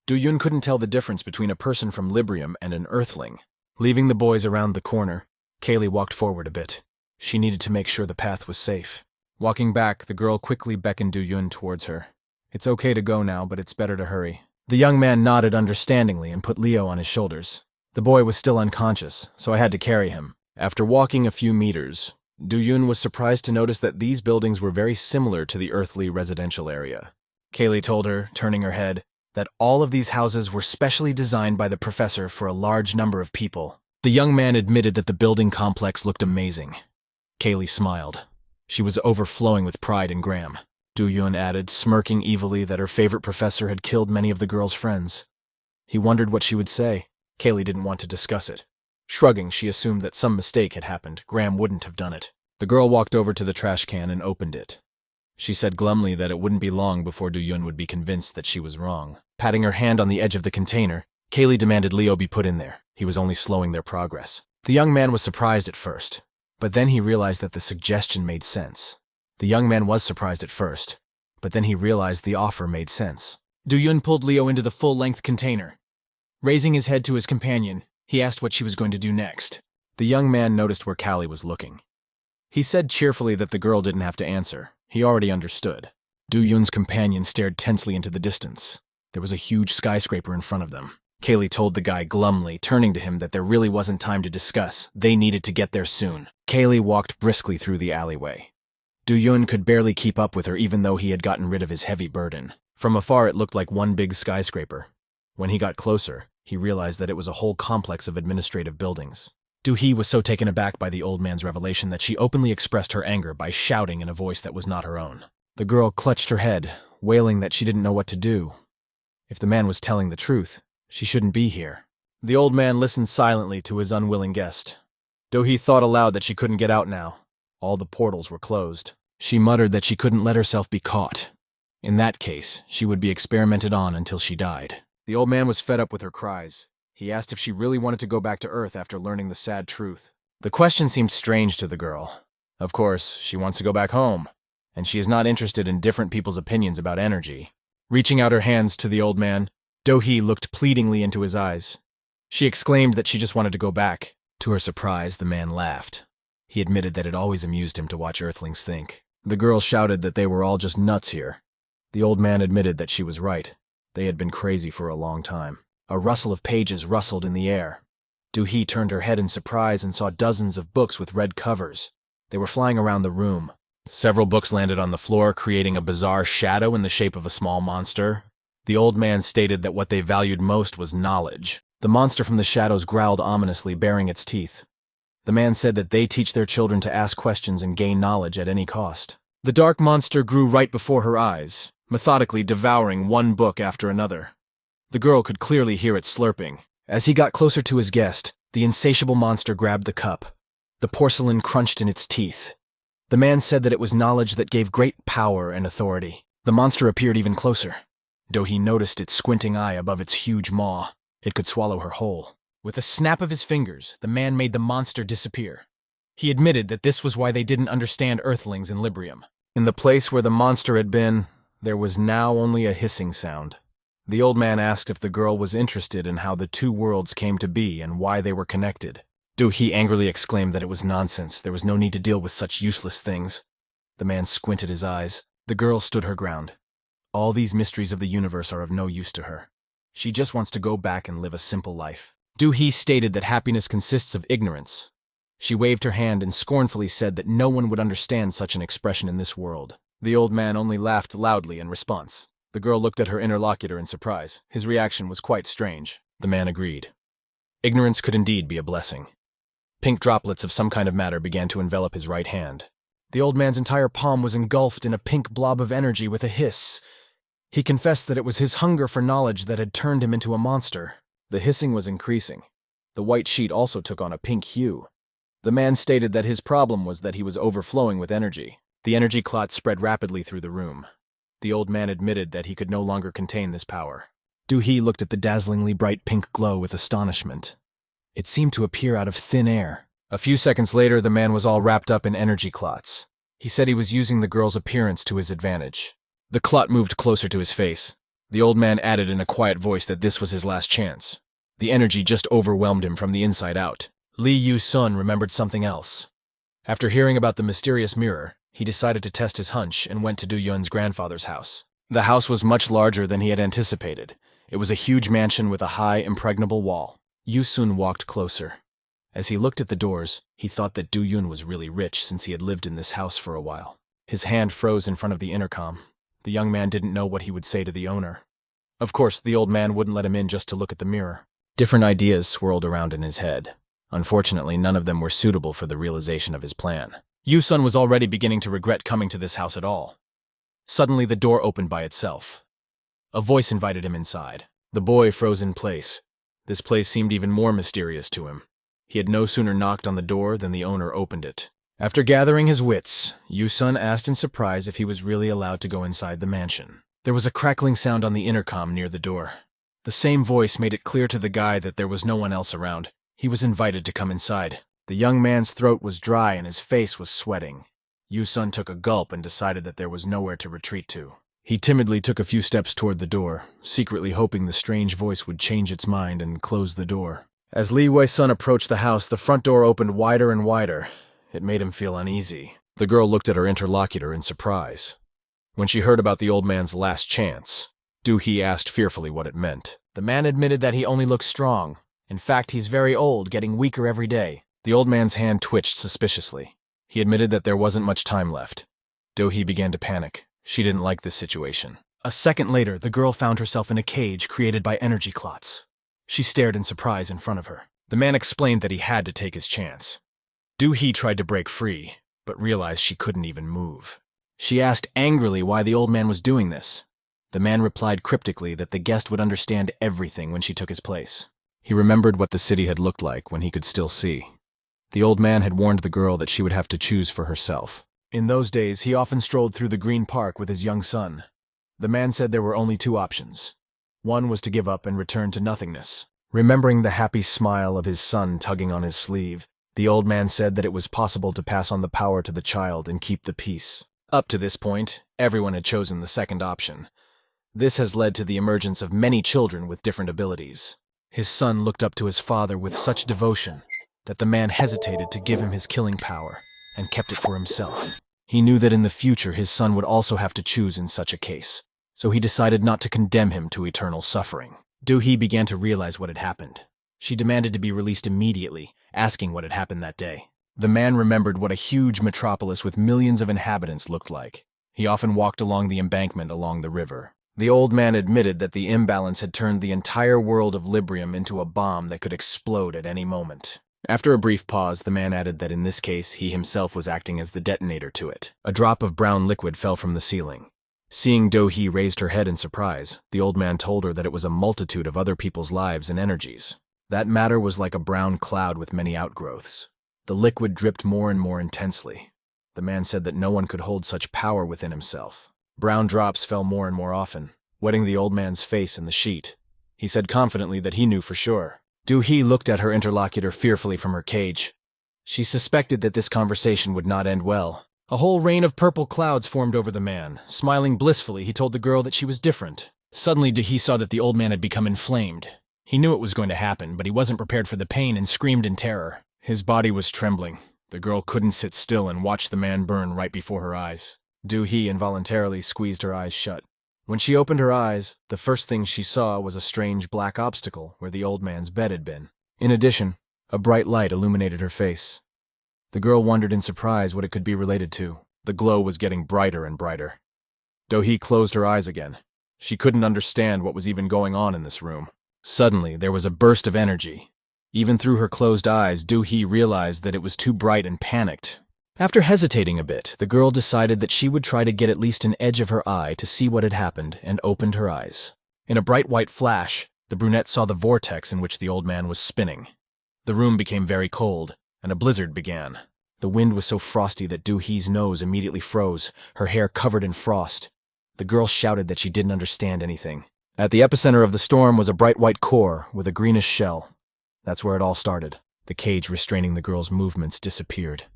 Do-yun couldn't tell the difference between a person from Librium and an earthling. Leaving the boys around the corner, Kaylee walked forward a bit. She needed to make sure the path was safe. Walking back, the girl quickly beckoned Do-Yun towards her. It's okay to go now, but it's better to hurry. The young man nodded understandingly and put Leo on his shoulders. The boy was still unconscious, so I had to carry him. After walking a few meters, Do-Yun was surprised to notice that these buildings were very similar to the earthly residential area. Kaylee told her, turning her head, that all of these houses were specially designed by the professor for a large number of people. The young man admitted that the building complex looked amazing. Kaylee smiled. She was overflowing with pride in Graham. Do-Yun added, smirking evilly, that her favorite professor had killed many of the girl's friends. He wondered what she would say. Kaylee didn't want to discuss it. Shrugging, she assumed that some mistake had happened. Graham wouldn't have done it. The girl walked over to the trash can and opened it. She said glumly that it wouldn't be long before Do-Yun would be convinced that she was wrong. Patting her hand on the edge of the container, Kaylee demanded Leo be put in there. He was only slowing their progress. The young man was surprised at first, but then he realized that the suggestion made sense. The young man was surprised at first, but then he realized the offer made sense. Do-Yun pulled Leo into the full-length container. Raising his head to his companion, he asked what she was going to do next. The young man noticed where Callie was looking. He said cheerfully that the girl didn't have to answer. He already understood. Do-Yun's companion stared tensely into the distance. There was a huge skyscraper in front of them. Kaylee told the guy glumly, turning to him, that there really wasn't time to discuss. They needed to get there soon. Kaylee walked briskly through the alleyway. Do-Yun could barely keep up with her even though he had gotten rid of his heavy burden. From afar it looked like one big skyscraper. When he got closer, he realized that it was a whole complex of administrative buildings. Do-Hee was so taken aback by the old man's revelation that she openly expressed her anger by shouting in a voice that was not her own. The girl clutched her head, wailing that she didn't know what to do. If the man was telling the truth, she shouldn't be here. The old man listened silently to his unwilling guest. Do-Hee thought aloud that she couldn't get out now. All the portals were closed. She muttered that she couldn't let herself be caught. In that case, she would be experimented on until she died. The old man was fed up with her cries. He asked if she really wanted to go back to Earth after learning the sad truth. The question seemed strange to the girl. Of course, she wants to go back home, and she is not interested in different people's opinions about energy. Reaching out her hands to the old man, Do-Hee looked pleadingly into his eyes. She exclaimed that she just wanted to go back. To her surprise, the man laughed. He admitted that it always amused him to watch Earthlings think. The girl shouted that they were all just nuts here. The old man admitted that she was right. They had been crazy for a long time. A rustle of pages rustled in the air. Do-Hee turned her head in surprise and saw dozens of books with red covers. They were flying around the room. Several books landed on the floor, creating a bizarre shadow in the shape of a small monster. The old man stated that what they valued most was knowledge. The monster from the shadows growled ominously, baring its teeth. The man said that they teach their children to ask questions and gain knowledge at any cost. The dark monster grew right before her eyes, methodically devouring one book after another. The girl could clearly hear it slurping. As he got closer to his guest, the insatiable monster grabbed the cup. The porcelain crunched in its teeth. The man said that it was knowledge that gave great power and authority. The monster appeared even closer. Do-Hee noticed its squinting eye above its huge maw. It could swallow her whole. With a snap of his fingers, the man made the monster disappear. He admitted that this was why they didn't understand Earthlings in Librium. In the place where the monster had been, there was now only a hissing sound. The old man asked if the girl was interested in how the two worlds came to be and why they were connected. Do-Hee angrily exclaimed that it was nonsense. There was no need to deal with such useless things. The man squinted his eyes. The girl stood her ground. All these mysteries of the universe are of no use to her. She just wants to go back and live a simple life. Do-Hee stated that happiness consists of ignorance. She waved her hand and scornfully said that no one would understand such an expression in this world. The old man only laughed loudly in response. The girl looked at her interlocutor in surprise. His reaction was quite strange. The man agreed. Ignorance could indeed be a blessing. Pink droplets of some kind of matter began to envelop his right hand. The old man's entire palm was engulfed in a pink blob of energy with a hiss. He confessed that it was his hunger for knowledge that had turned him into a monster. The hissing was increasing. The white sheet also took on a pink hue. The man stated that his problem was that he was overflowing with energy. The energy clot spread rapidly through the room. The old man admitted that he could no longer contain this power. Do-Hee looked at the dazzlingly bright pink glow with astonishment. It seemed to appear out of thin air. A few seconds later, the man was all wrapped up in energy clots. He said he was using the girl's appearance to his advantage. The clot moved closer to his face. The old man added in a quiet voice that this was his last chance. The energy just overwhelmed him from the inside out. Lee Yu-sun remembered something else. After hearing about the mysterious mirror, He decided to test his hunch and went to Do-Yun's grandfather's house. The house was much larger than he had anticipated. It was a huge mansion with a high, impregnable wall. Yu-sun walked closer. As he looked at the doors, he thought that Do-Yun was really rich since he had lived in this house for a while. His hand froze in front of the intercom. The young man didn't know what he would say to the owner. Of course, the old man wouldn't let him in just to look at the mirror. Different ideas swirled around in his head. Unfortunately, none of them were suitable for the realization of his plan. Yu-sun was already beginning to regret coming to this house at all. Suddenly, the door opened by itself. A voice invited him inside. The boy froze in place. This place seemed even more mysterious to him. He had no sooner knocked on the door than the owner opened it. After gathering his wits, Yu-sun asked in surprise if he was really allowed to go inside the mansion. There was a crackling sound on the intercom near the door. The same voice made it clear to the guy that there was no one else around. He was invited to come inside. The young man's throat was dry and his face was sweating. Yu-sun took a gulp and decided that there was nowhere to retreat to. He timidly took a few steps toward the door, secretly hoping the strange voice would change its mind and close the door. As Li Wei-sun approached the house, the front door opened wider and wider. It made him feel uneasy. The girl looked at her interlocutor in surprise. When she heard about the old man's last chance, Do-hee asked fearfully what it meant. The man admitted that he only looks strong. In fact, he's very old, getting weaker every day. The old man's hand twitched suspiciously. He admitted that there wasn't much time left. Do-hee began to panic. She didn't like this situation. A second later, the girl found herself in a cage created by energy clots. She stared in surprise in front of her. The man explained that he had to take his chance. Do-hee tried to break free, but realized she couldn't even move. She asked angrily why the old man was doing this. The man replied cryptically that the guest would understand everything when she took his place. He remembered what the city had looked like when he could still see. The old man had warned the girl that she would have to choose for herself. In those days, he often strolled through the Green Park with his young son. The man said there were only two options. One was to give up and return to nothingness. Remembering the happy smile of his son tugging on his sleeve, the old man said that it was possible to pass on the power to the child and keep the peace. Up to this point, everyone had chosen the second option. This has led to the emergence of many children with different abilities. His son looked up to his father with such devotion that the man hesitated to give him his killing power and kept it for himself. He knew that in the future his son would also have to choose in such a case, so he decided not to condemn him to eternal suffering. Do-hee began to realize what had happened. She demanded to be released immediately, asking what had happened that day. The man remembered what a huge metropolis with millions of inhabitants looked like. He often walked along the embankment along the river. The old man admitted that the imbalance had turned the entire world of Librium into a bomb that could explode at any moment. After a brief pause, the man added that in this case, he himself was acting as the detonator to it. A drop of brown liquid fell from the ceiling. Seeing Do-hee raised her head in surprise, the old man told her that it was a multitude of other people's lives and energies. That matter was like a brown cloud with many outgrowths. The liquid dripped more and more intensely. The man said that no one could hold such power within himself. Brown drops fell more and more often, wetting the old man's face in the sheet. He said confidently that he knew for sure. Do-hee looked at her interlocutor fearfully from her cage. She suspected that this conversation would not end well. A whole rain of purple clouds formed over the man. Smiling blissfully, he told the girl that she was different. Suddenly, Do-hee saw that the old man had become inflamed. He knew it was going to happen, but he wasn't prepared for the pain and screamed in terror. His body was trembling. The girl couldn't sit still and watch the man burn right before her eyes. Do-hee involuntarily squeezed her eyes shut. When she opened her eyes, the first thing she saw was a strange black obstacle where the old man's bed had been. In addition, a bright light illuminated her face. The girl wondered in surprise what it could be related to. The glow was getting brighter and brighter. Do-hee closed her eyes again. She couldn't understand what was even going on in this room. Suddenly, there was a burst of energy. Even through her closed eyes, Do-hee realized that it was too bright and panicked. After hesitating a bit, the girl decided that she would try to get at least an edge of her eye to see what had happened and opened her eyes. In a bright white flash, the brunette saw the vortex in which the old man was spinning. The room became very cold, and a blizzard began. The wind was so frosty that Do-hee's nose immediately froze, her hair covered in frost. The girl shouted that she didn't understand anything. At the epicenter of the storm was a bright white core with a greenish shell. That's where it all started. The cage restraining the girl's movements disappeared.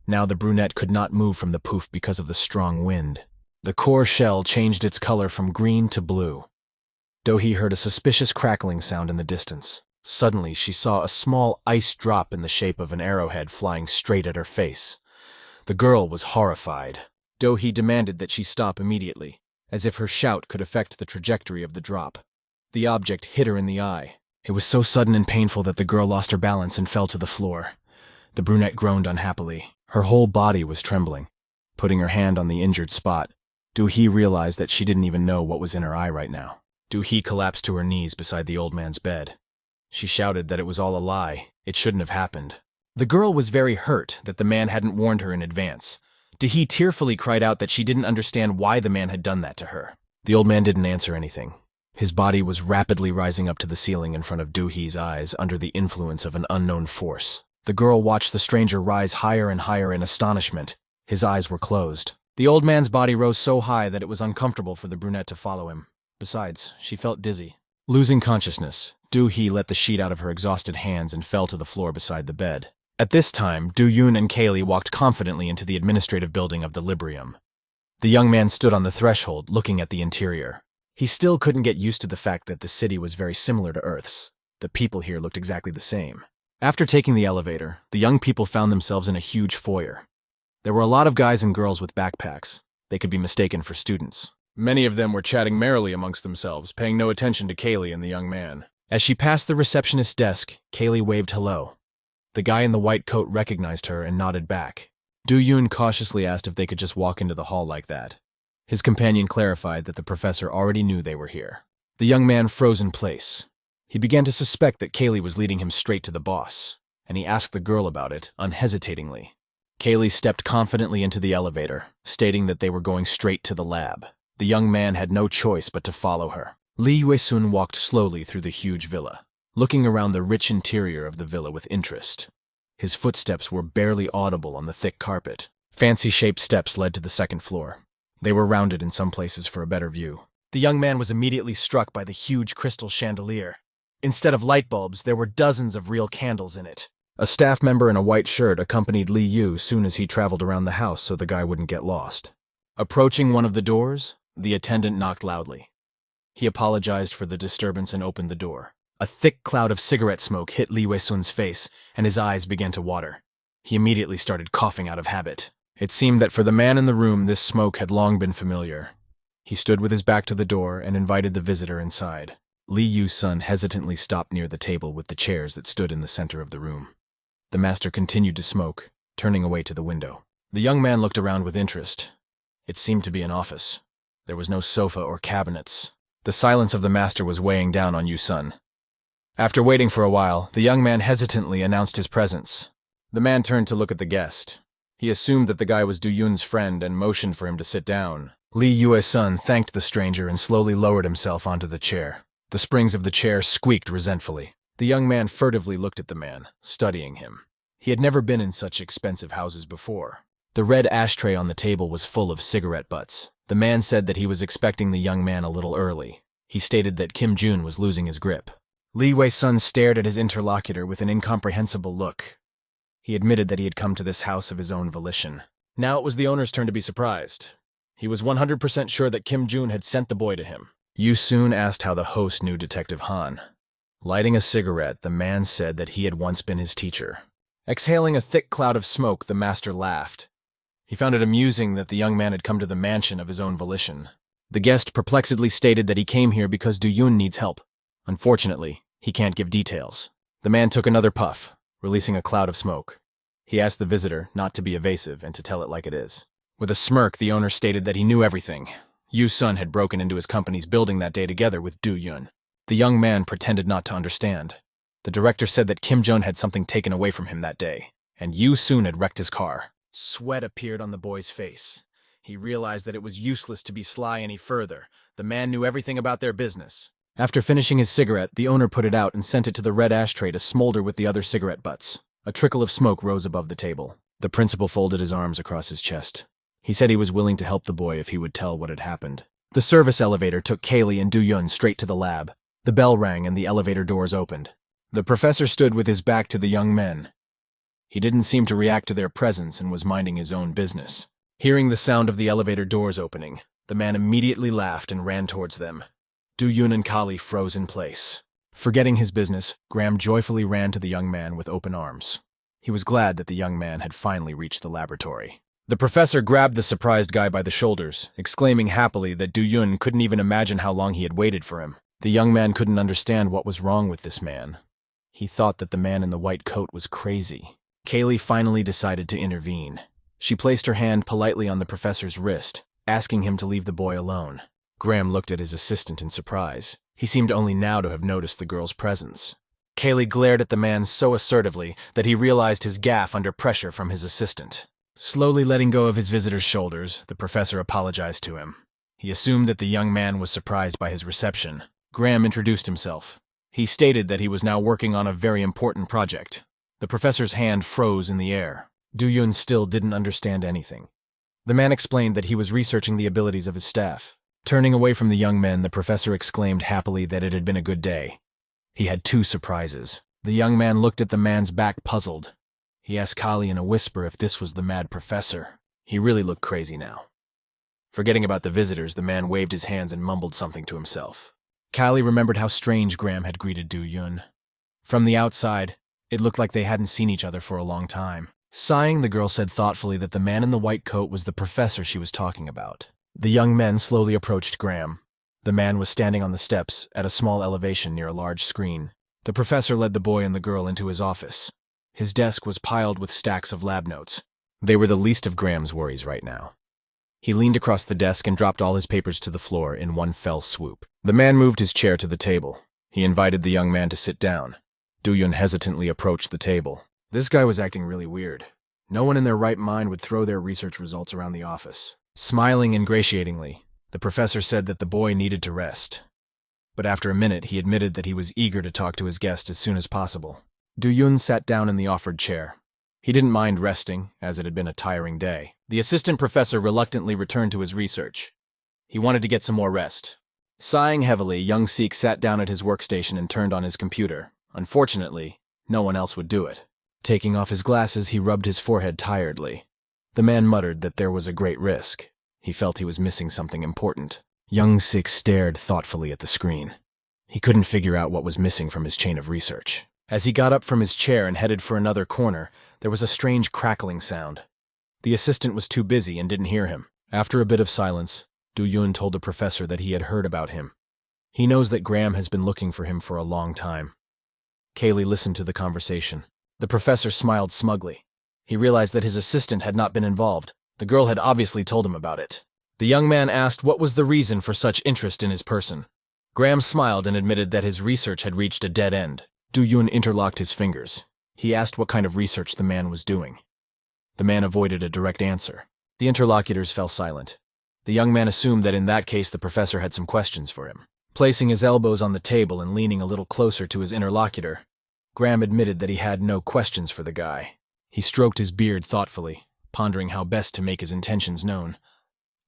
Now the brunette could not move from the poof because of the strong wind. The core shell changed its color from green to blue. Do-hee heard a suspicious crackling sound in the distance. Suddenly, she saw a small ice drop in the shape of an arrowhead flying straight at her face. The girl was horrified. Do-hee demanded that she stop immediately, as if her shout could affect the trajectory of the drop. The object hit her in the eye. It was so sudden and painful that the girl lost her balance and fell to the floor. The brunette groaned unhappily. Her whole body was trembling. Putting her hand on the injured spot, Do-hee realized that she didn't even know what was in her eye right now. Do-hee collapsed to her knees beside the old man's bed. She shouted that it was all a lie. It shouldn't have happened. The girl was very hurt that the man hadn't warned her in advance. Do-hee tearfully cried out that she didn't understand why the man had done that to her. The old man didn't answer anything. His body was rapidly rising up to the ceiling in front of Do-hee's eyes under the influence of an unknown force. The girl watched the stranger rise higher and higher in astonishment. His eyes were closed. The old man's body rose so high that it was uncomfortable for the brunette to follow him. Besides, she felt dizzy. Losing consciousness, Do-hee let the sheet out of her exhausted hands and fell to the floor beside the bed. At this time, Do-yoon and Kaylee walked confidently into the administrative building of the Librium. The young man stood on the threshold, looking at the interior. He still couldn't get used to the fact that the city was very similar to Earth's. The people here looked exactly the same. After taking the elevator, the young people found themselves in a huge foyer. There were a lot of guys and girls with backpacks. They could be mistaken for students. Many of them were chatting merrily amongst themselves, paying no attention to Kaylee and the young man. As she passed the receptionist's desk, Kaylee waved hello. The guy in the white coat recognized her and nodded back. Do-yoon cautiously asked if they could just walk into the hall like that. His companion clarified that the professor already knew they were here. The young man froze in place. He began to suspect that Kaylee was leading him straight to the boss, and he asked the girl about it unhesitatingly. Kaylee stepped confidently into the elevator, stating that they were going straight to the lab. The young man had no choice but to follow her. Lee Yue-sun walked slowly through the huge villa, looking around the rich interior of the villa with interest. His footsteps were barely audible on the thick carpet. Fancy-shaped steps led to the second floor. They were rounded in some places for a better view. The young man was immediately struck by the huge crystal chandelier. Instead of light bulbs, there were dozens of real candles in it. A staff member in a white shirt accompanied Lee Yu soon as he traveled around the house so the guy wouldn't get lost. Approaching one of the doors, the attendant knocked loudly. He apologized for the disturbance and opened the door. A thick cloud of cigarette smoke hit Lee Wei-sun's face, and his eyes began to water. He immediately started coughing out of habit. It seemed that for the man in the room, this smoke had long been familiar. He stood with his back to the door and invited the visitor inside. Lee Yu-sun hesitantly stopped near the table with the chairs that stood in the center of the room. The master continued to smoke, turning away to the window. The young man looked around with interest. It seemed to be an office. There was no sofa or cabinets. The silence of the master was weighing down on Yu-sun. After waiting for a while, the young man hesitantly announced his presence. The man turned to look at the guest. He assumed that the guy was Do-yoon's friend and motioned for him to sit down. Lee Yue-sun thanked the stranger and slowly lowered himself onto the chair. The springs of the chair squeaked resentfully. The young man furtively looked at the man, studying him. He had never been in such expensive houses before. The red ashtray on the table was full of cigarette butts. The man said that he was expecting the young man a little early. He stated that Kim Jun was losing his grip. Lee Wei-sun stared at his interlocutor with an incomprehensible look. He admitted that he had come to this house of his own volition. Now it was the owner's turn to be surprised. He was 100% sure that Kim Jun had sent the boy to him. Yu soon asked how the host knew Detective Han. Lighting a cigarette, the man said that he had once been his teacher. Exhaling a thick cloud of smoke, the master laughed. He found it amusing that the young man had come to the mansion of his own volition. The guest perplexedly stated that he came here because Do-yoon needs help. Unfortunately, he can't give details. The man took another puff, releasing a cloud of smoke. He asked the visitor not to be evasive and to tell it like it is. With a smirk, the owner stated that he knew everything. Yu-sun had broken into his company's building that day together with Do-yoon. The young man pretended not to understand. The director said that Kim Jun had something taken away from him that day, and Yu-sun had wrecked his car. Sweat appeared on the boy's face. He realized that it was useless to be sly any further. The man knew everything about their business. After finishing his cigarette, the owner put it out and sent it to the red ashtray to smolder with the other cigarette butts. A trickle of smoke rose above the table. The principal folded his arms across his chest. He said he was willing to help the boy if he would tell what had happened. The service elevator took Kaylee and Do-yoon straight to the lab. The bell rang and the elevator doors opened. The professor stood with his back to the young men. He didn't seem to react to their presence and was minding his own business. Hearing the sound of the elevator doors opening, the man immediately laughed and ran towards them. Do-yoon and Kali froze in place. Forgetting his business, Graham joyfully ran to the young man with open arms. He was glad that the young man had finally reached the laboratory. The professor grabbed the surprised guy by the shoulders, exclaiming happily that Do-Yun couldn't even imagine how long he had waited for him. The young man couldn't understand what was wrong with this man. He thought that the man in the white coat was crazy. Kaylee finally decided to intervene. She placed her hand politely on the professor's wrist, asking him to leave the boy alone. Graham looked at his assistant in surprise. He seemed only now to have noticed the girl's presence. Kaylee glared at the man so assertively that he realized his gaffe under pressure from his assistant. Slowly letting go of his visitor's shoulders, the professor apologized to him. He assumed that the young man was surprised by his reception. Graham introduced himself. He stated that he was now working on a very important project. The professor's hand froze in the air. Do-Yun still didn't understand anything. The man explained that he was researching the abilities of his staff. Turning away from the young men, the professor exclaimed happily that it had been a good day. He had 2 surprises. The young man looked at the man's back puzzled. He asked Kali in a whisper if this was the mad professor. He really looked crazy now. Forgetting about the visitors, the man waved his hands and mumbled something to himself. Kali remembered how strange Graham had greeted Do-Yun. From the outside, it looked like they hadn't seen each other for a long time. Sighing, the girl said thoughtfully that the man in the white coat was the professor she was talking about. The young men slowly approached Graham. The man was standing on the steps at a small elevation near a large screen. The professor led the boy and the girl into his office. His desk was piled with stacks of lab notes. They were the least of Graham's worries right now. He leaned across the desk and dropped all his papers to the floor in one fell swoop. The man moved his chair to the table. He invited the young man to sit down. Do-Yun hesitantly approached the table. This guy was acting really weird. No one in their right mind would throw their research results around the office. Smiling ingratiatingly, the professor said that the boy needed to rest. But after a minute, he admitted that he was eager to talk to his guest as soon as possible. Do-Yun sat down in the offered chair. He didn't mind resting, as it had been a tiring day. The assistant professor reluctantly returned to his research. He wanted to get some more rest. Sighing heavily, young Sikh sat down at his workstation and turned on his computer. Unfortunately, no one else would do it. Taking off his glasses, he rubbed his forehead tiredly. The man muttered that there was a great risk. He felt he was missing something important. Young Sikh stared thoughtfully at the screen. He couldn't figure out what was missing from his chain of research. As he got up from his chair and headed for another corner, there was a strange crackling sound. The assistant was too busy and didn't hear him. After a bit of silence, Do-Yun told the professor that he had heard about him. He knows that Graham has been looking for him for a long time. Kaylee listened to the conversation. The professor smiled smugly. He realized that his assistant had not been involved. The girl had obviously told him about it. The young man asked what was the reason for such interest in his person. Graham smiled and admitted that his research had reached a dead end. Do-Yun interlocked his fingers. He asked what kind of research the man was doing. The man avoided a direct answer. The interlocutors fell silent. The young man assumed that in that case the professor had some questions for him. Placing his elbows on the table and leaning a little closer to his interlocutor, Graham admitted that he had no questions for the guy. He stroked his beard thoughtfully, pondering how best to make his intentions known.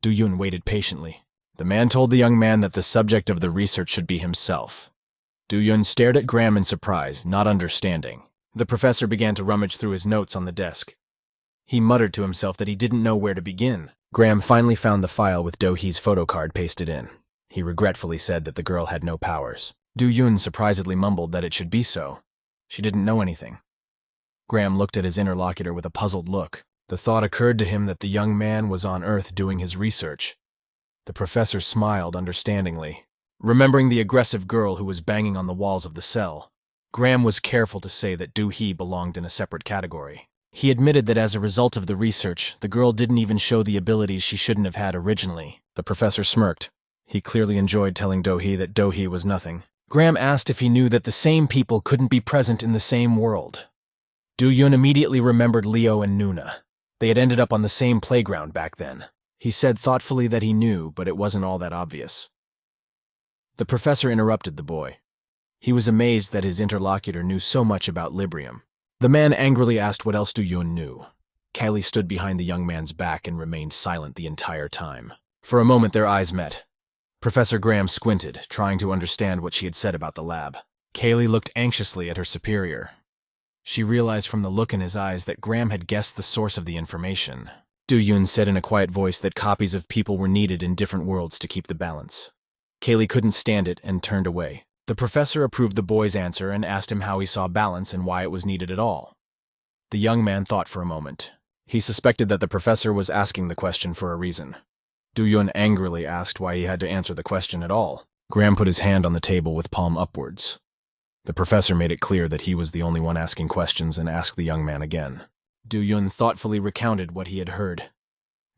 Do-Yun waited patiently. The man told the young man that the subject of the research should be himself. Do-Yun stared at Graham in surprise, not understanding. The professor began to rummage through his notes on the desk. He muttered to himself that he didn't know where to begin. Graham finally found the file with Do-Hee's photocard pasted in. He regretfully said that the girl had no powers. Do-Yun surprisedly mumbled that it should be so. She didn't know anything. Graham looked at his interlocutor with a puzzled look. The thought occurred to him that the young man was on Earth doing his research. The professor smiled understandingly. Remembering the aggressive girl who was banging on the walls of the cell, Graham was careful to say that Do-Hee belonged in a separate category. He admitted that as a result of the research, the girl didn't even show the abilities she shouldn't have had originally. The professor smirked. He clearly enjoyed telling Do-Hee that Do-Hee was nothing. Graham asked if he knew that the same people couldn't be present in the same world. Do-Yun immediately remembered Leo and Nuna. They had ended up on the same playground back then. He said thoughtfully that he knew, but it wasn't all that obvious. The professor interrupted the boy. He was amazed that his interlocutor knew so much about Librium. The man angrily asked what else Do-Yun knew. Kali stood behind the young man's back and remained silent the entire time. For a moment their eyes met. Professor Graham squinted, trying to understand what she had said about the lab. Kaylee looked anxiously at her superior. She realized from the look in his eyes that Graham had guessed the source of the information. Do-Yun said in a quiet voice that copies of people were needed in different worlds to keep the balance. Kaylee couldn't stand it and turned away. The professor approved the boy's answer and asked him how he saw balance and why it was needed at all. The young man thought for a moment. He suspected that the professor was asking the question for a reason. Do-yun angrily asked why he had to answer the question at all. Graham put his hand on the table with palm upwards. The professor made it clear that he was the only one asking questions and asked the young man again. Do-yun thoughtfully recounted what he had heard.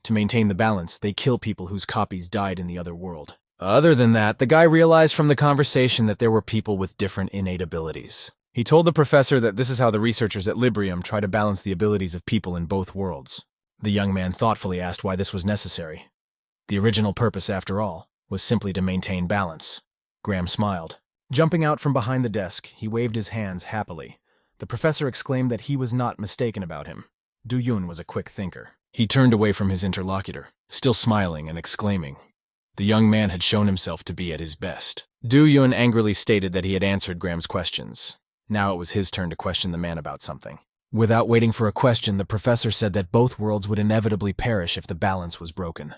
To maintain the balance, they kill people whose copies died in the other world. Other than that, the guy realized from the conversation that there were people with different innate abilities. He told the professor that this is how the researchers at Librium try to balance the abilities of people in both worlds. The young man thoughtfully asked why this was necessary. The original purpose, after all, was simply to maintain balance. Graham smiled. Jumping out from behind the desk, he waved his hands happily. The professor exclaimed that he was not mistaken about him. Do-yun was a quick thinker. He turned away from his interlocutor, still smiling and exclaiming. The young man had shown himself to be at his best. Do-yun angrily stated that he had answered Graham's questions. Now it was his turn to question the man about something. Without waiting for a question, the professor said that both worlds would inevitably perish if the balance was broken.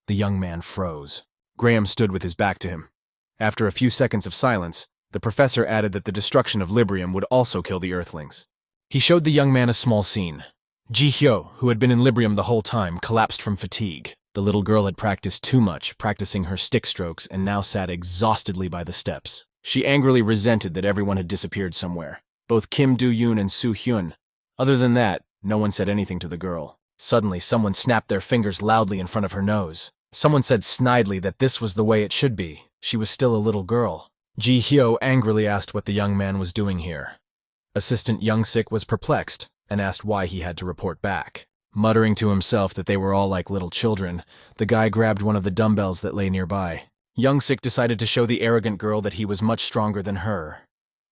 The young man froze. Graham stood with his back to him. After a few seconds of silence, the professor added that the destruction of Librium would also kill the Earthlings. He showed the young man a small scene. Ji-hyo, who had been in Librium the whole time, collapsed from fatigue. The little girl had practiced too much, practicing her stick strokes, and now sat exhaustedly by the steps. She angrily resented that everyone had disappeared somewhere, both Kim Do-yoon and Soo-hyun. Other than that, no one said anything to the girl. Suddenly, someone snapped their fingers loudly in front of her nose. Someone said snidely that this was the way it should be. She was still a little girl. Ji-hyo angrily asked what the young man was doing here. Assistant Young-sik was perplexed and asked why he had to report back. Muttering to himself that they were all like little children, the guy grabbed one of the dumbbells that lay nearby. Young-sik decided to show the arrogant girl that he was much stronger than her.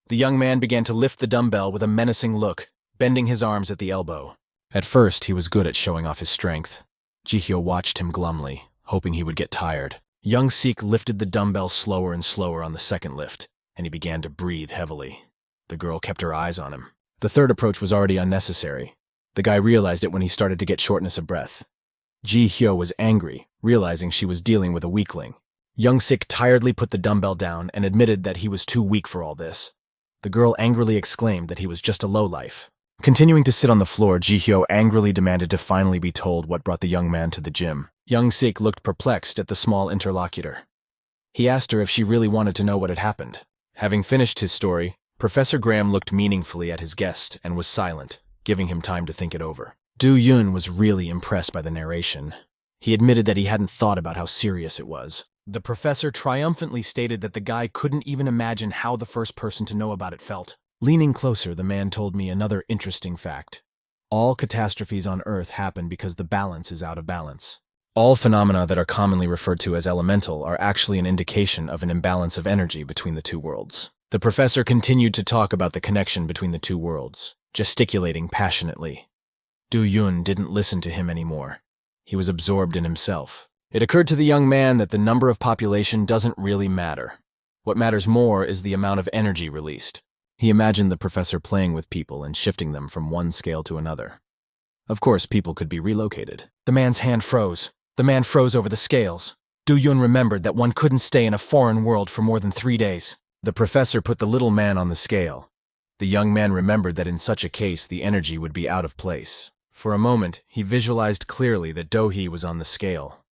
The young man began to lift the dumbbell with a menacing look, bending his arms at the elbow. At first, he was good at showing off his strength. Ji-hyo watched him glumly, hoping he would get tired. Young-sik lifted the dumbbell slower and slower on the second lift, and he began to breathe heavily. The girl kept her eyes on him. The third approach was already unnecessary. The guy realized it when he started to get shortness of breath. Ji-hyo was angry, realizing she was dealing with a weakling. Young-sik tiredly put the dumbbell down and admitted that he was too weak for all this. The girl angrily exclaimed that he was just a lowlife. Continuing to sit on the floor, Ji-hyo angrily demanded to finally be told what brought the young man to the gym. Young-sik looked perplexed at the small interlocutor. He asked her if she really wanted to know what had happened. Having finished his story, Professor Graham looked meaningfully at his guest and was silent, giving him time to think it over. Do-yun was really impressed by the narration. He admitted that he hadn't thought about how serious it was. The professor triumphantly stated that the guy couldn't even imagine how the first person to know about it felt. Leaning closer, the man told me another interesting fact. All catastrophes on Earth happen because the balance is out of balance. All phenomena that are commonly referred to as elemental are actually an indication of an imbalance of energy between the two worlds. The professor continued to talk about the connection between the two worlds, gesticulating passionately. Do-yun didn't listen to him anymore. He was absorbed in himself. It occurred to the young man that the number of population doesn't really matter. What matters more is the amount of energy released. He imagined the professor playing with people and shifting them from one scale to another. Of course, people could be relocated. The man's hand froze. The man froze over the scales. Do-yun remembered that one couldn't stay in a foreign world for more than 3 days. The professor put the little man on the scale. The young man remembered that in such a case the energy would be out of place. For a moment, he visualized clearly that Do-hee was on the scale.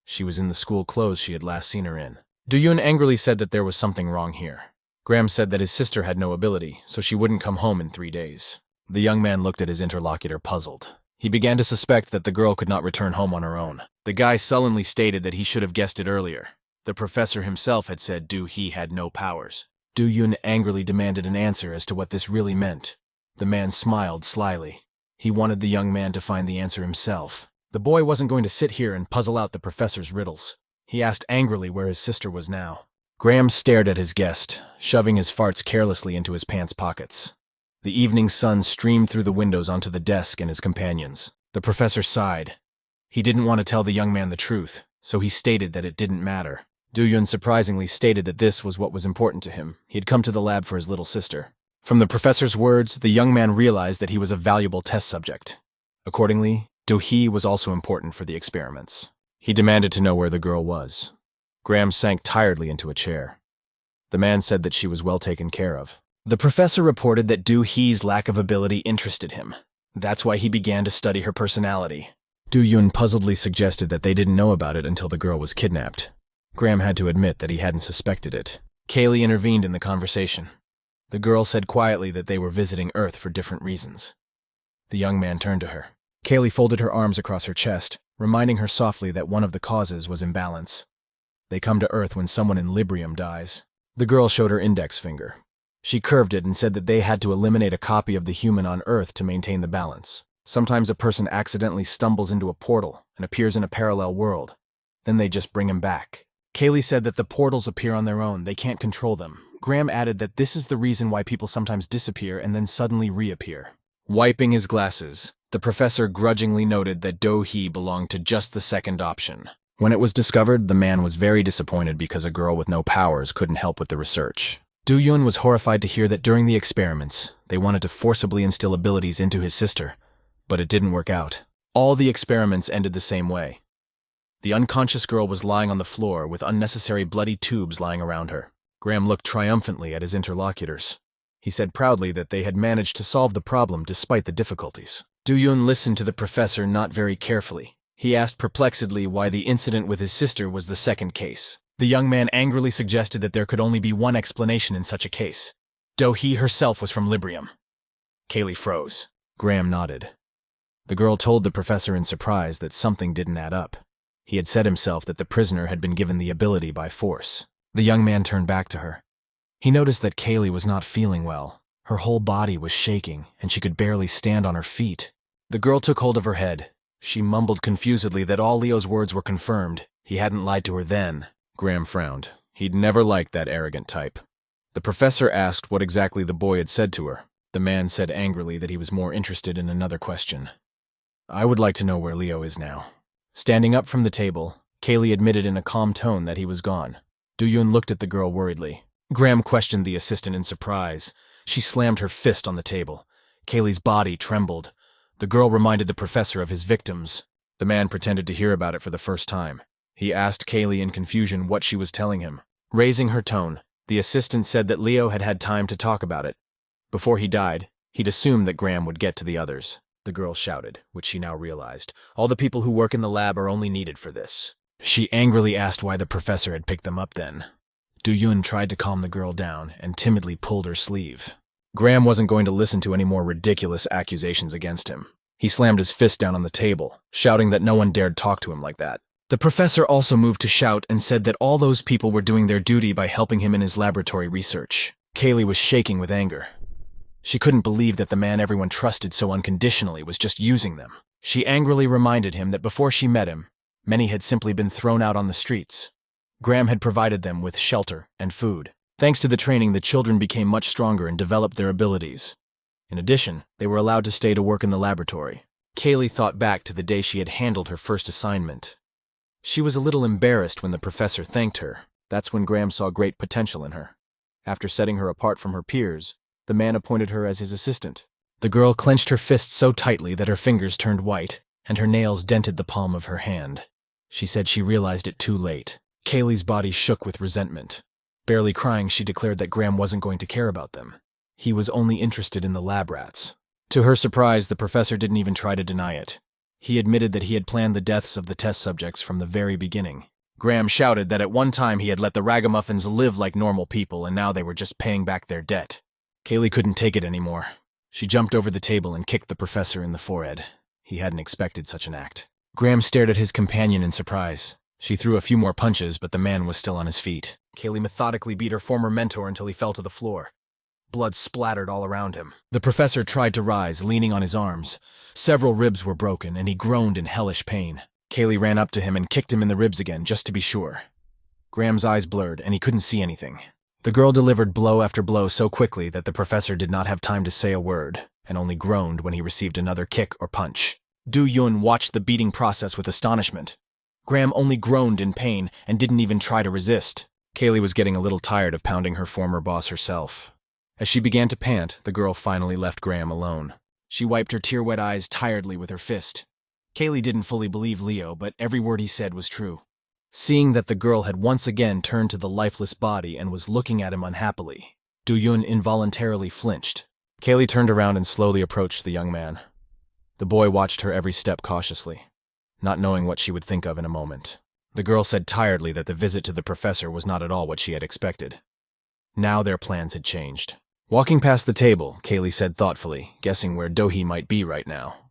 She was in the school clothes she had last seen her in. Do-yun angrily said that there was something wrong here. Graham said that his sister had no ability, so she wouldn't come home in 3 days. The young man looked at his interlocutor puzzled. He began to suspect that the girl could not return home on her own. The guy sullenly stated that he should have guessed it earlier. The professor himself had said Do-hee had no powers. Do-yun angrily demanded an answer as to what this really meant. The man smiled slyly. He wanted the young man to find the answer himself. The boy wasn't going to sit here and puzzle out the professor's riddles. He asked angrily where his sister was now. Graham stared at his guest, shoving his farts carelessly into his pants pockets. The evening sun streamed through the windows onto the desk and his companions. The professor sighed. He didn't want to tell the young man the truth, so he stated that it didn't matter. Do-yun surprisingly stated that this was what was important to him. He had come to the lab for his little sister. From the professor's words, the young man realized that he was a valuable test subject. Accordingly, Do-hee was also important for the experiments. He demanded to know where the girl was. Graham sank tiredly into a chair. The man said that she was well taken care of. The professor reported that Do-hee's lack of ability interested him. That's why he began to study her personality. Do-yoon puzzledly suggested that they didn't know about it until the girl was kidnapped. Graham had to admit that he hadn't suspected it. Kaylee intervened in the conversation. The girl said quietly that they were visiting Earth for different reasons. The young man turned to her. Kaylee folded her arms across her chest, reminding her softly that one of the causes was imbalance. They come to Earth when someone in Librium dies. The girl showed her index finger. She curved it and said that they had to eliminate a copy of the human on Earth to maintain the balance. Sometimes a person accidentally stumbles into a portal and appears in a parallel world. Then they just bring him back. Kaylee said that the portals appear on their own, they can't control them. Graham added that this is the reason why people sometimes disappear and then suddenly reappear. Wiping his glasses, the professor grudgingly noted that Do-hee belonged to just the second option. When it was discovered, the man was very disappointed because a girl with no powers couldn't help with the research. Do-yoon was horrified to hear that during the experiments, they wanted to forcibly instill abilities into his sister, but it didn't work out. All the experiments ended the same way. The unconscious girl was lying on the floor with unnecessary bloody tubes lying around her. Graham looked triumphantly at his interlocutors. He said proudly that they had managed to solve the problem despite the difficulties. Do-yoon listened to the professor not very carefully. He asked perplexedly why the incident with his sister was the second case. The young man angrily suggested that there could only be one explanation in such a case. Do-hee herself was from Librium. Kaylee froze. Graham nodded. The girl told the professor in surprise that something didn't add up. He had said himself that the prisoner had been given the ability by force. The young man turned back to her. He noticed that Kaylee was not feeling well. Her whole body was shaking, and she could barely stand on her feet. The girl took hold of her head. She mumbled confusedly that all Leo's words were confirmed. He hadn't lied to her then. Graham frowned. He'd never liked that arrogant type. The professor asked what exactly the boy had said to her. The man said angrily that he was more interested in another question. I would like to know where Leo is now. Standing up from the table, Kaylee admitted in a calm tone that he was gone. Do-yoon looked at the girl worriedly. Graham questioned the assistant in surprise. She slammed her fist on the table. Kaylee's body trembled. The girl reminded the professor of his victims. The man pretended to hear about it for the first time. He asked Kaylee in confusion what she was telling him. Raising her tone, the assistant said that Leo had had time to talk about it. Before he died, he'd assumed that Graham would get to the others. The girl shouted, which she now realized. All the people who work in the lab are only needed for this. She angrily asked why the professor had picked them up then. Do-yoon tried to calm the girl down and timidly pulled her sleeve. Graham wasn't going to listen to any more ridiculous accusations against him. He slammed his fist down on the table, shouting that no one dared talk to him like that. The professor also moved to shout and said that all those people were doing their duty by helping him in his laboratory research. Kaylee was shaking with anger. She couldn't believe that the man everyone trusted so unconditionally was just using them. She angrily reminded him that before she met him, many had simply been thrown out on the streets. Graham had provided them with shelter and food. Thanks to the training, the children became much stronger and developed their abilities. In addition, they were allowed to stay to work in the laboratory. Kaylee thought back to the day she had handled her first assignment. She was a little embarrassed when the professor thanked her. That's when Graham saw great potential in her. After setting her apart from her peers, the man appointed her as his assistant. The girl clenched her fist so tightly that her fingers turned white, and her nails dented the palm of her hand. She said she realized it too late. Kaylee's body shook with resentment. Barely crying, she declared that Graham wasn't going to care about them. He was only interested in the lab rats. To her surprise, the professor didn't even try to deny it. He admitted that he had planned the deaths of the test subjects from the very beginning. Graham shouted that at one time he had let the ragamuffins live like normal people and now they were just paying back their debt. Kaylee couldn't take it anymore. She jumped over the table and kicked the professor in the forehead. He hadn't expected such an act. Graham stared at his companion in surprise. She threw a few more punches, but the man was still on his feet. Kaylee methodically beat her former mentor until he fell to the floor. Blood splattered all around him. The professor tried to rise, leaning on his arms. Several ribs were broken, and he groaned in hellish pain. Kaylee ran up to him and kicked him in the ribs again, just to be sure. Graham's eyes blurred, and he couldn't see anything. The girl delivered blow after blow so quickly that the professor did not have time to say a word, and only groaned when he received another kick or punch. Do-yoon watched the beating process with astonishment. Graham only groaned in pain and didn't even try to resist. Kaylee was getting a little tired of pounding her former boss herself. As she began to pant, the girl finally left Graham alone. She wiped her tear-wet eyes tiredly with her fist. Kaylee didn't fully believe Leo, but every word he said was true. Seeing that the girl had once again turned to the lifeless body and was looking at him unhappily, Do-yoon involuntarily flinched. Kaylee turned around and slowly approached the young man. The boy watched her every step cautiously, not knowing what she would think of in a moment. The girl said tiredly that the visit to the professor was not at all what she had expected. Now their plans had changed. Walking past the table, Kaylee said thoughtfully, guessing where Do-hee might be right now.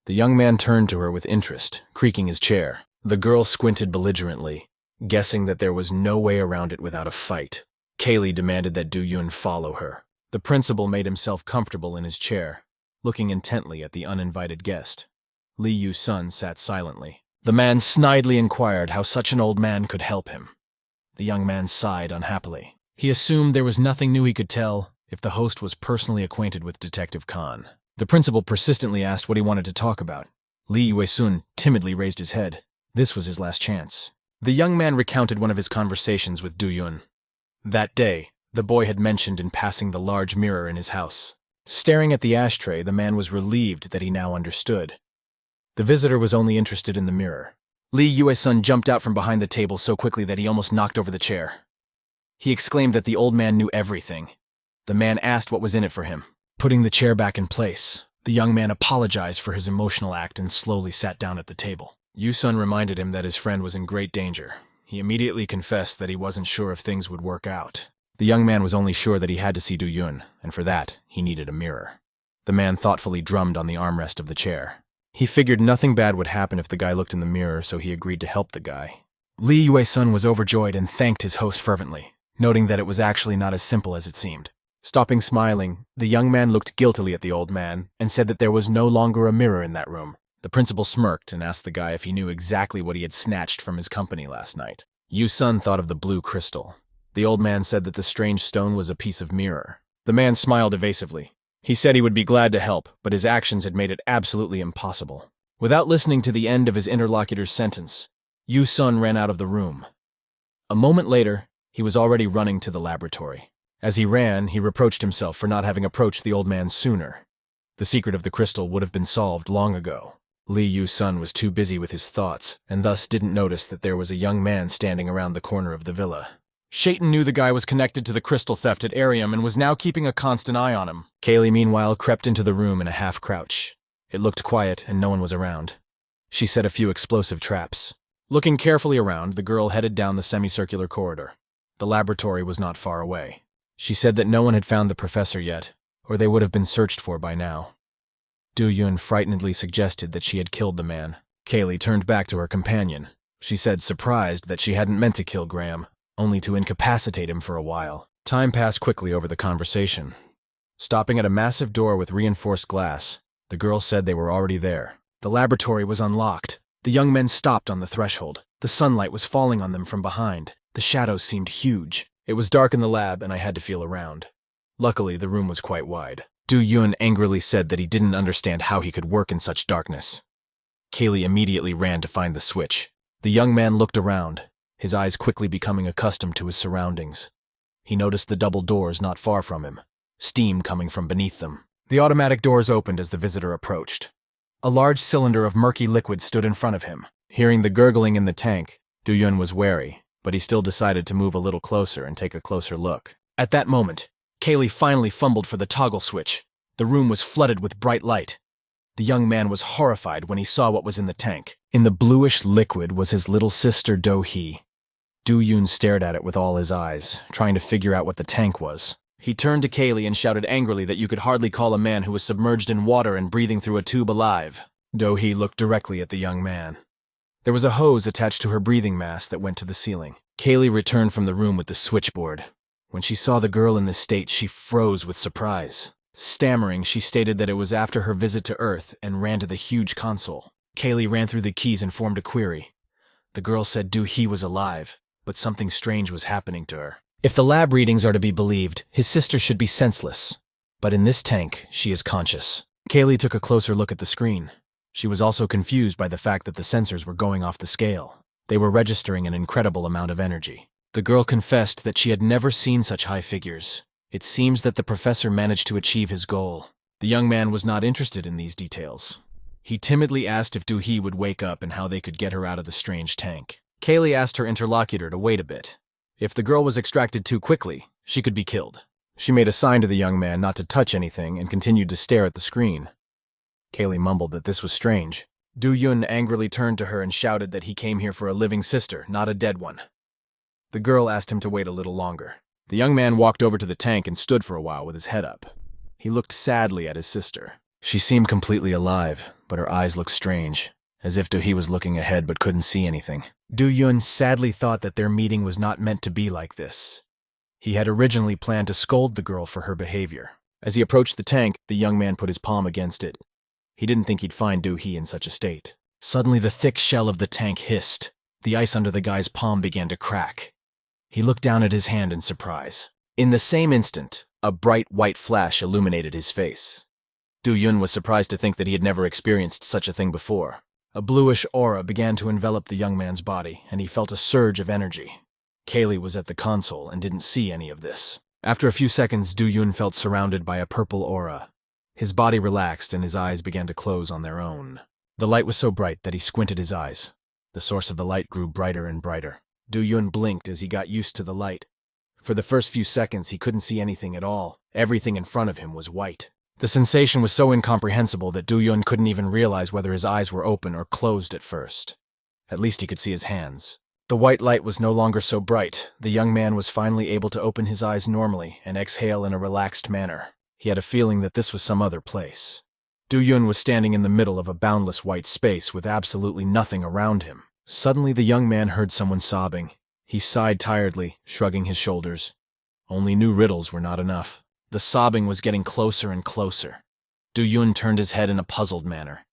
The young man turned to her with interest, creaking his chair. The girl squinted belligerently, guessing that there was no way around it without a fight. Kaylee demanded that Do-yoon follow her. The principal made himself comfortable in his chair, looking intently at the uninvited guest. Lee Yu-sun sat silently. The man snidely inquired how such an old man could help him. The young man sighed unhappily. He assumed there was nothing new he could tell if the host was personally acquainted with Detective Khan. The principal persistently asked what he wanted to talk about. Lee Yu-sun timidly raised his head. This was his last chance. The young man recounted one of his conversations with Do-yoon. That day, the boy had mentioned in passing the large mirror in his house. Staring at the ashtray, the man was relieved that he now understood. The visitor was only interested in the mirror. Lee Yu-sun jumped out from behind the table so quickly that he almost knocked over the chair. He exclaimed that the old man knew everything. The man asked what was in it for him. Putting the chair back in place, the young man apologized for his emotional act and slowly sat down at the table. Yu-sun reminded him that his friend was in great danger. He immediately confessed that he wasn't sure if things would work out. The young man was only sure that he had to see Do-yoon, and for that, he needed a mirror. The man thoughtfully drummed on the armrest of the chair. He figured nothing bad would happen if the guy looked in the mirror, so he agreed to help the guy. Lee Yu-sun was overjoyed and thanked his host fervently, noting that it was actually not as simple as it seemed. Stopping smiling, the young man looked guiltily at the old man and said that there was no longer a mirror in that room. The principal smirked and asked the guy if he knew exactly what he had snatched from his company last night. Yu-sun thought of the blue crystal. The old man said that the strange stone was a piece of mirror. The man smiled evasively. He said he would be glad to help, but his actions had made it absolutely impossible. Without listening to the end of his interlocutor's sentence, Yu-sun ran out of the room. A moment later, he was already running to the laboratory. As he ran, he reproached himself for not having approached the old man sooner. The secret of the crystal would have been solved long ago. Lee Yu-sun was too busy with his thoughts, and thus didn't notice that there was a young man standing around the corner of the villa. Shaitan knew the guy was connected to the crystal theft at Arium and was now keeping a constant eye on him. Kaylee, meanwhile, crept into the room in a half-crouch. It looked quiet and no one was around. She set a few explosive traps. Looking carefully around, the girl headed down the semicircular corridor. The laboratory was not far away. She said that no one had found the professor yet, or they would have been searched for by now. Do-yoon frightenedly suggested that she had killed the man. Kaylee turned back to her companion. She said, surprised, that she hadn't meant to kill Graham, only to incapacitate him for a while. Time passed quickly over the conversation. Stopping at a massive door with reinforced glass, the girl said they were already there. The laboratory was unlocked. The young men stopped on the threshold. The sunlight was falling on them from behind. The shadows seemed huge. It was dark in the lab, and I had to feel around. Luckily, the room was quite wide. Do-yoon angrily said that he didn't understand how he could work in such darkness. Kaylee immediately ran to find the switch. The young man looked around, his eyes quickly becoming accustomed to his surroundings. He noticed the double doors not far from him, steam coming from beneath them. The automatic doors opened as the visitor approached. A large cylinder of murky liquid stood in front of him. Hearing the gurgling in the tank, Do-yoon was wary, but he still decided to move a little closer and take a closer look. At that moment, Kaylee finally fumbled for the toggle switch. The room was flooded with bright light. The young man was horrified when he saw what was in the tank. In the bluish liquid was his little sister Do-hee. Do-yoon stared at it with all his eyes, trying to figure out what the tank was. He turned to Kaylee and shouted angrily that you could hardly call a man who was submerged in water and breathing through a tube alive. Do-hee looked directly at the young man. There was a hose attached to her breathing mask that went to the ceiling. Kaylee returned from the room with the switchboard. When she saw the girl in this state, she froze with surprise. Stammering, she stated that it was after her visit to Earth and ran to the huge console. Kaylee ran through the keys and formed a query. The girl said Do-hee was alive, but something strange was happening to her. If the lab readings are to be believed, his sister should be senseless. But in this tank, she is conscious. Kaylee took a closer look at the screen. She was also confused by the fact that the sensors were going off the scale. They were registering an incredible amount of energy. The girl confessed that she had never seen such high figures. It seems that the professor managed to achieve his goal. The young man was not interested in these details. He timidly asked if Do-hee would wake up and how they could get her out of the strange tank. Kaylee asked her interlocutor to wait a bit. If the girl was extracted too quickly, she could be killed. She made a sign to the young man not to touch anything and continued to stare at the screen. Kaylee mumbled that this was strange. Do-yun angrily turned to her and shouted that he came here for a living sister, not a dead one. The girl asked him to wait a little longer. The young man walked over to the tank and stood for a while with his head up. He looked sadly at his sister. She seemed completely alive, but her eyes looked strange, as if Do-hee was looking ahead but couldn't see anything. Do-yun sadly thought that their meeting was not meant to be like this. He had originally planned to scold the girl for her behavior. As he approached the tank, the young man put his palm against it. He didn't think he'd find Do-hee in such a state. Suddenly, the thick shell of the tank hissed. The ice under the guy's palm began to crack. He looked down at his hand in surprise. In the same instant, a bright white flash illuminated his face. Do-yun was surprised to think that he had never experienced such a thing before. A bluish aura began to envelop the young man's body, and he felt a surge of energy. Kaylee was at the console and didn't see any of this. After a few seconds, Do-yun felt surrounded by a purple aura. His body relaxed and his eyes began to close on their own. The light was so bright that he squinted his eyes. The source of the light grew brighter and brighter. Do-yun blinked as he got used to the light. For the first few seconds, he couldn't see anything at all. Everything in front of him was white. The sensation was so incomprehensible that Do-yun couldn't even realize whether his eyes were open or closed at first. At least he could see his hands. The white light was no longer so bright. The young man was finally able to open his eyes normally and exhale in a relaxed manner. He had a feeling that this was some other place. Do-yun was standing in the middle of a boundless white space with absolutely nothing around him. Suddenly the young man heard someone sobbing. He sighed tiredly, shrugging his shoulders. Only new riddles were not enough. The sobbing was getting closer and closer. Do-yun turned his head in a puzzled manner.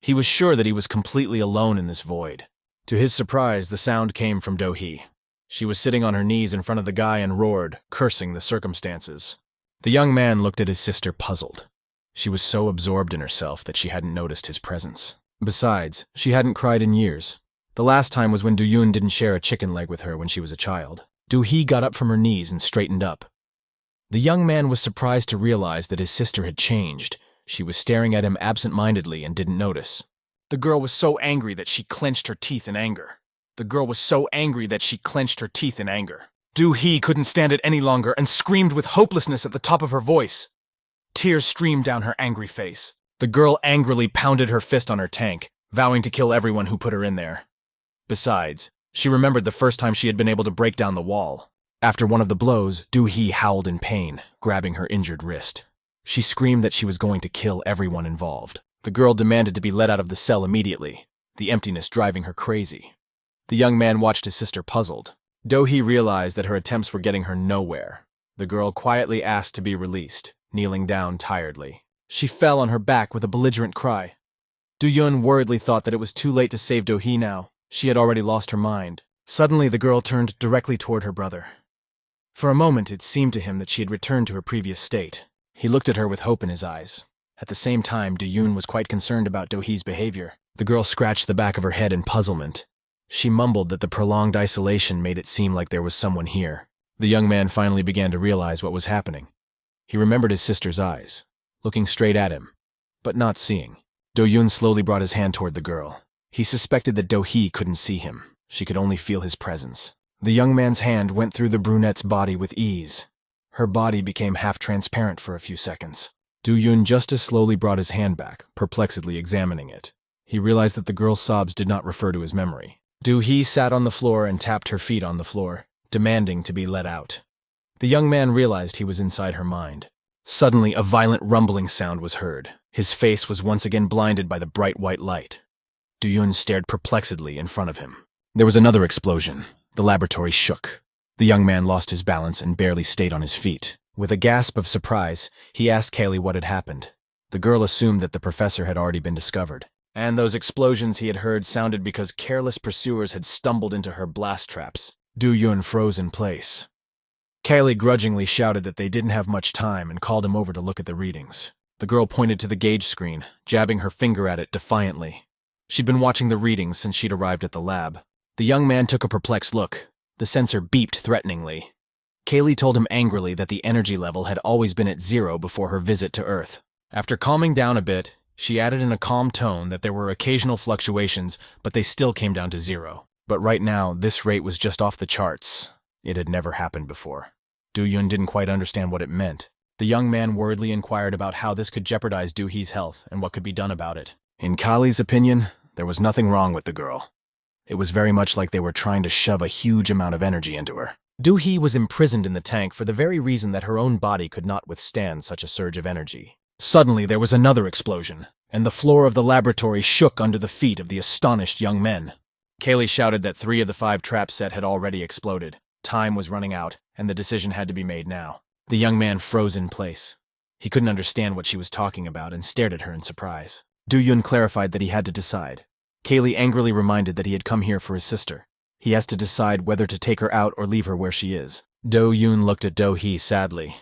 He was sure that he was completely alone in this void. To his surprise, the sound came from Do-hee. She was sitting on her knees in front of the guy and roared, cursing the circumstances. The young man looked at his sister puzzled. She was so absorbed in herself that she hadn't noticed his presence. Besides, she hadn't cried in years. The last time was when Do-yun didn't share a chicken leg with her when she was a child. Do-hee got up from her knees and straightened up. The young man was surprised to realize that his sister had changed. She was staring at him absent-mindedly and didn't notice. The girl was so angry that she clenched her teeth in anger. Do-hee couldn't stand it any longer and screamed with hopelessness at the top of her voice. Tears streamed down her angry face. The girl angrily pounded her fist on her tank, vowing to kill everyone who put her in there. Besides, she remembered the first time she had been able to break down the wall. After one of the blows, Do-hee howled in pain, grabbing her injured wrist. She screamed that she was going to kill everyone involved. The girl demanded to be let out of the cell immediately, the emptiness driving her crazy. The young man watched his sister puzzled. Do-hee realized that her attempts were getting her nowhere. The girl quietly asked to be released, kneeling down tiredly. She fell on her back with a belligerent cry. Do-yun worriedly thought that it was too late to save Do-hee now. She had already lost her mind. Suddenly, the girl turned directly toward her brother. For a moment, it seemed to him that she had returned to her previous state. He looked at her with hope in his eyes. At the same time, Do-yun was quite concerned about Do-hee's behavior. The girl scratched the back of her head in puzzlement. She mumbled that the prolonged isolation made it seem like there was someone here. The young man finally began to realize what was happening. He remembered his sister's eyes, looking straight at him, but not seeing. Do-yun slowly brought his hand toward the girl. He suspected that Do-hee couldn't see him. She could only feel his presence. The young man's hand went through the brunette's body with ease. Her body became half-transparent for a few seconds. Do-yun just as slowly brought his hand back, perplexedly examining it. He realized that the girl's sobs did not refer to his memory. Do-hee sat on the floor and tapped her feet on the floor, demanding to be let out. The young man realized he was inside her mind. Suddenly, a violent rumbling sound was heard. His face was once again blinded by the bright white light. Do-yun stared perplexedly in front of him. There was another explosion. The laboratory shook. The young man lost his balance and barely stayed on his feet. With a gasp of surprise, he asked Kaylee what had happened. The girl assumed that the professor had already been discovered, and those explosions he had heard sounded because careless pursuers had stumbled into her blast traps. Do-yun froze in place. Kaylee grudgingly shouted that they didn't have much time and called him over to look at the readings. The girl pointed to the gauge screen, jabbing her finger at it defiantly. She'd been watching the readings since she'd arrived at the lab. The young man took a perplexed look. The sensor beeped threateningly. Kaylee told him angrily that the energy level had always been at 0 before her visit to Earth. After calming down a bit, she added in a calm tone that there were occasional fluctuations, but they still came down to 0. But right now, this rate was just off the charts. It had never happened before. Do-yun didn't quite understand what it meant. The young man worriedly inquired about how this could jeopardize Do-hee's health and what could be done about it. In Kali's opinion, there was nothing wrong with the girl. It was very much like they were trying to shove a huge amount of energy into her. Do-hee was imprisoned in the tank for the very reason that her own body could not withstand such a surge of energy. Suddenly, there was another explosion, and the floor of the laboratory shook under the feet of the astonished young men. Kaylee shouted that 3 of the 5 traps set had already exploded. Time was running out, and the decision had to be made now. The young man froze in place. He couldn't understand what she was talking about and stared at her in surprise. Do-yun clarified that he had to decide. Kaylee angrily reminded that he had come here for his sister. He has to decide whether to take her out or leave her where she is. Do-yun looked at Do-hee sadly.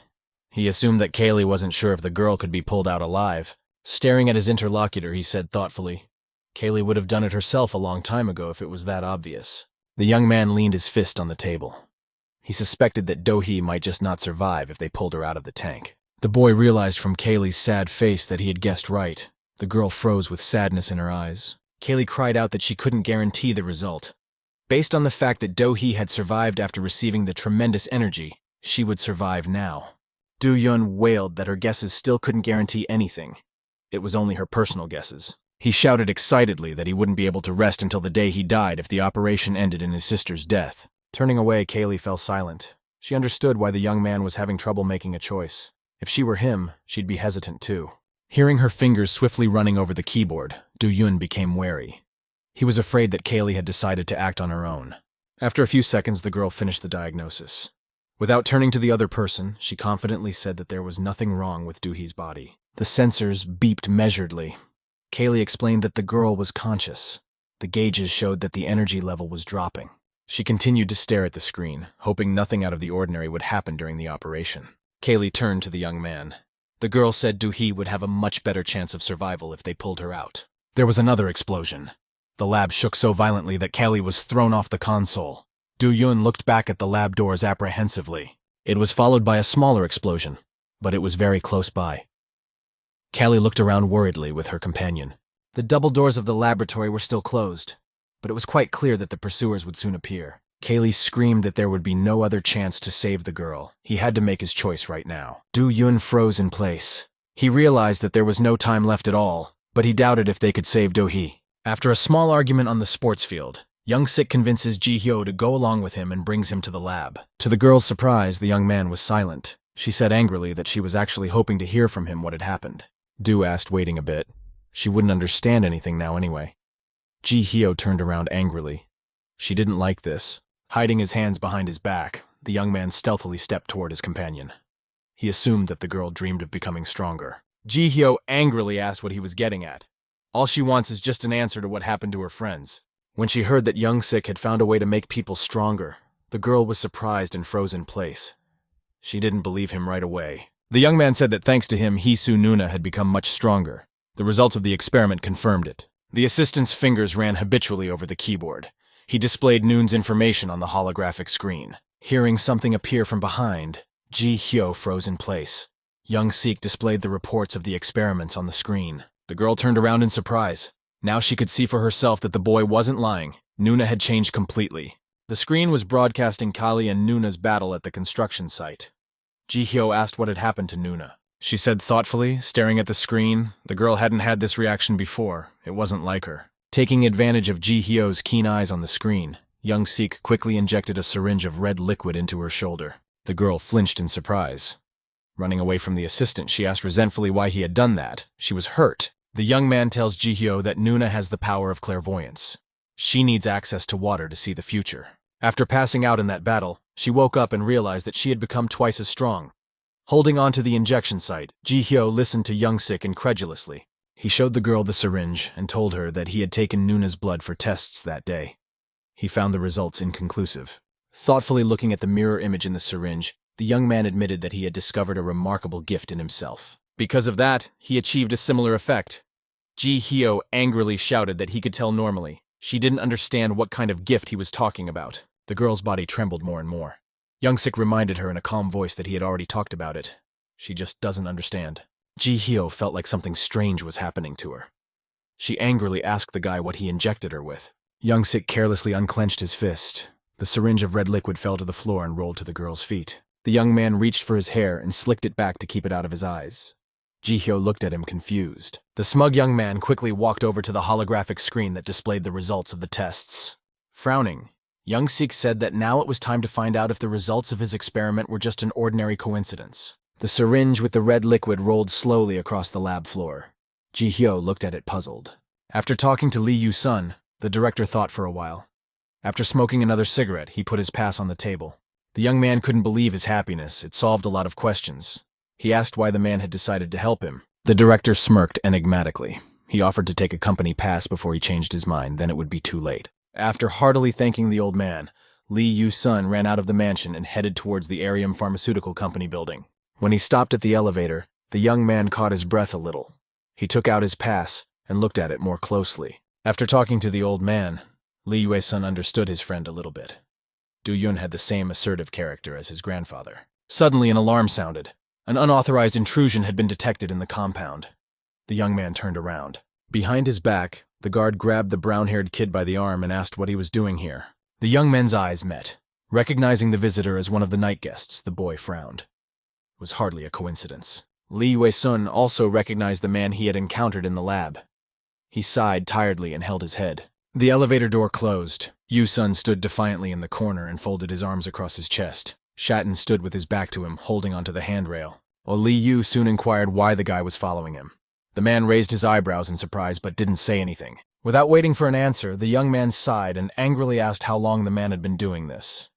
He assumed that Kaylee wasn't sure if the girl could be pulled out alive. Staring at his interlocutor, he said thoughtfully, "Kaylee would have done it herself a long time ago if it was that obvious." The young man leaned his fist on the table. He suspected that Do-hee might just not survive if they pulled her out of the tank. The boy realized from Kaylee's sad face that he had guessed right. The girl froze with sadness in her eyes. Kaylee cried out that she couldn't guarantee the result. Based on the fact that Do-hee had survived after receiving the tremendous energy, she would survive now. Do-yun wailed that her guesses still couldn't guarantee anything. It was only her personal guesses. He shouted excitedly that he wouldn't be able to rest until the day he died if the operation ended in his sister's death. Turning away, Kaylee fell silent. She understood why the young man was having trouble making a choice. If she were him, she'd be hesitant too. Hearing her fingers swiftly running over the keyboard, Do-yun became wary. He was afraid that Kaylee had decided to act on her own. After a few seconds, the girl finished the diagnosis. Without turning to the other person, she confidently said that there was nothing wrong with Do-hee's body. The sensors beeped measuredly. Kaylee explained that the girl was conscious. The gauges showed that the energy level was dropping. She continued to stare at the screen, hoping nothing out of the ordinary would happen during the operation. Kaylee turned to the young man. The girl said Do-hee would have a much better chance of survival if they pulled her out. There was another explosion. The lab shook so violently that Kaylee was thrown off the console. Do-yun looked back at the lab doors apprehensively. It was followed by a smaller explosion, but it was very close by. Kaylee looked around worriedly with her companion. The double doors of the laboratory were still closed, but it was quite clear that the pursuers would soon appear. Kaylee screamed that there would be no other chance to save the girl. He had to make his choice right now. Do-yun froze in place. He realized that there was no time left at all, but he doubted if they could save Do-hee. After a small argument on the sports field, Young-sik convinces Ji-hyo to go along with him and brings him to the lab. To the girl's surprise, the young man was silent. She said angrily that she was actually hoping to hear from him what had happened. Do asked, waiting a bit. She wouldn't understand anything now anyway. Ji-hyo turned around angrily. She didn't like this. Hiding his hands behind his back, the young man stealthily stepped toward his companion. He assumed that the girl dreamed of becoming stronger. Ji-hyo angrily asked what he was getting at. All she wants is just an answer to what happened to her friends. When she heard that Young-sik had found a way to make people stronger, the girl was surprised and froze in place. She didn't believe him right away. The young man said that thanks to him, Hee-soo Nuna had become much stronger. The results of the experiment confirmed it. The assistant's fingers ran habitually over the keyboard. He displayed Noon's information on the holographic screen. Hearing something appear from behind, Ji-hyo froze in place. Young-sik displayed the reports of the experiments on the screen. The girl turned around in surprise. Now she could see for herself that the boy wasn't lying. Nuna had changed completely. The screen was broadcasting Kali and Nuna's battle at the construction site. Ji-hyo asked what had happened to Nuna. She said thoughtfully, staring at the screen. The girl hadn't had this reaction before. It wasn't like her. Taking advantage of Ji-hyo's keen eyes on the screen, Young-sik quickly injected a syringe of red liquid into her shoulder. The girl flinched in surprise. Running away from the assistant, she asked resentfully why he had done that. She was hurt. The young man tells Ji-hyo that Nuna has the power of clairvoyance. She needs access to water to see the future. After passing out in that battle, she woke up and realized that she had become twice as strong. Holding on to the injection site, Ji-hyo listened to Young-sik incredulously. He showed the girl the syringe and told her that he had taken Nuna's blood for tests that day. He found the results inconclusive. Thoughtfully looking at the mirror image in the syringe, the young man admitted that he had discovered a remarkable gift in himself. Because of that, he achieved a similar effect. Ji-hyo angrily shouted that he could tell normally. She didn't understand what kind of gift he was talking about. The girl's body trembled more and more. Young-sik reminded her in a calm voice that he had already talked about it. She just doesn't understand. Ji-hyo felt like something strange was happening to her. She angrily asked the guy what he injected her with. Young-sik carelessly unclenched his fist. The syringe of red liquid fell to the floor and rolled to the girl's feet. The young man reached for his hair and slicked it back to keep it out of his eyes. Ji-hyo looked at him confused. The smug young man quickly walked over to the holographic screen that displayed the results of the tests. Frowning, Young Sik said that now it was time to find out if the results of his experiment were just an ordinary coincidence. The syringe with the red liquid rolled slowly across the lab floor. Ji-hyo looked at it puzzled. After talking to Lee Yu-sun, the director thought for a while. After smoking another cigarette, he put his pass on the table. The young man couldn't believe his happiness. It solved a lot of questions. He asked why the man had decided to help him. The director smirked enigmatically. He offered to take a company pass before he changed his mind, then it would be too late. After heartily thanking the old man, Lee Yu-sun ran out of the mansion and headed towards the Arium Pharmaceutical Company building. When he stopped at the elevator, the young man caught his breath a little. He took out his pass and looked at it more closely. After talking to the old man, Lee Yue-sun understood his friend a little bit. Do-yun had the same assertive character as his grandfather. Suddenly an alarm sounded. An unauthorized intrusion had been detected in the compound. The young man turned around. Behind his back, the guard grabbed the brown-haired kid by the arm and asked what he was doing here. The young men's eyes met. Recognizing the visitor as one of the night guests, the boy frowned. It was hardly a coincidence. Lee Yue-sun also recognized the man he had encountered in the lab. He sighed tiredly and held his head. The elevator door closed. Yu-sun stood defiantly in the corner and folded his arms across his chest. Shatton stood with his back to him, holding onto the handrail. Lee Yu soon inquired why the guy was following him. The man raised his eyebrows in surprise but didn't say anything. Without waiting for an answer, the young man sighed and angrily asked how long the man had been doing this.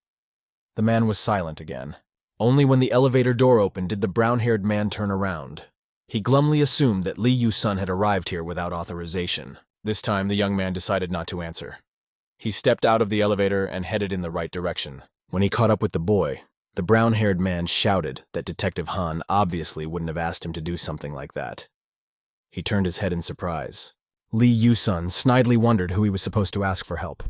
The man was silent again. Only when the elevator door opened did the brown-haired man turn around. He glumly assumed that Lee Yu-sun had arrived here without authorization. This time, the young man decided not to answer. He stepped out of the elevator and headed in the right direction. When he caught up with the boy, the brown-haired man shouted that Detective Han obviously wouldn't have asked him to do something like that. He turned his head in surprise. Lee Yu-sun snidely wondered who he was supposed to ask for help.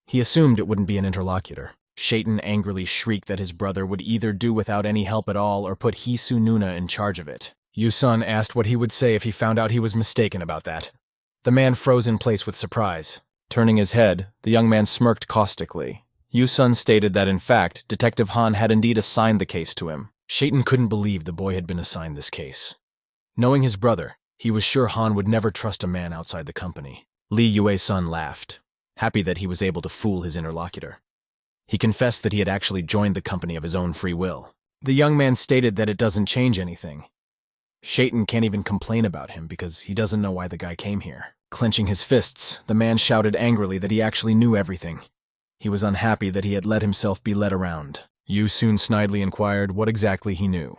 He assumed it wouldn't be an interlocutor. Satan angrily shrieked that his brother would either do without any help at all or put Hisu Nuna in charge of it. Yu-sun asked what he would say if he found out he was mistaken about that. The man froze in place with surprise. Turning his head, the young man smirked caustically. Yu-sun stated that in fact, Detective Han had indeed assigned the case to him. Satan couldn't believe the boy had been assigned this case. Knowing his brother, he was sure Han would never trust a man outside the company. Lee Yue-sun laughed, happy that he was able to fool his interlocutor. He confessed that he had actually joined the company of his own free will. The young man stated that it doesn't change anything. Satan can't even complain about him because he doesn't know why the guy came here. Clenching his fists, the man shouted angrily that he actually knew everything. He was unhappy that he had let himself be led around. Yu soon snidely inquired what exactly he knew.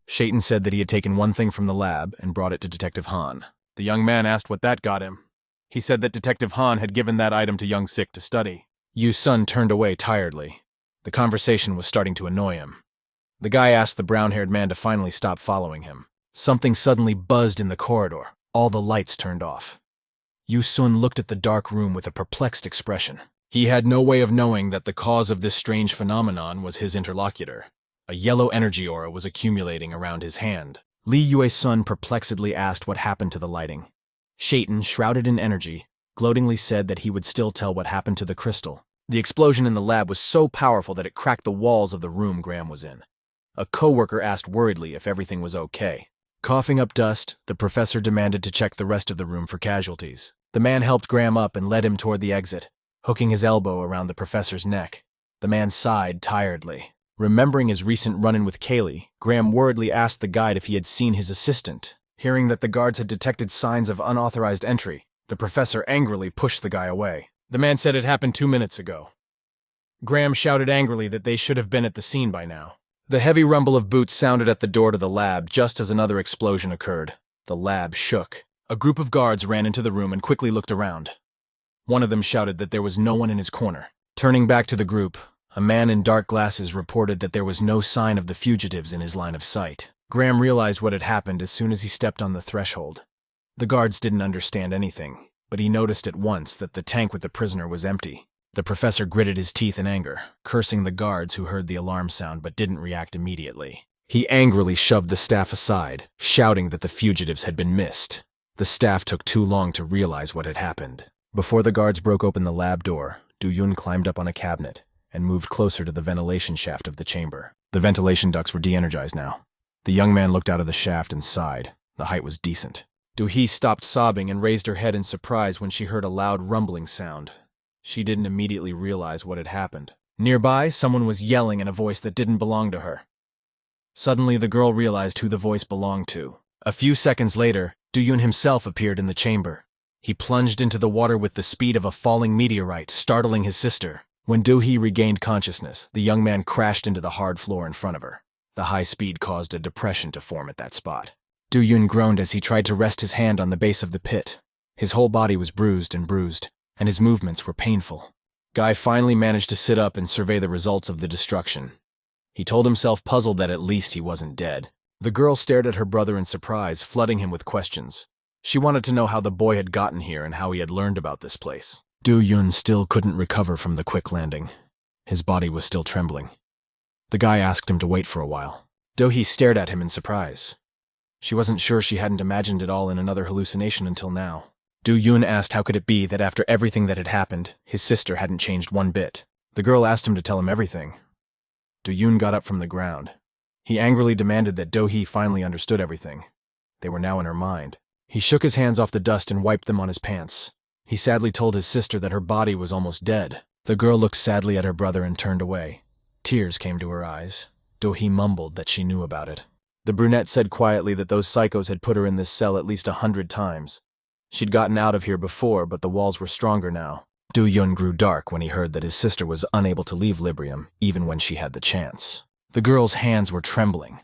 Satan said that he had taken one thing from the lab and brought it to Detective Han. The young man asked what that got him. He said that Detective Han had given that item to young Sik to study. Yu-sun turned away tiredly. The conversation was starting to annoy him. The guy asked the brown-haired man to finally stop following him. Something suddenly buzzed in the corridor. All the lights turned off. Yu-sun looked at the dark room with a perplexed expression. He had no way of knowing that the cause of this strange phenomenon was his interlocutor. A yellow energy aura was accumulating around his hand. Lee Yue-sun perplexedly asked what happened to the lighting. Satan, shrouded in energy, gloatingly said that he would still tell what happened to the crystal. The explosion in the lab was so powerful that it cracked the walls of the room Graham was in. A coworker asked worriedly if everything was okay. Coughing up dust, the professor demanded to check the rest of the room for casualties. The man helped Graham up and led him toward the exit, hooking his elbow around the professor's neck. The man sighed tiredly. Remembering his recent run-in with Kaylee, Graham worriedly asked the guide if he had seen his assistant. Hearing that the guards had detected signs of unauthorized entry, the professor angrily pushed the guy away. The man said it happened 2 minutes ago. Graham shouted angrily that they should have been at the scene by now. The heavy rumble of boots sounded at the door to the lab just as another explosion occurred. The lab shook. A group of guards ran into the room and quickly looked around. One of them shouted that there was no one in his corner. Turning back to the group, a man in dark glasses reported that there was no sign of the fugitives in his line of sight. Graham realized what had happened as soon as he stepped on the threshold. The guards didn't understand anything, but he noticed at once that the tank with the prisoner was empty. The professor gritted his teeth in anger, cursing the guards who heard the alarm sound but didn't react immediately. He angrily shoved the staff aside, shouting that the fugitives had been missed. The staff took too long to realize what had happened. Before the guards broke open the lab door, Do-yun climbed up on a cabinet and moved closer to the ventilation shaft of the chamber. The ventilation ducts were de-energized now. The young man looked out of the shaft and sighed. The height was decent. Do-hee stopped sobbing and raised her head in surprise when she heard a loud rumbling sound. She didn't immediately realize what had happened. Nearby, someone was yelling in a voice that didn't belong to her. Suddenly, the girl realized who the voice belonged to. A few seconds later, Do-yoon himself appeared in the chamber. He plunged into the water with the speed of a falling meteorite, startling his sister. When Do-hee regained consciousness, the young man crashed into the hard floor in front of her. The high speed caused a depression to form at that spot. Do-yoon groaned as he tried to rest his hand on the base of the pit. His whole body was bruised, and his movements were painful. Guy finally managed to sit up and survey the results of the destruction. He told himself, puzzled, that at least he wasn't dead. The girl stared at her brother in surprise, flooding him with questions. She wanted to know how the boy had gotten here and how he had learned about this place. Do-yoon still couldn't recover from the quick landing. His body was still trembling. The guy asked him to wait for a while. Do-hee stared at him in surprise. She wasn't sure she hadn't imagined it all in another hallucination until now. Do-yoon asked how could it be that after everything that had happened, his sister hadn't changed one bit. The girl asked him to tell him everything. Do-yoon got up from the ground. He angrily demanded that Do-hee finally understood everything. They were now in her mind. He shook his hands off the dust and wiped them on his pants. He sadly told his sister that her body was almost dead. The girl looked sadly at her brother and turned away. Tears came to her eyes. Do-hee mumbled that she knew about it. The brunette said quietly that those psychos had put her in this cell at least 100 times. She'd gotten out of here before, but the walls were stronger now. Do-yoon grew dark when he heard that his sister was unable to leave Librium, even when she had the chance. The girl's hands were trembling.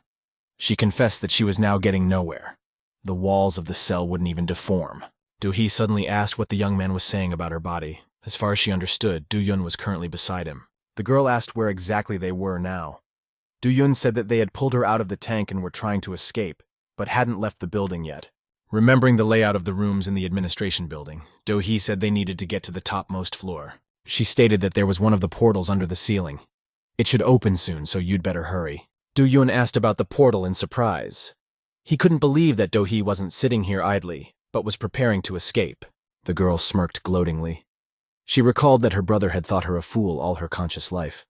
She confessed that she was now getting nowhere. The walls of the cell wouldn't even deform. Do-hee suddenly asked what the young man was saying about her body. As far as she understood, Do-yoon was currently beside him. The girl asked where exactly they were now. Do-yoon said that they had pulled her out of the tank and were trying to escape, but hadn't left the building yet. Remembering the layout of the rooms in the administration building, Do-hee said they needed to get to the topmost floor. She stated that there was one of the portals under the ceiling. It should open soon, so you'd better hurry. Do-yoon asked about the portal in surprise. He couldn't believe that Do-hee wasn't sitting here idly, but was preparing to escape. The girl smirked gloatingly. She recalled that her brother had thought her a fool all her conscious life.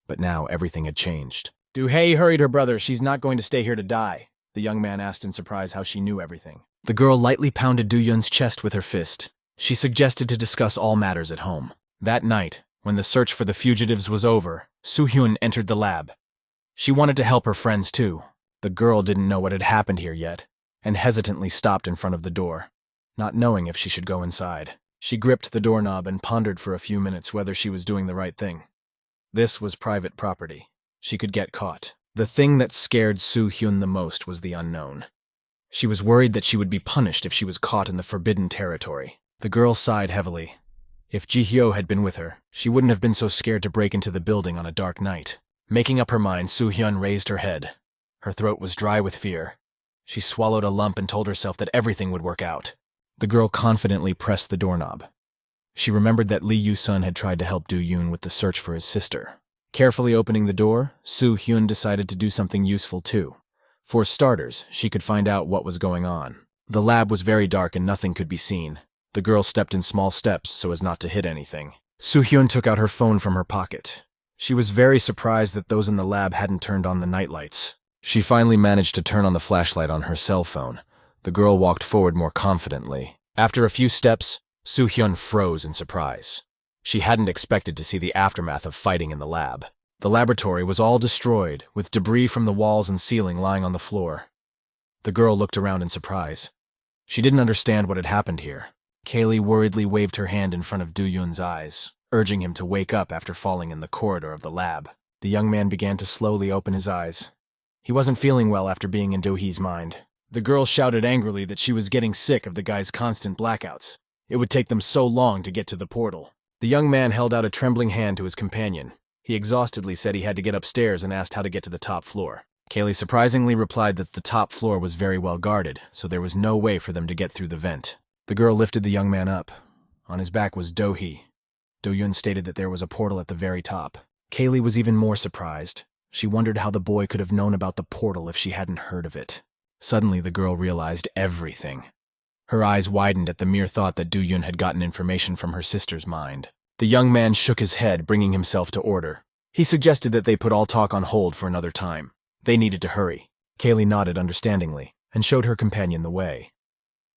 But now everything had changed. Do-hee hurried her brother. She's not going to stay here to die. The young man asked in surprise how she knew everything. The girl lightly pounded Do-yoon's chest with her fist. She suggested to discuss all matters at home. That night, when the search for the fugitives was over, Soo-hyun entered the lab. She wanted to help her friends too. The girl didn't know what had happened here yet, and hesitantly stopped in front of the door, not knowing if she should go inside. She gripped the doorknob and pondered for a few minutes whether she was doing the right thing. This was private property. She could get caught. The thing that scared Soo-hyun the most was the unknown. She was worried that she would be punished if she was caught in the forbidden territory. The girl sighed heavily. If Ji-hyo had been with her, she wouldn't have been so scared to break into the building on a dark night. Making up her mind, Soo-hyun raised her head. Her throat was dry with fear. She swallowed a lump and told herself that everything would work out. The girl confidently pressed the doorknob. She remembered that Lee Yu-sun had tried to help Do-yoon with the search for his sister. Carefully opening the door, Soo-hyun decided to do something useful too. For starters, she could find out what was going on. The lab was very dark and nothing could be seen. The girl stepped in small steps so as not to hit anything. Soo-hyun took out her phone from her pocket. She was very surprised that those in the lab hadn't turned on the nightlights. She finally managed to turn on the flashlight on her cell phone. The girl walked forward more confidently. After a few steps, Soo-hyun froze in surprise. She hadn't expected to see the aftermath of fighting in the lab. The laboratory was all destroyed, with debris from the walls and ceiling lying on the floor. The girl looked around in surprise. She didn't understand what had happened here. Kaylee worriedly waved her hand in front of Do-yoon's eyes, urging him to wake up after falling in the corridor of the lab. The young man began to slowly open his eyes. He wasn't feeling well after being in Do-hee's mind. The girl shouted angrily that she was getting sick of the guy's constant blackouts. It would take them so long to get to the portal. The young man held out a trembling hand to his companion. He exhaustedly said he had to get upstairs and asked how to get to the top floor. Kaylee surprisingly replied that the top floor was very well guarded, so there was no way for them to get through the vent. The girl lifted the young man up. On his back was Do-hee. Do-yoon stated that there was a portal at the very top. Kaylee was even more surprised. She wondered how the boy could have known about the portal if she hadn't heard of it. Suddenly, the girl realized everything. Her eyes widened at the mere thought that Do-yoon had gotten information from her sister's mind. The young man shook his head, bringing himself to order. He suggested that they put all talk on hold for another time. They needed to hurry. Kaylee nodded understandingly and showed her companion the way.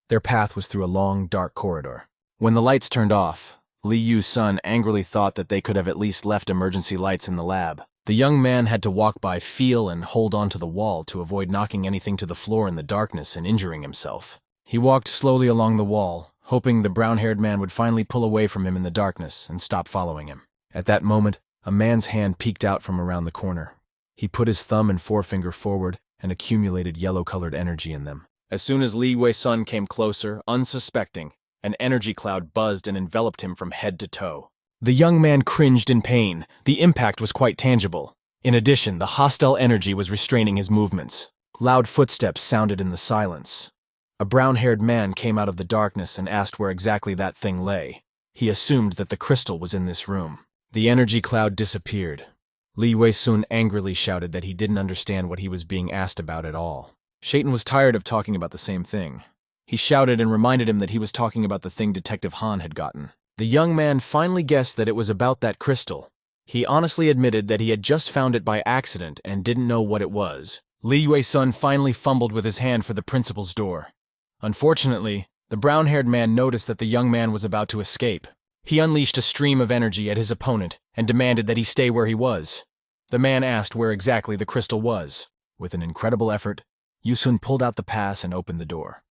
Their path was through a long, dark corridor. When the lights turned off, Lee Yu-sun angrily thought that they could have at least left emergency lights in the lab. The young man had to walk by, feel, and hold onto the wall to avoid knocking anything to the floor in the darkness and injuring himself. He walked slowly along the wall, hoping the brown-haired man would finally pull away from him in the darkness and stop following him. At that moment, a man's hand peeked out from around the corner. He put his thumb and forefinger forward and accumulated yellow-colored energy in them. As soon as Lee Wei-sun came closer, unsuspecting, an energy cloud buzzed and enveloped him from head to toe. The young man cringed in pain. The impact was quite tangible. In addition, the hostile energy was restraining his movements. Loud footsteps sounded in the silence. A brown-haired man came out of the darkness and asked where exactly that thing lay. He assumed that the crystal was in this room. The energy cloud disappeared. Lee Wei-sun angrily shouted that he didn't understand what he was being asked about at all. Shaitan was tired of talking about the same thing. He shouted and reminded him that he was talking about the thing Detective Han had gotten. The young man finally guessed that it was about that crystal. He honestly admitted that he had just found it by accident and didn't know what it was. Lee Wei-sun finally fumbled with his hand for the principal's door. Unfortunately, the brown-haired man noticed that the young man was about to escape. He unleashed a stream of energy at his opponent and demanded that he stay where he was. The man asked where exactly the crystal was. With an incredible effort, Yu-sun pulled out the pass and opened the door.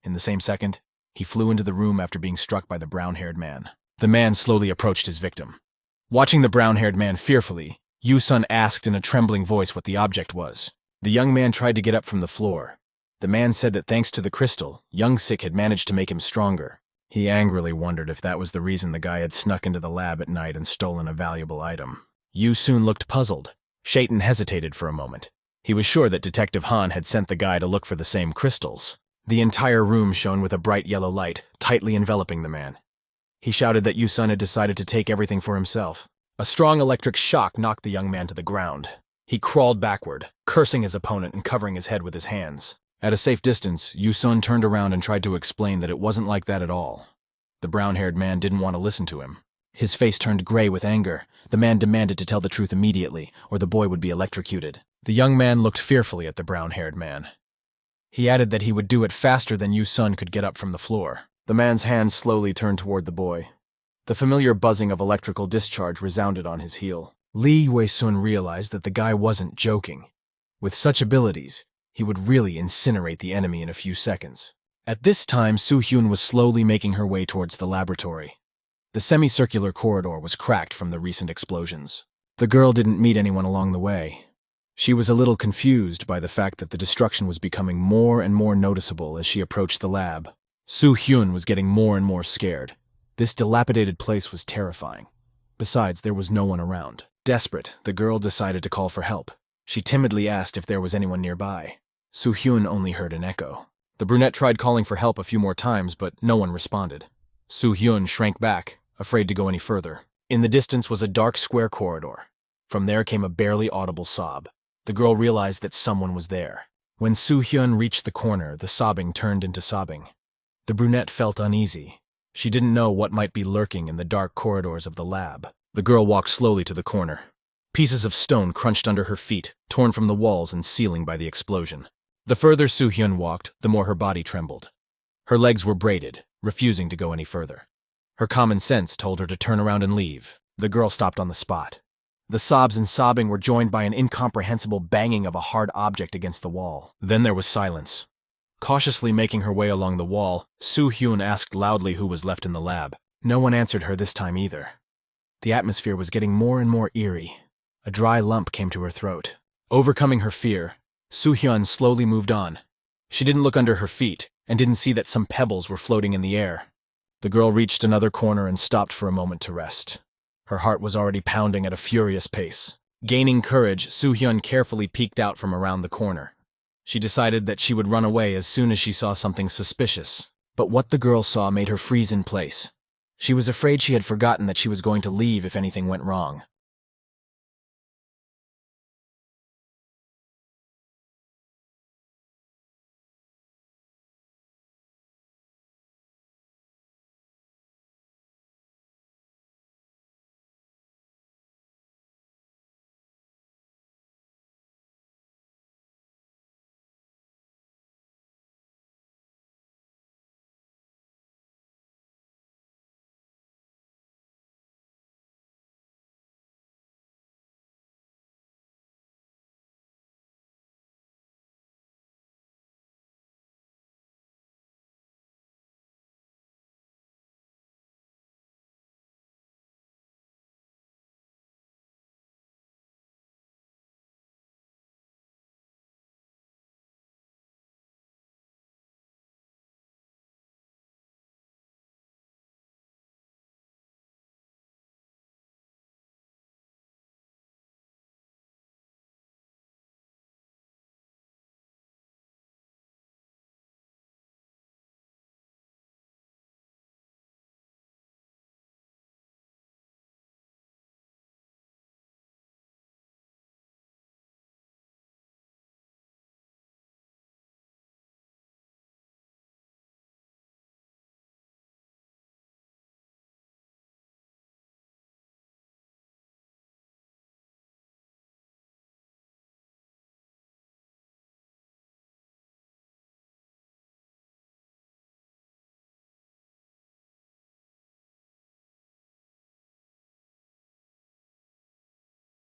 In the same second, he flew into the room after being struck by the brown-haired man. The man slowly approached his victim. Watching the brown-haired man fearfully, Yu-sun asked in a trembling voice what the object was. The young man tried to get up from the floor. The man said that thanks to the crystal, Young Sik had managed to make him stronger. He angrily wondered if that was the reason the guy had snuck into the lab at night and stolen a valuable item. Yu-sun looked puzzled. Shaitan hesitated for a moment. He was sure that Detective Han had sent the guy to look for the same crystals. The entire room shone with a bright yellow light, tightly enveloping the man. He shouted that Yu-sun had decided to take everything for himself. A strong electric shock knocked the young man to the ground. He crawled backward, cursing his opponent and covering his head with his hands. At a safe distance, Yu-sun turned around and tried to explain that it wasn't like that at all. The brown-haired man didn't want to listen to him. His face turned gray with anger. The man demanded to tell the truth immediately, or the boy would be electrocuted. The young man looked fearfully at the brown-haired man. He added that he would do it faster than Yu-sun could get up from the floor. The man's hand slowly turned toward the boy. The familiar buzzing of electrical discharge resounded on his heel. Lee Wei-sun realized that the guy wasn't joking. With such abilities, he would really incinerate the enemy in a few seconds. At this time, Soo-hyun was slowly making her way towards the laboratory. The semicircular corridor was cracked from the recent explosions. The girl didn't meet anyone along the way. She was a little confused by the fact that the destruction was becoming more and more noticeable as she approached the lab. Soo-hyun was getting more and more scared. This dilapidated place was terrifying. Besides, there was no one around. Desperate, the girl decided to call for help. She timidly asked if there was anyone nearby. Soo-hyun only heard an echo. The brunette tried calling for help a few more times, but no one responded. Soo-hyun shrank back, afraid to go any further. In the distance was a dark square corridor. From there came a barely audible sob. The girl realized that someone was there. When Soo-hyun reached the corner, the sobbing turned into sobbing. The brunette felt uneasy. She didn't know what might be lurking in the dark corridors of the lab. The girl walked slowly to the corner. Pieces of stone crunched under her feet, torn from the walls and ceiling by the explosion. The further Soo-hyun walked, the more her body trembled. Her legs were braided, refusing to go any further. Her common sense told her to turn around and leave. The girl stopped on the spot. The sobs and sobbing were joined by an incomprehensible banging of a hard object against the wall. Then there was silence. Cautiously making her way along the wall, Soo-hyun asked loudly who was left in the lab. No one answered her this time either. The atmosphere was getting more and more eerie. A dry lump came to her throat. Overcoming her fear, Soo-hyun slowly moved on. She didn't look under her feet and didn't see that some pebbles were floating in the air. The girl reached another corner and stopped for a moment to rest. Her heart was already pounding at a furious pace. Gaining courage, Soo-hyun carefully peeked out from around the corner. She decided that she would run away as soon as she saw something suspicious. But what the girl saw made her freeze in place. She was afraid she had forgotten that she was going to leave if anything went wrong.